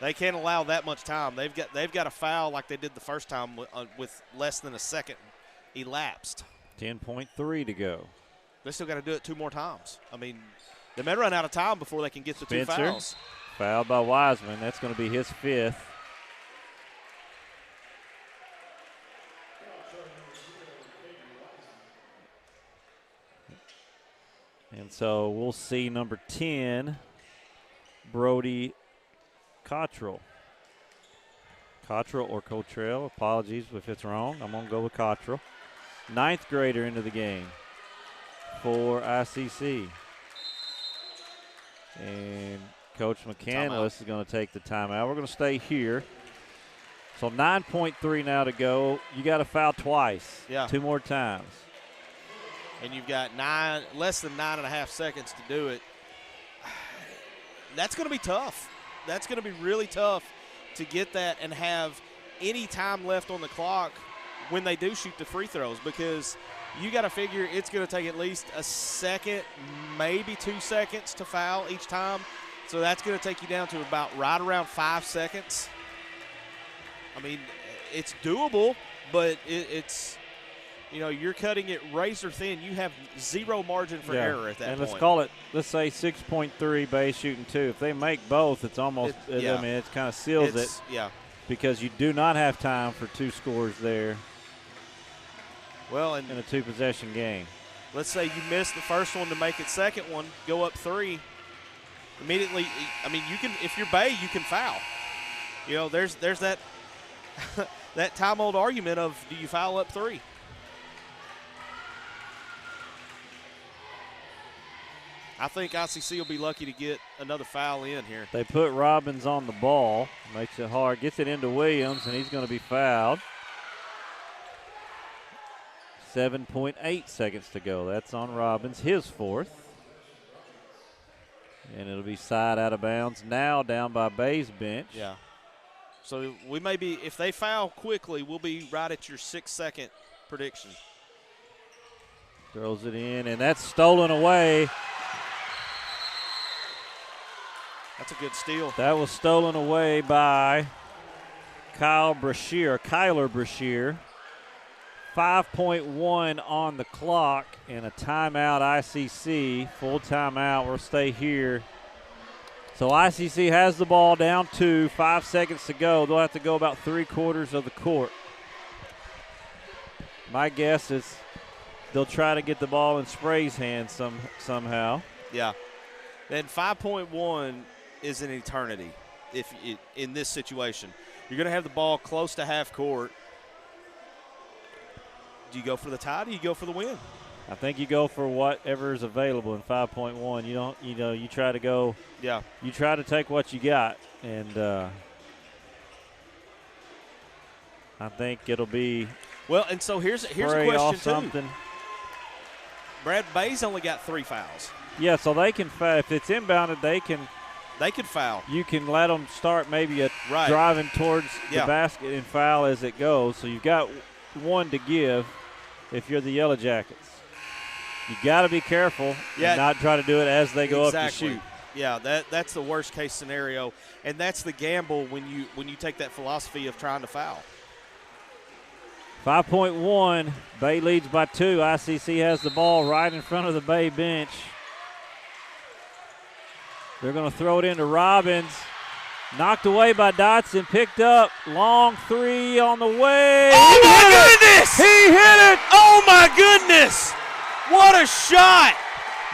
S18: They can't allow that much time. They've got a foul like they did the first time with less than a second elapsed.
S17: 10.3 to go.
S18: They still got to do it 2 more times. I mean, they may run out of time before they can get the 2 fouls.
S17: Fouled by Wiseman. That's going to be his 5th. And so we'll see number 10, Brody Cottrell. Cottrell or Cottrell. Apologies if it's wrong. I'm going to go with Cottrell. 9th grader into the game for ICC. And Coach McCandless is going to take the timeout. We're going to stay here. So 9.3 now to go. You got to foul twice. 2 more times.
S18: And you've got less than 9.5 seconds to do it. That's going to be tough. That's going to be really tough to get that and have any time left on the clock when they do shoot the free throws, because you got to figure it's going to take at least a second, maybe 2 seconds to foul each time. So that's going to take you down to about right around 5 seconds. I mean, it's doable, but it's – you're cutting it razor thin. You have zero margin for error at that point.
S17: And let's call it, let's say 6.3 base shooting 2. If they make both, it's almost, it kind of seals it.
S18: Yeah.
S17: Because you do not have time for 2 scores there.
S18: Well,
S17: in a 2-possession game.
S18: Let's say you miss the first one to make it second one, go up 3. Immediately, I mean, you can, if you're Bay, you can foul. There's that that time-old argument of, do you foul up 3? I think ICC will be lucky to get another foul in here.
S17: They put Robbins on the ball. Makes it hard. Gets it into Williams, and he's going to be fouled. 7.8 seconds to go. That's on Robbins, his fourth. And it'll be side out of bounds now down by Bay's bench.
S18: Yeah. So we may be, if they foul quickly, we'll be right at your 6-second prediction.
S17: Throws it in, and that's stolen away.
S18: That's a good steal.
S17: That was stolen away by Kyler Brashear. 5.1 on the clock and a timeout ICC. Full timeout. We'll stay here. So ICC has the ball down 2, 5 seconds to go. They'll have to go about 3/4 of the court. My guess is they'll try to get the ball in Spray's hands somehow.
S18: Yeah. And 5.1 is an eternity in this situation. You're going to have the ball close to half court. Do you go for the tie? Do you go for the win?
S17: I think you go for whatever is available in 5.1. You try to go.
S18: Yeah.
S17: You try to take what you got, and I think it'll be.
S18: Well, and so here's a question too. Brad Bay's only got 3 fouls.
S17: Yeah, so they can if it's inbounded, they can
S18: foul.
S17: You can let them start maybe driving towards the basket and foul as it goes. So you've got one to give if you're the Yellowjackets. You got to be careful and not try to do it as they go up to shoot.
S18: Yeah, that's the worst case scenario, and that's the gamble when you take that philosophy of trying to foul.
S17: 5.1, Bay leads by 2. ICC has the ball right in front of the Bay bench. They're going to throw it into Robbins. Knocked away by Dotson, picked up, long 3 on the way.
S18: Oh, my goodness!
S17: He hit it!
S18: Oh, my goodness! What a shot!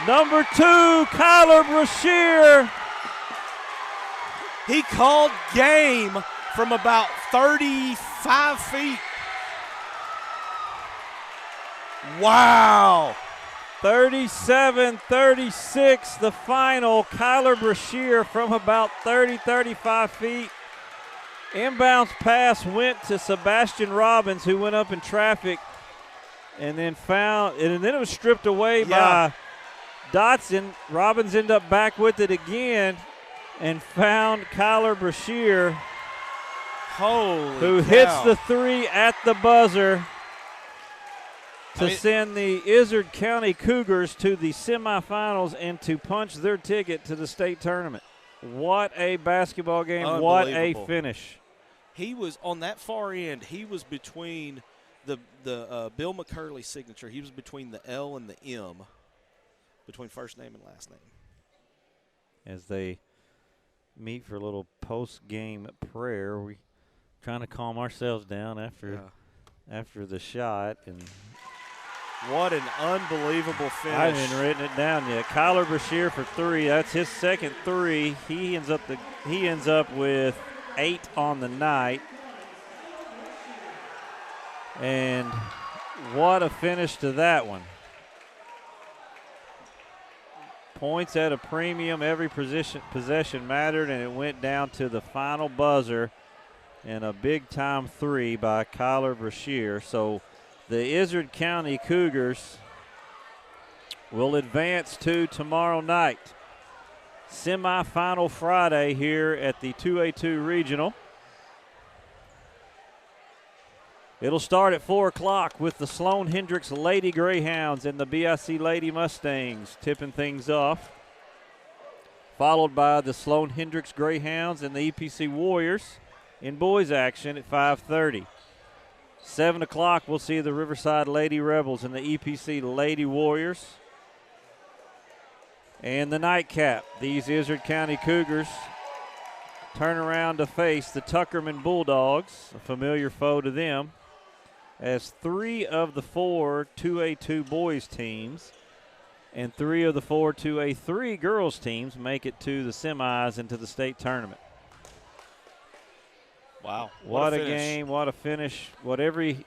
S17: Number 2, Kyler Brashear.
S18: He called game from about 35 feet. Wow.
S17: 37-36, the final. Kyler Brashear from about 35 feet. Inbounds pass went to Sebastian Robbins, who went up in traffic and then it was stripped away by Dotson. Robbins ended up back with it again and found Kyler Brashear, who hits the 3 at the buzzer to send the Izard County Cougars to the semifinals and to punch their ticket to the state tournament. What a basketball game. What a finish.
S18: He was on that far end. He was between the Bill McCurley signature. He was between the L and the M, between first name and last name.
S17: As they meet for a little post-game prayer, we trying to calm ourselves down after the shot. And
S18: what an unbelievable finish.
S17: I haven't even written it down yet. Kyler Brashear for 3. That's his second 3. He ends up with 8 on the night. And what a finish to that one. Points at a premium. Every possession mattered, and it went down to the final buzzer and a big-time 3 by Kyler Brashear. So the Izard County Cougars will advance to tomorrow night. Semifinal Friday here at the 2A-2 Regional. It'll start at 4 o'clock with the Sloan Hendricks Lady Greyhounds and the BIC Lady Mustangs tipping things off, followed by the Sloan Hendricks Greyhounds and the EPC Warriors in boys action at 5:30. 7 o'clock, we'll see the Riverside Lady Rebels and the EPC Lady Warriors. And the nightcap, these Izard County Cougars turn around to face the Tuckerman Bulldogs, a familiar foe to them, as 3 of the 4 2A-2 boys teams and 3 of the 4 2A-3 girls teams make it to the semis and to the state tournament.
S18: Wow.
S17: What a game, what a finish, what every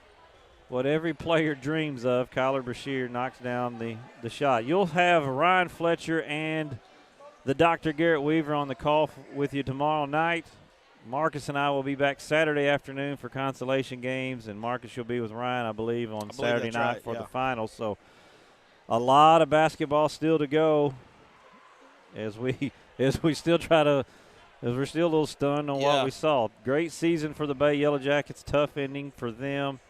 S17: what every player dreams of. Kyler Bashir knocks down the shot. You'll have Ryan Fletcher and the Dr. Garrett Weaver on the call with you tomorrow night. Marcus and I will be back Saturday afternoon for consolation games, and Marcus, you'll be with Ryan, I believe, on Saturday night for the finals. So a lot of basketball still to go as we still try to – as we're still a little stunned on what we saw. Great season for the Bay Yellowjackets, tough ending for them.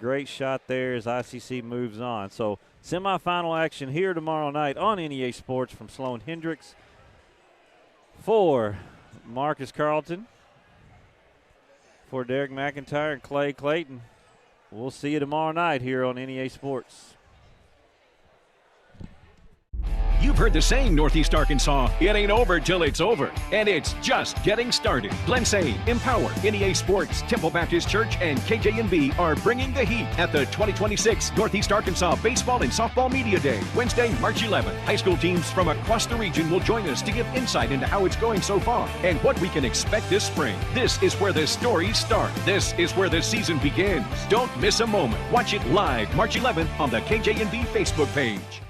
S17: Great shot there as ICC moves on. So semifinal action here tomorrow night on NEA Sports from Sloan Hendricks. For Marcus Carlton, for Derek McIntyre and Clay Clayton, we'll see you tomorrow night here on NEA Sports.
S15: You've heard the saying, Northeast Arkansas, it ain't over till it's over. And it's just getting started. Glensay, Empower, NEA Sports, Temple Baptist Church, and KJNB are bringing the heat at the 2026 Northeast Arkansas Baseball and Softball Media Day, Wednesday, March 11th. High school teams from across the region will join us to give insight into how it's going so far and what we can expect this spring. This is where the stories start. This is where the season begins. Don't miss a moment. Watch it live March 11th on the KJNB Facebook page.